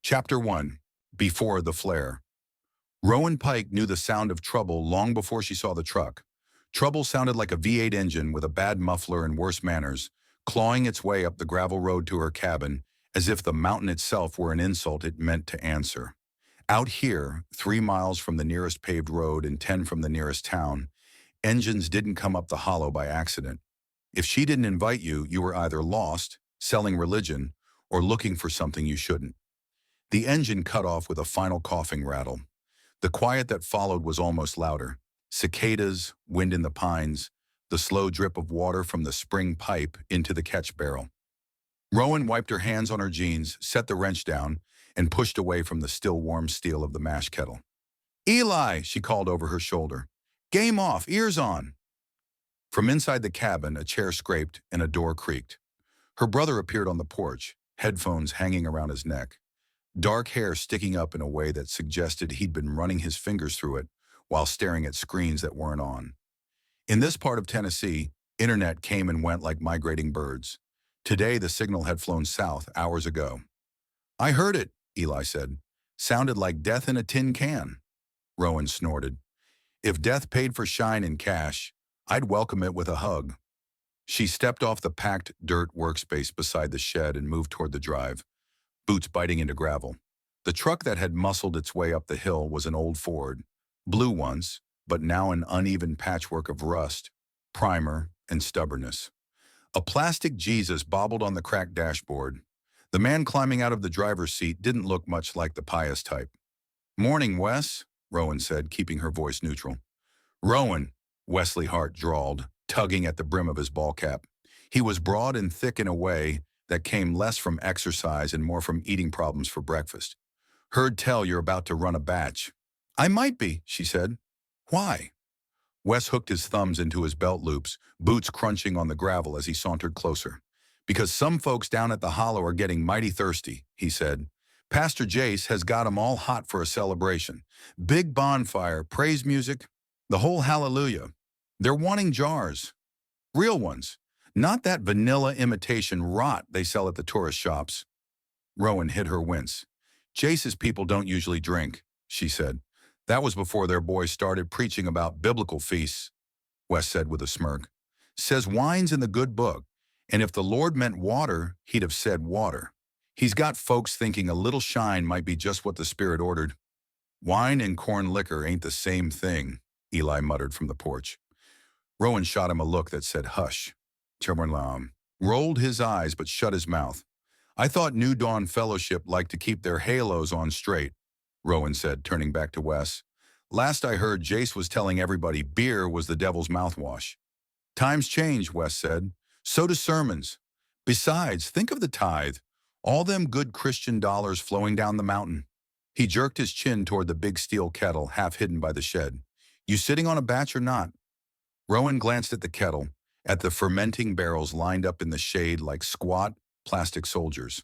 Chapter 1. Before the Flare. Rowan Pike knew the sound of trouble long before she saw the truck. Trouble sounded like a V8 engine with a bad muffler and worse manners, clawing its way up the gravel road to her cabin, as if the mountain itself were an insult it meant to answer. Out here, 3 miles from the nearest paved road and 10 from the nearest town, engines didn't come up the hollow by accident. If she didn't invite you, you were either lost, selling religion, or looking for something you shouldn't. The engine cut off with a final coughing rattle. The quiet that followed was almost louder. Cicadas, wind in the pines, the slow drip of water from the spring pipe into the catch barrel. Rowan wiped her hands on her jeans, set the wrench down, and pushed away from the still warm steel of the mash kettle. "Eli," she called over her shoulder. "Game off, ears on." From inside the cabin, a chair scraped and a door creaked. Her brother appeared on the porch, headphones hanging around his neck. Dark hair sticking up in a way that suggested he'd been running his fingers through it while staring at screens that weren't on. In this part of Tennessee, internet came and went like migrating birds. Today, the signal had flown south hours ago. "I heard it," Eli said. "Sounded like death in a tin can." Rowan snorted. "If death paid for shine in cash, I'd welcome it with a hug." She stepped off the packed dirt workspace beside the shed and moved toward the drive, boots biting into gravel. The truck that had muscled its way up the hill was an old Ford, blue once, but now an uneven patchwork of rust, primer, and stubbornness. A plastic Jesus bobbled on the cracked dashboard. The man climbing out of the driver's seat didn't look much like the pious type. "Morning, Wes," Rowan said, keeping her voice neutral. "Rowan," Wesley Hart drawled, tugging at the brim of his ball cap. He was broad and thick in a way that came less from exercise and more from eating problems for breakfast. "Heard tell you're about to run a batch." "I might be," she said. "Why?" Wes hooked his thumbs into his belt loops, boots crunching on the gravel as he sauntered closer. "Because some folks down at the hollow are getting mighty thirsty," he said. "Pastor Jace has got 'em all hot for a celebration. Big bonfire, praise music, the whole hallelujah. They're wanting jars. Real ones. Not that vanilla imitation rot they sell at the tourist shops." Rowan hid her wince. "Jace's people don't usually drink," she said. "That was before their boys started preaching about biblical feasts," Wes said with a smirk. "Says wine's in the good book, and if the Lord meant water, he'd have said water. He's got folks thinking a little shine might be just what the Spirit ordered." "Wine and corn liquor ain't the same thing," Eli muttered from the porch. Rowan shot him a look that said hush. Chamberlain rolled his eyes but shut his mouth. "I thought New Dawn Fellowship liked to keep their halos on straight," Rowan said, turning back to Wes. "Last I heard, Jace was telling everybody beer was the devil's mouthwash." "Times change," Wes said. "So do sermons. Besides, think of the tithe. All them good Christian dollars flowing down the mountain." He jerked his chin toward the big steel kettle half hidden by the shed. "You sitting on a batch or not?" Rowan glanced at the kettle, at the fermenting barrels lined up in the shade like squat plastic soldiers.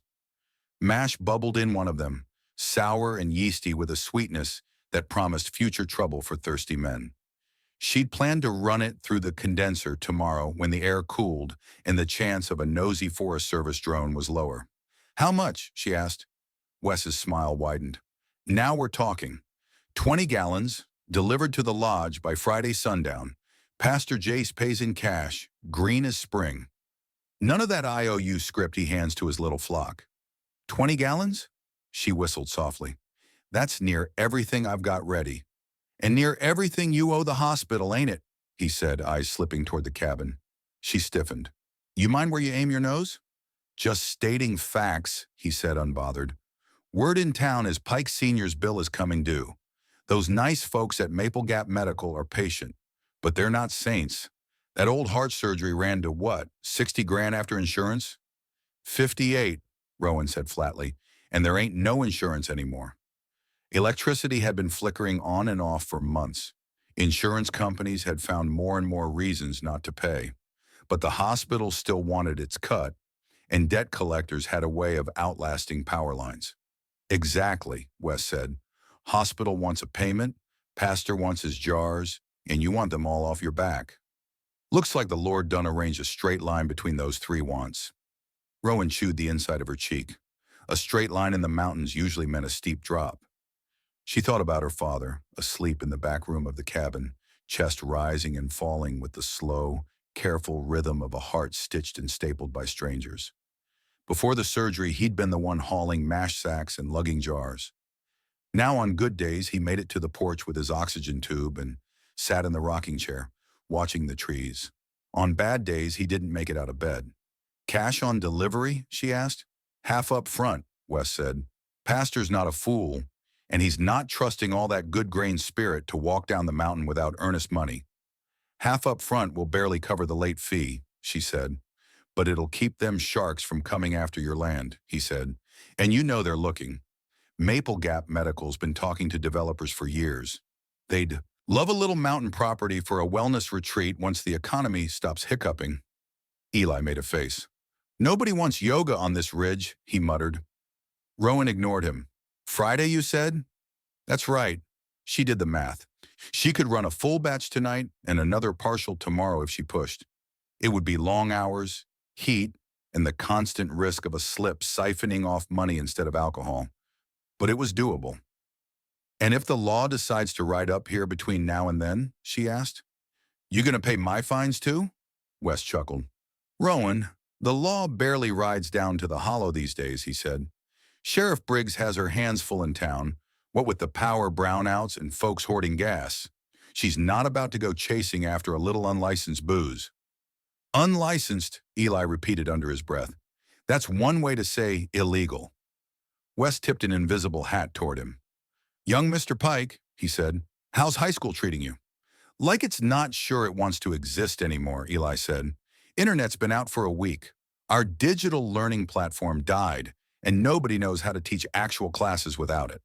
Mash bubbled in one of them, sour and yeasty with a sweetness that promised future trouble for thirsty men. She'd planned to run it through the condenser tomorrow when the air cooled and the chance of a nosy Forest Service drone was lower. "How much?" she asked. Wes's smile widened. "Now we're talking. 20 gallons, delivered to the lodge by Friday sundown. Pastor Jace pays in cash, green as spring. None of that IOU script he hands to his little flock." 20 gallons? She whistled softly. "That's near everything I've got ready. And near everything you owe the hospital, ain't it?" he said, eyes slipping toward the cabin. She stiffened. "You mind where you aim your nose?" "Just stating facts," he said, unbothered. "Word in town is Pike Sr.'s bill is coming due. Those nice folks at Maple Gap Medical are patient, but they're not saints. That old heart surgery ran to what, 60 grand after insurance?" 58, Rowan said flatly, "and there ain't no insurance anymore." Electricity had been flickering on and off for months. Insurance companies had found more and more reasons not to pay. But the hospital still wanted its cut, and debt collectors had a way of outlasting power lines. "Exactly," Wes said. "Hospital wants a payment, pastor wants his jars, and you want them all off your back. Looks like the Lord done arrange a straight line between those three wants." Rowan chewed the inside of her cheek. A straight line in the mountains usually meant a steep drop. She thought about her father, asleep in the back room of the cabin, chest rising and falling with the slow, careful rhythm of a heart stitched and stapled by strangers. Before the surgery, he'd been the one hauling mash sacks and lugging jars. Now on good days, he made it to the porch with his oxygen tube and sat in the rocking chair, watching the trees. On bad days, he didn't make it out of bed. Cash on delivery? She asked. Half up front, Wes said. Pastor's not a fool, and he's not trusting all that good-grained spirit to walk down the mountain without earnest money. Half up front will barely cover the late fee, she said. But it'll keep them sharks from coming after your land, he said. And you know they're looking. Maple Gap Medical's been talking to developers for years. They'd love a little mountain property for a wellness retreat once the economy stops hiccuping. Eli made a face. Nobody wants yoga on this ridge, he muttered. Rowan ignored him. Friday, you said? That's right. She did the math. She could run a full batch tonight and another partial tomorrow if she pushed. It would be long hours, heat, and the constant risk of a slip siphoning off money instead of alcohol. But it was doable. And if the law decides to ride up here between now and then, she asked. You gonna pay my fines too? Wes chuckled. Rowan, the law barely rides down to the hollow these days, he said. Sheriff Briggs has her hands full in town, what with the power brownouts and folks hoarding gas. She's not about to go chasing after a little unlicensed booze. Unlicensed, Eli repeated under his breath. That's one way to say illegal. Wes tipped an invisible hat toward him. Young Mr. Pike, he said, how's high school treating you? Like it's not sure it wants to exist anymore, Eli said. Internet's been out for a week. Our digital learning platform died, and nobody knows how to teach actual classes without it.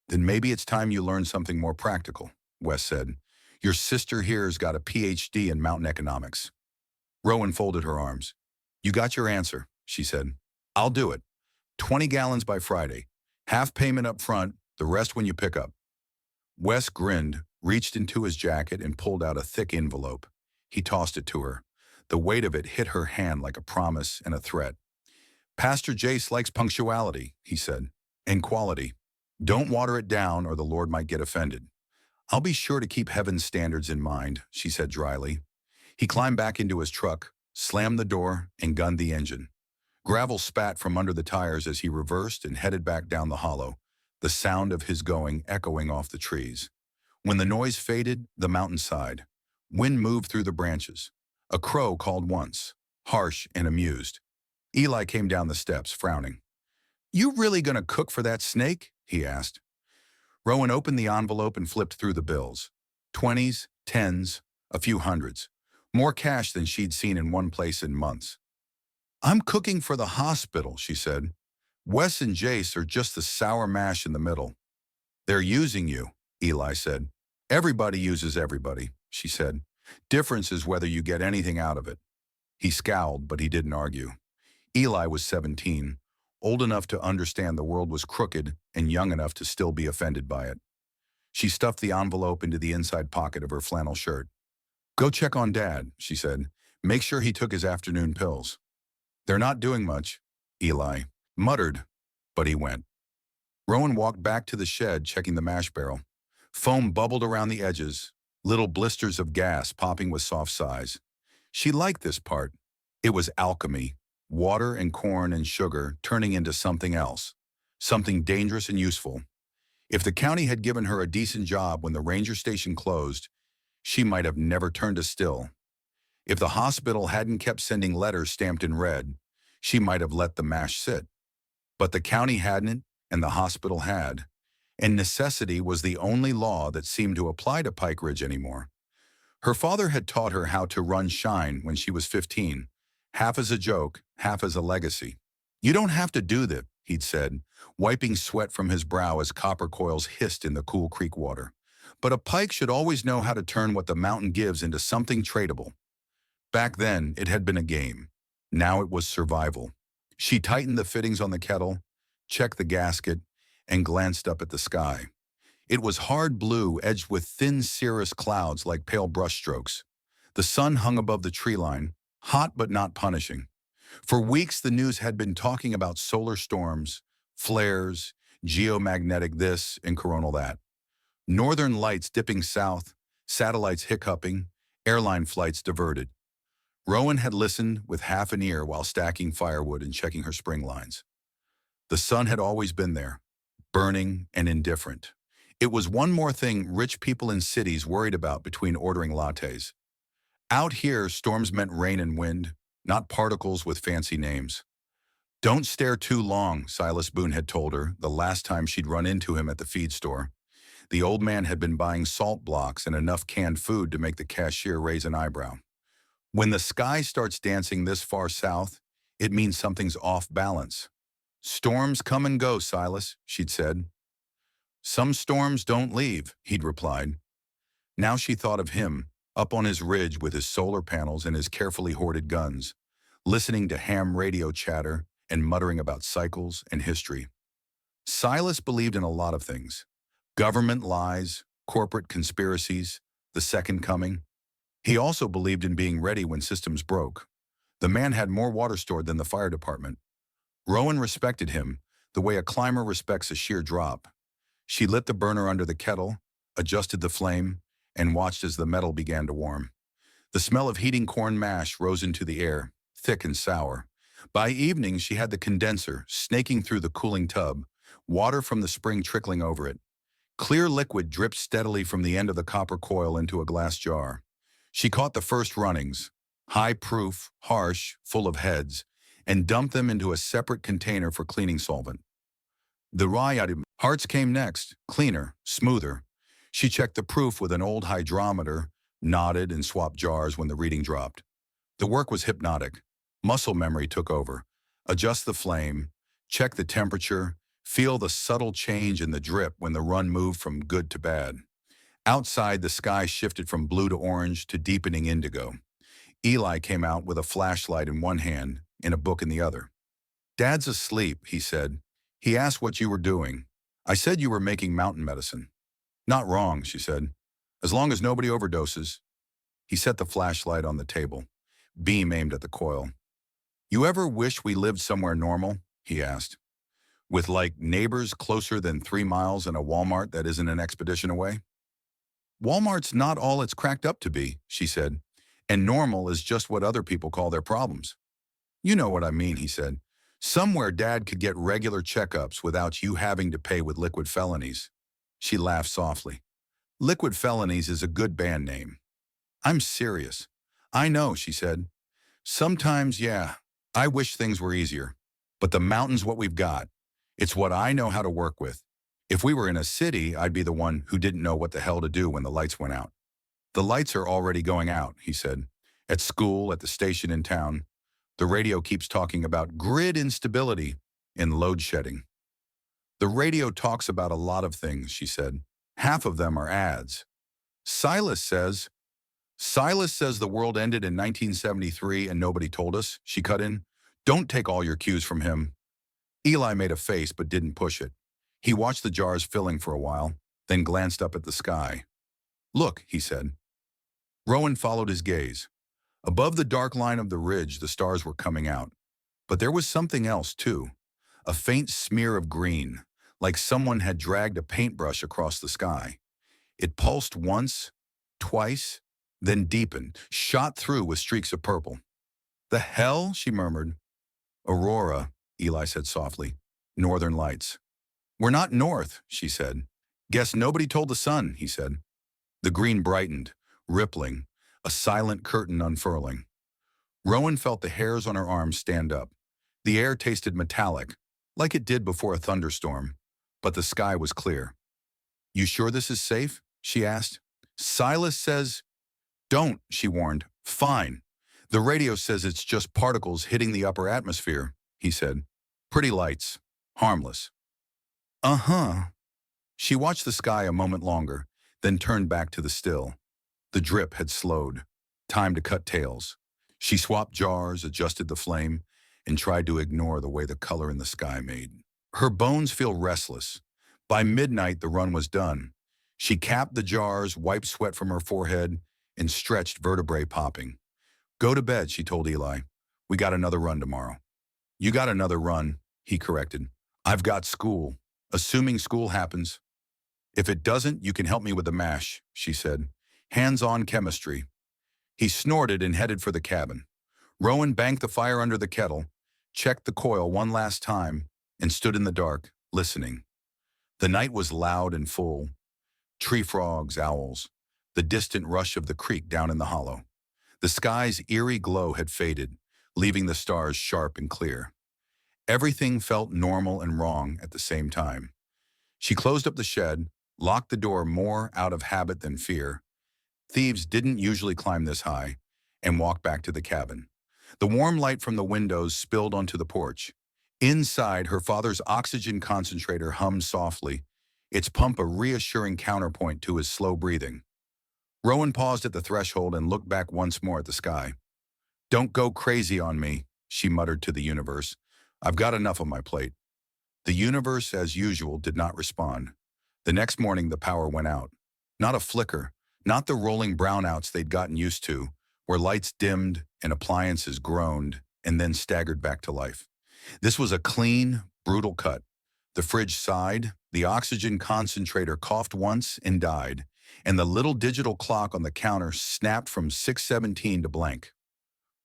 Then maybe it's time you learn something more practical, Wes said. Your sister here's got a PhD in mountain economics. Rowan folded her arms. You got your answer, she said. I'll do it. 20 gallons by Friday. Half payment up front, the rest when you pick up. Wes grinned, reached into his jacket and pulled out a thick envelope. He tossed it to her. The weight of it hit her hand like a promise and a threat. Pastor Jace likes punctuality, he said, and quality. Don't water it down or the Lord might get offended. I'll be sure to keep heaven's standards in mind, she said dryly. He climbed back into his truck, slammed the door, and gunned the engine. Gravel spat from under the tires as he reversed and headed back down the hollow, the sound of his going echoing off the trees. When the noise faded, the mountain sighed. Wind moved through the branches. A crow called once, harsh and amused. Eli came down the steps, frowning. You really gonna cook for that snake? He asked. Rowan opened the envelope and flipped through the bills. 20s, 10s, a few hundreds. More cash than she'd seen in one place in months. I'm cooking for the hospital, she said. Wes and Jace are just the sour mash in the middle. They're using you, Eli said. Everybody uses everybody, she said. Difference is whether you get anything out of it. He scowled, but he didn't argue. Eli was 17, old enough to understand the world was crooked and young enough to still be offended by it. She stuffed the envelope into the inside pocket of her flannel shirt. Go check on Dad, she said. Make sure he took his afternoon pills. They're not doing much, Eli muttered, but he went. Rowan walked back to the shed, checking the mash barrel. Foam bubbled around the edges, little blisters of gas popping with soft sighs. She liked this part. It was alchemy, water and corn and sugar turning into something else, something dangerous and useful. If the county had given her a decent job when the ranger station closed, she might have never turned a still. If the hospital hadn't kept sending letters stamped in red, she might have let the mash sit. But the county hadn't, and the hospital had. And necessity was the only law that seemed to apply to Pike Ridge anymore. Her father had taught her how to run shine when she was 15, half as a joke, half as a legacy. You don't have to do that, he'd said, wiping sweat from his brow as copper coils hissed in the cool creek water. But a Pike should always know how to turn what the mountain gives into something tradable. Back then, it had been a game. Now it was survival. She tightened the fittings on the kettle, checked the gasket, and glanced up at the sky. It was hard blue, edged with thin cirrus clouds like pale brushstrokes. The sun hung above the tree line, hot but not punishing. For weeks, the news had been talking about solar storms, Flares, geomagnetic this and coronal that. Northern lights dipping south, satellites hiccuping, airline flights diverted. Rowan had listened with half an ear while stacking firewood and checking her spring lines. The sun had always been there, burning and indifferent. It was one more thing rich people in cities worried about between ordering lattes. Out here, storms meant rain and wind, not particles with fancy names. Don't stare too long, Silas Boone had told her the last time she'd run into him at the feed store. The old man had been buying salt blocks and enough canned food to make the cashier raise an eyebrow. When the sky starts dancing this far south, it means something's off balance. Storms come and go, Silas, she'd said. Some storms don't leave, he'd replied. Now she thought of him, up on his ridge with his solar panels and his carefully hoarded guns, listening to ham radio chatter and muttering about cycles and history. Silas believed in a lot of things. Government lies, corporate conspiracies, the second coming. He also believed in being ready when systems broke. The man had more water stored than the fire department. Rowan respected him, the way a climber respects a sheer drop. She lit the burner under the kettle, adjusted the flame, and watched as the metal began to warm. The smell of heating corn mash rose into the air, thick and sour. By evening, she had the condenser snaking through the cooling tub, water from the spring trickling over it. Clear liquid dripped steadily from the end of the copper coil into a glass jar. She caught the first runnings, high-proof, harsh, full of heads, and dumped them into a separate container for cleaning solvent. The hearts came next, cleaner, smoother. She checked the proof with an old hydrometer, nodded and swapped jars when the reading dropped. The work was hypnotic. Muscle memory took over. Adjust the flame, check the temperature, feel the subtle change in the drip when the run moved from good to bad. Outside, the sky shifted from blue to orange to deepening indigo. Eli came out with a flashlight in one hand and a book in the other. "Dad's asleep," he said. "He asked what you were doing. I said you were making mountain medicine." "Not wrong," she said. "As long as nobody overdoses." He set the flashlight on the table, beam aimed at the coil. "You ever wish we lived somewhere normal?" he asked. "With like neighbors closer than 3 miles and a Walmart that isn't an expedition away?" "Walmart's not all it's cracked up to be," she said, "and normal is just what other people call their problems." "You know what I mean," he said. "Somewhere Dad could get regular checkups without you having to pay with liquid felonies." She laughed softly. "Liquid felonies is a good band name." "I'm serious." "I know," she said. "Sometimes, yeah, I wish things were easier. But the mountain's what we've got. It's what I know how to work with. If we were in a city, I'd be the one who didn't know what the hell to do when the lights went out." "The lights are already going out," he said. "At school, at the station in town. The radio keeps talking about grid instability and load shedding." "The radio talks about a lot of things," she said. "Half of them are ads." Silas says the world ended in 1973 and nobody told us," she cut in. "Don't take all your cues from him." Eli made a face but didn't push it. He watched the jars filling for a while, then glanced up at the sky. "Look," he said. Rowan followed his gaze. Above the dark line of the ridge, the stars were coming out. But there was something else, too. A faint smear of green, like someone had dragged a paintbrush across the sky. It pulsed once, twice, then deepened, shot through with streaks of purple. "The hell?" she murmured. "Aurora," Eli said softly. "Northern lights." "We're not north," she said. "Guess nobody told the sun," he said. The green brightened, rippling, a silent curtain unfurling. Rowan felt the hairs on her arms stand up. The air tasted metallic, like it did before a thunderstorm, but the sky was clear. "You sure this is safe?" she asked. "Silas says—" "Don't," she warned. "Fine. The radio says it's just particles hitting the upper atmosphere," he said. "Pretty lights. Harmless." "Uh-huh." She watched the sky a moment longer, then turned back to the still. The drip had slowed. Time to cut tails. She swapped jars, adjusted the flame, and tried to ignore the way the color in the sky made her bones feel restless. By midnight, the run was done. She capped the jars, wiped sweat from her forehead, and stretched, vertebrae popping. "Go to bed," she told Eli. "We got another run tomorrow." "You got another run," he corrected. I've got school. Assuming school happens. If it doesn't, you can help me with the mash, she said. Hands-on chemistry. He snorted and headed for the cabin. Rowan banked the fire under the kettle, checked the coil one last time, and stood in the dark, listening. The night was loud and full. Tree frogs, owls, the distant rush of the creek down in the hollow. The sky's eerie glow had faded, leaving the stars sharp and clear. Everything felt normal and wrong at the same time. She closed up the shed, locked the door more out of habit than fear. Thieves didn't usually climb this high, and walked back to the cabin. The warm light from the windows spilled onto the porch. Inside, her father's oxygen concentrator hummed softly, its pump a reassuring counterpoint to his slow breathing. Rowan paused at the threshold and looked back once more at the sky. "Don't go crazy on me," she muttered to the universe. "I've got enough on my plate." The universe, as usual, did not respond. The next morning, the power went out. Not a flicker, not the rolling brownouts they'd gotten used to, where lights dimmed and appliances groaned and then staggered back to life. This was a clean, brutal cut. The fridge sighed, the oxygen concentrator coughed once and died, and the little digital clock on the counter snapped from 6:17 to blank.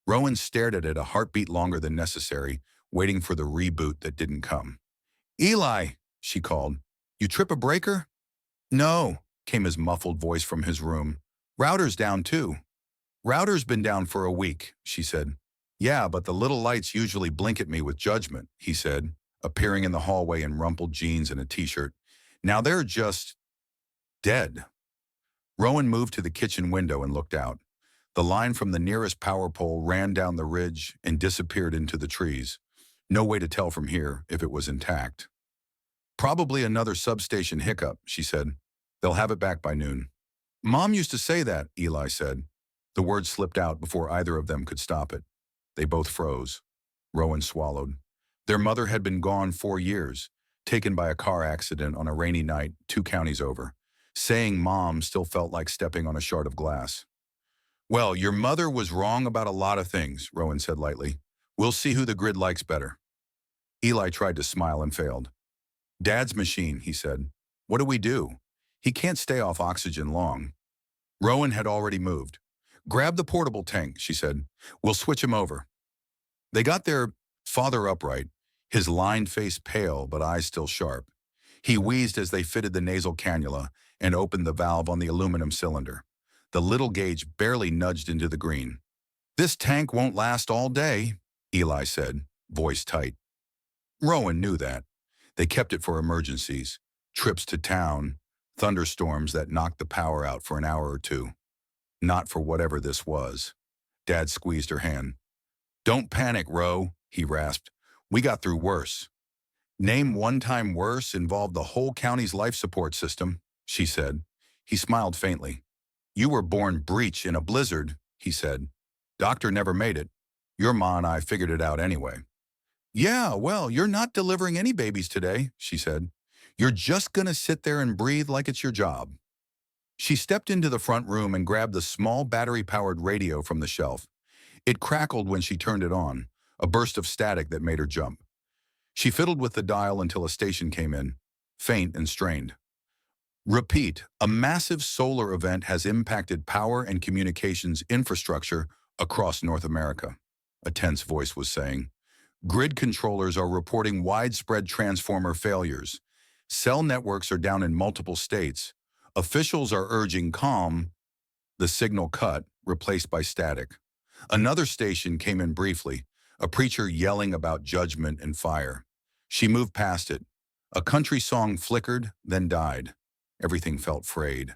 Rowan stared at it a heartbeat longer than necessary, waiting for the reboot that didn't come. "Eli," she called. "You trip a breaker?" "No," came his muffled voice from his room. "Router's down too." "Router's been down for a week," she said. "Yeah, but the little lights usually blink at me with judgment," he said, appearing in the hallway in rumpled jeans and a t-shirt. "Now they're just dead." Rowan moved to the kitchen window and looked out. The line from the nearest power pole ran down the ridge and disappeared into the trees. No way to tell from here if it was intact. "Probably another substation hiccup," she said. "They'll have it back by noon." "Mom used to say that," Eli said. The words slipped out before either of them could stop it. They both froze. Rowan swallowed. Their mother had been gone 4 years, taken by a car accident on a rainy night 2 counties over. Saying mom still felt like stepping on a shard of glass. "Well, your mother was wrong about a lot of things," Rowan said lightly. "We'll see who the grid likes better." Eli tried to smile and failed. "Dad's machine," he said. "What do we do? He can't stay off oxygen long." Rowan had already moved. "Grab the portable tank," she said. "We'll switch him over." They got their father upright, his lined face pale but eyes still sharp. He wheezed as they fitted the nasal cannula and opened the valve on the aluminum cylinder. The little gauge barely nudged into the green. "This tank won't last all day," Eli said, voice tight. Rowan knew that. They kept it for emergencies, trips to town, thunderstorms that knocked the power out for an hour or two. Not for whatever this was. Dad squeezed her hand. "Don't panic, Ro," he rasped. "We got through worse." "Name one time worse involved the whole county's life support system," she said. He smiled faintly. "You were born breech in a blizzard," he said. "Doctor never made it. Your ma and I figured it out anyway." "Yeah, well, you're not delivering any babies today," she said. "You're just gonna sit there and breathe like it's your job." She stepped into the front room and grabbed the small battery-powered radio from the shelf. It crackled when she turned it on, a burst of static that made her jump. She fiddled with the dial until a station came in, faint and strained. "Repeat, a massive solar event has impacted power and communications infrastructure across North America," a tense voice was saying. "Grid controllers are reporting widespread transformer failures. Cell networks are down in multiple states. Officials are urging calm." The signal cut, replaced by static. Another station came in briefly, a preacher yelling about judgment and fire. She moved past it. A country song flickered, then died. Everything felt frayed.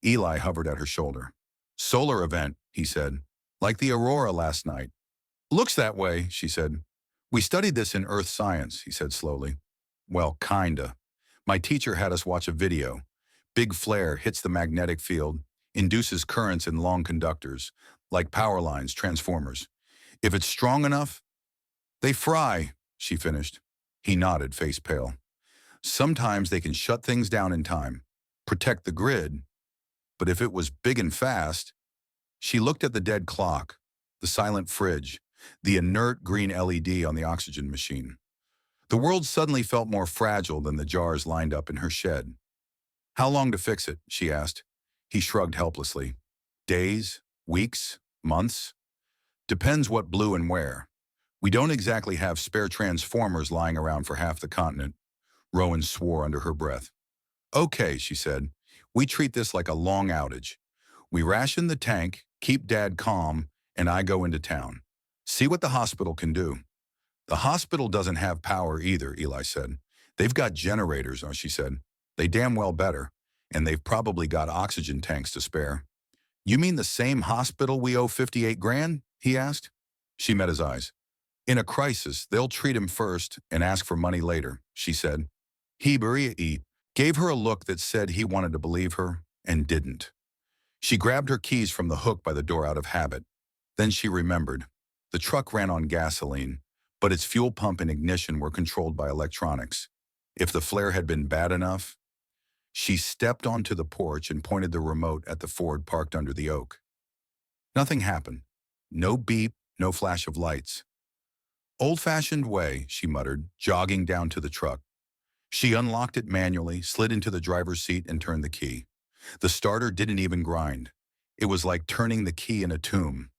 Eli hovered at her shoulder. "Solar event," he said. "Like the aurora last night." "Looks that way," she said. "We studied this in earth science," he said slowly. "Well, kinda. My teacher had us watch a video. Big flare hits the magnetic field, induces currents in long conductors, like power lines, transformers. If it's strong enough, they fry," she finished. He nodded, face pale. "Sometimes they can shut things down in time, protect the grid. But if it was big and fast..." She looked at the dead clock, the silent fridge, the inert green LED on the oxygen machine. The world suddenly felt more fragile than the jars lined up in her shed. "How long to fix it?" she asked. He shrugged helplessly. "Days? Weeks? Months? Depends what blew and where. We don't exactly have spare transformers lying around for half the continent." Rowan swore under her breath. "Okay," she said. "We treat this like a long outage. We ration the tank, keep Dad calm, and I go into town. See what the hospital can do." "The hospital doesn't have power either," Eli said. "They've got generators," she said. "They damn well better. And they've probably got oxygen tanks to spare." "You mean the same hospital we owe 58 grand?" he asked. She met his eyes. "In a crisis, they'll treat him first and ask for money later," she said. He gave her a look that said he wanted to believe her and didn't. She grabbed her keys from the hook by the door out of habit. Then she remembered. The truck ran on gasoline, but its fuel pump and ignition were controlled by electronics. If the flare had been bad enough, she stepped onto the porch and pointed the remote at the Ford parked under the oak. Nothing happened. No beep, no flash of lights. "Old-fashioned way," she muttered, jogging down to the truck. She unlocked it manually, slid into the driver's seat, and turned the key. The starter didn't even grind. It was like turning the key in a tomb.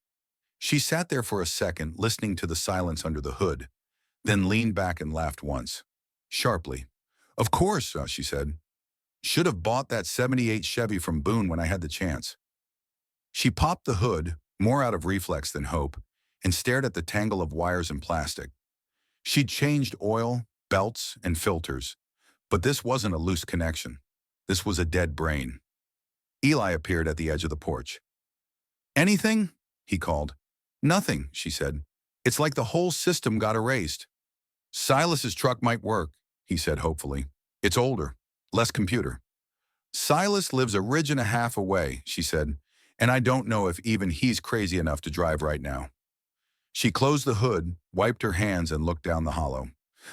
She sat there for a second, listening to the silence under the hood, then leaned back and laughed once. Sharply. "Of course," she said. "Should have bought that '78 Chevy from Boone when I had the chance." She popped the hood, more out of reflex than hope, and stared at the tangle of wires and plastic. She'd changed oil, belts, and filters, but this wasn't a loose connection. This was a dead brain. Eli appeared at the edge of the porch. "Anything?" he called. "Nothing," she said. "It's like the whole system got erased." "Silas's truck might work," he said hopefully. "It's older, less computer." "Silas lives a ridge and a half away," she said, "and I don't know if even he's crazy enough to drive right now." She closed the hood, wiped her hands, and looked down the hollow.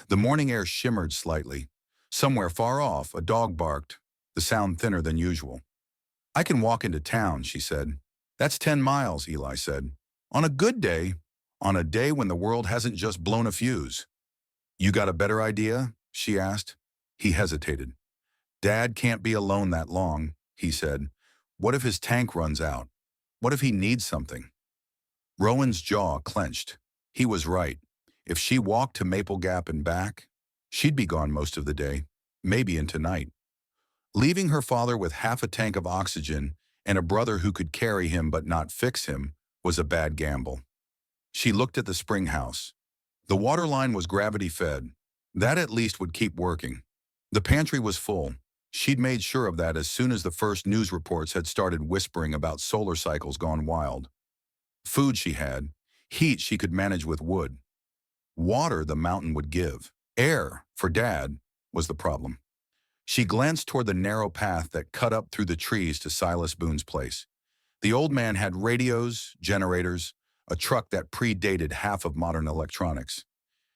The morning air shimmered slightly. Somewhere far off, a dog barked, the sound thinner than usual. "I can walk into town," she said. "That's 10 miles, Eli said. "On a good day, on a day when the world hasn't just blown a fuse." "You got a better idea?" she asked. He hesitated. "Dad can't be alone that long," he said. "What if his tank runs out? What if he needs something?" Rowan's jaw clenched. He was right. If she walked to Maple Gap and back, she'd be gone most of the day, maybe into night. Leaving her father with half a tank of oxygen and a brother who could carry him but not fix him was a bad gamble. She looked at the spring house. The water line was gravity-fed. That at least would keep working. The pantry was full. She'd made sure of that as soon as the first news reports had started whispering about solar cycles gone wild. Food she had. Heat she could manage with wood. Water the mountain would give. Air, for Dad, was the problem. She glanced toward the narrow path that cut up through the trees to Silas Boone's place. The old man had radios, generators, a truck that predated half of modern electronics.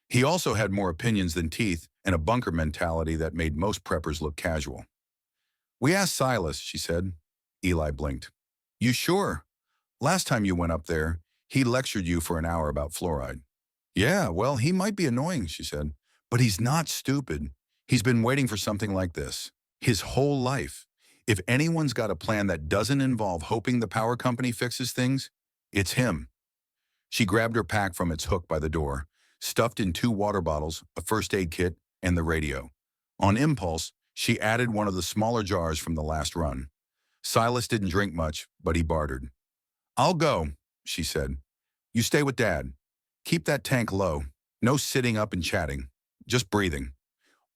He also had more opinions than teeth and a bunker mentality that made most preppers look casual. "We asked Silas," she said. Eli blinked. "You sure? Last time you went up there, he lectured you for an hour about fluoride." "Yeah, well, he might be annoying," she said. "But he's not stupid. He's been waiting for something like this. His whole life. If anyone's got a plan that doesn't involve hoping the power company fixes things, it's him." She grabbed her pack from its hook by the door, stuffed in 2 water bottles, a first aid kit, and the radio. On impulse, she added one of the smaller jars from the last run. Silas didn't drink much, but he bartered. "I'll go," she said. "You stay with Dad. Keep that tank low. No sitting up and chatting. Just breathing."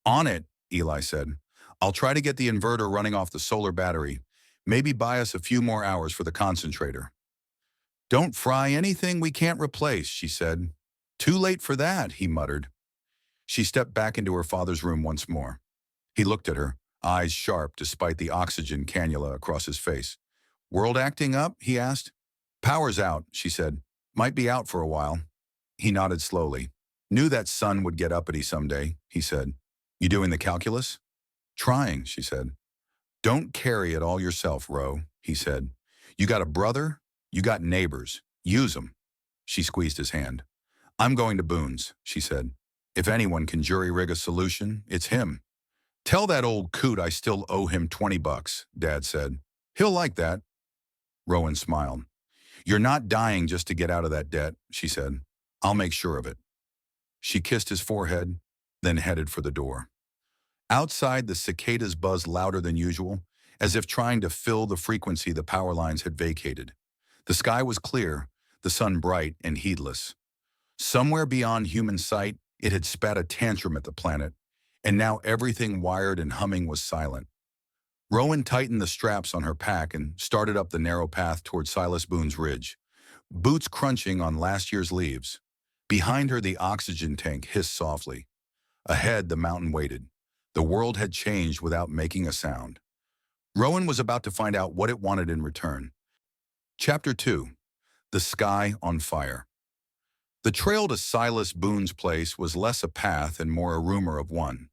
"On it," Eli said. "I'll try to get the inverter running off the solar battery. Maybe buy us a few more hours for the concentrator." "Don't fry anything we can't replace," she said. "Too late for that," he muttered. She stepped back into her father's room once more. He looked at her, eyes sharp despite the oxygen cannula across his face. "World acting up?" he asked. "Power's out," she said. "Might be out for a while." He nodded slowly. "Knew that sun would get uppity someday," he said. "You doing the calculus?" "Trying," she said. "Don't carry it all yourself, Ro," he said. "You got a brother, you got neighbors. Use them." She squeezed his hand. "I'm going to Boone's," she said. If anyone can jury-rig a solution, it's him. Tell that old coot I still owe him 20 bucks, Dad said. He'll like that. Rowan smiled. You're not dying just to get out of that debt, she said. I'll make sure of it. She kissed his forehead, then headed for the door. Outside, the cicadas buzzed louder than usual, as if trying to fill the frequency the power lines had vacated. The sky was clear, the sun bright and heedless. Somewhere beyond human sight, it had spat a tantrum at the planet, and now everything wired and humming was silent. Rowan tightened the straps on her pack and started up the narrow path toward Silas Boone's ridge, boots crunching on last year's leaves. Behind her, the oxygen tank hissed softly. Ahead, the mountain waited. The world had changed without making a sound. Rowan was about to find out what it wanted in return. Chapter 2. The Sky on Fire. The trail to Silas Boone's place was less a path and more a rumor of one.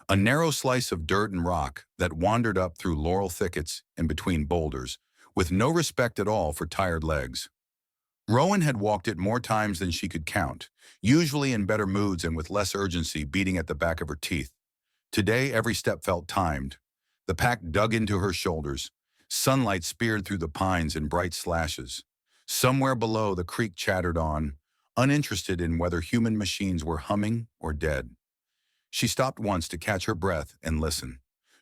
A narrow slice of dirt and rock that wandered up through laurel thickets and between boulders, with no respect at all for tired legs. Rowan had walked it more times than she could count, usually in better moods and with less urgency beating at the back of her teeth. Today, every step felt timed. The pack dug into her shoulders. Sunlight speared through the pines in bright slashes. Somewhere below, the creek chattered on, uninterested in whether human machines were humming or dead. She stopped once to catch her breath and listen.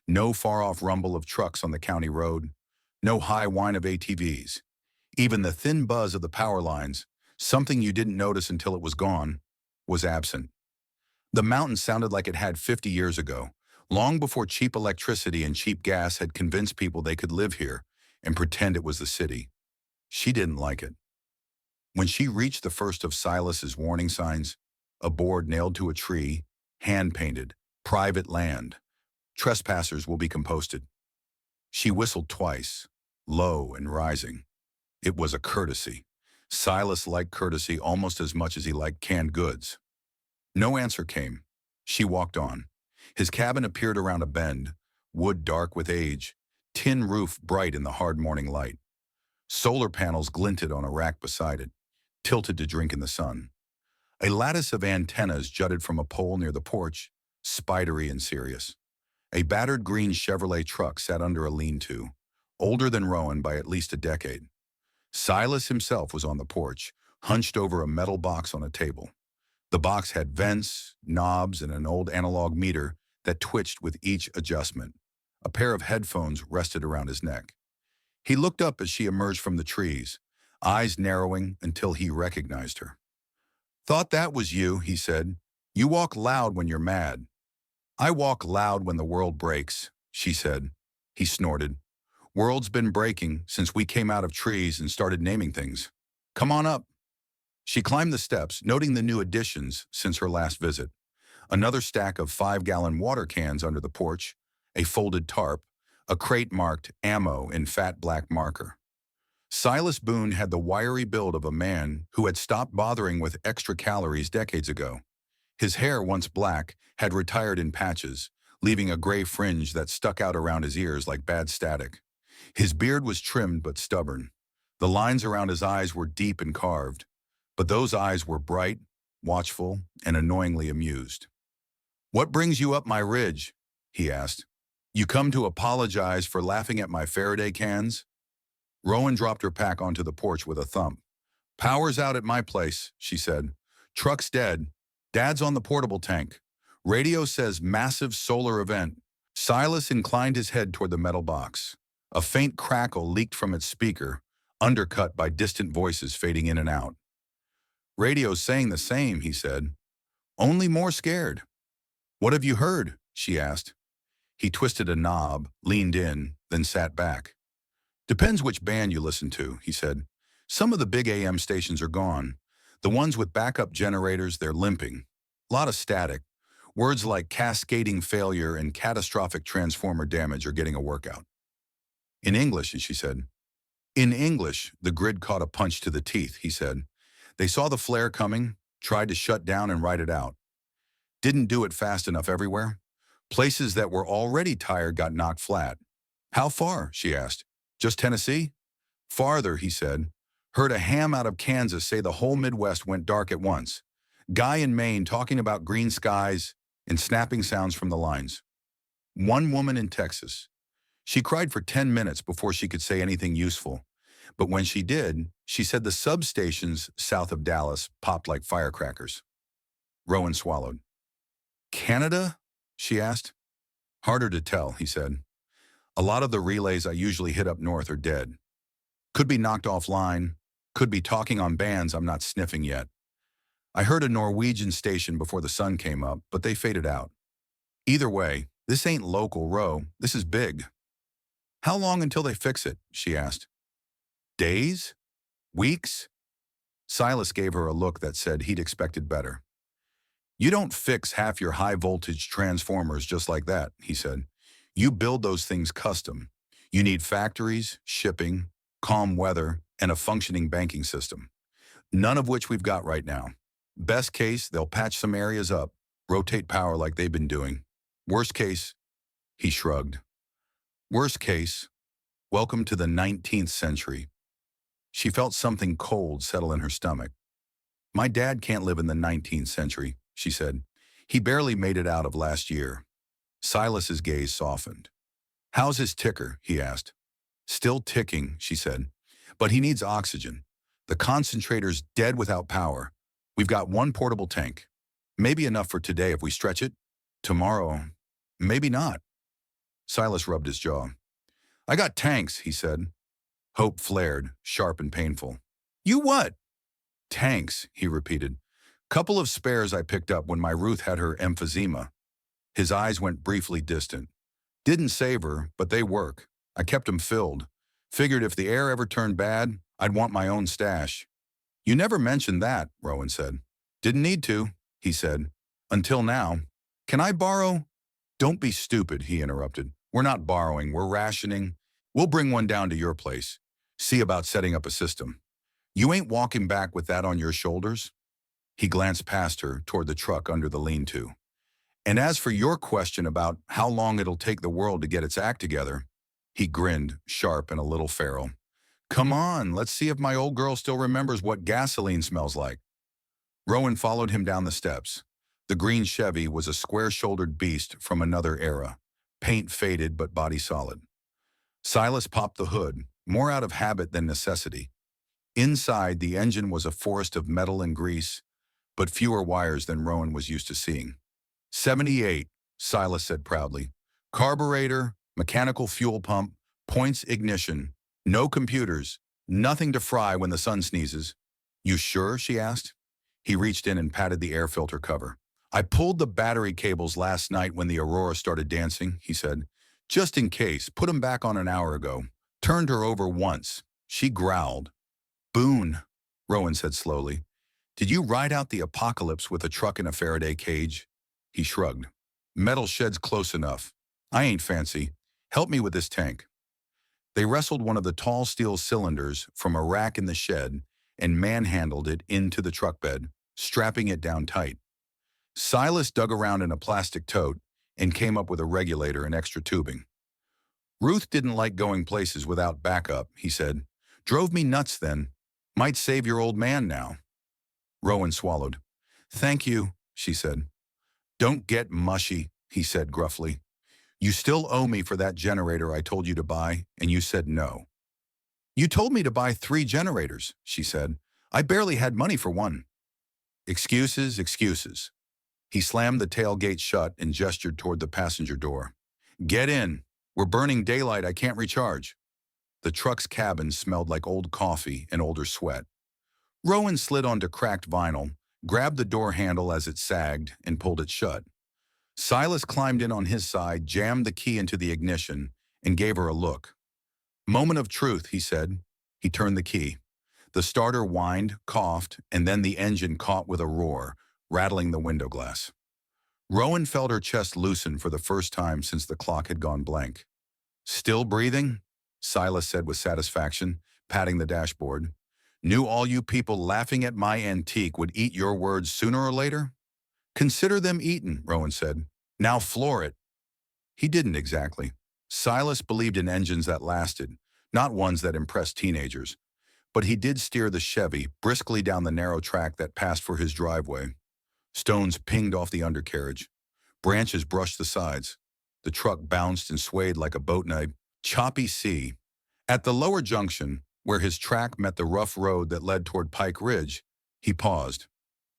No far-off rumble of trucks on the county road. No high whine of ATVs. Even the thin buzz of the power lines, something you didn't notice until it was gone, was absent. The mountain sounded like it had 50 years ago, long before cheap electricity and cheap gas had convinced people they could live here and pretend it was the city. She didn't like it. When she reached the first of Silas's warning signs, a board nailed to a tree, hand-painted, private land, trespassers will be composted. She whistled twice, low and rising. It was a courtesy. Silas liked courtesy almost as much as he liked canned goods. No answer came. She walked on. His cabin appeared around a bend, wood dark with age, tin roof bright in the hard morning light. Solar panels glinted on a rack beside it, tilted to drink in the sun. A lattice of antennas jutted from a pole near the porch, spidery and serious. A battered green Chevrolet truck sat under a lean-to, older than Rowan by at least a decade. Silas himself was on the porch, hunched over a metal box on a table. The box had vents, knobs, and an old analog meter that twitched with each adjustment. A pair of headphones rested around his neck. He looked up as she emerged from the trees, eyes narrowing until he recognized her. "Thought that was you," he said. "You walk loud when you're mad." "I walk loud when the world breaks," she said. He snorted. "World's been breaking since we came out of trees and started naming things. Come on up." She climbed the steps, noting the new additions since her last visit. Another stack of 5-gallon water cans under the porch, a folded tarp, a crate marked ammo in fat black marker. Silas Boone had the wiry build of a man who had stopped bothering with extra calories decades ago. His hair, once black, had retired in patches, leaving a gray fringe that stuck out around his ears like bad static. His beard was trimmed but stubborn. The lines around his eyes were deep and carved, but those eyes were bright, watchful, and annoyingly amused. "What brings you up my ridge?" he asked. "You come to apologize for laughing at my Faraday cans?" Rowan dropped her pack onto the porch with a thump. "Power's out at my place," she said. "Truck's dead. Dad's on the portable tank. Radio says massive solar event." Silas inclined his head toward the metal box. A faint crackle leaked from its speaker, undercut by distant voices fading in and out. "Radio's saying the same," he said. "Only more scared." "What have you heard?" she asked. He twisted a knob, leaned in, then sat back. "Depends which band you listen to," he said. "Some of the big AM stations are gone. The ones with backup generators, they're limping. Lot of static. Words like cascading failure and catastrophic transformer damage are getting a workout." "In English," she said. "In English, the grid caught a punch to the teeth," he said. "They saw the flare coming, tried to shut down and ride it out. Didn't do it fast enough everywhere. Places that were already tired got knocked flat." "How far?" she asked. "Just Tennessee?" "Farther," he said. "Heard a ham out of Kansas say the whole Midwest went dark at once. Guy in Maine talking about green skies and snapping sounds from the lines. One woman in Texas. She cried for 10 minutes before she could say anything useful. But when she did, she said the substations south of Dallas popped like firecrackers. Rowan swallowed. Canada? She asked. Harder to tell, he said. A lot of the relays I usually hit up north are dead. Could be knocked offline, could be talking on bands I'm not sniffing yet. I heard a Norwegian station before the sun came up, but they faded out. Either way, this ain't local, Ro. This is big. How long until they fix it? She asked. Days? Weeks? Silas gave her a look that said he'd expected better. You don't fix half your high-voltage transformers just like that, he said. You build those things custom. You need factories, shipping, calm weather, and a functioning banking system. None of which we've got right now. Best case, they'll patch some areas up, rotate power like they've been doing. Worst case, he shrugged. Worst case, welcome to the 19th century. She felt something cold settle in her stomach. My dad can't live in the 19th century, she said. He barely made it out of last year. Silas's gaze softened. How's his ticker? He asked. Still ticking, she said. But he needs oxygen. The concentrator's dead without power. We've got one portable tank. Maybe enough for today if we stretch it. Tomorrow, maybe not. Silas rubbed his jaw. I got tanks, he said. Hope flared, sharp and painful. You what? Tanks, he repeated. Couple of spares I picked up when my Ruth had her emphysema. His eyes went briefly distant. Didn't save her, but they work. I kept them filled. Figured if the air ever turned bad, I'd want my own stash. You never mentioned that, Rowan said. Didn't need to, he said. Until now. Can I borrow? Don't be stupid, he interrupted. We're not borrowing, we're rationing. We'll bring one down to your place. See about setting up a system. You ain't walking back with that on your shoulders? He glanced past her toward the truck under the lean-to. And as for your question about how long it'll take the world to get its act together, he grinned, sharp and a little feral. Come on, let's see if my old girl still remembers what gasoline smells like. Rowan followed him down the steps. The green Chevy was a square-shouldered beast from another era, paint faded but body solid. Silas popped the hood, more out of habit than necessity. Inside, the engine was a forest of metal and grease, but fewer wires than Rowan was used to seeing. 78, Silas said proudly. Carburetor, mechanical fuel pump, points ignition, no computers, nothing to fry when the sun sneezes. You sure? She asked. He reached in and patted the air filter cover. I pulled the battery cables last night when the Aurora started dancing, he said. Just in case, put 'em back on an hour ago. Turned her over once. She growled. Boone, Rowan said slowly. Did you ride out the apocalypse with a truck in a Faraday cage? He shrugged. Metal shed's close enough. I ain't fancy. Help me with this tank. They wrestled one of the tall steel cylinders from a rack in the shed and manhandled it into the truck bed, strapping it down tight. Silas dug around in a plastic tote and came up with a regulator and extra tubing. Ruth didn't like going places without backup, he said. Drove me nuts then. Might save your old man now. Rowan swallowed. Thank you, she said. Don't get mushy, he said gruffly. You still owe me for that generator I told you to buy, and you said no. You told me to buy 3 generators, she said. I barely had money for one. Excuses, excuses. He slammed the tailgate shut and gestured toward the passenger door. Get in. We're burning daylight I can't recharge. The truck's cabin smelled like old coffee and older sweat. Rowan slid onto cracked vinyl, grabbed the door handle as it sagged, and pulled it shut. Silas climbed in on his side, jammed the key into the ignition, and gave her a look. Moment of truth, he said. He turned the key. The starter whined, coughed, and then the engine caught with a roar, rattling the window glass. Rowan felt her chest loosen for the first time since the clock had gone blank. Still breathing? Silas said with satisfaction, patting the dashboard. Knew all you people laughing at my antique would eat your words sooner or later? Consider them eaten, Rowan said. Now floor it. He didn't exactly. Silas believed in engines that lasted, not ones that impressed teenagers. But he did steer the Chevy briskly down the narrow track that passed for his driveway. Stones pinged off the undercarriage. Branches brushed the sides. The truck bounced and swayed like a boat in a choppy sea. At the lower junction, where his track met the rough road that led toward Pike Ridge, he paused.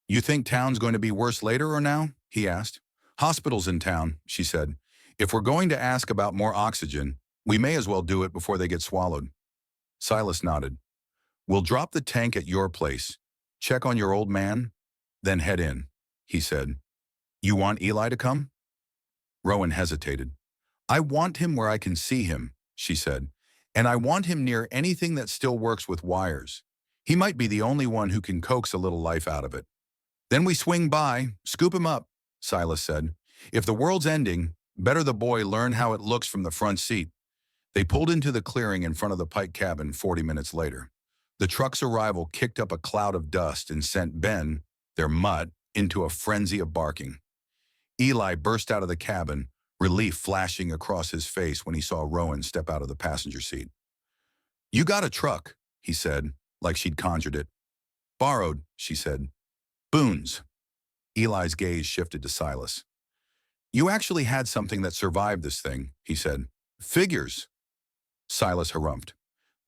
"You think town's going to be worse later or now?" he asked. "Hospital's in town," she said. "If we're going to ask about more oxygen, we may as well do it before they get swallowed." Silas nodded. "We'll drop the tank at your place. Check on your old man, then head in," he said. "You want Eli to come?" Rowan hesitated. "I want him where I can see him," she said, "and I want him near anything that still works with wires. He might be the only one who can coax a little life out of it." "Then we swing by, scoop him up," Silas said. "If the world's ending, better the boy learn how it looks from the front seat." They pulled into the clearing in front of the Pike cabin 40 minutes later. The truck's arrival kicked up a cloud of dust and sent Ben, their mutt, into a frenzy of barking. Eli burst out of the cabin, relief flashing across his face when he saw Rowan step out of the passenger seat. "You got a truck," he said, like she'd conjured it. "Borrowed," she said. "Boone's." Eli's gaze shifted to Silas. "You actually had something that survived this thing," he said. "Figures." Silas harumphed.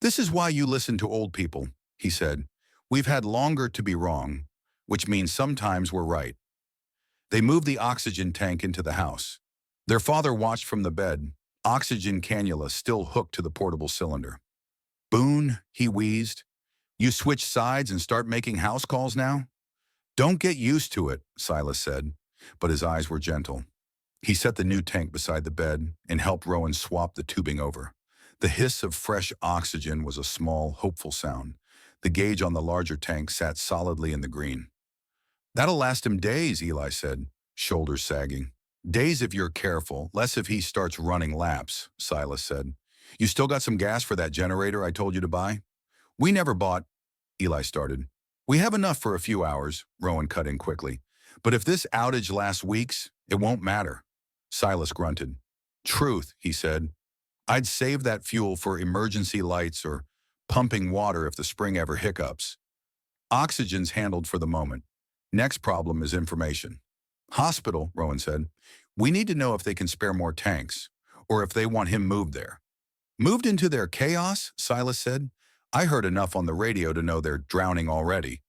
"This is why you listen to old people," he said. "We've had longer to be wrong, which means sometimes we're right." They moved the oxygen tank into the house. Their father watched from the bed, oxygen cannula still hooked to the portable cylinder. "Boone," he wheezed, "you switch sides and start making house calls now?" "Don't get used to it," Silas said, but his eyes were gentle. He set the new tank beside the bed and helped Rowan swap the tubing over. The hiss of fresh oxygen was a small, hopeful sound. The gauge on the larger tank sat solidly in the green. "That'll last him days," Eli said, shoulders sagging. "Days if you're careful, less if he starts running laps," Silas said. "You still got some gas for that generator I told you to buy?" "We never bought," Eli started. "We have enough for a few hours," Rowan cut in quickly. "But if this outage lasts weeks, it won't matter." Silas grunted. "Truth," he said. "I'd save that fuel for emergency lights or pumping water if the spring ever hiccups. Oxygen's handled for the moment. Next problem is information." "Hospital," Rowan said. "We need to know if they can spare more tanks, or if they want him moved there." "Moved into their chaos?" Silas said. "I heard enough on the radio to know they're drowning already."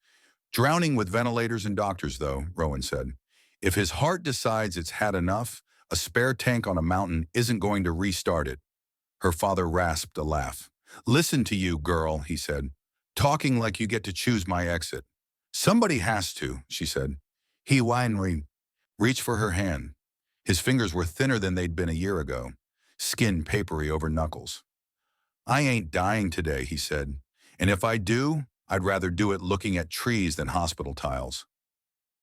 "Drowning with ventilators and doctors, though," Rowan said. "If his heart decides it's had enough, a spare tank on a mountain isn't going to restart it." Her father rasped a laugh. "Listen to you, girl," he said. "Talking like you get to choose my exit." "Somebody has to," she said. He whined, reached for her hand. His fingers were thinner than they'd been a year ago, skin papery over knuckles. "I ain't dying today," he said. "And if I do, I'd rather do it looking at trees than hospital tiles."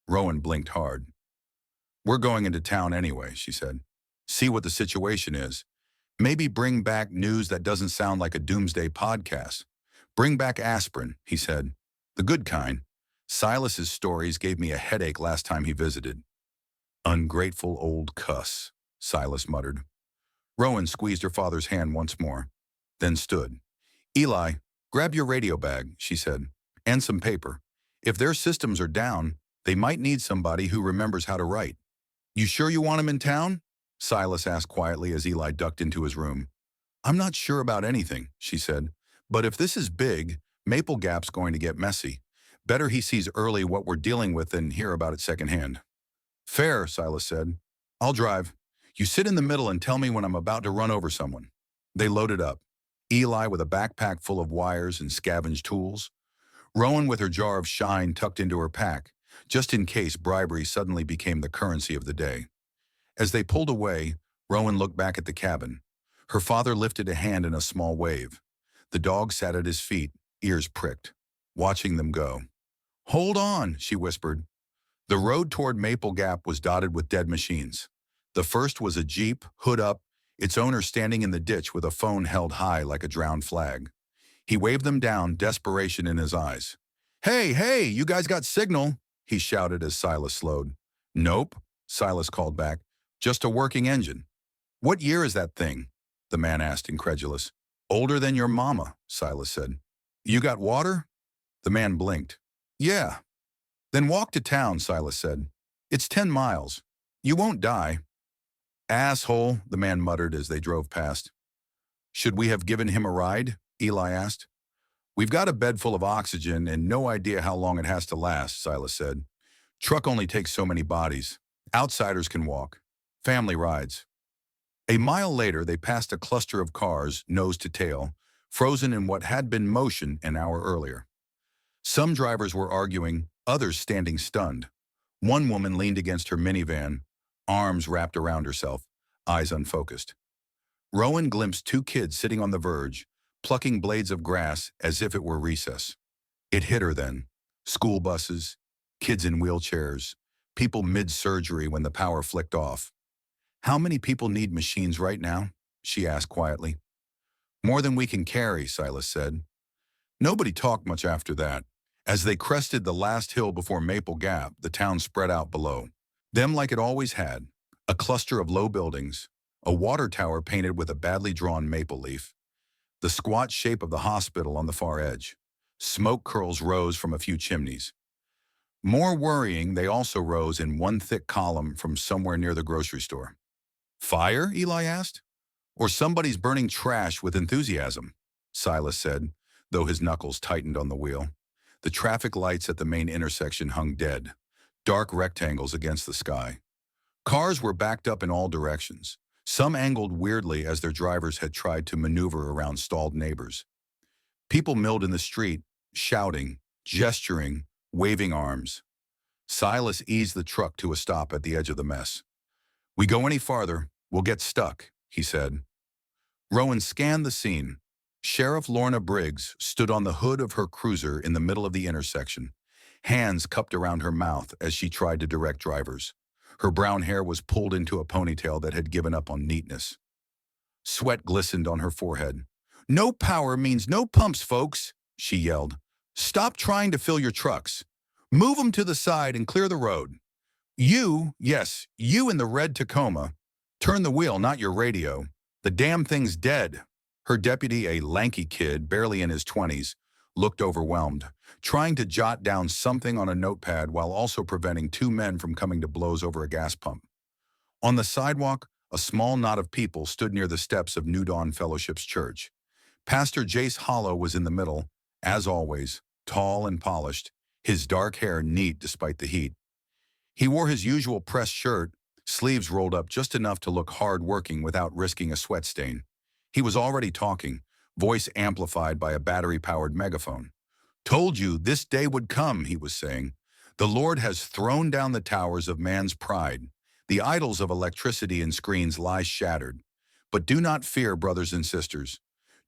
Rowan blinked hard. "We're going into town anyway," she said. "See what the situation is. Maybe bring back news that doesn't sound like a doomsday podcast. Bring back aspirin," he said. "The good kind. Silas's stories gave me a headache last time he visited." "Ungrateful old cuss," Silas muttered. Rowan squeezed her father's hand once more, then stood. "Eli, grab your radio bag," she said, "and some paper. If their systems are down, they might need somebody who remembers how to write." "You sure you want him in town?" Silas asked quietly as Eli ducked into his room. "I'm not sure about anything," she said. "But if this is big, Maple Gap's going to get messy. Better he sees early what we're dealing with than hear about it secondhand." "Fair," Silas said. "I'll drive. You sit in the middle and tell me when I'm about to run over someone." They loaded up. Eli with a backpack full of wires and scavenged tools. Rowan with her jar of shine tucked into her pack, just in case bribery suddenly became the currency of the day. As they pulled away, Rowan looked back at the cabin. Her father lifted a hand in a small wave. The dog sat at his feet, ears pricked, watching them go. "Hold on," she whispered. The road toward Maple Gap was dotted with dead machines. The first was a Jeep, hood up, its owner standing in the ditch with a phone held high like a drowned flag. He waved them down, desperation in his eyes. "Hey, hey, you guys got signal," he shouted as Silas slowed. "Nope," Silas called back. "Just a working engine." "What year is that thing?" the man asked, incredulous. "Older than your mama," Silas said. "You got water?" The man blinked. "Yeah." "Then walk to town," Silas said. It's 10 miles. You won't die. Asshole, the man muttered as they drove past. Should we have given him a ride? Eli asked. We've got a bed full of oxygen and no idea how long it has to last, Silas said. Truck only takes so many bodies. Outsiders can walk. Family rides. A mile later, they passed a cluster of cars, nose to tail, frozen in what had been motion an hour earlier. Some drivers were arguing, others standing stunned. One woman leaned against her minivan, arms wrapped around herself, eyes unfocused. Rowan glimpsed two kids sitting on the verge, plucking blades of grass as if it were recess. It hit her then. School buses, kids in wheelchairs, people mid-surgery when the power flicked off. How many people need machines right now? She asked quietly. More than we can carry, Silas said. Nobody talked much after that. As they crested the last hill before Maple Gap, the town spread out below. Them like it always had, a cluster of low buildings, a water tower painted with a badly drawn maple leaf, the squat shape of the hospital on the far edge. Smoke curls rose from a few chimneys. More worrying, they also rose in one thick column from somewhere near the grocery store. Fire? Eli asked. Or somebody's burning trash with enthusiasm, Silas said, though his knuckles tightened on the wheel. The traffic lights at the main intersection hung dead, dark rectangles against the sky. Cars were backed up in all directions, some angled weirdly as their drivers had tried to maneuver around stalled neighbors. People milled in the street, shouting, gesturing, waving arms. Silas eased the truck to a stop at the edge of the mess. We go any farther, we'll get stuck, he said. Rowan scanned the scene. Sheriff Lorna Briggs stood on the hood of her cruiser in the middle of the intersection, hands cupped around her mouth as she tried to direct drivers. Her brown hair was pulled into a ponytail that had given up on neatness. Sweat glistened on her forehead. No power means no pumps, folks, she yelled. Stop trying to fill your trucks. Move them to the side and clear the road. You, yes, you in the red Tacoma, turn the wheel, not your radio. The damn thing's dead. Her deputy, a lanky kid, barely in his 20s, looked overwhelmed, trying to jot down something on a notepad while also preventing two men from coming to blows over a gas pump. On the sidewalk, a small knot of people stood near the steps of New Dawn Fellowship's church. Pastor Jace Hollow was in the middle, as always, tall and polished, his dark hair neat despite the heat. He wore his usual pressed shirt, sleeves rolled up just enough to look hard-working without risking a sweat stain. He was already talking, voice amplified by a battery-powered megaphone. Told you this day would come, he was saying. The Lord has thrown down the towers of man's pride. The idols of electricity and screens lie shattered. But do not fear, brothers and sisters.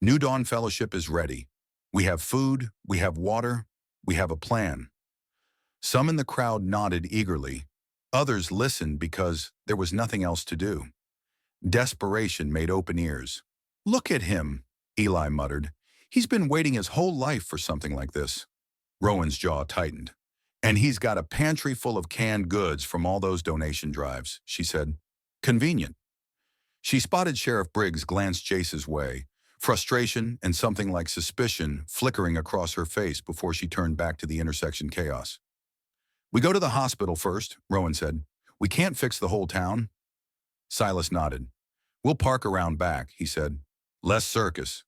New Dawn Fellowship is ready. We have food, we have water, we have a plan. Some in the crowd nodded eagerly. Others listened because there was nothing else to do. Desperation made open ears. Look at him, Eli muttered. He's been waiting his whole life for something like this. Rowan's jaw tightened. And he's got a pantry full of canned goods from all those donation drives, she said. Convenient. She spotted Sheriff Briggs glance Jace's way, frustration and something like suspicion flickering across her face before she turned back to the intersection chaos. We go to the hospital first, Rowan said. We can't fix the whole town. Silas nodded. We'll park around back, he said. Less circus.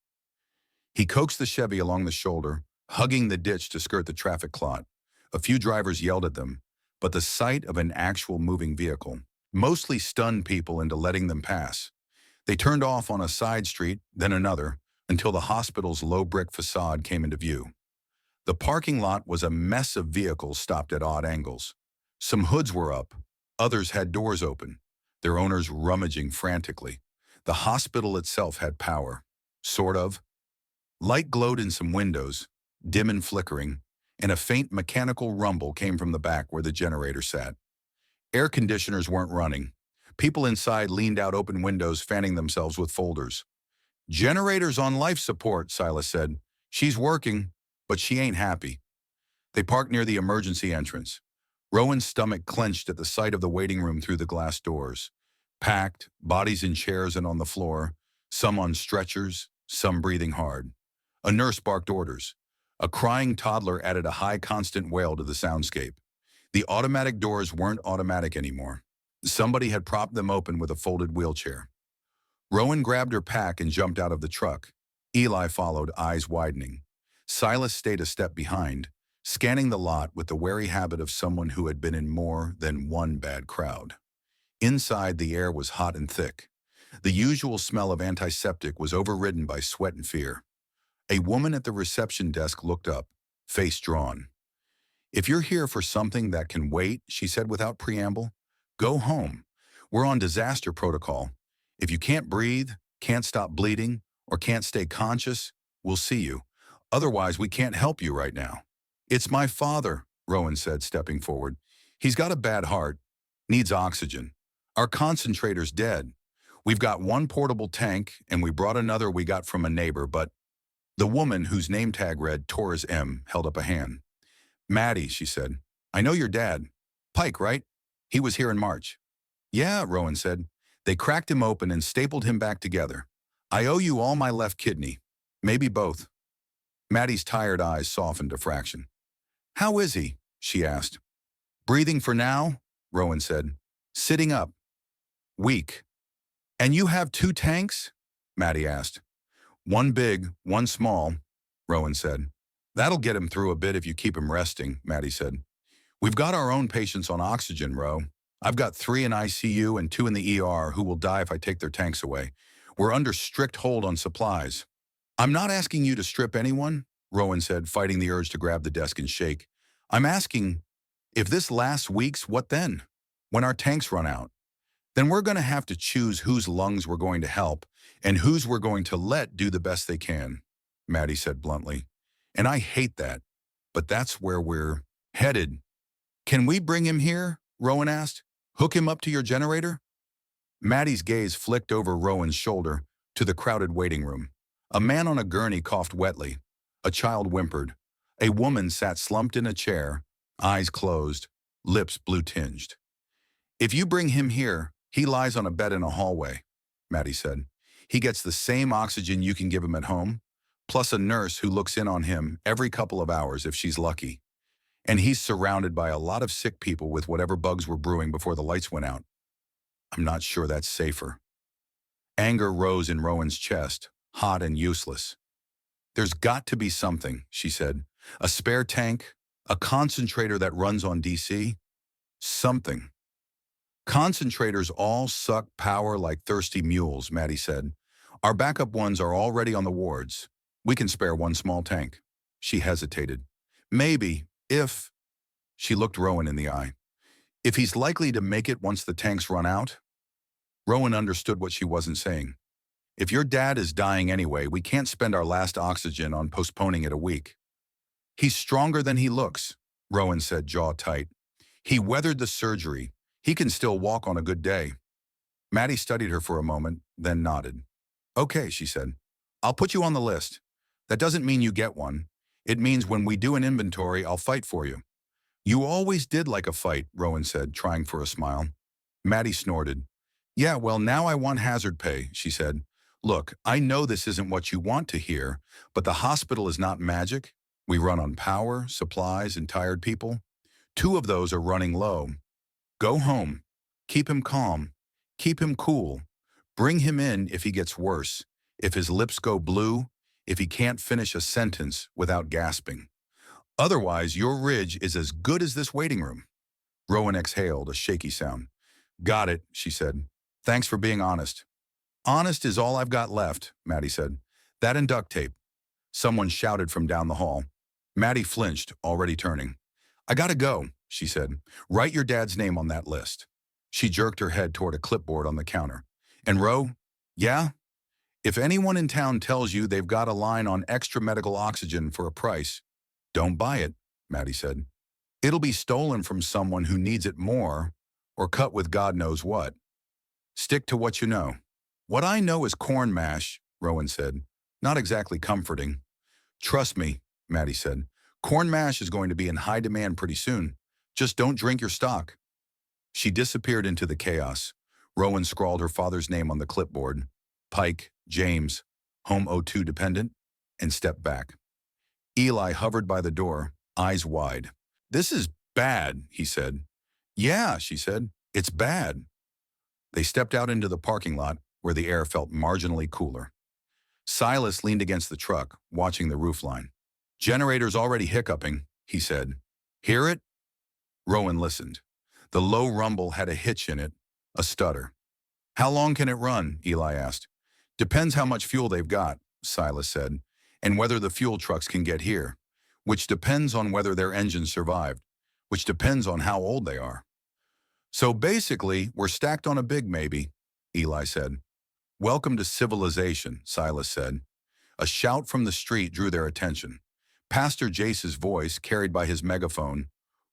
He coaxed the Chevy along the shoulder, hugging the ditch to skirt the traffic clot. A few drivers yelled at them, but the sight of an actual moving vehicle mostly stunned people into letting them pass. They turned off on a side street, then another, until the hospital's low brick facade came into view. The parking lot was a mess of vehicles stopped at odd angles. Some hoods were up, others had doors open, their owners rummaging frantically. The hospital itself had power. Sort of. Light glowed in some windows, dim and flickering, and a faint mechanical rumble came from the back where the generator sat. Air conditioners weren't running. People inside leaned out open windows, fanning themselves with folders. Generator's on life support, Silas said. She's working, but she ain't happy. They parked near the emergency entrance. Rowan's stomach clenched at the sight of the waiting room through the glass doors. Packed, bodies in chairs and on the floor, some on stretchers, some breathing hard. A nurse barked orders. A crying toddler added a high constant wail to the soundscape. The automatic doors weren't automatic anymore. Somebody had propped them open with a folded wheelchair. Rowan grabbed her pack and jumped out of the truck. Eli followed, eyes widening. Silas stayed a step behind, scanning the lot with the wary habit of someone who had been in more than one bad crowd. Inside, the air was hot and thick. The usual smell of antiseptic was overridden by sweat and fear. A woman at the reception desk looked up, face drawn. "If you're here for something that can wait," she said without preamble, "go home. We're on disaster protocol. If you can't breathe, can't stop bleeding, or can't stay conscious, we'll see you. Otherwise, we can't help you right now." "It's my father," Rowan said, stepping forward. "He's got a bad heart, needs oxygen. Our concentrator's dead. We've got one portable tank, and we brought another we got from a neighbor, but..." The woman, whose name tag read Torres M., held up a hand. "Maddie," she said, "I know your dad. Pike, right? He was here in March." "Yeah," Rowan said. "They cracked him open and stapled him back together. I owe you all my left kidney. Maybe both." Maddie's tired eyes softened a fraction. "How is he?" she asked. "Breathing for now," Rowan said. "Sitting up. Weak." "And you have 2 tanks?" Maddie asked. "One big, one small," Rowan said. "That'll get him through a bit if you keep him resting," Maddie said. "We've got our own patients on oxygen, Ro. I've got 3 in ICU and 2 in the ER who will die if I take their tanks away. We're under strict hold on supplies." "I'm not asking you to strip anyone," Rowan said, fighting the urge to grab the desk and shake. "I'm asking, if this lasts weeks, what then? When our tanks run out? Then we're going to have to choose whose lungs we're going to help and whose we're going to let do the best they can," Maddie said bluntly. "And I hate that, but that's where we're headed." "Can we bring him here?" Rowan asked. "Hook him up to your generator?" Maddie's gaze flicked over Rowan's shoulder to the crowded waiting room. A man on a gurney coughed wetly. A child whimpered. A woman sat slumped in a chair, eyes closed, lips blue-tinged. "If you bring him here, he lies on a bed in a hallway," Maddie said. "He gets the same oxygen you can give him at home, plus a nurse who looks in on him every couple of hours if she's lucky. And he's surrounded by a lot of sick people with whatever bugs were brewing before the lights went out. I'm not sure that's safer." Anger rose in Rowan's chest, hot and useless. "There's got to be something," she said. "A spare tank, a concentrator that runs on DC. Something." "Concentrators all suck power like thirsty mules," Maddie said. "Our backup ones are already on the wards. We can spare one small tank." She hesitated. "Maybe, if..." She looked Rowan in the eye. "If he's likely to make it once the tanks run out?" Rowan understood what she wasn't saying. "If your dad is dying anyway, we can't spend our last oxygen on postponing it a week." "He's stronger than he looks," Rowan said, jaw tight. "He weathered the surgery. He can still walk on a good day." Maddie studied her for a moment, then nodded. "Okay," she said. "I'll put you on the list. That doesn't mean you get one. It means when we do an inventory, I'll fight for you." "You always did like a fight," Rowan said, trying for a smile. Maddie snorted. "Yeah, well, now I want hazard pay," she said. "Look, I know this isn't what you want to hear, but the hospital is not magic. We run on power, supplies, and tired people. 2 of those are running low. Go home. Keep him calm. Keep him cool. Bring him in if he gets worse, if his lips go blue, if he can't finish a sentence without gasping. Otherwise, your ridge is as good as this waiting room." Rowan exhaled, a shaky sound. "Got it," she said. "Thanks for being honest." "Honest is all I've got left," Maddie said. "That and duct tape." Someone shouted from down the hall. Maddie flinched, already turning. "I gotta go," she said. "Write your dad's name on that list." She jerked her head toward a clipboard on the counter. "And Ro, yeah? If anyone in town tells you they've got a line on extra medical oxygen for a price, don't buy it," Maddie said. "It'll be stolen from someone who needs it more, or cut with God knows what. Stick to what you know." "What I know is corn mash," Rowan said. "Not exactly comforting." "Trust me," Maddie said. "Corn mash is going to be in high demand pretty soon. Just don't drink your stock." She disappeared into the chaos. Rowan scrawled her father's name on the clipboard. Pike, James, Home O2 dependent, and stepped back. Eli hovered by the door, eyes wide. "This is Bad, he said. Yeah, she said. It's bad. They stepped out into the parking lot where the air felt marginally cooler. Silas leaned against the truck, watching the roofline. Generator's already hiccuping, he said. Hear it? Rowan listened. The low rumble had a hitch in it, a stutter. How long can it run? Eli asked. Depends how much fuel they've got, Silas said, and whether the fuel trucks can get here, which depends on whether their engines survived, which depends on how old they are. So basically, we're stacked on a big maybe, Eli said. Welcome to civilization, Silas said. A shout from the street drew their attention. Pastor Jace's voice, carried by his megaphone,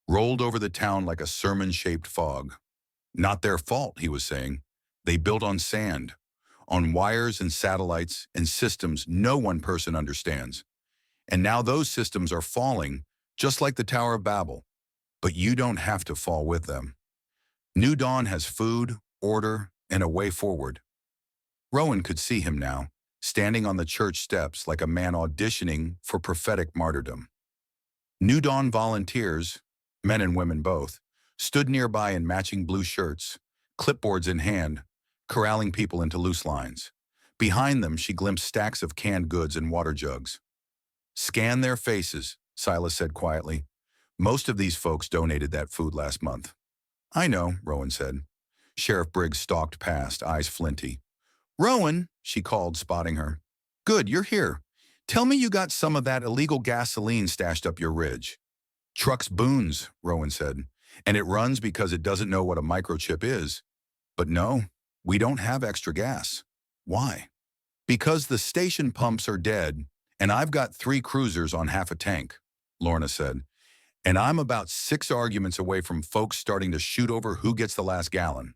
rolled over the town like a sermon-shaped fog. Not their fault, he was saying. They built on sand, on wires and satellites and systems no one person understands. And now those systems are falling, just like the Tower of Babel. But you don't have to fall with them. New Dawn has food, order, and a way forward. Rowan could see him now, standing on the church steps like a man auditioning for prophetic martyrdom. New Dawn volunteers, men and women both, stood nearby in matching blue shirts, clipboards in hand, corralling people into loose lines. Behind them, she glimpsed stacks of canned goods and water jugs. Scan their faces, Silas said quietly. Most of these folks donated that food last month. I know, Rowan said. Sheriff Briggs stalked past, eyes flinty. Rowan, she called, spotting her. Good, you're here. Tell me you got some of that illegal gasoline stashed up your ridge. Truck's boons, Rowan said, and it runs because it doesn't know what a microchip is. But no, we don't have extra gas. Why? Because the station pumps are dead, and I've got 3 cruisers on half a tank, Lorna said. And I'm about 6 arguments away from folks starting to shoot over who gets the last gallon.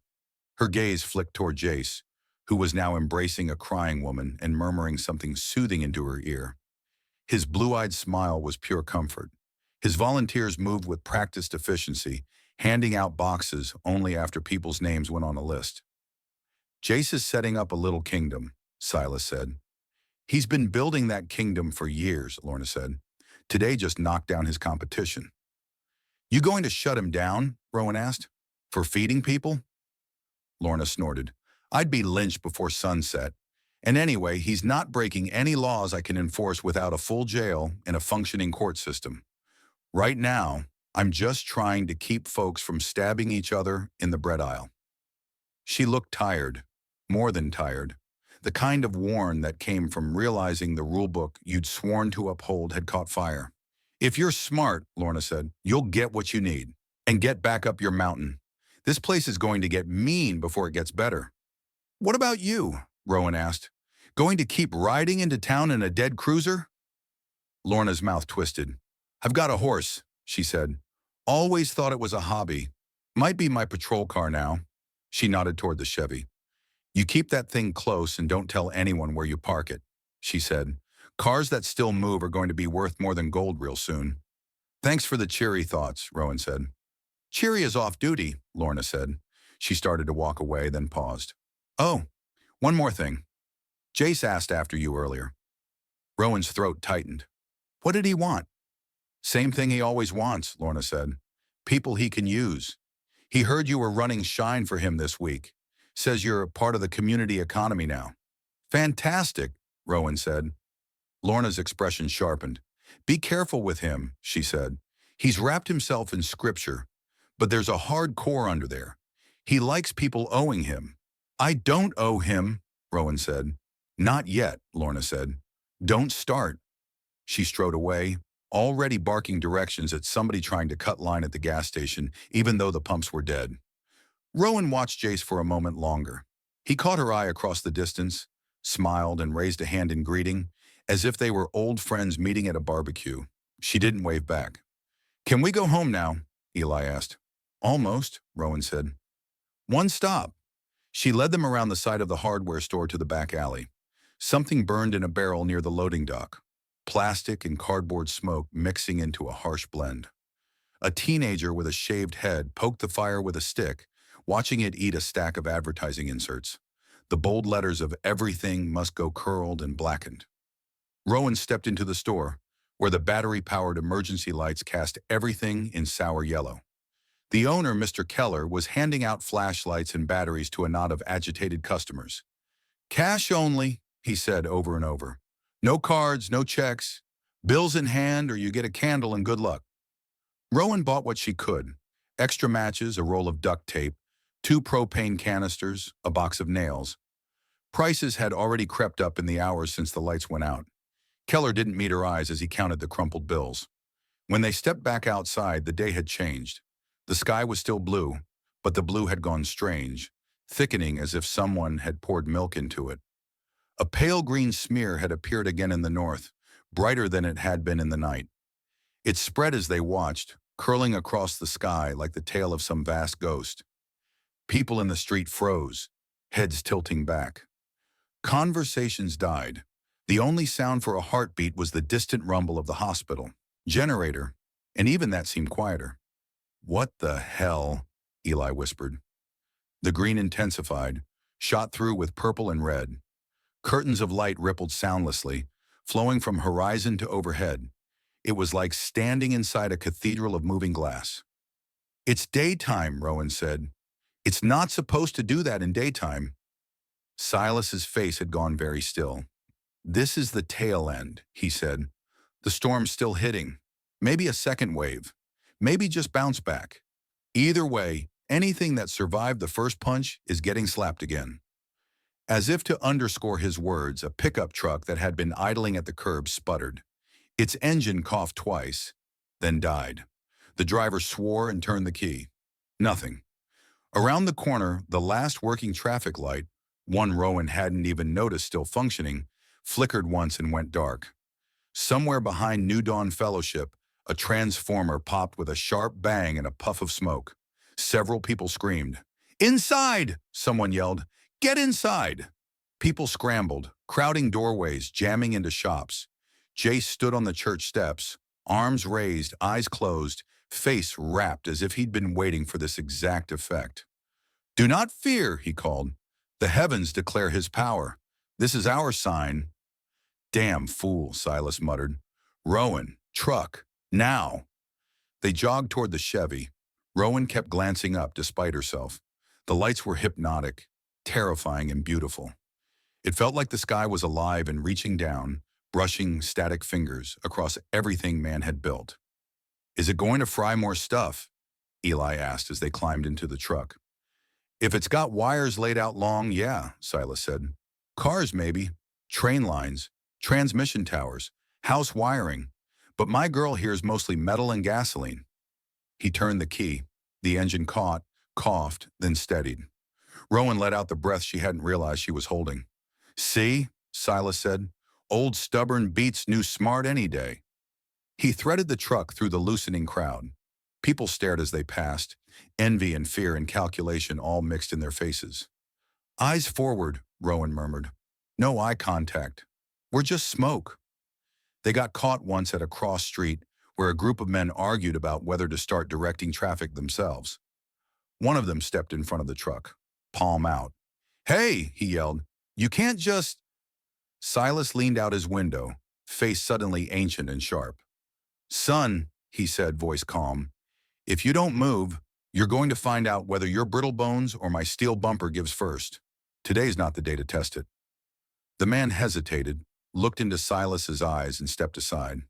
Her gaze flicked toward Jace, who was now embracing a crying woman and murmuring something soothing into her ear. His blue-eyed smile was pure comfort. His volunteers moved with practiced efficiency, handing out boxes only after people's names went on a list. Jace is setting up a little kingdom, Silas said. He's been building that kingdom for years, Lorna said. Today just knocked down his competition. You going to shut him down? Rowan asked. For feeding people? Lorna snorted. I'd be lynched before sunset. And anyway, he's not breaking any laws I can enforce without a full jail and a functioning court system. Right now, I'm just trying to keep folks from stabbing each other in the bread aisle. She looked tired, more than tired, the kind of worn that came from realizing the rulebook you'd sworn to uphold had caught fire. If you're smart, Lorna said, you'll get what you need and get back up your mountain. This place is going to get mean before it gets better. What about you? Rowan asked. Going to keep riding into town in a dead cruiser? Lorna's mouth twisted. I've got a horse, she said. Always thought it was a hobby. Might be my patrol car now. She nodded toward the Chevy. You keep that thing close and don't tell anyone where you park it, she said. Cars that still move are going to be worth more than gold real soon. Thanks for the cheery thoughts, Rowan said. Cheery is off duty, Lorna said. She started to walk away, then paused. Oh, one more thing. Jace asked after you earlier. Rowan's throat tightened. What did he want? Same thing he always wants, Lorna said. People he can use. He heard you were running Shine for him this week. Says you're a part of the community economy now. Fantastic, Rowan said. Lorna's expression sharpened. Be careful with him, she said. He's wrapped himself in scripture, but there's a hard core under there. He likes people owing him. I don't owe him, Rowan said. Not yet, Lorna said. Don't start. She strode away, already barking directions at somebody trying to cut line at the gas station, even though the pumps were dead. Rowan watched Jace for a moment longer. He caught her eye across the distance, smiled and raised a hand in greeting, as if they were old friends meeting at a barbecue. She didn't wave back. Can we go home now? Eli asked. Almost, Rowan said. One stop. She led them around the side of the hardware store to the back alley. Something burned in a barrel near the loading dock. Plastic and cardboard smoke mixing into a harsh blend. A teenager with a shaved head poked the fire with a stick, watching it eat a stack of advertising inserts. The bold letters of everything must go curled and blackened. Rowan stepped into the store, where the battery-powered emergency lights cast everything in sour yellow. The owner, Mr. Keller, was handing out flashlights and batteries to a knot of agitated customers. "Cash only," he said over and over. "No cards, no checks. Bills in hand or you get a candle and good luck." Rowan bought what she could: extra matches, a roll of duct tape, 2 propane canisters, a box of nails. Prices had already crept up in the hours since the lights went out. Keller didn't meet her eyes as he counted the crumpled bills. When they stepped back outside, the day had changed. The sky was still blue, but the blue had gone strange, thickening as if someone had poured milk into it. A pale green smear had appeared again in the north, brighter than it had been in the night. It spread as they watched, curling across the sky like the tail of some vast ghost. People in the street froze, heads tilting back. Conversations died. The only sound for a heartbeat was the distant rumble of the hospital generator, and even that seemed quieter. "What the hell?" Eli whispered. The green intensified, shot through with purple and red. Curtains of light rippled soundlessly, flowing from horizon to overhead. It was like standing inside a cathedral of moving glass. "It's daytime," Rowan said. "It's not supposed to do that in daytime." Silas's face had gone very still. "This is the tail end," he said. "The storm's still hitting. Maybe a second wave. Maybe just bounce back. Either way, anything that survived the first punch is getting slapped again." As if to underscore his words, a pickup truck that had been idling at the curb sputtered. Its engine coughed twice, then died. The driver swore and turned the key. Nothing. Around the corner, the last working traffic light, one Rowan hadn't even noticed still functioning, flickered once and went dark. Somewhere behind New Dawn Fellowship, a transformer popped with a sharp bang and a puff of smoke. Several people screamed. "Inside!" someone yelled. "Get inside!" People scrambled, crowding doorways, jamming into shops. Jace stood on the church steps, arms raised, eyes closed, face wrapped as if he'd been waiting for this exact effect. "Do not fear," he called. "The heavens declare his power. This is our sign." "Damn fool," Silas muttered. "Rowan, truck, now." They jogged toward the Chevy. Rowan kept glancing up despite herself. The lights were hypnotic, terrifying and beautiful. It felt like the sky was alive and reaching down, brushing static fingers across everything man had built. "Is it going to fry more stuff?" Eli asked as they climbed into the truck. "If it's got wires laid out long, yeah," Silas said. "Cars maybe, train lines, transmission towers, house wiring. But my girl here's mostly metal and gasoline." He turned the key. The engine caught, coughed, then steadied. Rowan let out the breath she hadn't realized she was holding. "See," Silas said. "Old stubborn beats new smart any day." He threaded the truck through the loosening crowd. People stared as they passed, envy and fear and calculation all mixed in their faces. "Eyes forward," Rowan murmured. "No eye contact. We're just smoke." They got caught once at a cross street where a group of men argued about whether to start directing traffic themselves. One of them stepped in front of the truck, palm out. "Hey," he yelled, "you can't just—" Silas leaned out his window, face suddenly ancient and sharp. "Son," he said, voice calm, "if you don't move, you're going to find out whether your brittle bones or my steel bumper gives first. Today's not the day to test it." The man hesitated, looked into Silas's eyes and stepped aside.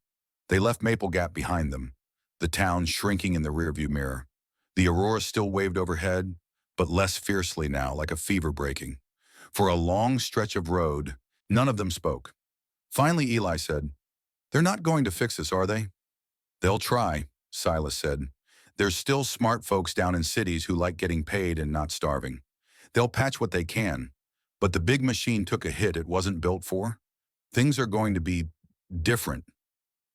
They left Maple Gap behind them, the town shrinking in the rearview mirror. The aurora still waved overhead, but less fiercely now, like a fever breaking. For a long stretch of road, none of them spoke. Finally, Eli said, "They're not going to fix us, are they?" "They'll try," Silas said. "There's still smart folks down in cities who like getting paid and not starving. They'll patch what they can, but the big machine took a hit it wasn't built for. Things are going to be different."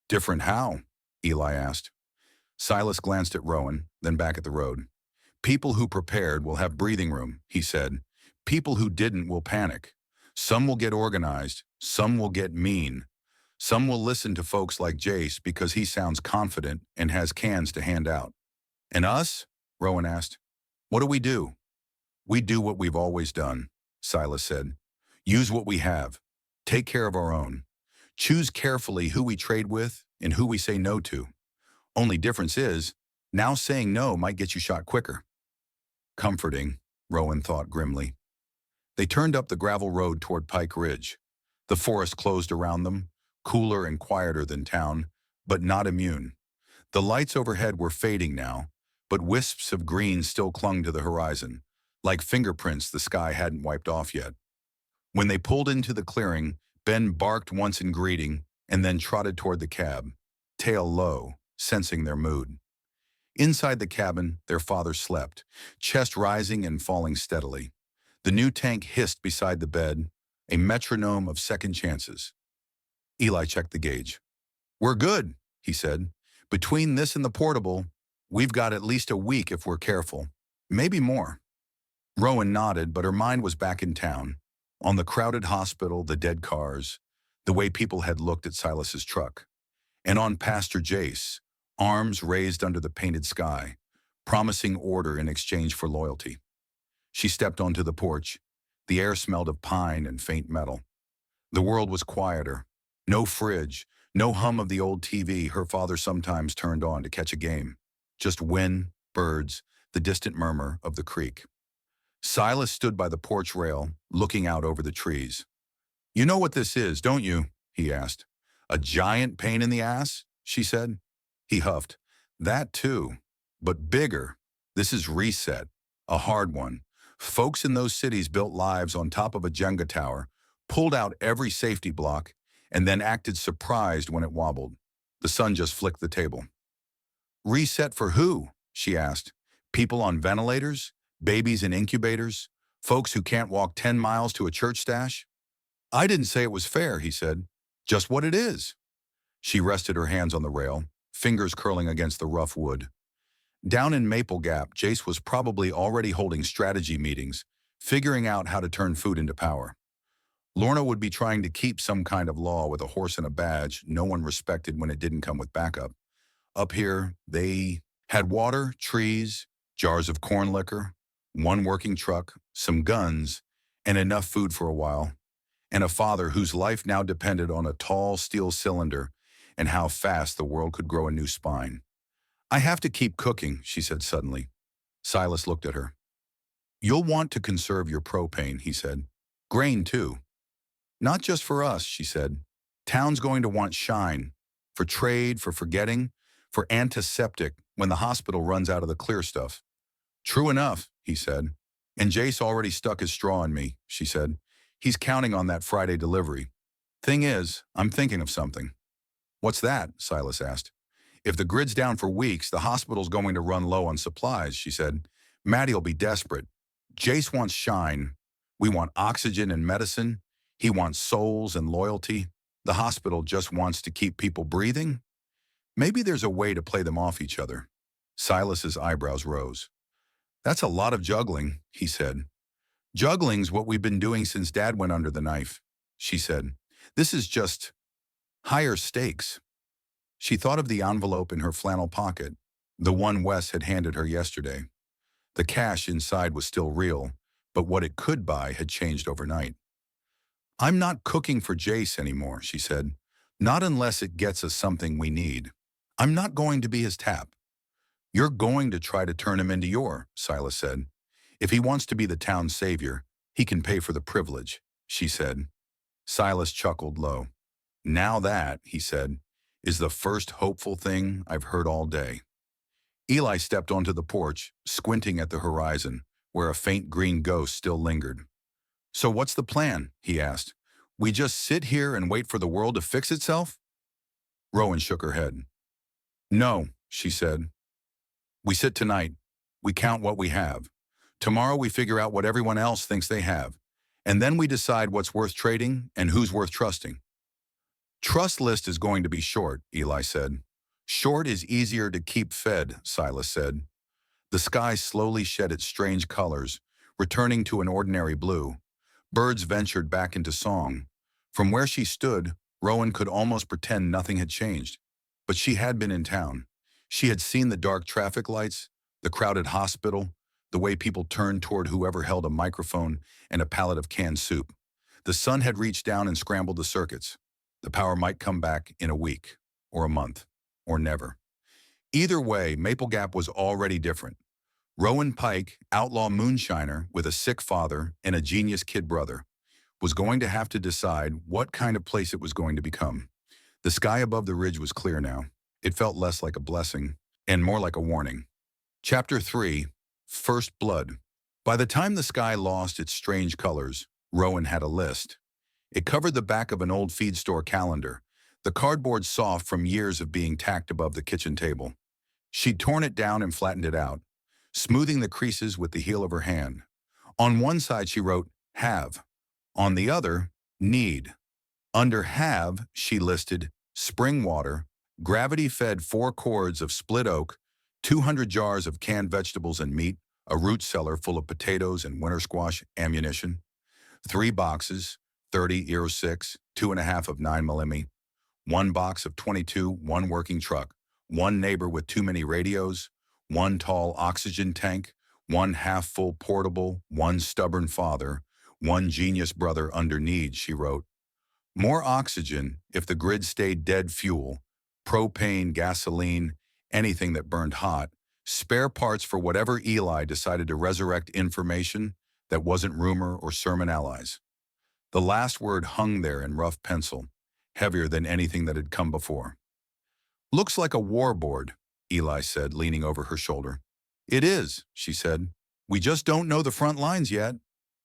"Different how?" Eli asked. Silas glanced at Rowan, then back at the road. "People who prepared will have breathing room," he said. "People who didn't will panic. Some will get organized, some will get mean. Some will listen to folks like Jace because he sounds confident and has cans to hand out." "And us?" Rowan asked. "What do we do?" "We do what we've always done," Silas said. "Use what we have. Take care of our own. Choose carefully who we trade with in who we say no to. Only difference is, now saying no might get you shot quicker. Comforting, Rowan thought grimly. They turned up the gravel road toward Pike Ridge. The forest closed around them, cooler and quieter than town, but not immune. The lights overhead were fading now, but wisps of green still clung to the horizon, like fingerprints the sky hadn't wiped off yet. When they pulled into the clearing, Ben barked once in greeting and then trotted toward the cab, tail low, sensing their mood. Inside the cabin, their father slept, chest rising and falling steadily. The new tank hissed beside the bed, a metronome of second chances. Eli checked the gauge. "We're good," he said. "Between this and the portable, we've got at least a week if we're careful. Maybe more." Rowan nodded, but her mind was back in town, on the crowded hospital, the dead cars, the way people had looked at Silas's truck, and on Pastor Jace, arms raised under the painted sky, promising order in exchange for loyalty. She stepped onto the porch. The air smelled of pine and faint metal. The world was quieter. No fridge, no hum of the old TV her father sometimes turned on to catch a game. Just wind, birds, the distant murmur of the creek. Silas stood by the porch rail, looking out over the trees. "You know what this is, don't you?" he asked. "A giant pain in the ass?" she said. He huffed. "That too, but bigger. This is reset, a hard one. Folks in those cities built lives on top of a Jenga tower, pulled out every safety block, and then acted surprised when it wobbled. The sun just flicked the table. "Reset for who?" she asked. "People on ventilators? Babies in incubators? Folks who can't walk 10 miles to a church stash?" "I didn't say it was fair," he said. "Just what it is." She rested her hands on the rail, fingers curling against the rough wood. Down in Maple Gap, Jace was probably already holding strategy meetings, figuring out how to turn food into power. Lorna would be trying to keep some kind of law with a horse and a badge no one respected when it didn't come with backup. Up here, they had water, trees, jars of corn liquor, one working truck, some guns, and enough food for a while, and a father whose life now depended on a tall steel cylinder and how fast the world could grow a new spine. "I have to keep cooking," she said suddenly. Silas looked at her. "You'll want to conserve your propane," he said. "Grain, too." "Not just for us," she said. "Town's going to want shine. For trade, for forgetting, for antiseptic when the hospital runs out of the clear stuff." "True enough," he said. "And Jace already stuck his straw in me," she said. "He's counting on that Friday delivery. Thing is, I'm thinking of something." "What's that?" Silas asked. "If the grid's down for weeks, the hospital's going to run low on supplies," she said. "Maddie'll be desperate. Jace wants shine. We want oxygen and medicine. He wants souls and loyalty. The hospital just wants to keep people breathing. Maybe there's a way to play them off each other." Silas's eyebrows rose. "That's a lot of juggling," he said. "Juggling's what we've been doing since Dad went under the knife," she said. "This is just higher stakes." She thought of the envelope in her flannel pocket, the one Wes had handed her yesterday. The cash inside was still real, but what it could buy had changed overnight. "I'm not cooking for Jace anymore," she said. "Not unless it gets us something we need. I'm not going to be his tap." "You're going to try to turn him into your," Silas said. "If he wants to be the town's savior, he can pay for the privilege," she said. Silas chuckled low. "Now that," he said, "is the first hopeful thing I've heard all day." Eli stepped onto the porch, squinting at the horizon, where a faint green ghost still lingered. "So what's the plan?" he asked. "We just sit here and wait for the world to fix itself?" Rowan shook her head. "No," she said. "We sit tonight. We count what we have. Tomorrow we figure out what everyone else thinks they have. And then we decide what's worth trading and who's worth trusting." "Trust list is going to be short," Eli said. "Short is easier to keep fed," Silas said. The sky slowly shed its strange colors, returning to an ordinary blue. Birds ventured back into song. From where she stood, Rowan could almost pretend nothing had changed. But she had been in town. She had seen the dark traffic lights, the crowded hospital, the way people turned toward whoever held a microphone and a pallet of canned soup. The sun had reached down and scrambled the circuits. The power might come back in a week. or a month, or never. Either way, Maple Gap was already different. Rowan Pike, outlaw moonshiner with a sick father and a genius kid brother, was going to have to decide what kind of place it was going to become. The sky above the ridge was clear now. It felt less like a blessing and more like a warning. Chapter 3, First Blood. By the time the sky lost its strange colors, Rowan had a list. It covered the back of an old feed store calendar, the cardboard soft from years of being tacked above the kitchen table. She'd torn it down and flattened it out, smoothing the creases with the heel of her hand. On one side she wrote, have. On the other, need. Under have, she listed spring water, gravity-fed 4 cords of split oak, 200 jars of canned vegetables and meat, a root cellar full of potatoes and winter squash ammunition, 3 boxes, 30 Euro 6, 2.5 of 9mm, 1 box of 22, 1 working truck, 1 neighbor with too many radios, 1 tall oxygen tank, 1 half-full portable, 1 stubborn father, 1 genius brother under need, she wrote. More oxygen if the grid stayed dead, fuel, propane, gasoline, anything that burned hot, spare parts for whatever Eli decided to resurrect information that wasn't rumor or sermon allies. The last word hung there in rough pencil, heavier than anything that had come before. Looks like a war board, Eli said, leaning over her shoulder. It is, she said. We just don't know the front lines yet.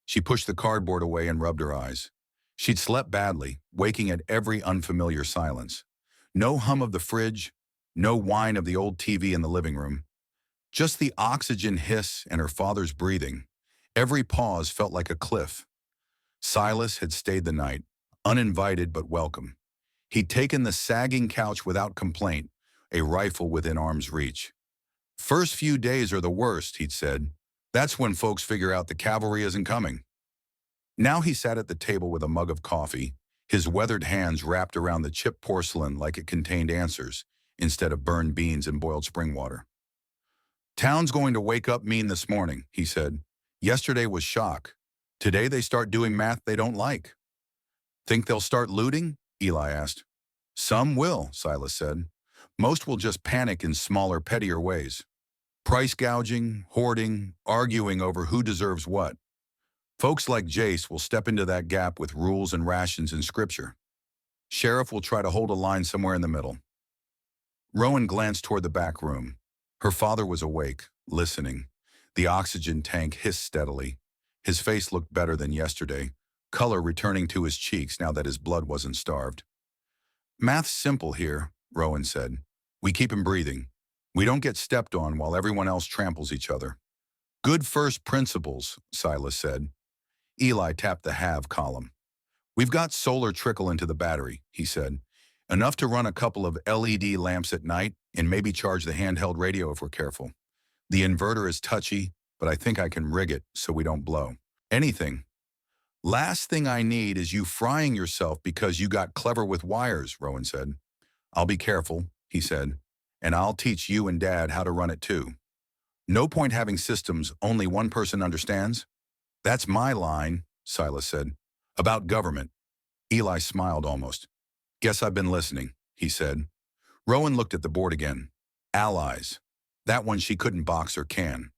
She pushed the cardboard away and rubbed her eyes. She'd slept badly, waking at every unfamiliar silence. No hum of the fridge, no whine of the old TV in the living room. Just the oxygen hiss and her father's breathing. Every pause felt like a cliff. Silas had stayed the night, uninvited but welcome. He'd taken the sagging couch without complaint, a rifle within arm's reach. First few days are the worst, he'd said. That's when folks figure out the cavalry isn't coming. Now he sat at the table with a mug of coffee, his weathered hands wrapped around the chipped porcelain like it contained answers, instead of burned beans and boiled spring water. Town's going to wake up mean this morning, he said. Yesterday was shock. Today they start doing math they don't like. Think they'll start looting? Eli asked. Some will, Silas said. Most will just panic in smaller, pettier ways. Price gouging, hoarding, arguing over who deserves what. Folks like Jace will step into that gap with rules and rations in scripture. Sheriff will try to hold a line somewhere in the middle. Rowan glanced toward the back room. Her father was awake, listening. The oxygen tank hissed steadily. His face looked better than yesterday, color returning to his cheeks now that his blood wasn't starved. Math's simple here, Rowan said. We keep him breathing. We don't get stepped on while everyone else tramples each other. Good first principles, Silas said. Eli tapped the have column. We've got solar trickle into the battery, he said. Enough to run a couple of LED lamps at night and maybe charge the handheld radio if we're careful. The inverter is touchy, but I think I can rig it so we don't blow. Anything. Last thing I need is you frying yourself because you got clever with wires, Rowan said. I'll be careful, he said, and I'll teach you and Dad how to run it too. No point having systems only one person understands. That's my line, Silas said. About government. Eli smiled almost. Guess I've been listening, he said. Rowan looked at the board again. Allies. That one she couldn't box or can.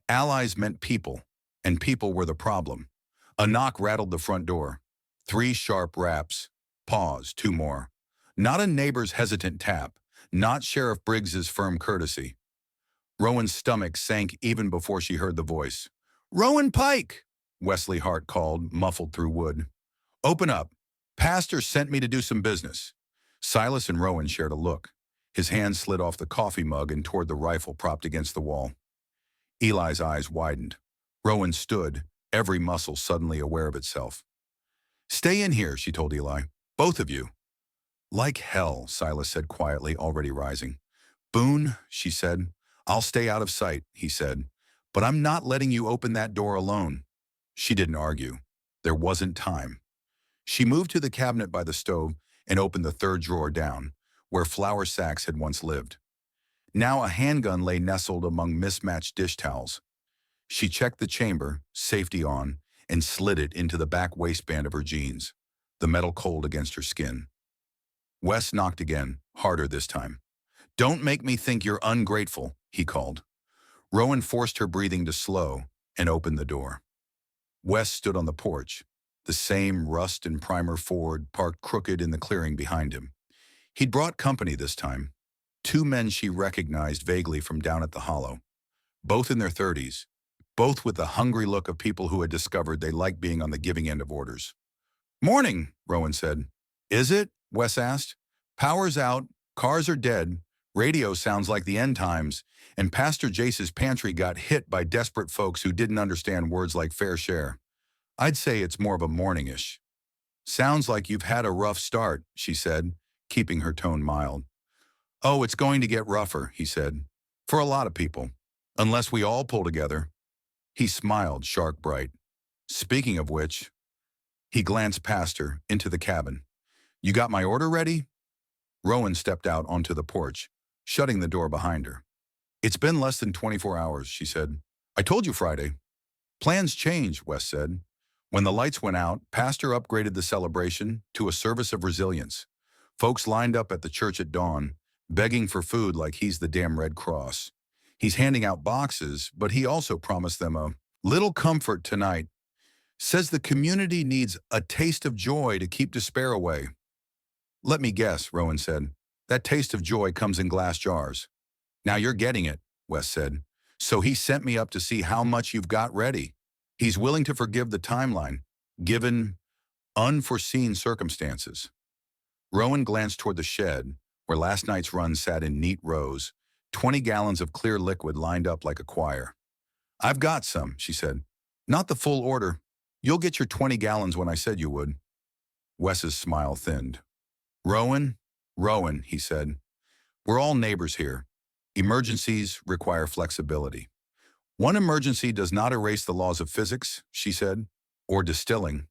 Allies meant people, and people were the problem. A knock rattled the front door. 3 sharp raps. Pause, 2 more. Not a neighbor's hesitant tap. Not Sheriff Briggs's firm courtesy. Rowan's stomach sank even before she heard the voice. Rowan Pike! Wesley Hart called, muffled through wood. Open up. Pastor sent me to do some business. Silas and Rowan shared a look. His hand slid off the coffee mug and toward the rifle propped against the wall. Eli's eyes widened. Rowan stood, every muscle suddenly aware of itself. Stay in here, she told Eli. Both of you. Like hell, Silas said quietly, already rising. Boone, she said. I'll stay out of sight, he said. But I'm not letting you open that door alone. She didn't argue. There wasn't time. She moved to the cabinet by the stove and opened the 3rd drawer down, where flour sacks had once lived. Now a handgun lay nestled among mismatched dish towels. She checked the chamber, safety on, and slid it into the back waistband of her jeans, the metal cold against her skin. Wes knocked again, harder this time. "Don't make me think you're ungrateful," he called. Rowan forced her breathing to slow and opened the door. Wes stood on the porch, the same rust and primer Ford parked crooked in the clearing behind him. He'd brought company this time, two men she recognized vaguely from down at the Hollow, both in their 30s, both with the hungry look of people who had discovered they liked being on the giving end of orders. "Morning," Rowan said. "Is it?" Wes asked. "Power's out, cars are dead, radio sounds like the end times, and Pastor Jace's pantry got hit by desperate folks who didn't understand words like fair share. I'd say it's more of a morning-ish." "Sounds like you've had a rough start," she said, keeping her tone mild. "Oh, it's going to get rougher," he said. "For a lot of people. Unless we all pull together." He smiled, shark bright. "Speaking of which," he glanced past her, into the cabin. "You got my order ready?" Rowan stepped out onto the porch, shutting the door behind her. "It's been less than 24 hours, she said. "I told you Friday." "Plans change," Wes said. When the lights went out, Pastor upgraded the celebration to a service of resilience. Folks lined up at the church at dawn, begging for food like he's the damn Red Cross. He's handing out boxes, but he also promised them a little comfort tonight. Says the community needs a taste of joy to keep despair away. "Let me guess," Rowan said. "That taste of joy comes in glass jars." "Now you're getting it," Wes said. "So he sent me up to see how much you've got ready. He's willing to forgive the timeline, given unforeseen circumstances." Rowan glanced toward the shed, where last night's run sat in neat rows, 20 gallons of clear liquid lined up like a choir. "I've got some," she said. "Not the full order. You'll get your 20 gallons when I said you would." Wes's smile thinned. Rowan, he said. "We're all neighbors here. Emergencies require flexibility." "One emergency does not erase the laws of physics," she said, "or distilling."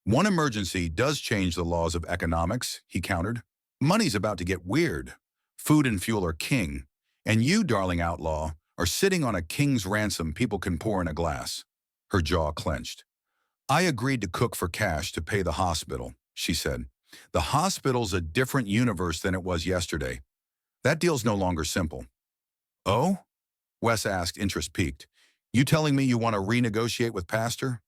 "One emergency does change the laws of economics," he countered. "Money's about to get weird. Food and fuel are king, and you, darling outlaw, are sitting on a king's ransom people can pour in a glass." Her jaw clenched. "I agreed to cook for cash to pay the hospital," she said. "The hospital's a different universe than it was yesterday. That deal's no longer simple." "Oh?" Wes asked, interest piqued. "You telling me you want to renegotiate with Pastor?"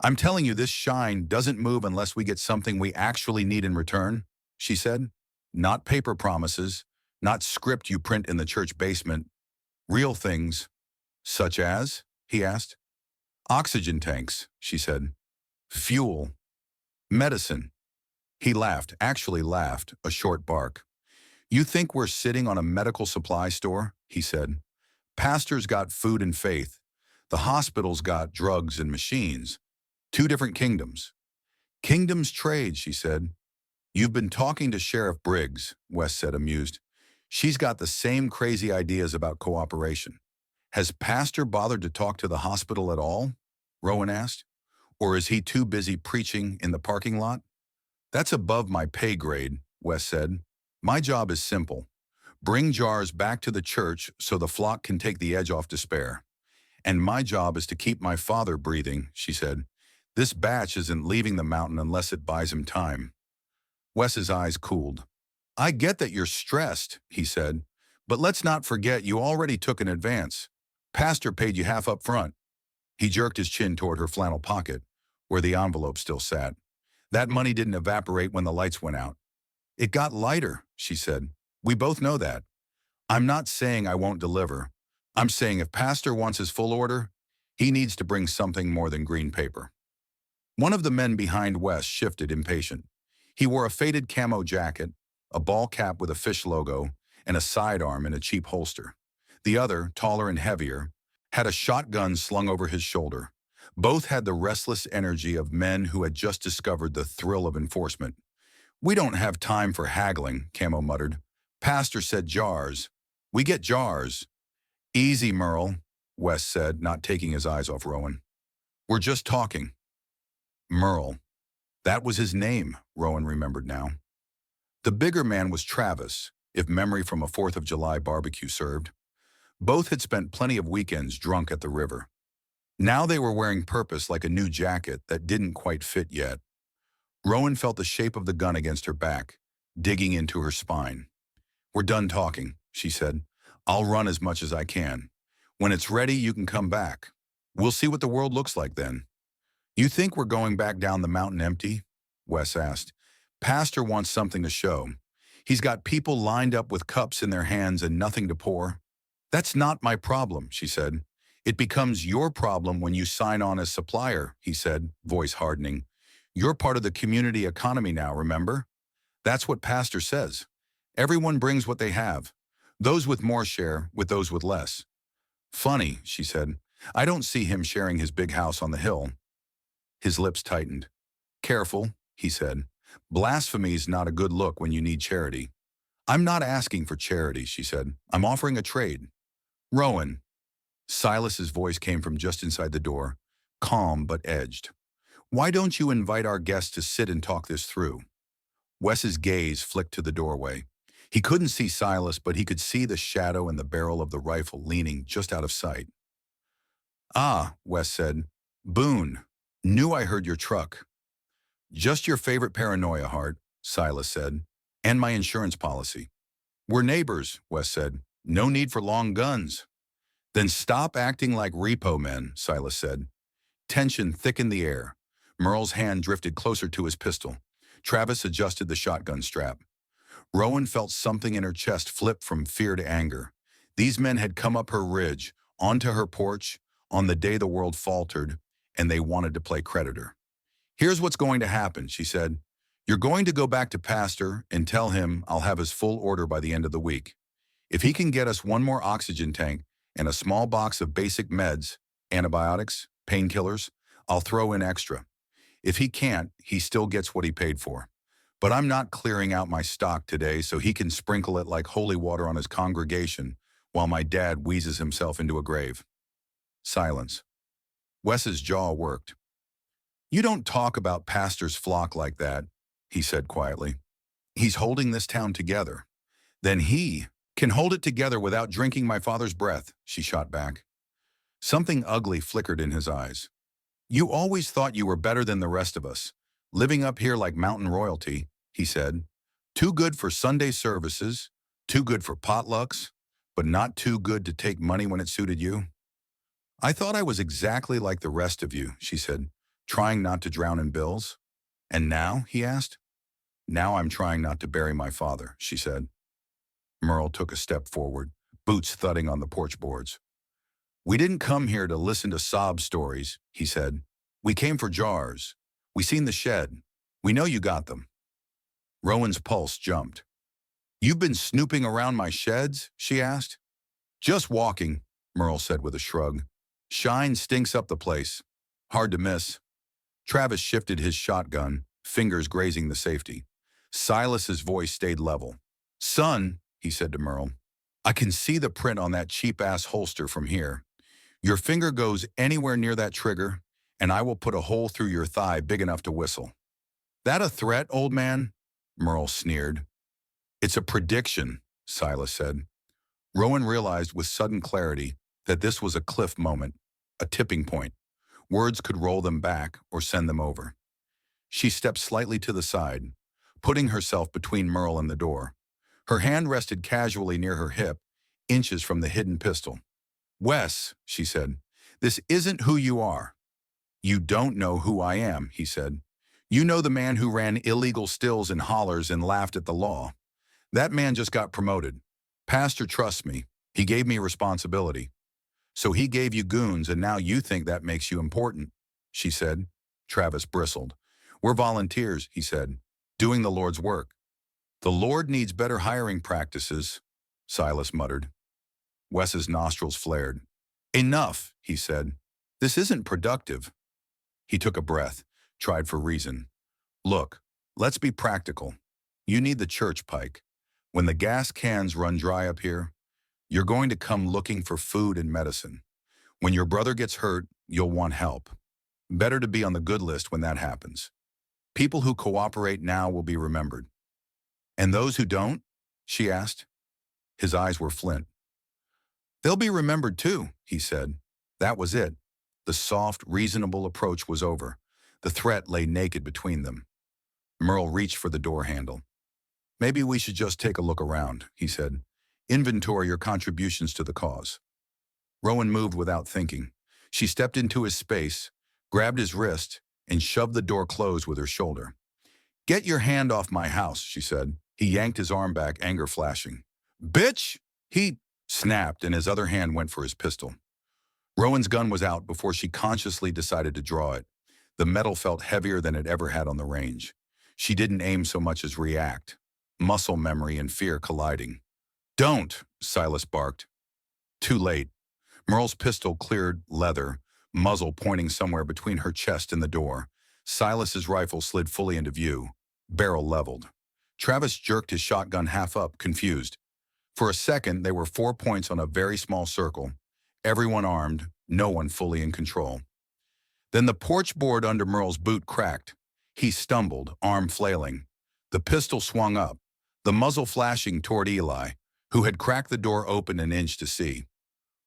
"I'm telling you this shine doesn't move unless we get something we actually need in return," she said. "Not paper promises, not script you print in the church basement. Real things." "Such as?" he asked. "Oxygen tanks," she said. "Fuel. Medicine." He laughed, actually laughed, a short bark. "You think we're sitting on a medical supply store?" he said. "Pastor's got food and faith. The hospital's got drugs and machines. Two different kingdoms." "Kingdoms trade," she said. "You've been talking to Sheriff Briggs," Wes said, amused. "She's got the same crazy ideas about cooperation." "Has Pastor bothered to talk to the hospital at all?" Rowan asked. "Or is he too busy preaching in the parking lot?" "That's above my pay grade," Wes said. "My job is simple. Bring jars back to the church so the flock can take the edge off despair. And my job is to keep my father breathing," she said. "This batch isn't leaving the mountain unless it buys him time." Wes's eyes cooled. "I get that you're stressed," he said, "but let's not forget you already took an advance. Pastor paid you half up front." He jerked his chin toward her flannel pocket, where the envelope still sat. "That money didn't evaporate when the lights went out." "It got lighter," she said. "We both know that. I'm not saying I won't deliver. I'm saying if Pastor wants his full order, he needs to bring something more than green paper." One of the men behind Wes shifted, impatient. He wore a faded camo jacket, a ball cap with a fish logo, and a sidearm in a cheap holster. The other, taller and heavier, had a shotgun slung over his shoulder. Both had the restless energy of men who had just discovered the thrill of enforcement. "We don't have time for haggling," Camo muttered. "Pastor said jars. We get jars." "Easy, Merle," Wes said, not taking his eyes off Rowan. "We're just talking." Merle. That was his name, Rowan remembered now. The bigger man was Travis, if memory from a 4th of July barbecue served. Both had spent plenty of weekends drunk at the river. Now they were wearing purpose like a new jacket that didn't quite fit yet. Rowan felt the shape of the gun against her back, digging into her spine. "We're done talking," she said. "I'll run as much as I can. When it's ready, you can come back. We'll see what the world looks like then." "You think we're going back down the mountain empty?" Wes asked. "Pastor wants something to show. He's got people lined up with cups in their hands and nothing to pour." "That's not my problem," she said. "It becomes your problem when you sign on as supplier," he said, voice hardening. "You're part of the community economy now, remember? That's what Pastor says. Everyone brings what they have. Those with more share with those with less." "Funny," she said. "I don't see him sharing his big house on the hill." His lips tightened. "Careful," he said. "Blasphemy's not a good look when you need charity." "I'm not asking for charity," she said. "I'm offering a trade." "Rowan." Silas's voice came from just inside the door, calm but edged. "Why don't you invite our guest to sit and talk this through?" Wes's gaze flicked to the doorway. He couldn't see Silas, but he could see the shadow and the barrel of the rifle leaning just out of sight. "Ah," Wes said. "Boone. Knew I heard your truck." "Just your favorite paranoia, Hart," Silas said. "And my insurance policy." "We're neighbors," Wes said. "No need for long guns." "Then stop acting like repo men," Silas said. Tension thickened the air. Merle's hand drifted closer to his pistol. Travis adjusted the shotgun strap. Rowan felt something in her chest flip from fear to anger. These men had come up her ridge, onto her porch, on the day the world faltered, and they wanted to play creditor. "Here's what's going to happen," she said. "You're going to go back to Pastor and tell him I'll have his full order by the end of the week. If he can get us one more oxygen tank and a small box of basic meds, antibiotics, painkillers, I'll throw in extra. If he can't, he still gets what he paid for. But I'm not clearing out my stock today so he can sprinkle it like holy water on his congregation while my dad wheezes himself into a grave." Silence. Wes's jaw worked. "You don't talk about Pastor's flock like that," he said quietly. "He's holding this town together. Then he can hold it together without drinking my father's breath," she shot back. Something ugly flickered in his eyes. "You always thought you were better than the rest of us, living up here like mountain royalty," he said. "Too good for Sunday services, too good for potlucks, but not too good to take money when it suited you." "I thought I was exactly like the rest of you," she said, trying not to drown in bills. "And now?" he asked. "Now I'm trying not to bury my father," she said. Merle took a step forward, boots thudding on the porch boards. "We didn't come here to listen to sob stories," he said. "We came for jars. We seen the shed. We know you got them." Rowan's pulse jumped. "You've been snooping around my sheds?" she asked. "Just walking," Merle said with a shrug. "Shine stinks up the place. Hard to miss." Travis shifted his shotgun, fingers grazing the safety. Silas's voice stayed level. "Son," he said to Merle, "I can see the print on that cheap-ass holster from here. Your finger goes anywhere near that trigger, and I will put a hole through your thigh big enough to whistle." "That a threat, old man?" Merle sneered. "It's a prediction," Silas said. Rowan realized with sudden clarity that this was a cliff moment, a tipping point. Words could roll them back or send them over. She stepped slightly to the side, putting herself between Merle and the door. Her hand rested casually near her hip, inches from the hidden pistol. "Wes," she said, "this isn't who you are." "You don't know who I am," he said. "You know the man who ran illegal stills and hollers and laughed at the law. That man just got promoted. Pastor trusts me. He gave me responsibility. So he gave you goons, and now you think that makes you important," she said. Travis bristled. "We're volunteers," he said, "doing the Lord's work." "The Lord needs better hiring practices," Silas muttered. Wes's nostrils flared. "Enough," he said. "This isn't productive." He took a breath, tried for reason. "Look, let's be practical. You need the church, Pike. When the gas cans run dry up here, you're going to come looking for food and medicine. When your brother gets hurt, you'll want help. Better to be on the good list when that happens. People who cooperate now will be remembered." "And those who don't?" she asked. His eyes were flint. "They'll be remembered too," he said. That was it. The soft, reasonable approach was over. The threat lay naked between them. Merle reached for the door handle. Maybe we should just take a look around, he said. Inventory your contributions to the cause. Rowan moved without thinking. She stepped into his space, grabbed his wrist, and shoved the door closed with her shoulder. Get your hand off my house, she said. He yanked his arm back, anger flashing. Bitch! He snapped, and his other hand went for his pistol. Rowan's gun was out before she consciously decided to draw it. The metal felt heavier than it ever had on the range. She didn't aim so much as react. Muscle memory and fear colliding. Don't, Silas barked. Too late. Merle's pistol cleared leather, muzzle pointing somewhere between her chest and the door. Silas's rifle slid fully into view, barrel leveled. Travis jerked his shotgun half up, confused. For a second, they were 4 points on a very small circle. Everyone armed, no one fully in control. Then the porch board under Merle's boot cracked. He stumbled, arm flailing. The pistol swung up, the muzzle flashing toward Eli, who had cracked the door open an inch to see.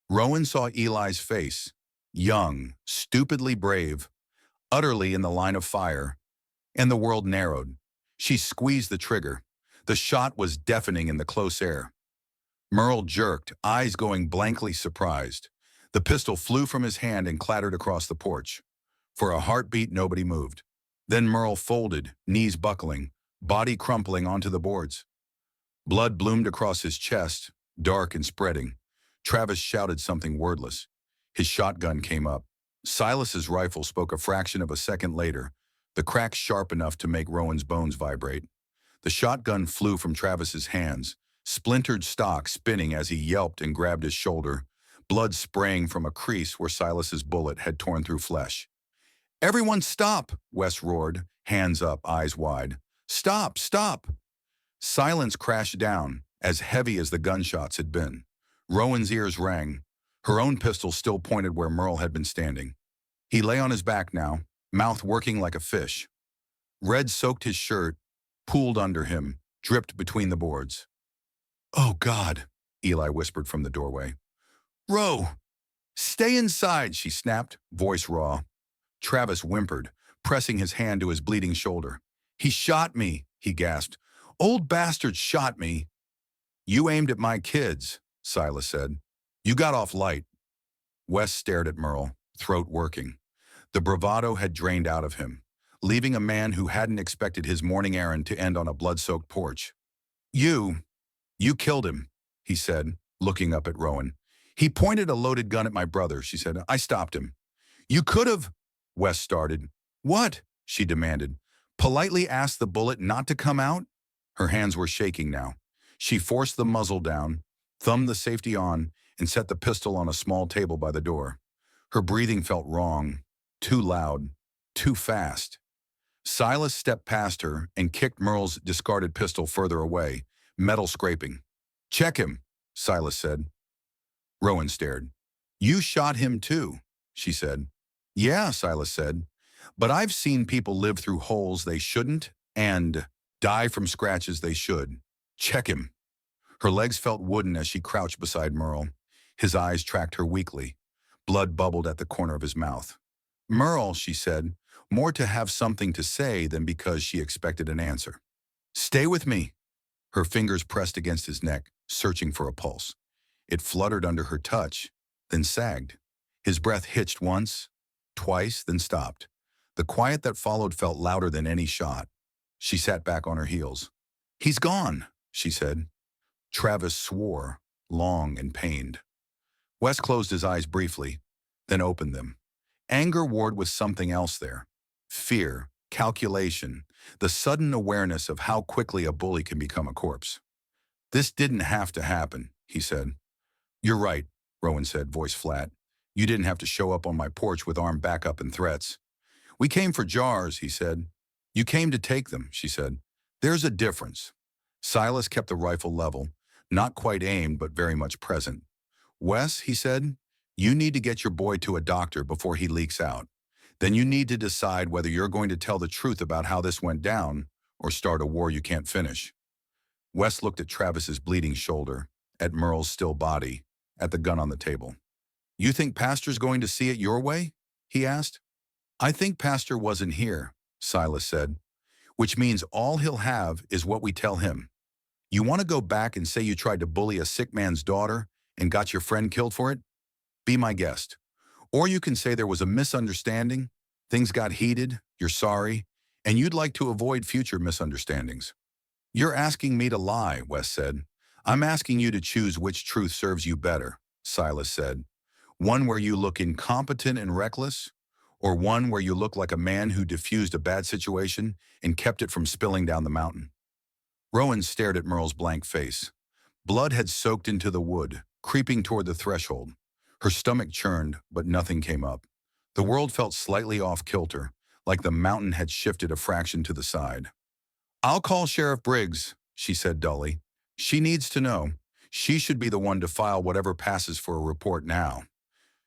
Rowan saw Eli's face, young, stupidly brave, utterly in the line of fire, and the world narrowed. She squeezed the trigger. The shot was deafening in the close air. Merle jerked, eyes going blankly surprised. The pistol flew from his hand and clattered across the porch. For a heartbeat, nobody moved. Then Merle folded, knees buckling, body crumpling onto the boards. Blood bloomed across his chest, dark and spreading. Travis shouted something wordless. His shotgun came up. Silas's rifle spoke a fraction of a second later, the crack sharp enough to make Rowan's bones vibrate. The shotgun flew from Travis's hands, splintered stock spinning as he yelped and grabbed his shoulder, blood spraying from a crease where Silas's bullet had torn through flesh. Everyone stop, Wes roared, hands up, eyes wide. Stop, stop! Silence crashed down, as heavy as the gunshots had been. Rowan's ears rang. Her own pistol still pointed where Merle had been standing. He lay on his back now, mouth working like a fish. Red soaked his shirt, pooled under him, dripped between the boards. Oh, God, Eli whispered from the doorway. Ro! Stay inside, she snapped, voice raw. Travis whimpered, pressing his hand to his bleeding shoulder. He shot me, he gasped. Old bastard shot me. You aimed at my kids, Silas said. You got off light. Wes stared at Merle, throat working. The bravado had drained out of him, leaving a man who hadn't expected his morning errand to end on a blood-soaked porch. You killed him, he said, looking up at Rowan. He pointed a loaded gun at my brother, she said. I stopped him. You could have, Wes started. What? She demanded. Politely asked the bullet not to come out? Her hands were shaking now. She forced the muzzle down, thumbed the safety on, and set the pistol on a small table by the door. Her breathing felt wrong, too loud, too fast. Silas stepped past her and kicked Merle's discarded pistol further away, metal scraping. Check him, Silas said. Rowan stared. You shot him too, she said. Yeah, Silas said. But I've seen people live through holes they shouldn't and die from scratches they should. Check him. Her legs felt wooden as she crouched beside Merle. His eyes tracked her weakly. Blood bubbled at the corner of his mouth. Merle, she said, more to have something to say than because she expected an answer. Stay with me. Her fingers pressed against his neck, searching for a pulse. It fluttered under her touch, then sagged. His breath hitched once, twice, then stopped. The quiet that followed felt louder than any shot. She sat back on her heels. He's gone, she said. Travis swore, long and pained. Wes closed his eyes briefly, then opened them. Anger warred with something else there. Fear, calculation, the sudden awareness of how quickly a bully can become a corpse. This didn't have to happen, he said. You're right, Rowan said, voice flat. You didn't have to show up on my porch with armed backup and threats. We came for jars, he said. You came to take them, she said. There's a difference. Silas kept the rifle level, not quite aimed, but very much present. Wes, he said, you need to get your boy to a doctor before he leaks out. Then you need to decide whether you're going to tell the truth about how this went down or start a war you can't finish. Wes looked at Travis's bleeding shoulder, at Merle's still body, at the gun on the table. You think Pastor's going to see it your way? He asked. I think Pastor wasn't here, Silas said, which means all he'll have is what we tell him. You want to go back and say you tried to bully a sick man's daughter and got your friend killed for it? Be my guest. Or you can say there was a misunderstanding, things got heated, you're sorry, and you'd like to avoid future misunderstandings. You're asking me to lie, Wes said. I'm asking you to choose which truth serves you better, Silas said. One where you look incompetent and reckless, or one where you look like a man who diffused a bad situation and kept it from spilling down the mountain. Rowan stared at Merle's blank face. Blood had soaked into the wood, creeping toward the threshold. Her stomach churned, but nothing came up. The world felt slightly off kilter, like the mountain had shifted a fraction to the side. I'll call Sheriff Briggs, she said dully. She needs to know. She should be the one to file whatever passes for a report now.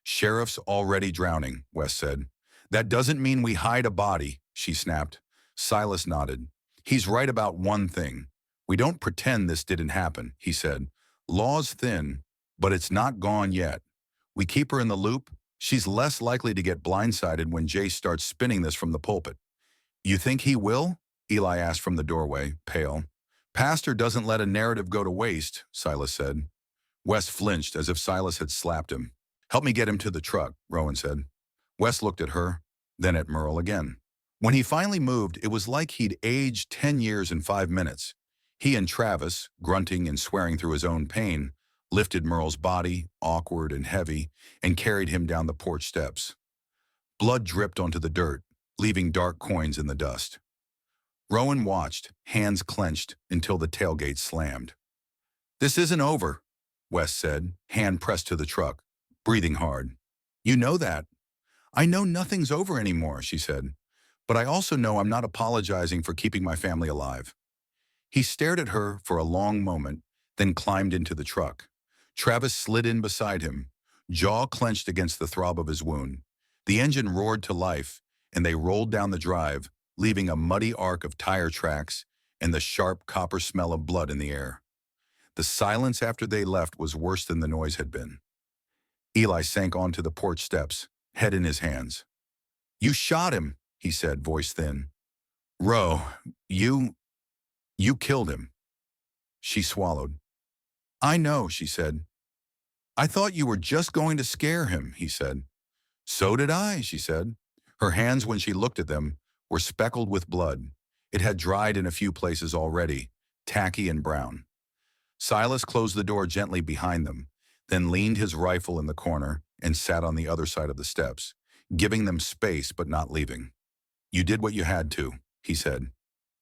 Sheriff's already drowning, Wes said. That doesn't mean we hide a body, she snapped. Silas nodded. He's right about one thing. We don't pretend this didn't happen, he said. Law's thin, but it's not gone yet. We keep her in the loop. She's less likely to get blindsided when Jace starts spinning this from the pulpit. You think he will? Eli asked from the doorway, pale. Pastor doesn't let a narrative go to waste, Silas said. Wes flinched as if Silas had slapped him. Help me get him to the truck, Rowan said. Wes looked at her, then at Merle again. When he finally moved, it was like he'd aged 10 years in 5 minutes. He and Travis, grunting and swearing through his own pain, lifted Merle's body, awkward and heavy, and carried him down the porch steps. Blood dripped onto the dirt, leaving dark coins in the dust. Rowan watched, hands clenched, until the tailgate slammed. This isn't over, Wes said, hand pressed to the truck, breathing hard. You know that. I know nothing's over anymore, she said. But I also know I'm not apologizing for keeping my family alive. He stared at her for a long moment, then climbed into the truck. Travis slid in beside him, jaw clenched against the throb of his wound. The engine roared to life, and they rolled down the drive, leaving a muddy arc of tire tracks and the sharp copper smell of blood in the air. The silence after they left was worse than the noise had been. Eli sank onto the porch steps, head in his hands. You shot him, he said, voice thin. Ro, you killed him. She swallowed. I know, she said. I thought you were just going to scare him, he said. So did I, she said. Her hands, when she looked at them, were speckled with blood. It had dried in a few places already, tacky and brown. Silas closed the door gently behind them, then leaned his rifle in the corner and sat on the other side of the steps, giving them space but not leaving. You did what you had to, he said.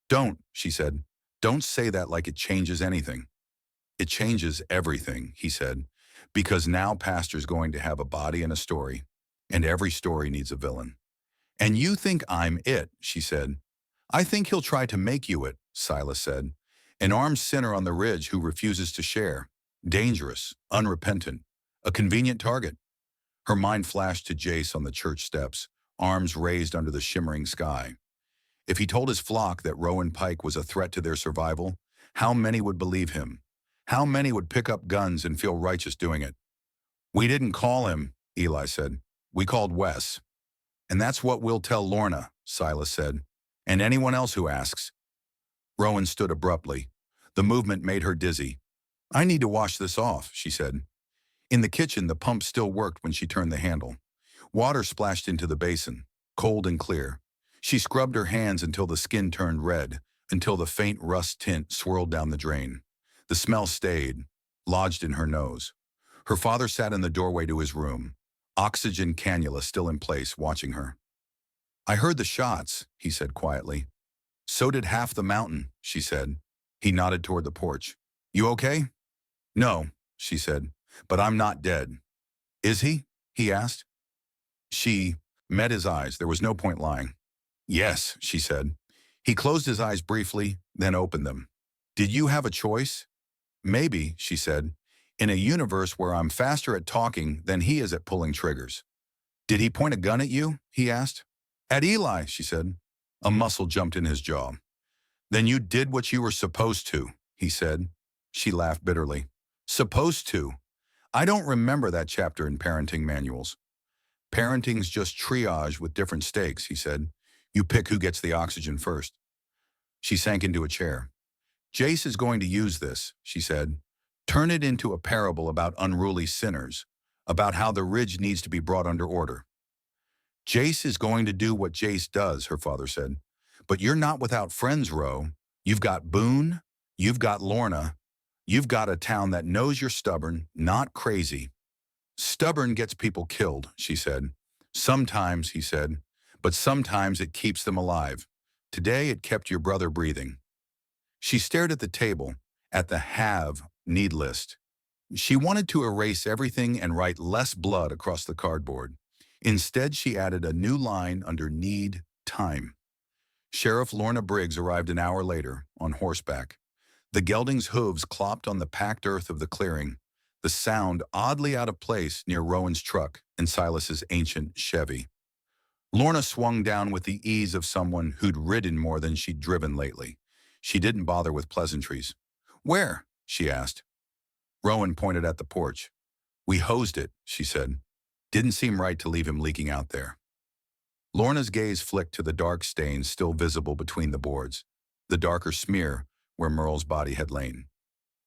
Don't, she said. Don't say that like it changes anything. It changes everything, he said, because now Pastor's going to have a body and a story, and every story needs a villain. And you think I'm it, she said. I think he'll try to make you it, Silas said. An armed sinner on the ridge who refuses to share. Dangerous, unrepentant, a convenient target. Her mind flashed to Jace on the church steps, arms raised under the shimmering sky. If he told his flock that Rowan Pike was a threat to their survival, how many would believe him? How many would pick up guns and feel righteous doing it? We didn't call him, Eli said. We called Wes. And that's what we'll tell Lorna, Silas said. And anyone else who asks. Rowan stood abruptly. The movement made her dizzy. I need to wash this off, she said. In the kitchen, the pump still worked when she turned the handle. Water splashed into the basin, cold and clear. She scrubbed her hands until the skin turned red, until the faint rust tint swirled down the drain. The smell stayed, lodged in her nose. Her father sat in the doorway to his room, oxygen cannula still in place, watching her. I heard the shots, he said quietly. So did half the mountain, she said. He nodded toward the porch. You okay? No, she said, but I'm not dead. Is he? He asked. She met his eyes. There was no point lying. Yes, she said. He closed his eyes briefly, then opened them. Did you have a choice? Maybe, she said, in a universe where I'm faster at talking than he is at pulling triggers. Did he point a gun at you? He asked. At Eli, she said. A muscle jumped in his jaw. Then you did what you were supposed to, he said. She laughed bitterly. Supposed to? I don't remember that chapter in parenting manuals. Parenting's just triage with different stakes, he said. You pick who gets the oxygen first. She sank into a chair. Jace is going to use this, she said. Turn it into a parable about unruly sinners, about how the ridge needs to be brought under order. Jace is going to do what Jace does, her father said. But you're not without friends, Ro. You've got Boone, you've got Lorna, you've got a town that knows you're stubborn, not crazy. Stubborn gets people killed, she said. Sometimes, he said, but sometimes it keeps them alive. Today it kept your brother breathing. She stared at the table, at the have-need list. She wanted to erase everything and write less blood across the cardboard. Instead, she added a new line under need time. Sheriff Lorna Briggs arrived an hour later, on horseback. The gelding's hooves clopped on the packed earth of the clearing, the sound oddly out of place near Rowan's truck and Silas's ancient Chevy. Lorna swung down with the ease of someone who'd ridden more than she'd driven lately. She didn't bother with pleasantries. Where? She asked. Rowan pointed at the porch. We hosed it, she said. Didn't seem right to leave him leaking out there. Lorna's gaze flicked to the dark stains still visible between the boards, the darker smear where Merle's body had lain.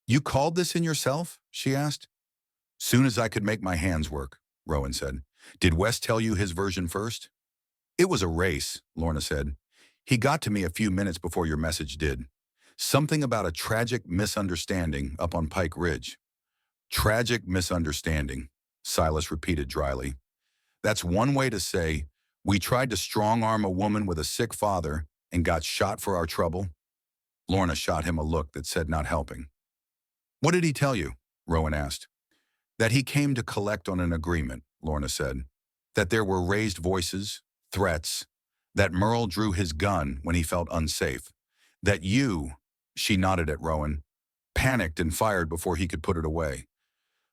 You called this in yourself? She asked. Soon as I could make my hands work, Rowan said. Did Wes tell you his version first? It was a race, Lorna said. He got to me a few minutes before your message did. Something about a tragic misunderstanding up on Pike Ridge. Tragic misunderstanding, Silas repeated dryly. That's one way to say, we tried to strong-arm a woman with a sick father and got shot for our trouble. Lorna shot him a look that said not helping. What did he tell you? Rowan asked. That he came to collect on an agreement, Lorna said. That there were raised voices, threats, that Merle drew his gun when he felt unsafe. That you, she nodded at Rowan, panicked and fired before he could put it away.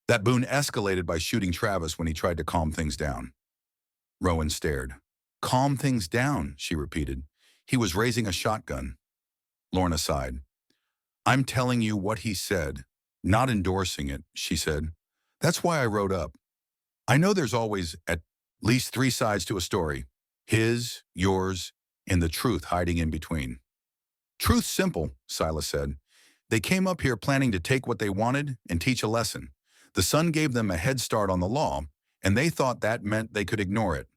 That Boone escalated by shooting Travis when he tried to calm things down. Rowan stared. Calm things down, she repeated. He was raising a shotgun. Lorna sighed. I'm telling you what he said, not endorsing it, she said. That's why I wrote up. I know there's always at least 3 sides to a story. His, yours, and the truth hiding in between. Truth's simple, Silas said. They came up here planning to take what they wanted and teach a lesson. The sun gave them a head start on the law, and they thought that meant they could ignore it.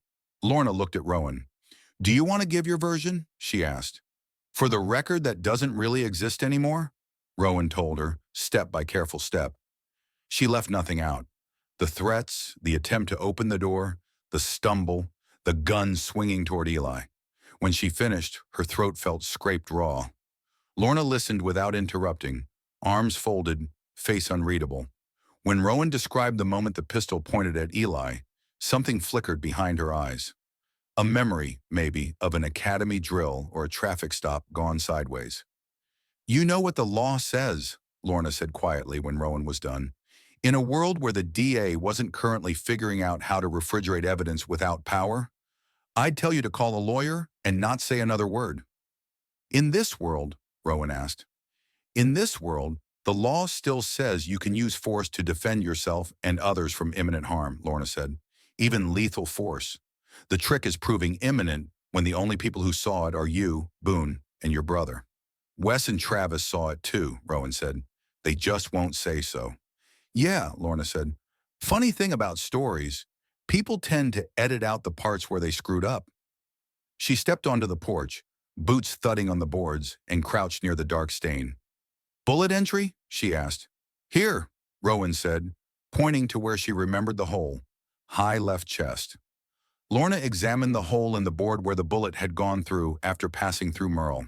Lorna looked at Rowan. Do you want to give your version? She asked. For the record that doesn't really exist anymore? Rowan told her, step by careful step. She left nothing out. The threats, the attempt to open the door, the stumble, the gun swinging toward Eli. When she finished, her throat felt scraped raw. Lorna listened without interrupting, arms folded, face unreadable. When Rowan described the moment the pistol pointed at Eli, something flickered behind her eyes. A memory, maybe, of an academy drill or a traffic stop gone sideways. You know what the law says, Lorna said quietly when Rowan was done. In a world where the DA wasn't currently figuring out how to refrigerate evidence without power, I'd tell you to call a lawyer and not say another word. In this world, Rowan asked, in this world, the law still says you can use force to defend yourself and others from imminent harm, Lorna said. Even lethal force. The trick is proving imminent when the only people who saw it are you, Boone, and your brother. Wes and Travis saw it too, Rowan said. They just won't say so. Yeah, Lorna said. Funny thing about stories, people tend to edit out the parts where they screwed up. She stepped onto the porch, boots thudding on the boards, and crouched near the dark stain. Bullet entry? She asked. Here, Rowan said, pointing to where she remembered the hole. High left chest. Lorna examined the hole in the board where the bullet had gone through after passing through Merle.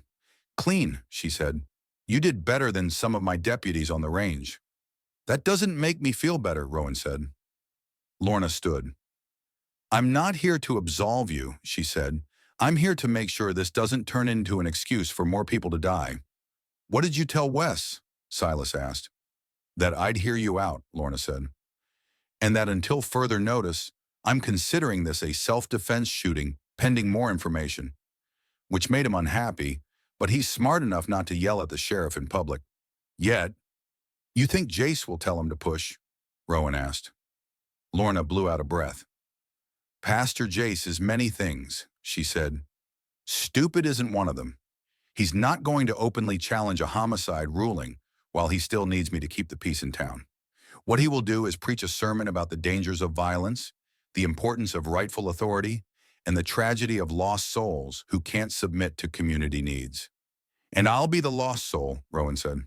Clean, she said. You did better than some of my deputies on the range. That doesn't make me feel better, Rowan said. Lorna stood. I'm not here to absolve you, she said. I'm here to make sure this doesn't turn into an excuse for more people to die. What did you tell Wes? Silas asked. That I'd hear you out, Lorna said. And that until further notice, I'm considering this a self-defense shooting, pending more information. Which made him unhappy, but he's smart enough not to yell at the sheriff in public. Yet. You think Jace will tell him to push? Rowan asked. Lorna blew out a breath. Pastor Jace is many things, she said. Stupid isn't one of them. He's not going to openly challenge a homicide ruling while he still needs me to keep the peace in town. What he will do is preach a sermon about the dangers of violence, the importance of rightful authority, and the tragedy of lost souls who can't submit to community needs. And I'll be the lost soul, Rowan said.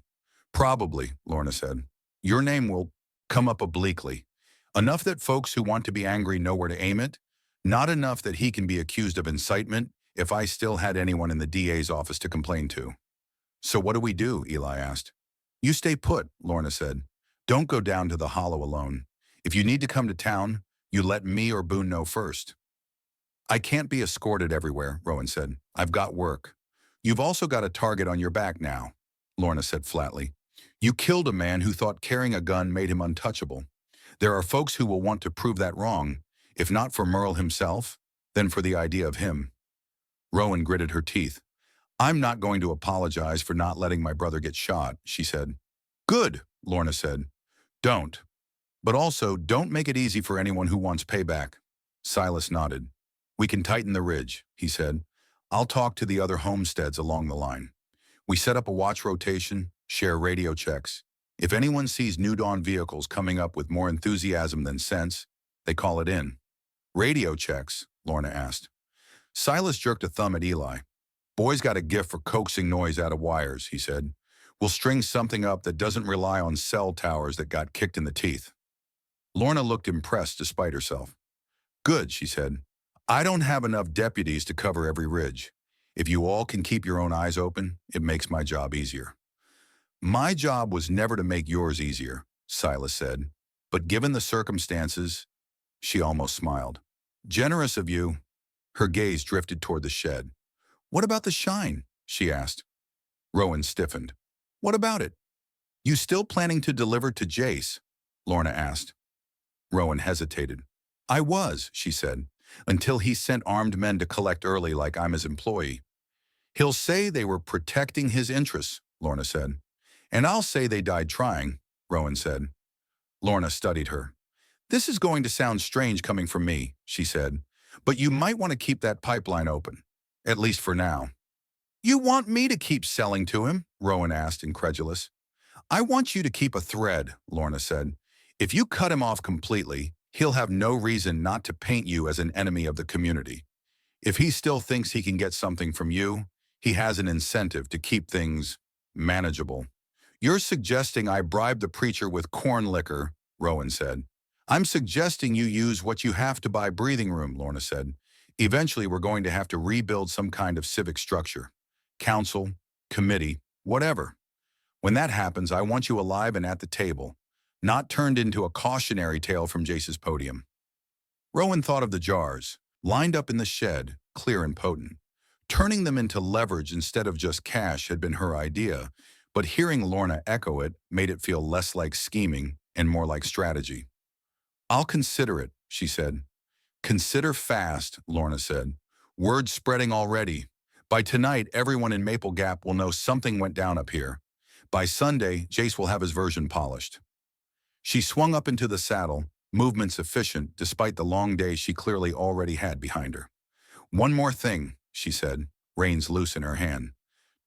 Probably, Lorna said. Your name will come up obliquely. Enough that folks who want to be angry know where to aim it, not enough that he can be accused of incitement if I still had anyone in the DA's office to complain to. So what do we do? Eli asked. You stay put, Lorna said. Don't go down to the hollow alone. If you need to come to town, you let me or Boone know first. I can't be escorted everywhere, Rowan said. I've got work. You've also got a target on your back now, Lorna said flatly. You killed a man who thought carrying a gun made him untouchable. There are folks who will want to prove that wrong, if not for Merle himself, then for the idea of him. Rowan gritted her teeth. I'm not going to apologize for not letting my brother get shot, she said. Good, Lorna said. Don't. But also, don't make it easy for anyone who wants payback. Silas nodded. We can tighten the ridge, he said. I'll talk to the other homesteads along the line. We set up a watch rotation, share radio checks. If anyone sees New Dawn vehicles coming up with more enthusiasm than sense, they call it in. Radio checks? Lorna asked. Silas jerked a thumb at Eli. Boy's got a gift for coaxing noise out of wires, he said. We'll string something up that doesn't rely on cell towers that got kicked in the teeth. Lorna looked impressed despite herself. Good, she said. I don't have enough deputies to cover every ridge. If you all can keep your own eyes open, it makes my job easier. My job was never to make yours easier, Silas said. But given the circumstances, she almost smiled. Generous of you. Her gaze drifted toward the shed. What about the shine? She asked. Rowan stiffened. What about it? You still planning to deliver to Jace? Lorna asked. Rowan hesitated. I was, she said, until he sent armed men to collect early like I'm his employee. He'll say they were protecting his interests, Lorna said. And I'll say they died trying, Rowan said. Lorna studied her. This is going to sound strange coming from me, she said, but you might want to keep that pipeline open, at least for now. You want me to keep selling to him? Rowan asked, incredulous. I want you to keep a thread, Lorna said. If you cut him off completely, he'll have no reason not to paint you as an enemy of the community. If he still thinks he can get something from you, he has an incentive to keep things manageable. You're suggesting I bribe the preacher with corn liquor, Rowan said. I'm suggesting you use what you have to buy breathing room, Lorna said. Eventually, we're going to have to rebuild some kind of civic structure. Council, committee, whatever. When that happens, I want you alive and at the table, not turned into a cautionary tale from Jace's podium. Rowan thought of the jars, lined up in the shed, clear and potent. Turning them into leverage instead of just cash had been her idea, but hearing Lorna echo it made it feel less like scheming and more like strategy. I'll consider it, she said. Consider fast, Lorna said. Word spreading already. By tonight, everyone in Maple Gap will know something went down up here. By Sunday, Jace will have his version polished. She swung up into the saddle, movements efficient despite the long day she clearly already had behind her. One more thing, she said, reins loose in her hand.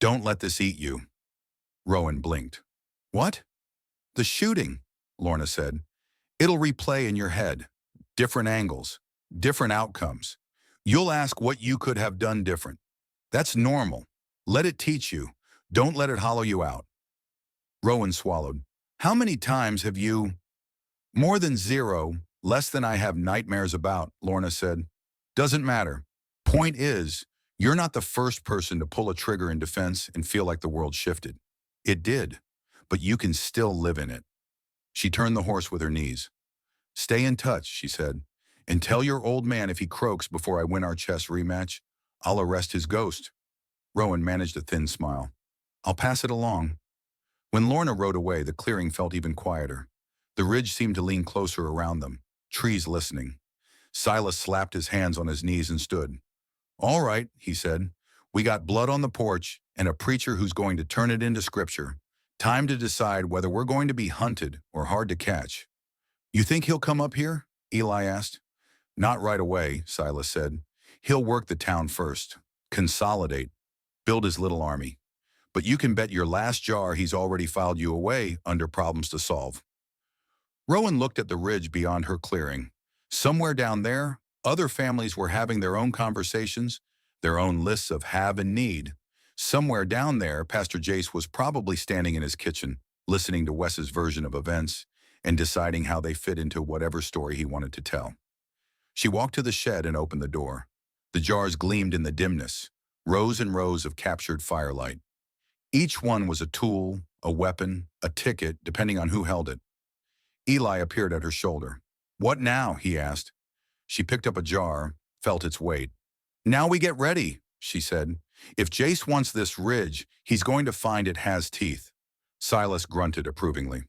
Don't let this eat you. Rowan blinked. What? The shooting, Lorna said. It'll replay in your head. Different angles, different outcomes. You'll ask what you could have done different. That's normal. Let it teach you. Don't let it hollow you out. Rowan swallowed. How many times have you? More than 0, less than I have nightmares about, Lorna said. Doesn't matter. Point is, you're not the first person to pull a trigger in defense and feel like the world shifted. It did, but you can still live in it. She turned the horse with her knees. Stay in touch, she said, and tell your old man if he croaks before I win our chess rematch, I'll arrest his ghost. Rowan managed a thin smile. I'll pass it along. When Lorna rode away, the clearing felt even quieter. The ridge seemed to lean closer around them, trees listening. Silas slapped his hands on his knees and stood. All right, he said. We got blood on the porch and a preacher who's going to turn it into scripture. Time to decide whether we're going to be hunted or hard to catch. You think he'll come up here? Eli asked. Not right away, Silas said. He'll work the town first. Consolidate. build his little army. But you can bet your last jar he's already filed you away under problems to solve. Rowan looked at the ridge beyond her clearing. Somewhere down there, other families were having their own conversations, their own lists of have and need. Somewhere down there, Pastor Jace was probably standing in his kitchen, listening to Wes's version of events and deciding how they fit into whatever story he wanted to tell. She walked to the shed and opened the door. The jars gleamed in the dimness, rows and rows of captured firelight. Each one was a tool, a weapon, a ticket, depending on who held it. Eli appeared at her shoulder. "What now?" he asked. She picked up a jar, felt its weight. "Now we get ready," she said. "If Jace wants this ridge, he's going to find it has teeth." Silas grunted approvingly.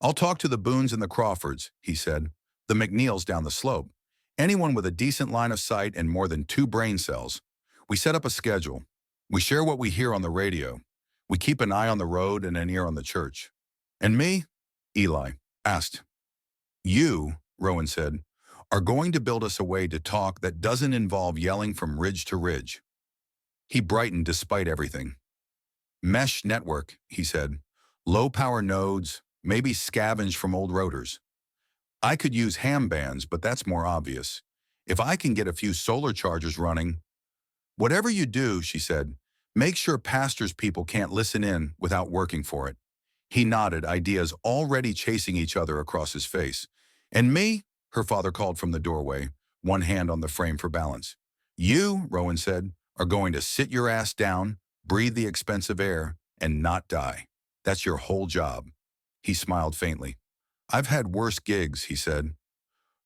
"I'll talk to the Boones and the Crawfords," he said. "The McNeils down the slope. Anyone with a decent line of sight and more than 2 brain cells. We set up a schedule. We share what we hear on the radio. We keep an eye on the road and an ear on the church." "And me?" Eli asked. "You," Rowan said, "are going to build us a way to talk that doesn't involve yelling from ridge to ridge." He brightened despite everything. "Mesh network," he said. "Low-power nodes, maybe scavenge from old rotors. I could use ham bands, but that's more obvious. If I can get a few solar chargers running—" "Whatever you do," she said, "make sure pastor's people can't listen in without working for it." He nodded, ideas already chasing each other across his face. "And me?" her father called from the doorway, one hand on the frame for balance. "You," Rowan said, "are going to sit your ass down, breathe the expensive air, and not die. That's your whole job." He smiled faintly. "I've had worse gigs," he said.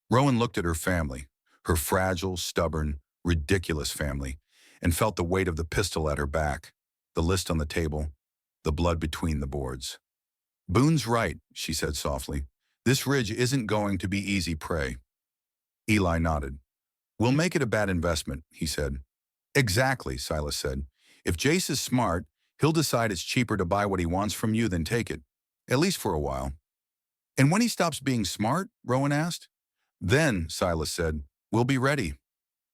Rowan looked at her family, her fragile, stubborn, ridiculous family, and felt the weight of the pistol at her back, the list on the table, the blood between the boards. "Boone's right," she said softly. "This ridge isn't going to be easy prey." Eli nodded. "We'll make it a bad investment," he said. "Exactly," Silas said. "If Jace is smart, he'll decide it's cheaper to buy what he wants from you than take it, at least for a while." "And when he stops being smart?" Rowan asked. "Then," Silas said, "we'll be ready."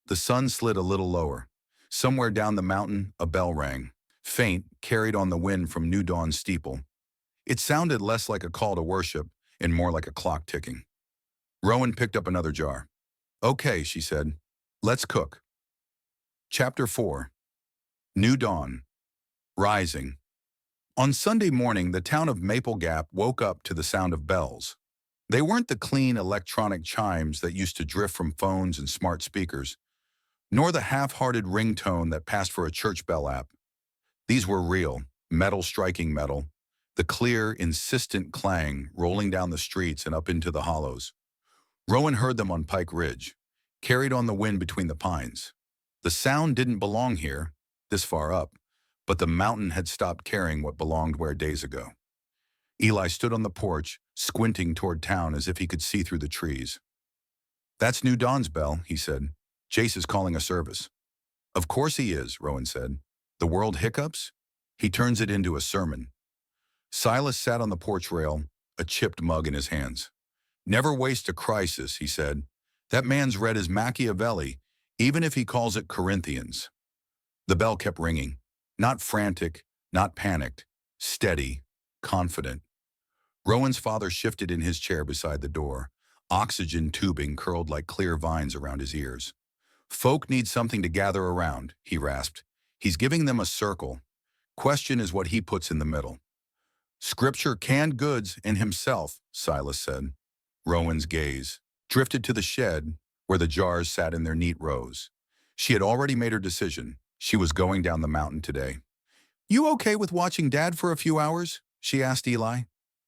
The sun slid a little lower. Somewhere down the mountain, a bell rang, faint, carried on the wind from New Dawn's steeple. It sounded less like a call to worship and more like a clock ticking. Rowan picked up another jar. "Okay," she said. "Let's cook." Chapter 4. New Dawn. Rising. On Sunday morning, the town of Maple Gap woke up to the sound of bells. They weren't the clean electronic chimes that used to drift from phones and smart speakers, nor the half-hearted ringtone that passed for a church bell app. These were real, metal striking metal, the clear, insistent clang rolling down the streets and up into the hollows. Rowan heard them on Pike Ridge, carried on the wind between the pines. The sound didn't belong here, this far up, but the mountain had stopped carrying what belonged where days ago. Eli stood on the porch, squinting toward town as if he could see through the trees. "That's New Dawn's bell," he said. "Jace is calling a service." "Of course he is," Rowan said. "The world hiccups? He turns it into a sermon." Silas sat on the porch rail, a chipped mug in his hands. "Never waste a crisis," he said. "That man's read as Machiavelli, even if he calls it Corinthians." The bell kept ringing. Not frantic, not panicked. Steady, confident. Rowan's father shifted in his chair beside the door. Oxygen tubing curled like clear vines around his ears. "Folk need something to gather around," he rasped. "He's giving them a circle. Question is what he puts in the middle." "Scripture, canned goods, and himself," Silas said. Rowan's gaze drifted to the shed where the jars sat in their neat rows. She had already made her decision. She was going down the mountain today. "You okay with watching Dad for a few hours?" she asked Eli.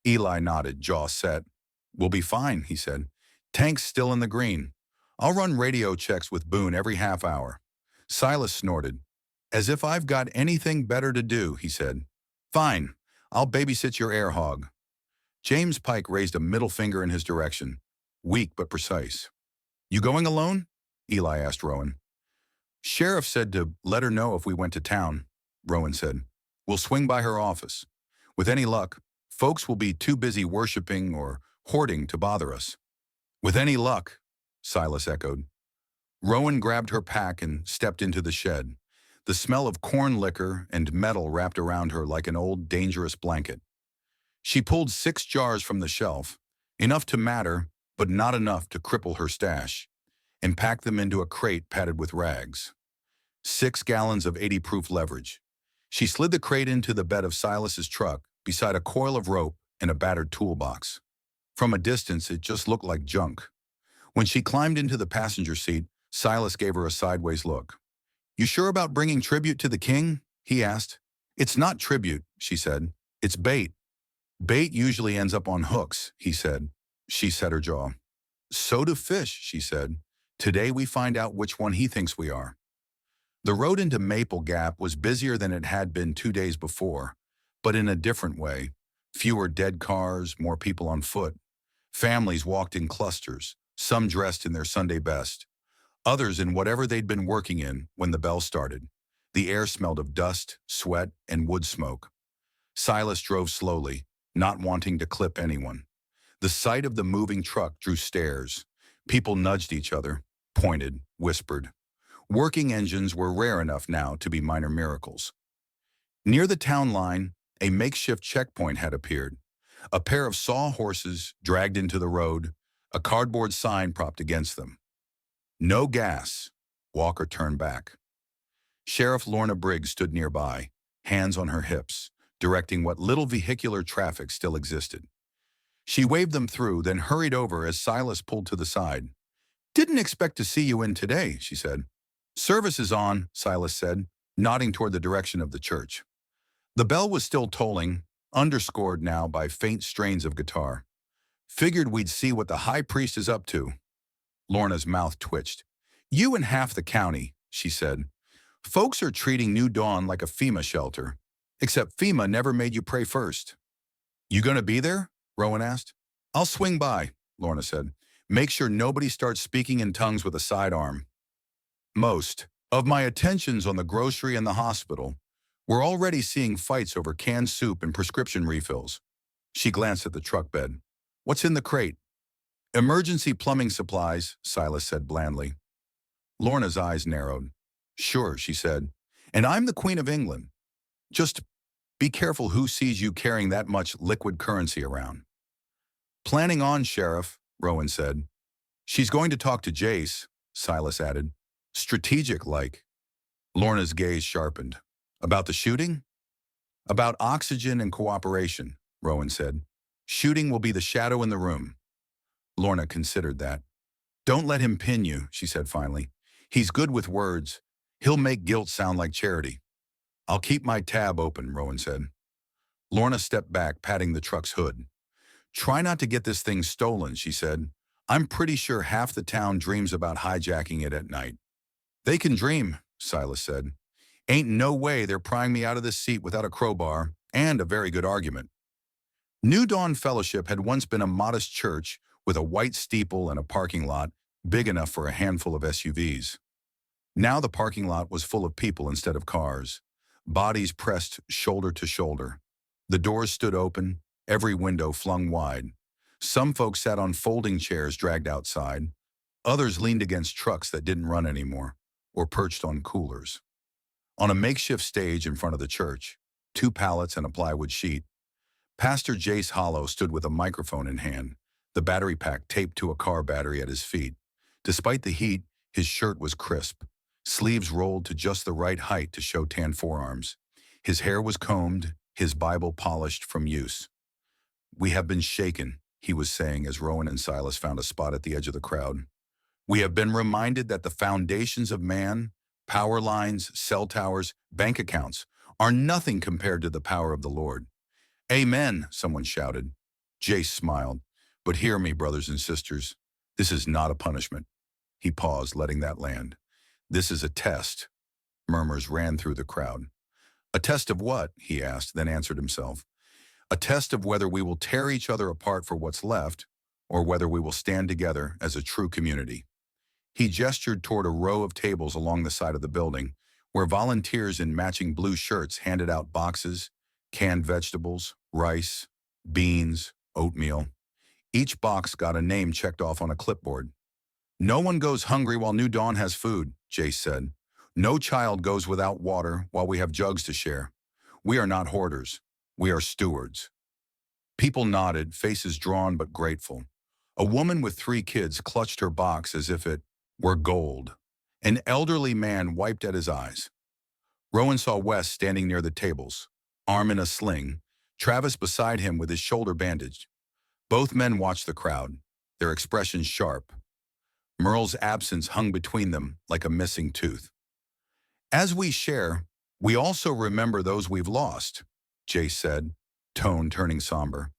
Eli nodded, jaw set. "We'll be fine," he said. "Tank's still in the green. I'll run radio checks with Boone every half hour." Silas snorted. "As if I've got anything better to do," he said. "Fine. I'll babysit your air hog." James Pike raised a middle finger in his direction, weak but precise. "You going alone?" Eli asked Rowan. "Sheriff said to let her know if we went to town," Rowan said. "We'll swing by her office. With any luck, folks will be too busy worshiping or hoarding to bother us." "With any luck," Silas echoed. Rowan grabbed her pack and stepped into the shed. the smell of corn liquor and metal wrapped around her like an old, dangerous blanket. She pulled 6 jars from the shelf, enough to matter, but not enough to cripple her stash, and packed them into a crate padded with rags. 6 gallons of 80-proof leverage. She slid the crate into the bed of Silas's truck, beside a coil of rope and a battered toolbox. From a distance, it just looked like junk. When she climbed into the passenger seat, Silas gave her a sideways look. "You sure about bringing tribute to the king?" he asked. "It's not tribute," she said. "It's bait." "Bait usually ends up on hooks," he said. She set her jaw. "So do fish," she said. "Today we find out which one he thinks we are." The road into Maple Gap was busier than it had been 2 days before, but in a different way. Fewer dead cars, more people on foot. Families walked in clusters, some dressed in their Sunday best, others in whatever they'd been working in when the bell started. The air smelled of dust, sweat, and wood smoke. Silas drove slowly, not wanting to clip anyone. The sight of the moving truck drew stares. People nudged each other, pointed, whispered. Working engines were rare enough now to be minor miracles. Near the town line, a makeshift checkpoint had appeared. A pair of sawhorses dragged into the road, a cardboard sign propped against them. "No gas." Walker turned back. Sheriff Lorna Briggs stood nearby, hands on her hips, directing what little vehicular traffic still existed. She waved them through, then hurried over as Silas pulled to the side. "Didn't expect to see you in today," she said. "Service is on," Silas said, nodding toward the direction of the church. The bell was still tolling, underscored now by faint strains of guitar. "Figured we'd see what the high priest is up to." Lorna's mouth twitched. "You and half the county," she said. "Folks are treating New Dawn like a FEMA shelter, except FEMA never made you pray first." "You gonna be there?" Rowan asked. "I'll swing by," Lorna said. "Make sure nobody starts speaking in tongues with a sidearm." Most of my attentions on the grocery and the hospital were already seeing fights over canned soup and prescription refills. She glanced at the truck bed. "What's in the crate?" "Emergency plumbing supplies," Silas said blandly. Lorna's eyes narrowed. "Sure," she said. "And I'm the Queen of England. Just be careful who sees you carrying that much liquid currency around." "Planning on, Sheriff," Rowan said. "She's going to talk to Jace," Silas added. "Strategic-like." Lorna's gaze sharpened. "About the shooting?" "About oxygen and cooperation," Rowan said. "Shooting will be the shadow in the room." Lorna considered that. "Don't let him pin you," she said finally. "He's good with words. He'll make guilt sound like charity." "I'll keep my tab open," Rowan said. Lorna stepped back, patting the truck's hood. "Try not to get this thing stolen," she said. "I'm pretty sure half the town dreams about hijacking it at night." "They can dream," Silas said. "Ain't no way they're prying me out of this seat without a crowbar and a very good argument." New Dawn Fellowship had once been a modest church with a white steeple and a parking lot big enough for a handful of SUVs. Now the parking lot was full of people instead of cars, bodies pressed shoulder to shoulder. The doors stood open, every window flung wide. Some folks sat on folding chairs dragged outside. Others leaned against trucks that didn't run anymore, or perched on coolers. On a makeshift stage in front of the church, 2 pallets and a plywood sheet, Pastor Jace Hollow stood with a microphone in hand, the battery pack taped to a car battery at his feet. Despite the heat, his shirt was crisp, sleeves rolled to just the right height to show tan forearms. His hair was combed, his Bible polished from use. "We have been shaken," he was saying as Rowan and Silas found a spot at the edge of the crowd. "We have been reminded that the foundations of man, power lines, cell towers, bank accounts, are nothing compared to the power of the Lord." "Amen," someone shouted. Jace smiled. "But hear me, brothers and sisters. This is not a punishment." He paused, letting that land. "This is a test." Murmurs ran through the crowd. "A test of what?" he asked, then answered himself. "A test of whether we will tear each other apart for what's left, or whether we will stand together as a true community." He gestured toward a row of tables along the side of the building, where volunteers in matching blue shirts handed out boxes, canned vegetables, rice, beans, oatmeal. Each box got a name checked off on a clipboard. "No one goes hungry while New Dawn has food," Jace said. No child goes without water while we have jugs to share. We are not hoarders. We are stewards. People nodded, faces drawn but grateful. A woman with 3 kids clutched her box as if it were gold. An elderly man wiped at his eyes. Rowan saw Wes standing near the tables, arm in a sling, Travis beside him with his shoulder bandaged. Both men watched the crowd, their expressions sharp. Merle's absence hung between them like a missing tooth. As we share, we also remember those we've lost, Jace said, tone turning somber.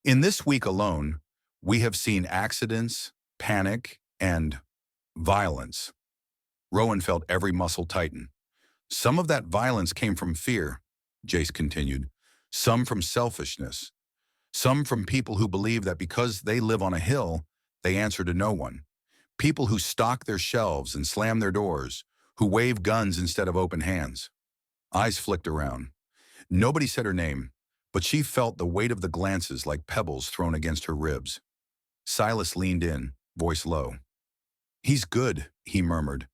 In this week alone, we have seen accidents, panic, and violence. Rowan felt every muscle tighten. Some of that violence came from fear, Jace continued. Some from selfishness. Some from people who believe that because they live on a hill, they answer to no one. People who stock their shelves and slam their doors, who wave guns instead of open hands. Eyes flicked around. Nobody said her name, but she felt the weight of the glances like pebbles thrown against her ribs. Silas leaned in, voice low. He's good, he murmured.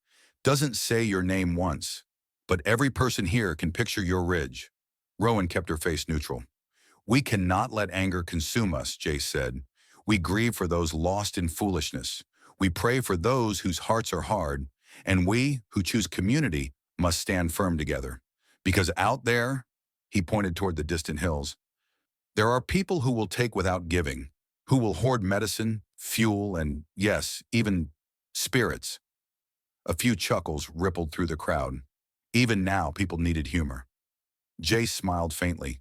Doesn't say your name once, but every person here can picture your ridge. Rowan kept her face neutral. We cannot let anger consume us, Jace said. We grieve for those lost in foolishness. We pray for those whose hearts are hard, and we who choose community must stand firm together. Because out there, he pointed toward the distant hills, there are people who will take without giving, who will hoard medicine, fuel, and, yes, even spirits. A few chuckles rippled through the crowd. Even now, people needed humor. Jace smiled faintly.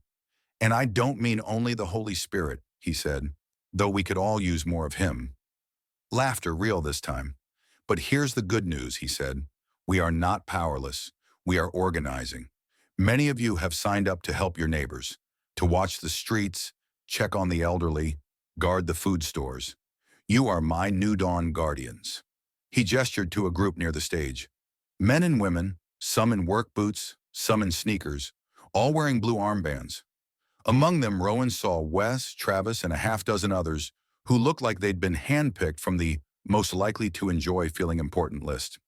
And I don't mean only the Holy Spirit, he said, though we could all use more of him. Laughter real this time. But here's the good news, he said. We are not powerless. We are organizing. Many of you have signed up to help your neighbors, to watch the streets, check on the elderly, guard the food stores. You are my New Dawn guardians. He gestured to a group near the stage. Men and women, some in work boots, some in sneakers, all wearing blue armbands. Among them, Rowan saw Wes, Travis, and a half-dozen others who looked like they'd been handpicked from the most likely to enjoy feeling important list.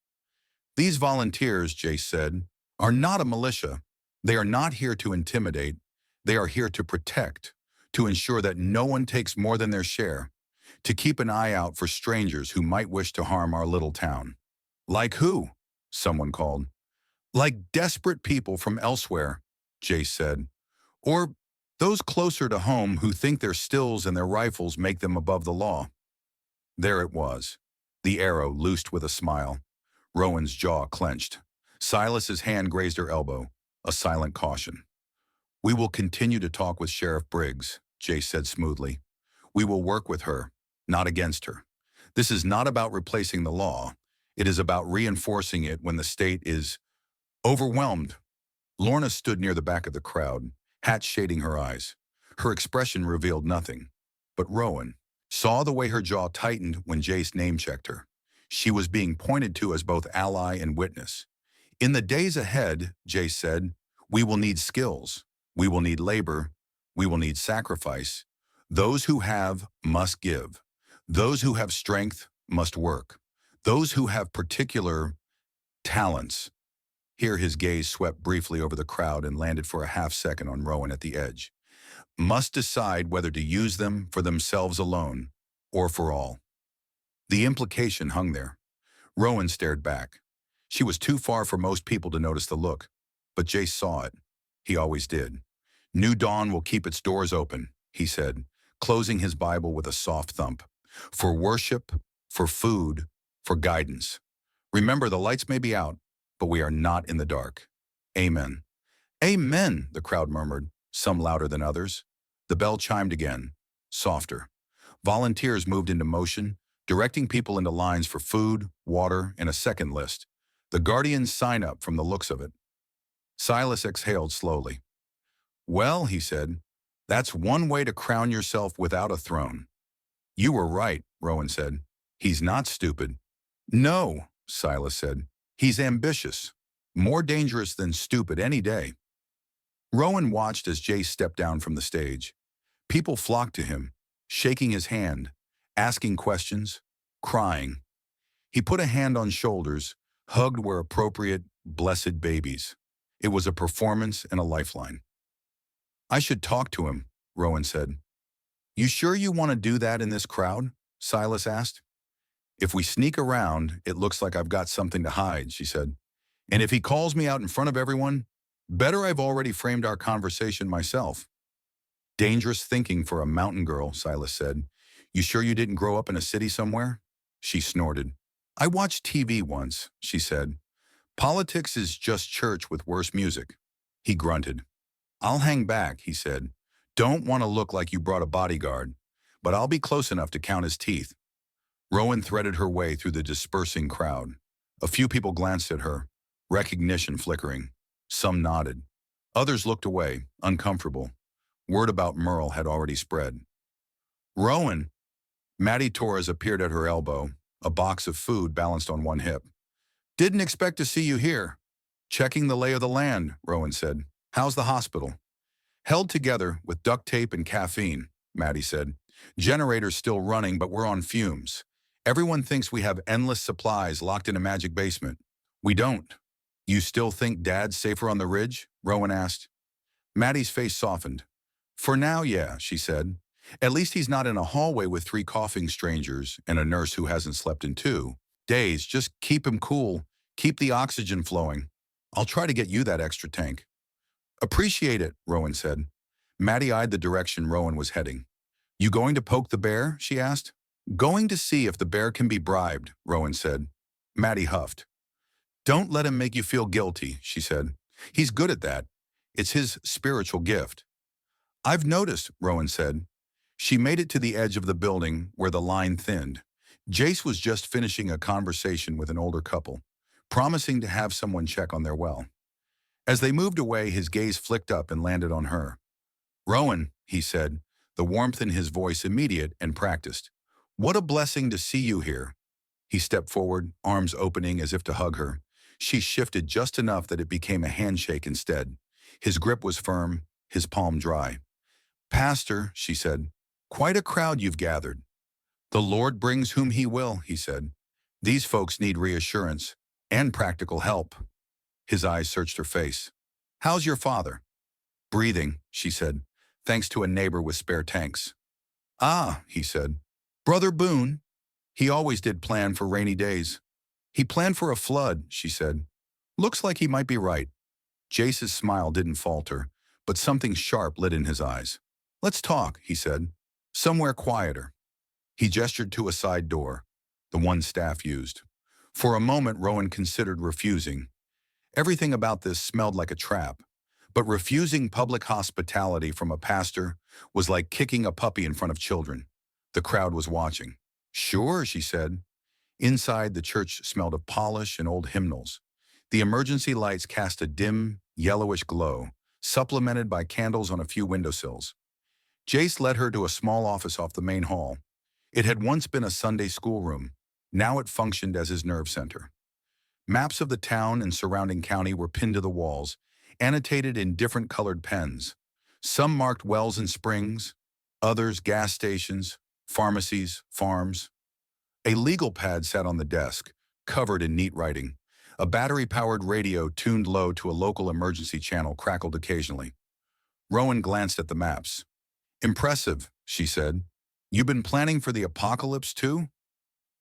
These volunteers, Jace said, are not a militia. They are not here to intimidate. They are here to protect, to ensure that no one takes more than their share, to keep an eye out for strangers who might wish to harm our little town. Like who? Someone called. Like desperate people from elsewhere, Jace said. Or those closer to home who think their stills and their rifles make them above the law. There it was, the arrow loosed with a smile. Rowan's jaw clenched. Silas's hand grazed her elbow, a silent caution. We will continue to talk with Sheriff Briggs, Jace said smoothly. We will work with her, not against her. This is not about replacing the law. It is about reinforcing it when the state is overwhelmed. Lorna stood near the back of the crowd, hat shading her eyes. Her expression revealed nothing. But Rowan saw the way her jaw tightened when Jace name-checked her. She was being pointed to as both ally and witness. In the days ahead, Jace said, we will need skills. We will need labor. We will need sacrifice. Those who have must give. Those who have strength must work. Those who have particular talents. Here his gaze swept briefly over the crowd and landed for a half-second on Rowan at the edge. Must decide whether to use them for themselves alone or for all. The implication hung there. Rowan stared back. She was too far for most people to notice the look, but Jace saw it. He always did. New Dawn will keep its doors open, he said, closing his Bible with a soft thump. For worship, for food, for guidance. Remember, the lights may be out, but we are not in the dark. Amen. Amen, the crowd murmured, some louder than others. The bell chimed again, softer. Volunteers moved into motion, directing people into lines for food, water, and a second list. The Guardians sign up from the looks of it. Silas exhaled slowly. Well, he said, that's one way to crown yourself without a throne. You were right, Rowan said. He's not stupid. No, Silas said. He's ambitious. More dangerous than stupid any day. Rowan watched as Jace stepped down from the stage. People flocked to him, shaking his hand, asking questions, crying. He put a hand on shoulders, hugged where appropriate, blessed babies. It was a performance and a lifeline. I should talk to him, Rowan said. You sure you want to do that in this crowd? Silas asked. If we sneak around, it looks like I've got something to hide, she said. And if he calls me out in front of everyone, better I've already framed our conversation myself. Dangerous thinking for a mountain girl, Silas said. You sure you didn't grow up in a city somewhere? She snorted. I watched TV once, she said. Politics is just church with worse music. He grunted. I'll hang back, he said. Don't want to look like you brought a bodyguard, but I'll be close enough to count his teeth. Rowan threaded her way through the dispersing crowd. A few people glanced at her, recognition flickering. Some nodded. Others looked away, uncomfortable. Word about Merle had already spread. Rowan! Maddie Torres appeared at her elbow, a box of food balanced on one hip. Didn't expect to see you here. Checking the lay of the land, Rowan said. How's the hospital? Held together with duct tape and caffeine, Maddie said. Generator's still running, but we're on fumes. Everyone thinks we have endless supplies locked in a magic basement. We don't. You still think Dad's safer on the ridge? Rowan asked. Maddie's face softened. For now, yeah, she said. At least he's not in a hallway with 3 coughing strangers and a nurse who hasn't slept in 2 days. Just keep him cool. Keep the oxygen flowing. I'll try to get you that extra tank. Appreciate it, Rowan said. Maddie eyed the direction Rowan was heading. You going to poke the bear? She asked. Going to see if the bear can be bribed, Rowan said. Maddie huffed. Don't let him make you feel guilty, she said. He's good at that. It's his spiritual gift. I've noticed, Rowan said. She made it to the edge of the building where the line thinned. Jace was just finishing a conversation with an older couple, promising to have someone check on their well. As they moved away, his gaze flicked up and landed on her. Rowan, he said, the warmth in his voice immediate and practiced. What a blessing to see you here. He stepped forward, arms opening as if to hug her. She shifted just enough that it became a handshake instead. His grip was firm, his palm dry. Pastor, she said, quite a crowd you've gathered. The Lord brings whom he will, he said. These folks need reassurance and practical help. His eyes searched her face. How's your father? Breathing, she said, thanks to a neighbor with spare tanks. Ah, he said. Brother Boone. He always did plan for rainy days. He planned for a flood, she said. Looks like he might be right. Jace's smile didn't falter, but something sharp lit in his eyes. Let's talk, he said. Somewhere quieter. He gestured to a side door, the one staff used. For a moment, Rowan considered refusing. Everything about this smelled like a trap, but refusing public hospitality from a pastor was like kicking a puppy in front of children. The crowd was watching. Sure, she said. Inside, the church smelled of polish and old hymnals. The emergency lights cast a dim, yellowish glow, supplemented by candles on a few windowsills. Jace led her to a small office off the main hall. It had once been a Sunday school room. Now it functioned as his nerve center. Maps of the town and surrounding county were pinned to the walls, annotated in different colored pens. Some marked wells and springs, others gas stations, pharmacies, farms. A legal pad sat on the desk, covered in neat writing. A battery-powered radio tuned low to a local emergency channel crackled occasionally. Rowan glanced at the maps. Impressive, she said. You've been planning for the apocalypse too?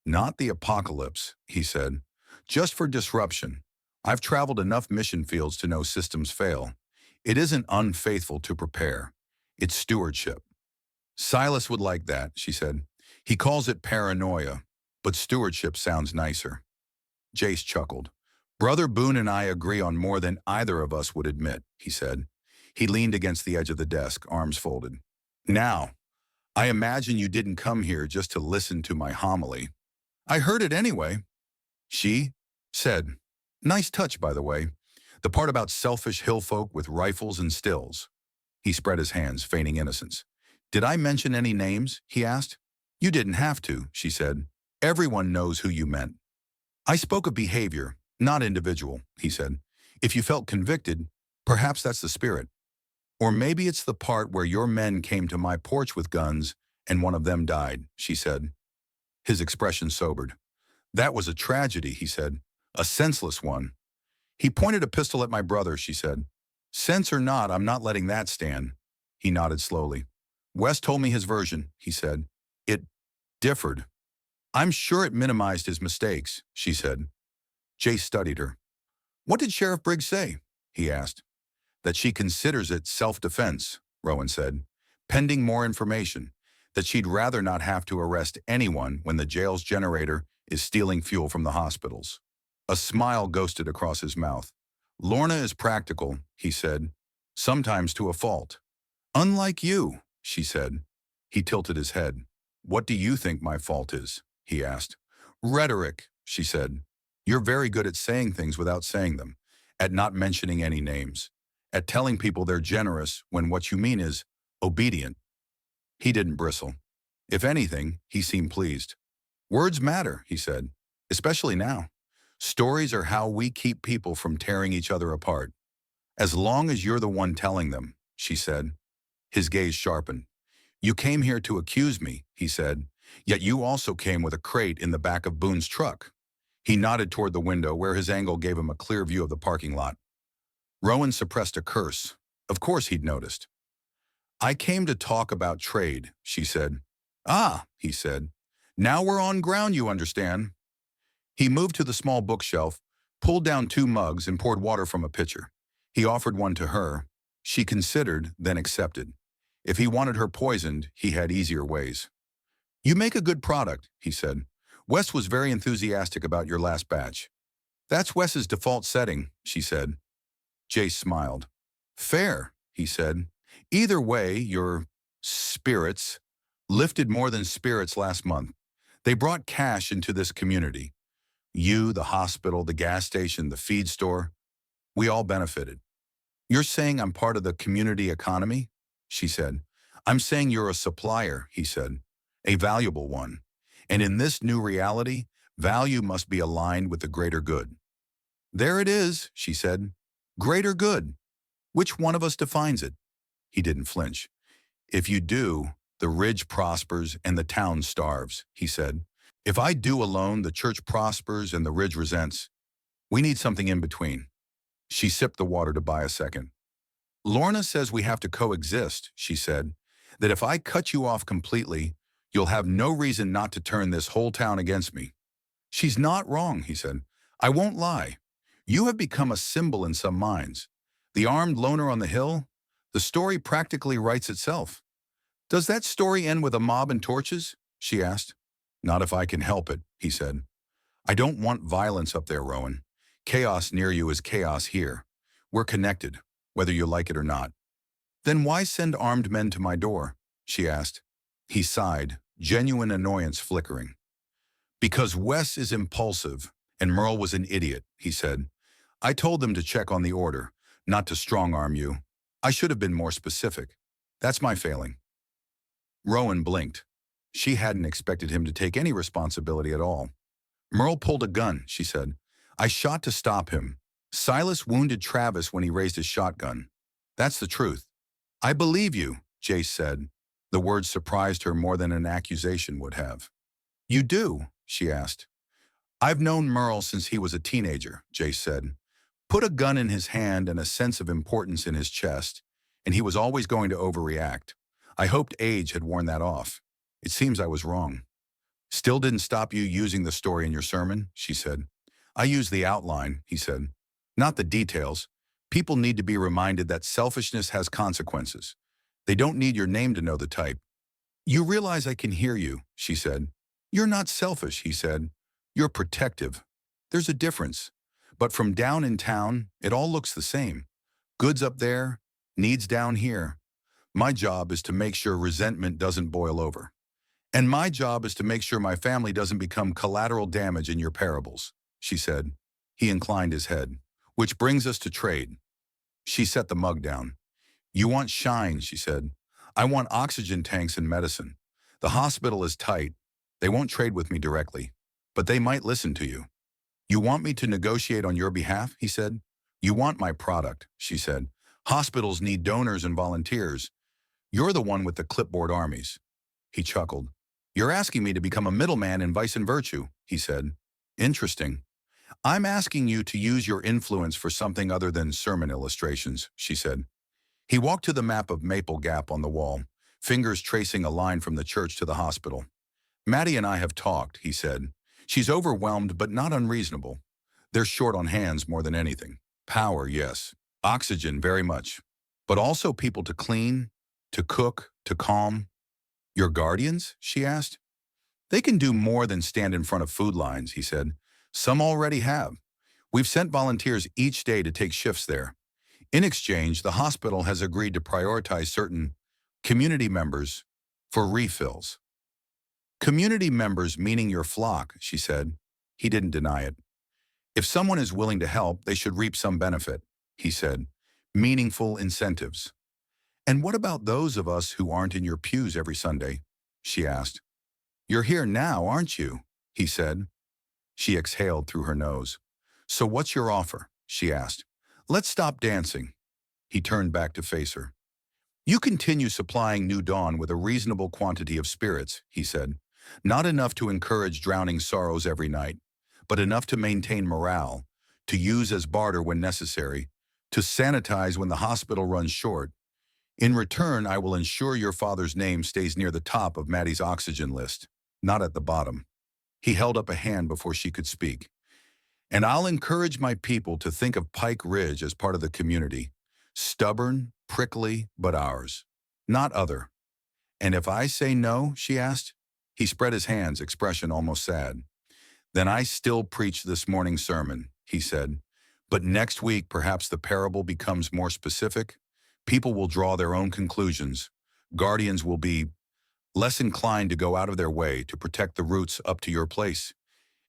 Not the apocalypse, he said. Just for disruption. I've traveled enough mission fields to know systems fail. It isn't unfaithful to prepare. It's stewardship. Silas would like that, she said. He calls it paranoia, but stewardship sounds nicer. Jace chuckled. Brother Boone and I agree on more than either of us would admit, he said. He leaned against the edge of the desk, arms folded. Now, I imagine you didn't come here just to listen to my homily. I heard it anyway. She said, nice touch, by the way. The part about selfish hillfolk with rifles and stills. He spread his hands, feigning innocence. Did I mention any names? He asked. You didn't have to, she said. Everyone knows who you meant. I spoke of behavior, not individual, he said. If you felt convicted, perhaps that's the spirit. Or maybe it's the part where your men came to my porch with guns and one of them died, she said. His expression sobered. That was a tragedy, he said. A senseless one. He pointed a pistol at my brother, she said. Sense or not, I'm not letting that stand. He nodded slowly. Wes told me his version, he said. It differed. I'm sure it minimized his mistakes, she said. Jace studied her. What did Sheriff Briggs say? He asked. That she considers it self-defense, Rowan said, pending more information, that she'd rather not have to arrest anyone when the jail's generator is stealing fuel from the hospitals. A smile ghosted across his mouth. Lorna is practical, he said, sometimes to a fault. Unlike you, she said. He tilted his head. What do you think my fault is? He asked. Rhetoric, she said. You're very good at saying things without saying them, at not mentioning any names, at telling people they're generous when what you mean is obedient. He didn't bristle. If anything, he seemed pleased. Words matter, he said, especially now. Stories are how we keep people from tearing each other apart. As long as you're the one telling them, she said. His gaze sharpened. You came here to accuse me, he said, yet you also came with a crate in the back of Boone's truck. He nodded toward the window where his angle gave him a clear view of the parking lot. Rowan suppressed a curse. Of course he'd noticed. I came to talk about trade, she said. Ah, he said. Now we're on ground, you understand. He moved to the small bookshelf, pulled down 2 mugs and poured water from a pitcher. He offered one to her. She considered, then accepted. If he wanted her poisoned, he had easier ways. You make a good product, he said. Wes was very enthusiastic about your last batch. That's Wes's default setting, she said. Jace smiled. Fair, he said. Either way, your spirits lifted more than spirits last month. They brought cash into this community. You, the hospital, the gas station, the feed store, we all benefited. You're saying I'm part of the community economy? She said. I'm saying you're a supplier, he said. A valuable one. And in this new reality, value must be aligned with the greater good. There it is, she said. Greater good. Which one of us defines it? He didn't flinch. If you do, the ridge prospers and the town starves, he said. If I do alone, the church prospers and the ridge resents. We need something in between. She sipped the water to buy a second. Lorna says we have to coexist, she said, that if I cut you off completely, you'll have no reason not to turn this whole town against me. She's not wrong, he said. I won't lie. You have become a symbol in some minds. The armed loner on the hill, the story practically writes itself. Does that story end with a mob and torches? She asked. Not if I can help it, he said. I don't want violence up there, Rowan. Chaos near you is chaos here. We're connected, whether you like it or not. Then why send armed men to my door? She asked. He sighed, genuine annoyance flickering. Because Wes is impulsive and Merle was an idiot, he said. I told them to check on the order, not to strong-arm you. I should have been more specific. That's my failing. Rowan blinked. She hadn't expected him to take any responsibility at all. Merle pulled a gun, she said. I shot to stop him. Silas wounded Travis when he raised his shotgun. That's the truth. I believe you, Jace said. The words surprised her more than an accusation would have. You do? She asked. I've known Merle since he was a teenager, Jace said. Put a gun in his hand and a sense of importance in his chest, and he was always going to overreact. I hoped age had worn that off. It seems I was wrong. Still didn't stop you using the story in your sermon, she said. I used the outline, he said. Not the details. People need to be reminded that selfishness has consequences. They don't need your name to know the type. You realize I can hear you, she said. You're not selfish, he said. You're protective. There's a difference. But from down in town, it all looks the same. Goods up there, needs down here. My job is to make sure resentment doesn't boil over. And my job is to make sure my family doesn't become collateral damage in your parables, she said. He inclined his head. Which brings us to trade. She set the mug down. You want shine, she said. I want oxygen tanks and medicine. The hospital is tight. They won't trade with me directly, but they might listen to you. You want me to negotiate on your behalf, he said. You want my product, she said. Hospitals need donors and volunteers. You're the one with the clipboard armies. He chuckled. You're asking me to become a middleman in vice and virtue, he said. Interesting. I'm asking you to use your influence for something other than sermon illustrations, she said. He walked to the map of Maple Gap on the wall, fingers tracing a line from the church to the hospital. Maddie and I have talked, he said. She's overwhelmed but not unreasonable. They're short on hands more than anything. Power, yes. Oxygen, very much. But also people to clean, to cook, to calm. Your guardians? She asked. They can do more than stand in front of food lines, he said. Some already have. We've sent volunteers each day to take shifts there. In exchange, the hospital has agreed to prioritize certain community members for refills. Community members meaning your flock, she said. He didn't deny it. If someone is willing to help, they should reap some benefit, he said. Meaningful incentives. And what about those of us who aren't in your pews every Sunday? She asked. You're here now, aren't you? He said. She exhaled through her nose. So what's your offer? She asked. Let's stop dancing. He turned back to face her. You continue supplying New Dawn with a reasonable quantity of spirits, he said. Not enough to encourage drowning sorrows every night, but enough to maintain morale, to use as barter when necessary, to sanitize when the hospital runs short. In return, I will ensure your father's name stays near the top of Maddie's oxygen list, not at the bottom. He held up a hand before she could speak. And I'll encourage my people to think of Pike Ridge as part of the community. Stubborn, prickly, but ours. Not other. And if I say no, she asked. He spread his hands, expression almost sad. Then I still preach this morning's sermon, he said. But next week, perhaps the parable becomes more specific. People will draw their own conclusions. Guardians will be less inclined to go out of their way to protect the routes up to your place.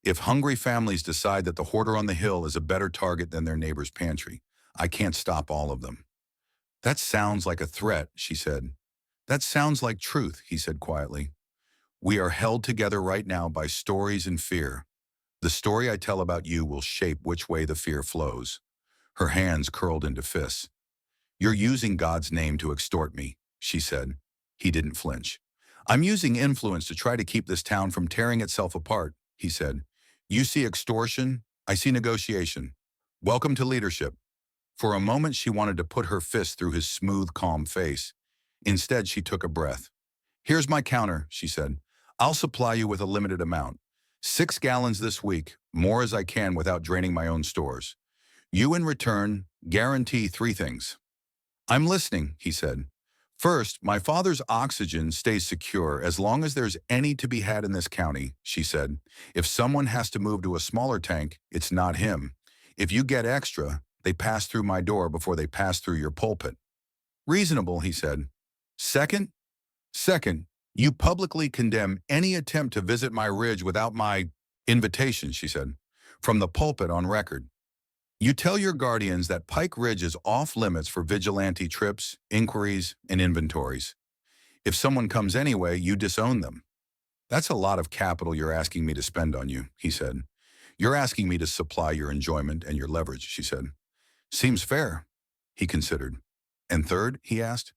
If hungry families decide that the hoarder on the hill is a better target than their neighbor's pantry, I can't stop all of them. That sounds like a threat, she said. That sounds like truth, he said quietly. We are held together right now by stories and fear. The story I tell about you will shape which way the fear flows. Her hands curled into fists. You're using God's name to extort me, she said. He didn't flinch. I'm using influence to try to keep this town from tearing itself apart, he said. You see extortion, I see negotiation. Welcome to leadership. For a moment, she wanted to put her fist through his smooth, calm face. Instead, she took a breath. Here's my counter, she said. I'll supply you with a limited amount. 6 gallons this week, more as I can without draining my own stores. You, in return, guarantee 3 things. I'm listening, he said. First, my father's oxygen stays secure as long as there's any to be had in this county, she said. If someone has to move to a smaller tank, it's not him. If you get extra, they pass through my door before they pass through your pulpit. Reasonable, he said. Second, you publicly condemn any attempt to visit my ridge without my invitation, she said, from the pulpit on record. You tell your guardians that Pike Ridge is off limits for vigilante trips, inquiries, and inventories. If someone comes anyway, you disown them. That's a lot of capital you're asking me to spend on you, he said. You're asking me to supply your enjoyment and your leverage, she said. Seems fair, he considered. And third, he asked.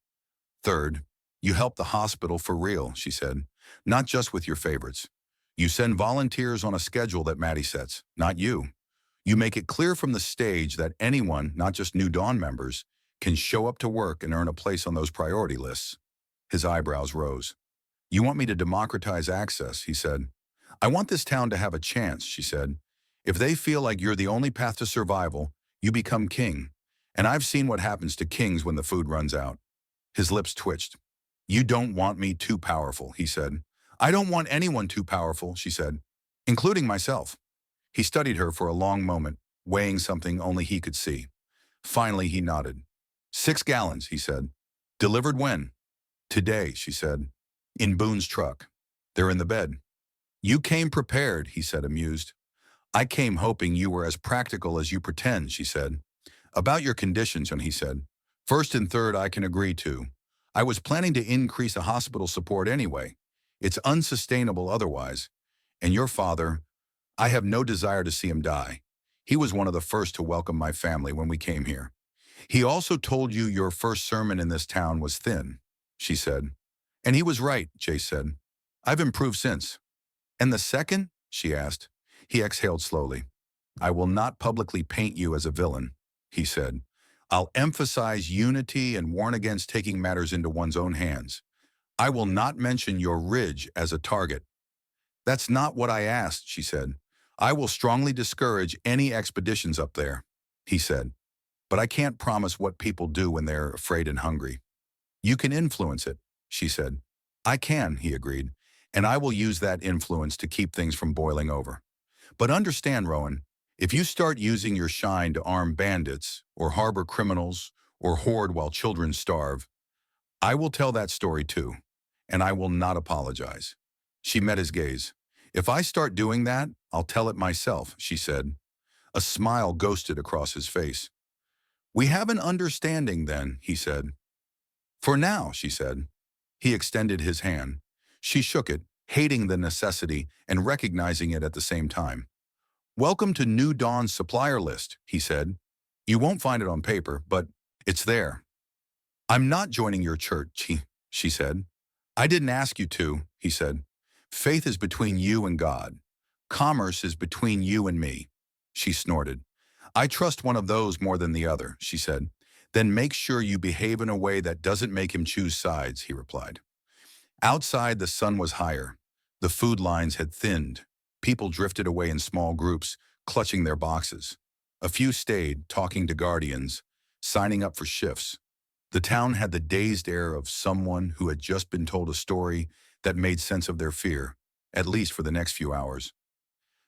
Third, you help the hospital for real, she said. Not just with your favorites. You send volunteers on a schedule that Maddie sets, not you. You make it clear from the stage that anyone, not just New Dawn members, can show up to work and earn a place on those priority lists. His eyebrows rose. You want me to democratize access, he said. I want this town to have a chance, she said. If they feel like you're the only path to survival, you become king. And I've seen what happens to kings when the food runs out. His lips twitched. You don't want me too powerful, he said. I don't want anyone too powerful, she said, including myself. He studied her for a long moment, weighing something only he could see. Finally, he nodded. 6 gallons, he said. Delivered when? Today, she said. In Boone's truck. They're in the bed. You came prepared, he said, amused. I came hoping you were as practical as you pretend, she said. About your conditions, and he said. First and third I can agree to. I was planning to increase the hospital support anyway. It's unsustainable otherwise. And your father, I have no desire to see him die. He was one of the first to welcome my family when we came here. He also told you your first sermon in this town was thin, she said. And he was right, Jace said. I've improved since. And the second? She asked. He exhaled slowly. I will not publicly paint you as a villain, he said. I'll emphasize unity and warn against taking matters into one's own hands. I will not mention your ridge as a target. That's not what I asked, she said. I will strongly discourage any expeditions up there, he said. But I can't promise what people do when they're afraid and hungry. You can influence it, she said. I can, he agreed, and I will use that influence to keep things from boiling over. But understand, Rowan, if you start using your shine to arm bandits, or harbor criminals, or hoard while children starve, I will tell that story too, and I will not apologize. She met his gaze. If I start doing that, I'll tell it myself, she said. A smile ghosted across his face. We have an understanding then, he said. For now, she said. He extended his hand. She shook it, hating the necessity and recognizing it at the same time. Welcome to New Dawn's supplier list, he said. You won't find it on paper, but it's there. I'm not joining your church, she said. I didn't ask you to, he said. Faith is between you and God. Commerce is between you and me. She snorted. I trust one of those more than the other, she said. Then make sure you behave in a way that doesn't make him choose sides, he replied. Outside, the sun was higher. The food lines had thinned. People drifted away in small groups, clutching their boxes. A few stayed, talking to guardians, signing up for shifts. The town had the dazed air of someone who had just been told a story that made sense of their fear, at least for the next few hours.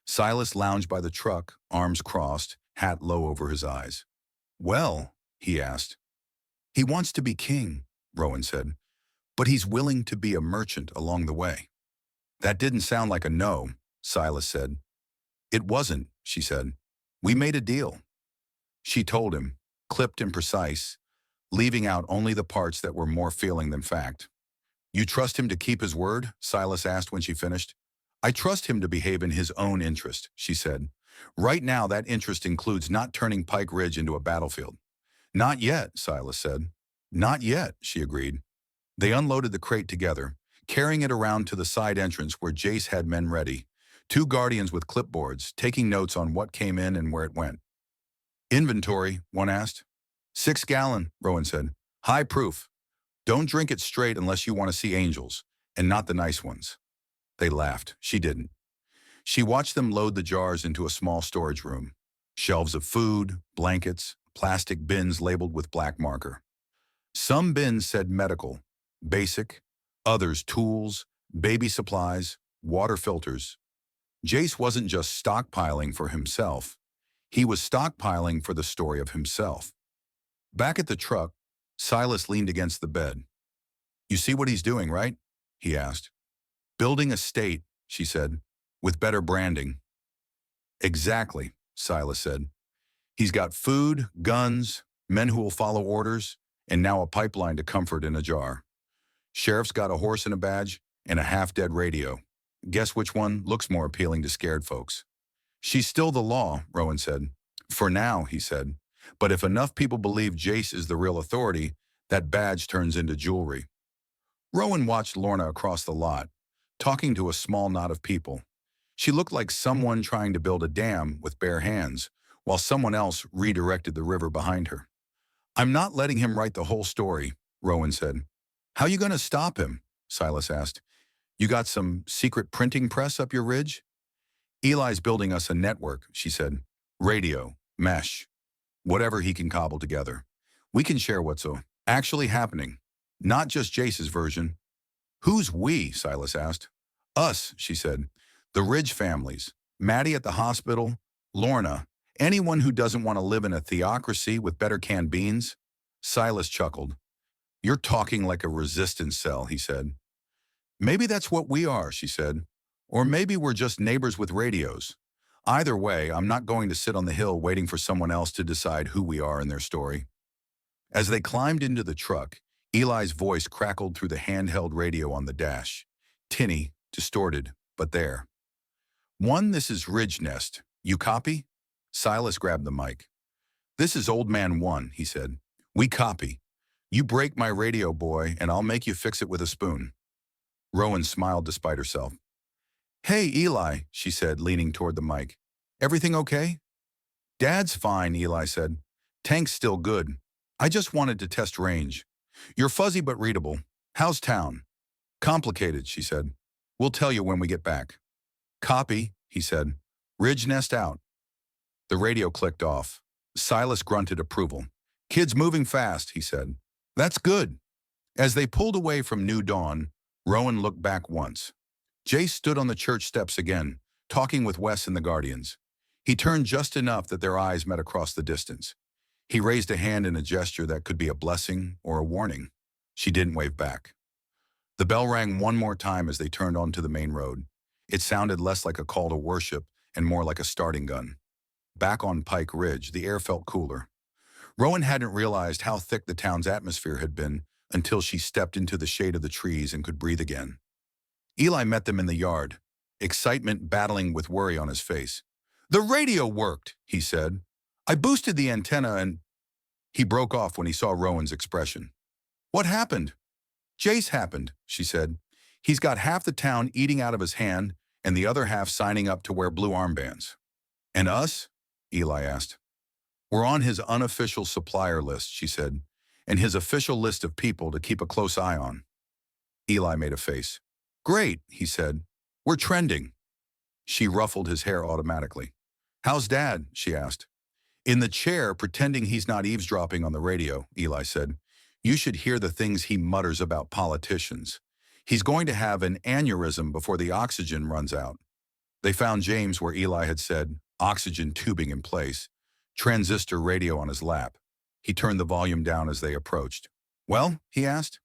Silas lounged by the truck, arms crossed, hat low over his eyes. Well, he asked. He wants to be king, Rowan said, but he's willing to be a merchant along the way. That didn't sound like a no, Silas said. It wasn't, she said. We made a deal. She told him, clipped and precise, leaving out only the parts that were more feeling than fact. You trust him to keep his word? Silas asked when she finished. I trust him to behave in his own interest, she said. Right now, that interest includes not turning Pike Ridge into a battlefield. Not yet, Silas said. Not yet, she agreed. They unloaded the crate together, carrying it around to the side entrance where Jace had men ready, 2 guardians with clipboards, taking notes on what came in and where it went. Inventory, one asked. 6-gallon, Rowan said. High proof. Don't drink it straight unless you want to see angels, and not the nice ones. They laughed. She didn't. She watched them load the jars into a small storage room. Shelves of food, blankets, plastic bins labeled with black marker. Some bins said medical, basic, others tools, baby supplies, water filters. Jace wasn't just stockpiling for himself. He was stockpiling for the story of himself. Back at the truck, Silas leaned against the bed. You see what he's doing, right? He asked. Building a state, she said, with better branding. Exactly, Silas said. He's got food, guns, men who will follow orders, and now a pipeline to comfort in a jar. Sheriff's got a horse and a badge and a half-dead radio. Guess which one looks more appealing to scared folks? She's still the law, Rowan said. For now, he said. But if enough people believe Jace is the real authority, that badge turns into jewelry. Rowan watched Lorna across the lot, talking to a small knot of people. She looked like someone trying to build a dam with bare hands, while someone else redirected the river behind her. I'm not letting him write the whole story, Rowan said. How you going to stop him? Silas asked. You got some secret printing press up your ridge? Eli's building us a network, she said. Radio, mesh, whatever he can cobble together. We can share what's actually happening, not just Jace's version. Who's we? Silas asked. Us, she said. The Ridge families, Maddie at the hospital, Lorna, anyone who doesn't want to live in a theocracy with better canned beans. Silas chuckled. You're talking like a resistance cell, he said. Maybe that's what we are, she said. Or maybe we're just neighbors with radios. Either way, I'm not going to sit on the hill waiting for someone else to decide who we are in their story. As they climbed into the truck, Eli's voice crackled through the handheld radio on the dash. Tinny, distorted, but there. One, this is Ridge Nest. You copy? Silas grabbed the mic. This is Old Man 1, he said. We copy. You break my radio, boy, and I'll make you fix it with a spoon. Rowan smiled despite herself. Hey, Eli, she said, leaning toward the mic. Everything okay? Dad's fine, Eli said. Tank's still good. I just wanted to test range. You're fuzzy but readable. How's town? Complicated, she said. We'll tell you when we get back. Copy, he said. Ridge nest out. The radio clicked off. Silas grunted approval. Kids moving fast, he said. That's good. As they pulled away from New Dawn, Rowan looked back once. Jace stood on the church steps again, talking with Wes and the Guardians. He turned just enough that their eyes met across the distance. He raised a hand in a gesture that could be a blessing or a warning. She didn't wave back. The bell rang one more time as they turned onto the main road. It sounded less like a call to worship and more like a starting gun. Back on Pike Ridge, the air felt cooler. Rowan hadn't realized how thick the town's atmosphere had been until she stepped into the shade of the trees and could breathe again. Eli met them in the yard, excitement battling with worry on his face. The radio worked, he said. I boosted the antenna and... He broke off when he saw Rowan's expression. What happened? Jace happened, she said. He's got half the town eating out of his hand and the other half signing up to wear blue armbands. And us? Eli asked. We're on his unofficial supplier list, she said, and his official list of people to keep a close eye on. Eli made a face. Great, he said. We're trending. She ruffled his hair automatically. How's Dad? She asked. In the chair, pretending he's not eavesdropping on the radio, Eli said. You should hear the things he mutters about politicians. He's going to have an aneurysm before the oxygen runs out. They found James where Eli had said, oxygen tubing in place, transistor radio on his lap. He turned the volume down as they approached. Well, he asked.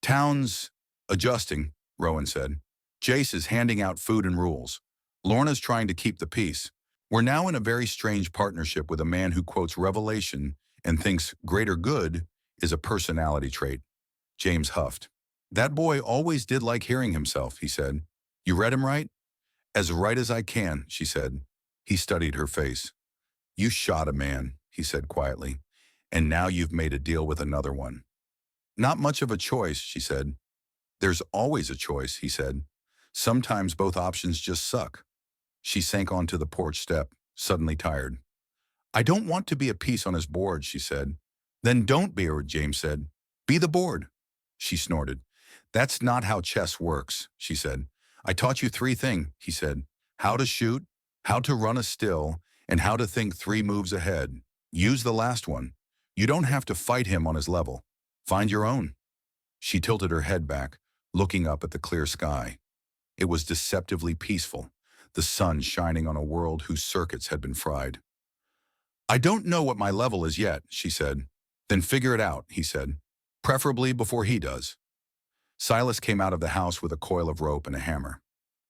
Town's adjusting, Rowan said. Jace is handing out food and rules. Lorna's trying to keep the peace. We're now in a very strange partnership with a man who quotes Revelation and thinks greater good is a personality trait. James huffed. That boy always did like hearing himself, he said. You read him right? As right as I can, she said. He studied her face. You shot a man, he said quietly, and now you've made a deal with another one. Not much of a choice, she said. There's always a choice, he said. Sometimes both options just suck. She sank onto the porch step, suddenly tired. I don't want to be a piece on his board, she said. Then don't be, James said. Be the board. She snorted. That's not how chess works, she said. I taught you 3 things, he said. How to shoot, how to run a still, and how to think 3 moves ahead. Use the last one. You don't have to fight him on his level. Find your own. She tilted her head back, looking up at the clear sky. It was deceptively peaceful, the sun shining on a world whose circuits had been fried. I don't know what my level is yet, she said. Then figure it out, he said. Preferably before he does. Silas came out of the house with a coil of rope and a hammer.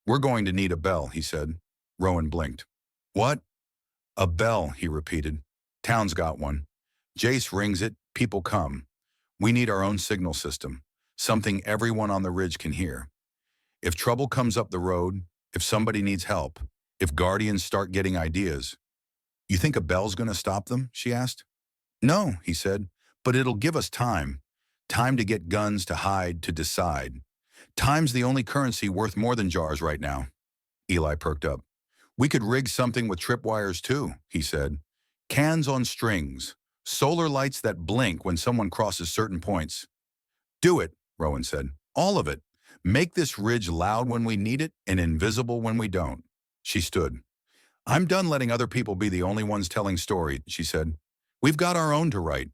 We're going to need a bell, he said. Rowan blinked. What? A bell, he repeated. Town's got one. Jace rings it, people come. We need our own signal system, something everyone on the ridge can hear. If trouble comes up the road, if somebody needs help, if guardians start getting ideas. You think a bell's going to stop them? She asked. No, he said, but it'll give us time. Time to get guns, to hide, to decide. Time's the only currency worth more than jars right now. Eli perked up. We could rig something with tripwires too, he said. Cans on strings, solar lights that blink when someone crosses certain points. Do it, Rowan said. All of it. Make this ridge loud when we need it and invisible when we don't. She stood. I'm done letting other people be the only ones telling stories, she said. We've got our own to write.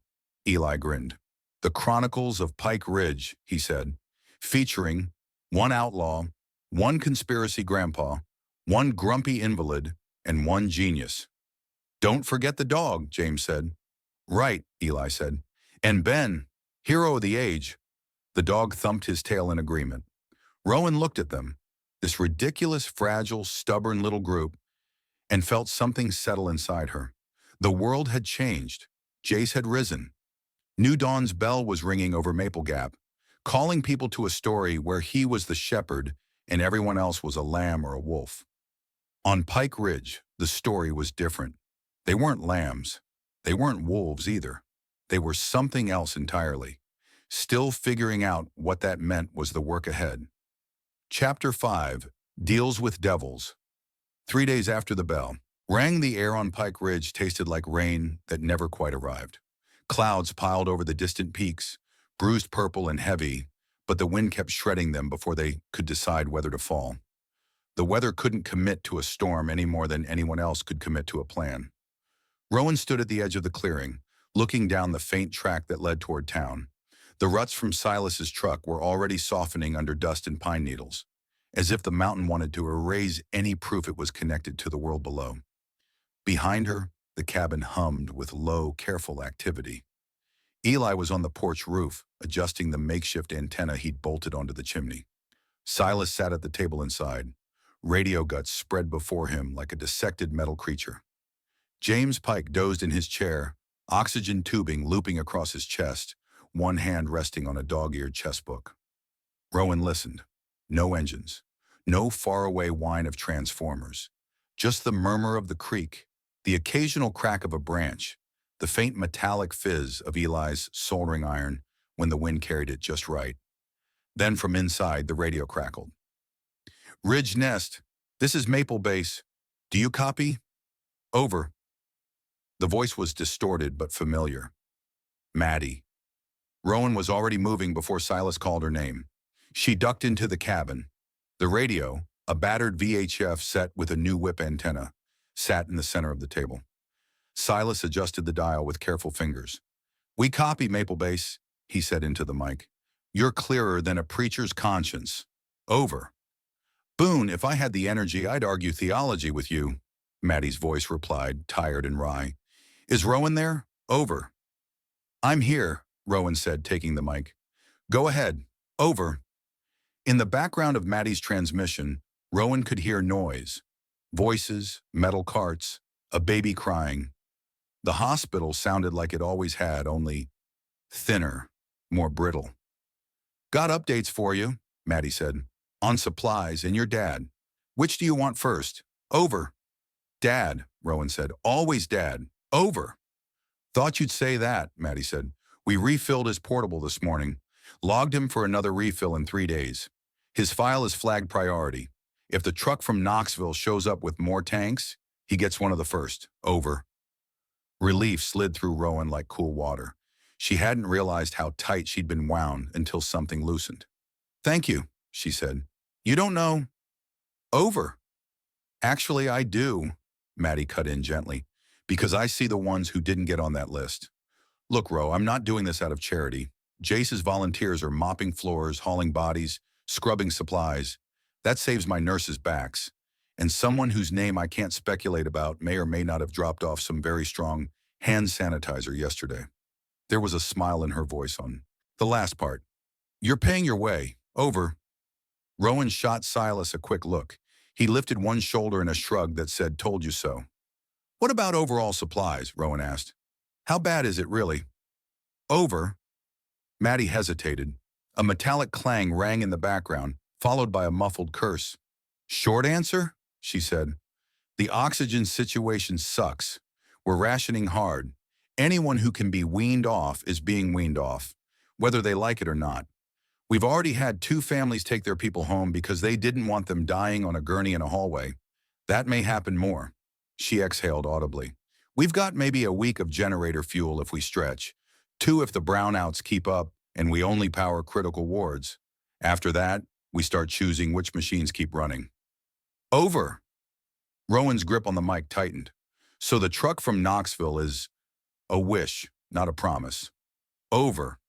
Eli grinned. The Chronicles of Pike Ridge, he said, featuring 1 outlaw, 1 conspiracy grandpa, 1 grumpy invalid, and 1 genius. Don't forget the dog, James said. Right, Eli said. And Ben, hero of the age. The dog thumped his tail in agreement. Rowan looked at them, this ridiculous, fragile, stubborn little group, and felt something settle inside her. The world had changed. Jace had risen. New Dawn's bell was ringing over Maple Gap, calling people to a story where he was the shepherd and everyone else was a lamb or a wolf. On Pike Ridge, the story was different. They weren't lambs. They weren't wolves either. They were something else entirely. Still figuring out what that meant was the work ahead. Chapter 5 deals with devils. 3 days after the bell, Rang the air on Pike Ridge tasted like rain that never quite arrived. Clouds piled over the distant peaks, bruised purple and heavy, but the wind kept shredding them before they could decide whether to fall. The weather couldn't commit to a storm any more than anyone else could commit to a plan. Rowan stood at the edge of the clearing, looking down the faint track that led toward town. The ruts from Silas's truck were already softening under dust and pine needles, as if the mountain wanted to erase any proof it was connected to the world below. Behind her, the cabin hummed with low, careful activity. Eli was on the porch roof, adjusting the makeshift antenna he'd bolted onto the chimney. Silas sat at the table inside, radio guts spread before him like a dissected metal creature. James Pike dozed in his chair, oxygen tubing looping across his chest, one hand resting on a dog-eared chessbook. Rowan listened. No engines. No faraway whine of transformers. Just the murmur of the creek, the occasional crack of a branch, the faint metallic fizz of Eli's soldering iron when the wind carried it just right. Then from inside, the radio crackled. "Ridge Nest, this is Maple Base. Do you copy? Over." The voice was distorted but familiar. Maddie. Rowan was already moving before Silas called her name. She ducked into the cabin. The radio, a battered VHF set with a new whip antenna, sat in the center of the table. Silas adjusted the dial with careful fingers. "We copy, Maple Base," he said into the mic. "You're clearer than a preacher's conscience. Over." "Boone, if I had the energy, I'd argue theology with you," Maddie's voice replied, tired and wry. "Is Rowan there? Over." "I'm here," Rowan said, taking the mic. "Go ahead. Over." In the background of Maddie's transmission, Rowan could hear noise. Voices, metal carts, a baby crying. The hospital sounded like it always had, only thinner, more brittle. "Got updates for you," Maddie said. "On supplies and your dad. Which do you want first? Over." "Dad," Rowan said. "Always Dad. Over." "Thought you'd say that," Maddie said. "We refilled his portable this morning. Logged him for another refill in 3 days. His file is flagged priority. If the truck from Knoxville shows up with more tanks, he gets one of the first. Over." Relief slid through Rowan like cool water. She hadn't realized how tight she'd been wound until something loosened. "Thank you," she said. "You don't know." "Over." "Actually, I do," Maddie cut in gently, "because I see the ones who didn't get on that list. Look, Ro, I'm not doing this out of charity. Jace's volunteers are mopping floors, hauling bodies, scrubbing supplies. That saves my nurses' backs. And someone whose name I can't speculate about may or may not have dropped off some very strong hand sanitizer yesterday." There was a smile in her voice on the last part. "You're paying your way. Over." Rowan shot Silas a quick look. He lifted one shoulder in a shrug that said, "Told you so." "What about overall supplies?" Rowan asked. "How bad is it really?" "Over." Maddie hesitated. A metallic clang rang in the background, followed by a muffled curse. "Short answer?" she said. "The oxygen situation sucks. We're rationing hard. Anyone who can be weaned off is being weaned off, whether they like it or not. We've already had 2 families take their people home because they didn't want them dying on a gurney in a hallway. That may happen more." She exhaled audibly. "We've got maybe a week of generator fuel if we stretch, 2 if the brownouts keep up and we only power critical wards. After that, we start choosing which machines keep running." "Over." Rowan's grip on the mic tightened. "So the truck from Knoxville is a wish, not a promise." "Over."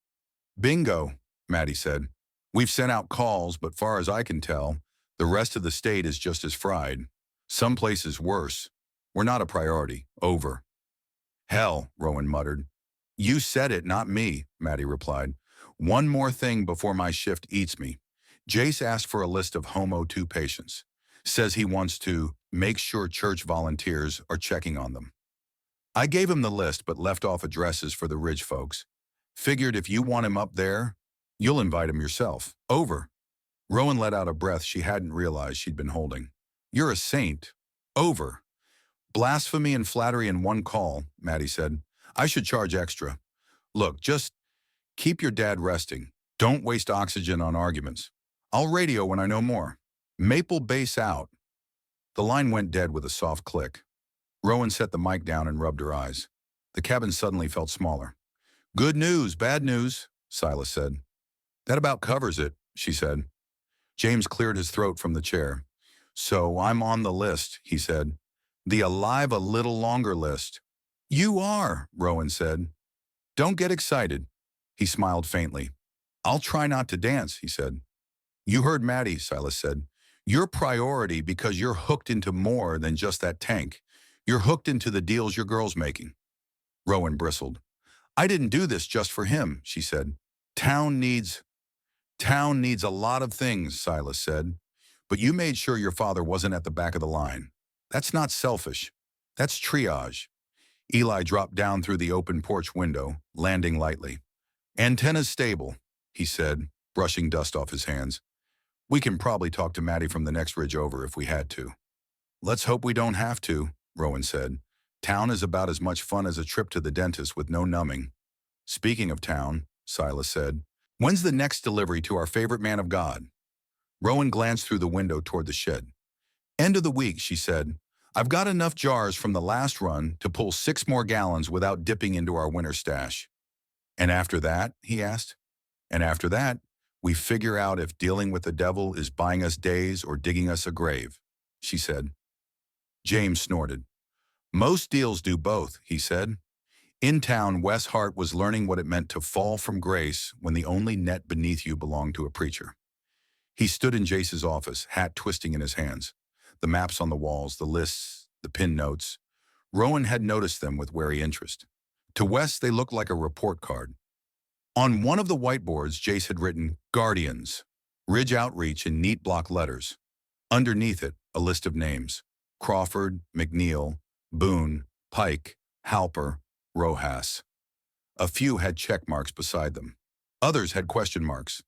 "Bingo," Maddie said. "We've sent out calls, but far as I can tell, the rest of the state is just as fried. Some places worse. We're not a priority. Over." "Hell," Rowan muttered. "You said it, not me," Maddie replied. "One more thing before my shift eats me. Jace asked for a list of Home O2 patients. Says he wants to make sure church volunteers are checking on them. I gave him the list but left off addresses for the Ridge folks. Figured if you want him up there, you'll invite him yourself. Over." Rowan let out a breath she hadn't realized she'd been holding. "You're a saint. Over." "Blasphemy and flattery in one call," Maddie said. "I should charge extra. Look, just keep your dad resting. Don't waste oxygen on arguments. I'll radio when I know more. Maple Base out." The line went dead with a soft click. Rowan set the mic down and rubbed her eyes. The cabin suddenly felt smaller. Good news, bad news, Silas said. That about covers it, she said. James cleared his throat from the chair. So I'm on the list, he said. The alive a little longer list. You are, Rowan said. Don't get excited. He smiled faintly. I'll try not to dance, he said. You heard Maddie, Silas said. You're priority because you're hooked into more than just that tank. You're hooked into the deals your girl's making. Rowan bristled. I didn't do this just for him, she said. Town needs a lot of things, Silas said. But you made sure your father wasn't at the back of the line. That's not selfish. That's triage. Eli dropped down through the open porch window, landing lightly. Antenna's stable, he said, brushing dust off his hands. We can probably talk to Maddie from the next ridge over if we had to. Let's hope we don't have to, Rowan said. Town is about as much fun as a trip to the dentist with no numbing. Speaking of town, Silas said, when's the next delivery to our favorite man of God? Rowan glanced through the window toward the shed. End of the week, she said. I've got enough jars from the last run to pull 6 more gallons without dipping into our winter stash. And after that, he asked. And after that, we figure out if dealing with the devil is buying us days or digging us a grave, she said. James snorted. Most deals do both, he said. In town, Wes Hart was learning what it meant to fall from grace when the only net beneath you belonged to a preacher. He stood in Jace's office, hat twisting in his hands. The maps on the walls, the lists, the pin notes. Rowan had noticed them with wary interest. To Wes, they looked like a report card. On one of the whiteboards, Jace had written, Guardians, Ridge Outreach in neat block letters. Underneath it, a list of names. Crawford, McNeil, Boone, Pike, Halper, Rojas. A few had check marks beside them. Others had question marks.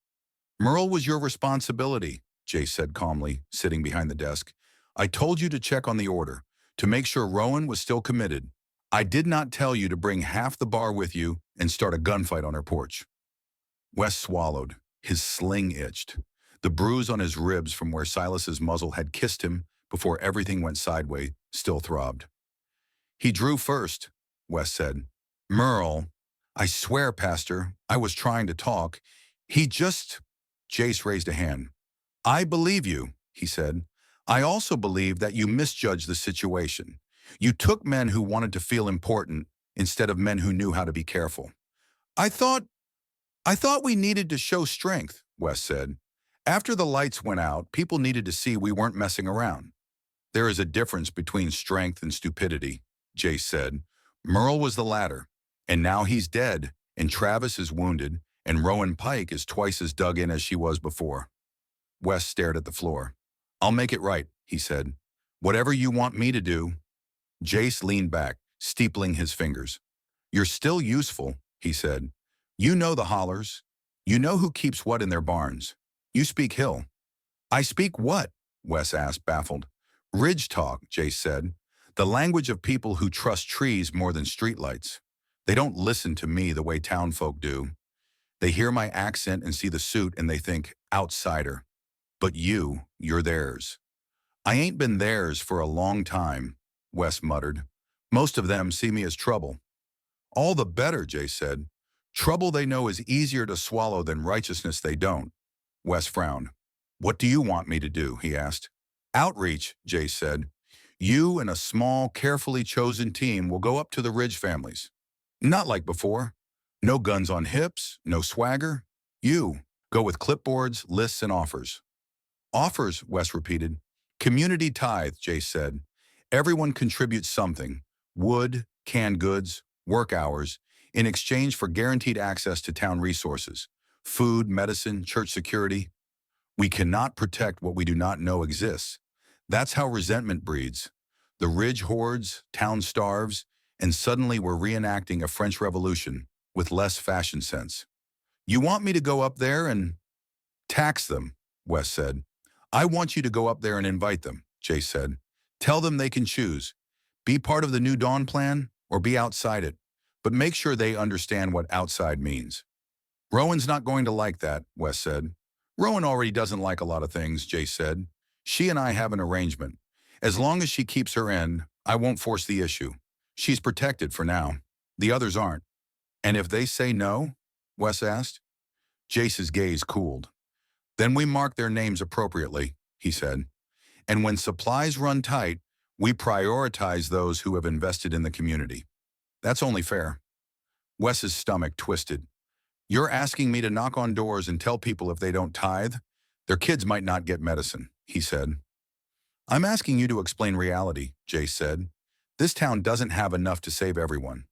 Merle was your responsibility, Jace said calmly, sitting behind the desk. I told you to check on the order, to make sure Rowan was still committed. I did not tell you to bring half the bar with you and start a gunfight on her porch. Wes swallowed. His sling itched. The bruise on his ribs from where Silas's muzzle had kissed him before everything went sideways still throbbed. He drew first, Wes said. Merle, I swear, Pastor, I was trying to talk. He just... Jace raised a hand. I believe you, he said. I also believe that you misjudged the situation. You took men who wanted to feel important instead of men who knew how to be careful. I thought we needed to show strength, Wes said. After the lights went out, people needed to see we weren't messing around. There is a difference between strength and stupidity, Jace said. Merle was the latter, and now he's dead, and Travis is wounded, and Rowan Pike is twice as dug in as she was before. Wes stared at the floor. I'll make it right, he said. Whatever you want me to do. Jace leaned back, steepling his fingers. You're still useful, he said. You know the hollers. You know who keeps what in their barns. You speak Hill. I speak what? Wes asked, baffled. Ridge talk, Jace said. The language of people who trust trees more than streetlights. They don't listen to me the way town folk do. They hear my accent and see the suit and they think, outsider. But you're theirs. I ain't been theirs for a long time, Wes muttered. Most of them see me as trouble. All the better, Jace said. Trouble they know is easier to swallow than righteousness they don't. Wes frowned. What do you want me to do? He asked. Outreach, Jace said. You and a small, carefully chosen team will go up to the Ridge families. Not like before. No guns on hips, no swagger. You go with clipboards, lists, and offers. Offers, Wes repeated. Community tithe, Jace said. Everyone contributes something. Wood, canned goods, work hours, in exchange for guaranteed access to town resources. Food, medicine, church security. We cannot protect what we do not know exists. That's how resentment breeds. The Ridge hoards, town starves, and suddenly we're reenacting a French Revolution with less fashion sense. You want me to go up there and tax them, Wes said. I want you to go up there and invite them, Jace said. Tell them they can choose. Be part of the New Dawn plan or be outside it, but make sure they understand what outside means. Rowan's not going to like that, Wes said. Rowan already doesn't like a lot of things, Jace said. She and I have an arrangement. As long as she keeps her end, I won't force the issue. She's protected for now. The others aren't. And if they say no? Wes asked. Jace's gaze cooled. Then we mark their names appropriately, he said. And when supplies run tight, we prioritize those who have invested in the community. That's only fair. Wes's stomach twisted. You're asking me to knock on doors and tell people if they don't tithe, their kids might not get medicine, he said. I'm asking you to explain reality, Jace said. This town doesn't have enough to save everyone.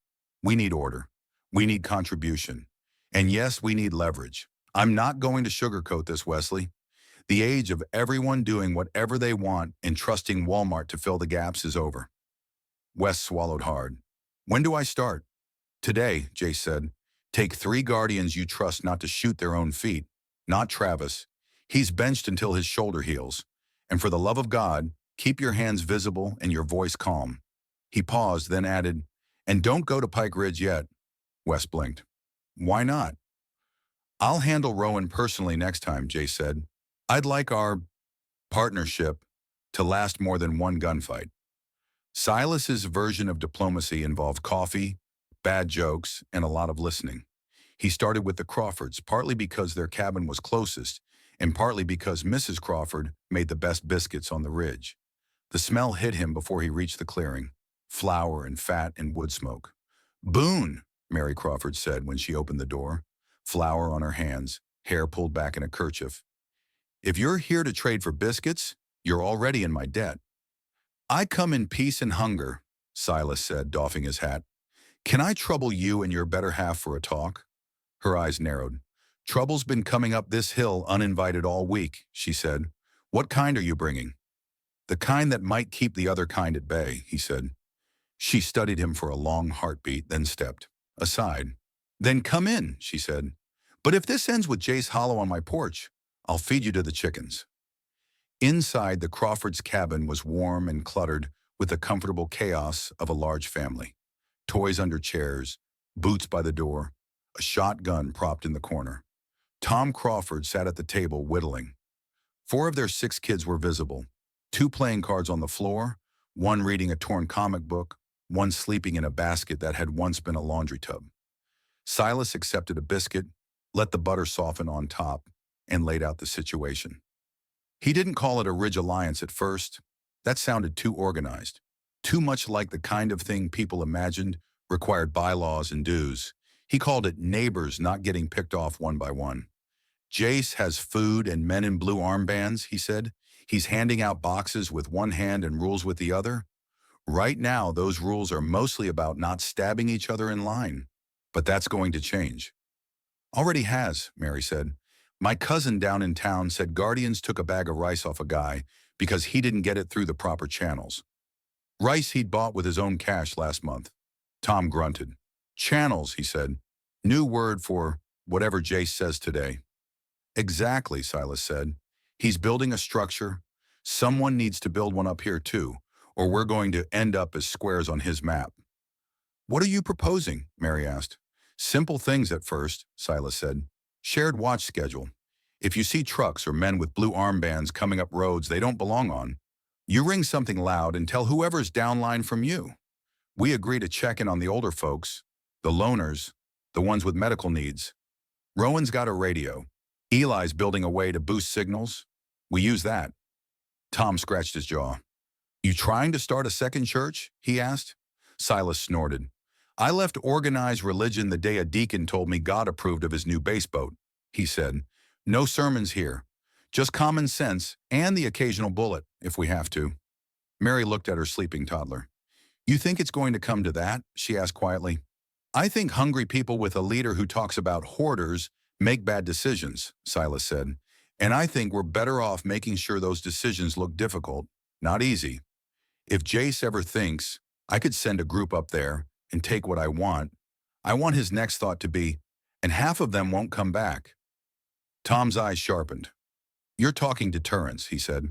We need order. We need contribution. And yes, we need leverage. I'm not going to sugarcoat this, Wesley. The age of everyone doing whatever they want and trusting Walmart to fill the gaps is over. Wes swallowed hard. When do I start? Today, Jace said. Take 3 guardians you trust not to shoot their own feet. Not Travis. He's benched until his shoulder heals. And for the love of God, keep your hands visible and your voice calm. He paused, then added, and don't go to Pike Ridge yet. Wes blinked. Why not? I'll handle Rowan personally next time, Jace said. I'd like our partnership to last more than one gunfight. Silas's version of diplomacy involved coffee, bad jokes, and a lot of listening. He started with the Crawfords, partly because their cabin was closest, and partly because Mrs. Crawford made the best biscuits on the ridge. The smell hit him before he reached the clearing, flour and fat and wood smoke. Boone, Mary Crawford said when she opened the door, flour on her hands, hair pulled back in a kerchief. If you're here to trade for biscuits, you're already in my debt. I come in peace and hunger, Silas said, doffing his hat. Can I trouble you and your better half for a talk? Her eyes narrowed. Trouble's been coming up this hill uninvited all week, she said. What kind are you bringing? The kind that might keep the other kind at bay, he said. She studied him for a long heartbeat, then stepped aside. Then come in, she said. But if this ends with Jace Hollow on my porch, I'll feed you to the chickens. Inside, the Crawfords' cabin was warm and cluttered with the comfortable chaos of a large family. Toys under chairs, boots by the door, a shotgun propped in the corner. Tom Crawford sat at the table whittling. 4 of their 6 kids were visible, 2 playing cards on the floor, 1 reading a torn comic book, 1 sleeping in a basket that had once been a laundry tub. Silas accepted a biscuit, let the butter soften on top, and laid out the situation. He didn't call it a Ridge Alliance at first. That sounded too organized, too much like the kind of thing people imagined required bylaws and dues. He called it neighbors not getting picked off one by one. Jace has food and men in blue armbands, he said. He's handing out boxes with one hand and rules with the other. Right now, those rules are mostly about not stabbing each other in line. But that's going to change. Already has, Mary said. My cousin down in town said Guardians took a bag of rice off a guy because he didn't get it through the proper channels. Rice he'd bought with his own cash last month. Tom grunted. Channels, he said. New word for whatever Jace says today. Exactly, Silas said. He's building a structure. Someone needs to build one up here too, or we're going to end up as squares on his map. What are you proposing? Mary asked. Simple things at first, Silas said. Shared watch schedule. If you see trucks or men with blue armbands coming up roads they don't belong on, you ring something loud and tell whoever's downline from you. We agree to check in on the older folks, the loners, the ones with medical needs. Rowan's got a radio. Eli's building a way to boost signals. We use that. Tom scratched his jaw. You trying to start a second church? He asked. Silas snorted. I left organized religion the day a deacon told me God approved of his new bass boat, he said. No sermons here. Just common sense and the occasional bullet, if we have to. Mary looked at her sleeping toddler. You think it's going to come to that? She asked quietly. I think hungry people with a leader who talks about hoarders make bad decisions, Silas said. And I think we're better off making sure those decisions look difficult, not easy. If Jace ever thinks, I could send a group up there and take what I want his next thought to be, and half of them won't come back. Tom's eyes sharpened. You're talking deterrence, he said.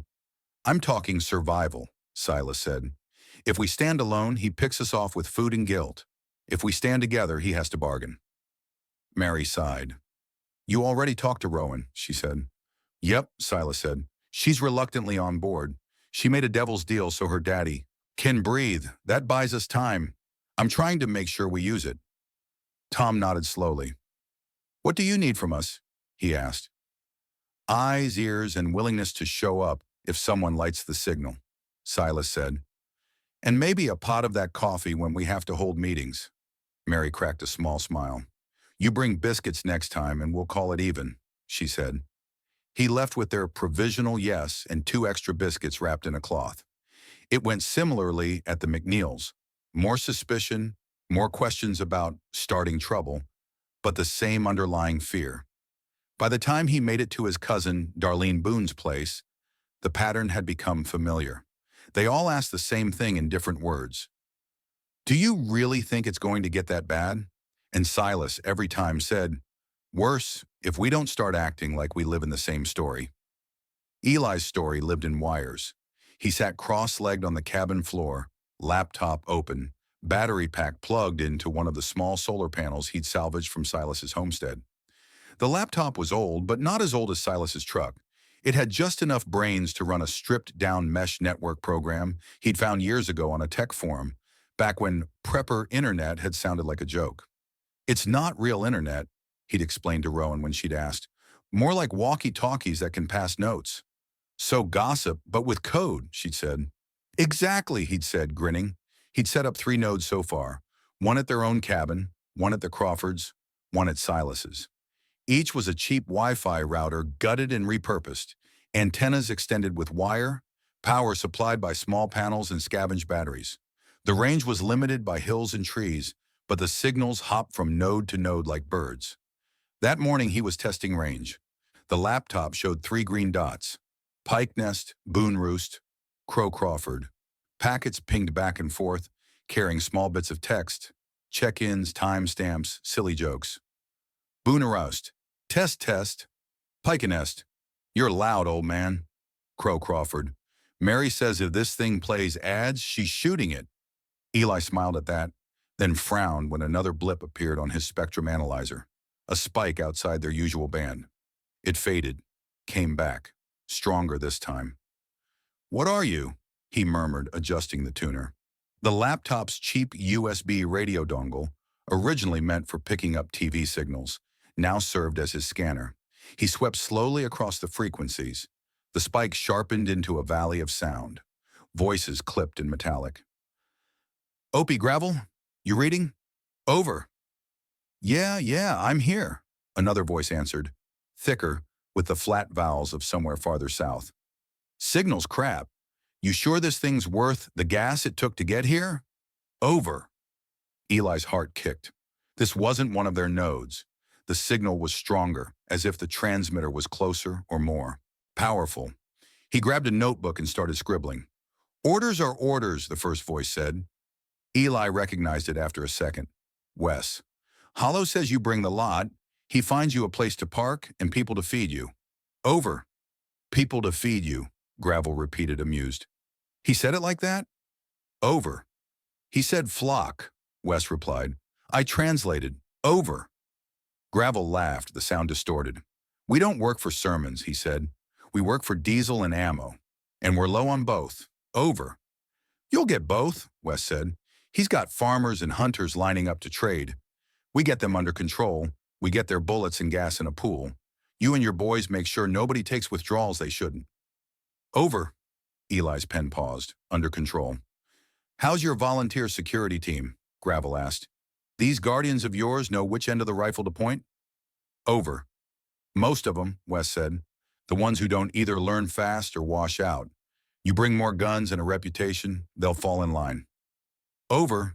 I'm talking survival, Silas said. If we stand alone, he picks us off with food and guilt. If we stand together, he has to bargain. Mary sighed. You already talked to Rowan, she said. Yep, Silas said. She's reluctantly on board. She made a devil's deal so her daddy, Can breathe. That buys us time. I'm trying to make sure we use it. Tom nodded slowly. What do you need from us? He asked. Eyes, ears, and willingness to show up if someone lights the signal, Silas said. And maybe a pot of that coffee when we have to hold meetings. Mary cracked a small smile. You bring biscuits next time and we'll call it even, she said. He left with their provisional yes and 2 extra biscuits wrapped in a cloth. It went similarly at the McNeils. More suspicion, more questions about starting trouble, but the same underlying fear. By the time he made it to his cousin, Darlene Boone's place, the pattern had become familiar. They all asked the same thing in different words. Do you really think it's going to get that bad? And Silas every time said, worse if we don't start acting like we live in the same story. Eli's story lived in wires. He sat cross-legged on the cabin floor, laptop open, battery pack plugged into one of the small solar panels he'd salvaged from Silas's homestead. The laptop was old, but not as old as Silas's truck. It had just enough brains to run a stripped-down mesh network program he'd found years ago on a tech forum, back when prepper internet had sounded like a joke. It's not real internet, he'd explained to Rowan when she'd asked. More like walkie-talkies that can pass notes. So gossip, but with code, she'd said. Exactly, he'd said, grinning. He'd set up 3 nodes so far, one at their own cabin, one at the Crawfords', one at Silas's. Each was a cheap Wi-Fi router gutted and repurposed, antennas extended with wire, power supplied by small panels and scavenged batteries. The range was limited by hills and trees, but the signals hopped from node to node like birds. That morning he was testing range. The laptop showed 3 green dots: Pike Nest, Boone Roost, Crow Crawford. Packets pinged back and forth, carrying small bits of text, check-ins, timestamps, silly jokes. Boone Roost. Test. Pike Nest. You're loud, old man. Crow Crawford. Mary says if this thing plays ads, she's shooting it. Eli smiled at that, then frowned when another blip appeared on his spectrum analyzer, a spike outside their usual band. It faded, came back, stronger this time. What are you? He murmured, adjusting the tuner. The laptop's cheap USB radio dongle, originally meant for picking up TV signals, now served as his scanner. He swept slowly across the frequencies. The spike sharpened into a valley of sound. Voices clipped and metallic. Opie Gravel, you reading? Over. Yeah, I'm here, another voice answered, thicker, with the flat vowels of somewhere farther south. Signal's crap. You sure this thing's worth the gas it took to get here? Over. Eli's heart kicked. This wasn't one of their nodes. The signal was stronger, as if the transmitter was closer or more powerful. He grabbed a notebook and started scribbling. Orders are orders, the first voice said. Eli recognized it after a second. Wes. Hollow says you bring the lot. He finds you a place to park and people to feed you. Over. People to feed you, Gravel repeated, amused. He said it like that? Over. He said flock, Wes replied. I translated. Over. Gravel laughed, the sound distorted. We don't work for sermons, he said. We work for diesel and ammo. And we're low on both. Over. You'll get both, Wes said. He's got farmers and hunters lining up to trade. We get them under control. We get their bullets and gas in a pool. You and your boys make sure nobody takes withdrawals they shouldn't. Over. Eli's pen paused, under control. How's your volunteer security team? Gravel asked. These guardians of yours know which end of the rifle to point? Over. Most of them, Wes said. The ones who don't either learn fast or wash out. You bring more guns and a reputation, they'll fall in line. Over.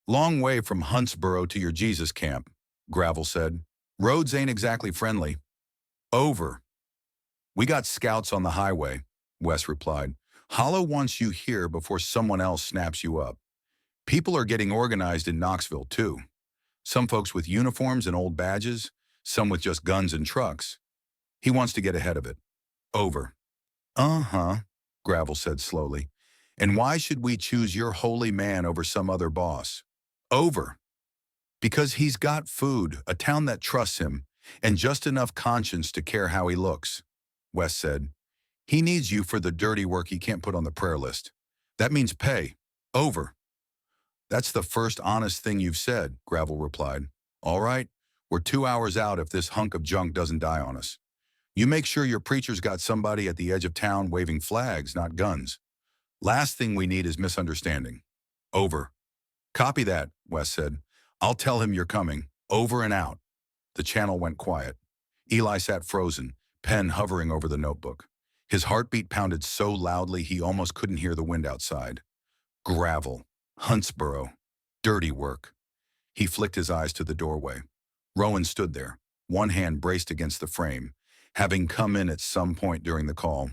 Long way from Huntsboro to your Jesus camp, Gravel said. Roads ain't exactly friendly. Over. We got scouts on the highway, Wes replied. Hollow wants you here before someone else snaps you up. People are getting organized in Knoxville, too. Some folks with uniforms and old badges, some with just guns and trucks. He wants to get ahead of it. Over. Uh-huh, Gravel said slowly. And why should we choose your holy man over some other boss? Over. Because he's got food, a town that trusts him, and just enough conscience to care how he looks, Wes said. He needs you for the dirty work he can't put on the prayer list. That means pay. Over. That's the first honest thing you've said, Gravel replied. All right, we're 2 hours out if this hunk of junk doesn't die on us. You make sure your preacher's got somebody at the edge of town waving flags, not guns. Last thing we need is misunderstanding. Over. Copy that, Wes said. I'll tell him you're coming. Over and out. The channel went quiet. Eli sat frozen, pen hovering over the notebook. His heartbeat pounded so loudly he almost couldn't hear the wind outside. Gravel. Huntsboro. Dirty work. He flicked his eyes to the doorway. Rowan stood there, one hand braced against the frame, having come in at some point during the call.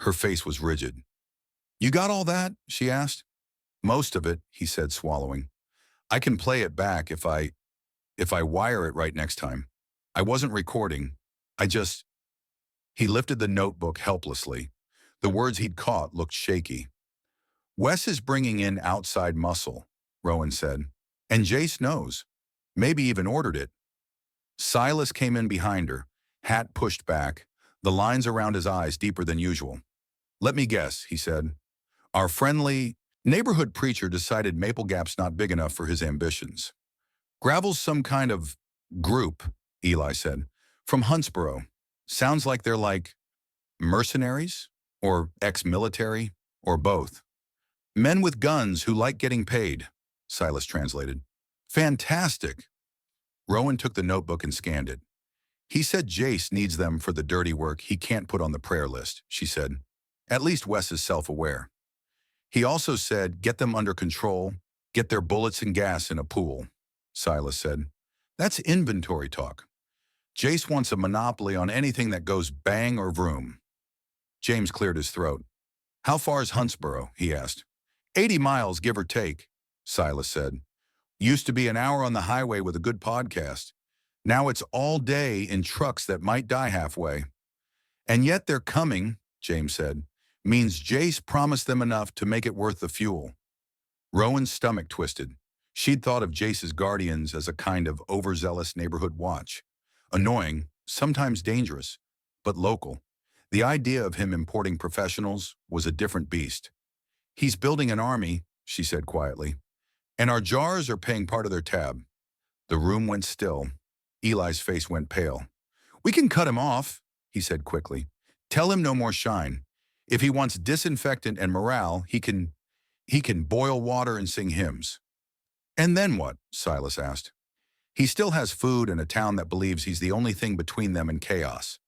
Her face was rigid. You got all that? She asked. Most of it, he said, swallowing. I can play it back if I wire it right next time. I wasn't recording. He lifted the notebook helplessly. The words he'd caught looked shaky. Wes is bringing in outside muscle, Rowan said. And Jace knows. Maybe even ordered it. Silas came in behind her, hat pushed back, the lines around his eyes deeper than usual. Let me guess, he said. Our friendly neighborhood preacher decided Maple Gap's not big enough for his ambitions. Gravel's some kind of group, Eli said. From Huntsboro. Sounds like they're like mercenaries? Or ex-military? Or both. Men with guns who like getting paid, Silas translated. Fantastic. Rowan took the notebook and scanned it. He said Jace needs them for the dirty work he can't put on the prayer list, she said. At least Wes is self-aware. He also said get them under control, get their bullets and gas in a pool, Silas said. That's inventory talk. Jace wants a monopoly on anything that goes bang or vroom. James cleared his throat. How far is Huntsboro? He asked. 80 miles, give or take, Silas said. Used to be an hour on the highway with a good podcast. Now it's all day in trucks that might die halfway. And yet they're coming, James said. Means Jace promised them enough to make it worth the fuel. Rowan's stomach twisted. She'd thought of Jace's guardians as a kind of overzealous neighborhood watch. Annoying, sometimes dangerous, but local. The idea of him importing professionals was a different beast. He's building an army, she said quietly, and our jars are paying part of their tab. The room went still. Eli's face went pale. We can cut him off, he said quickly. Tell him no more shine. If he wants disinfectant and morale, he can boil water and sing hymns. And then what? Silas asked. He still has food and a town that believes he's the only thing between them and chaos.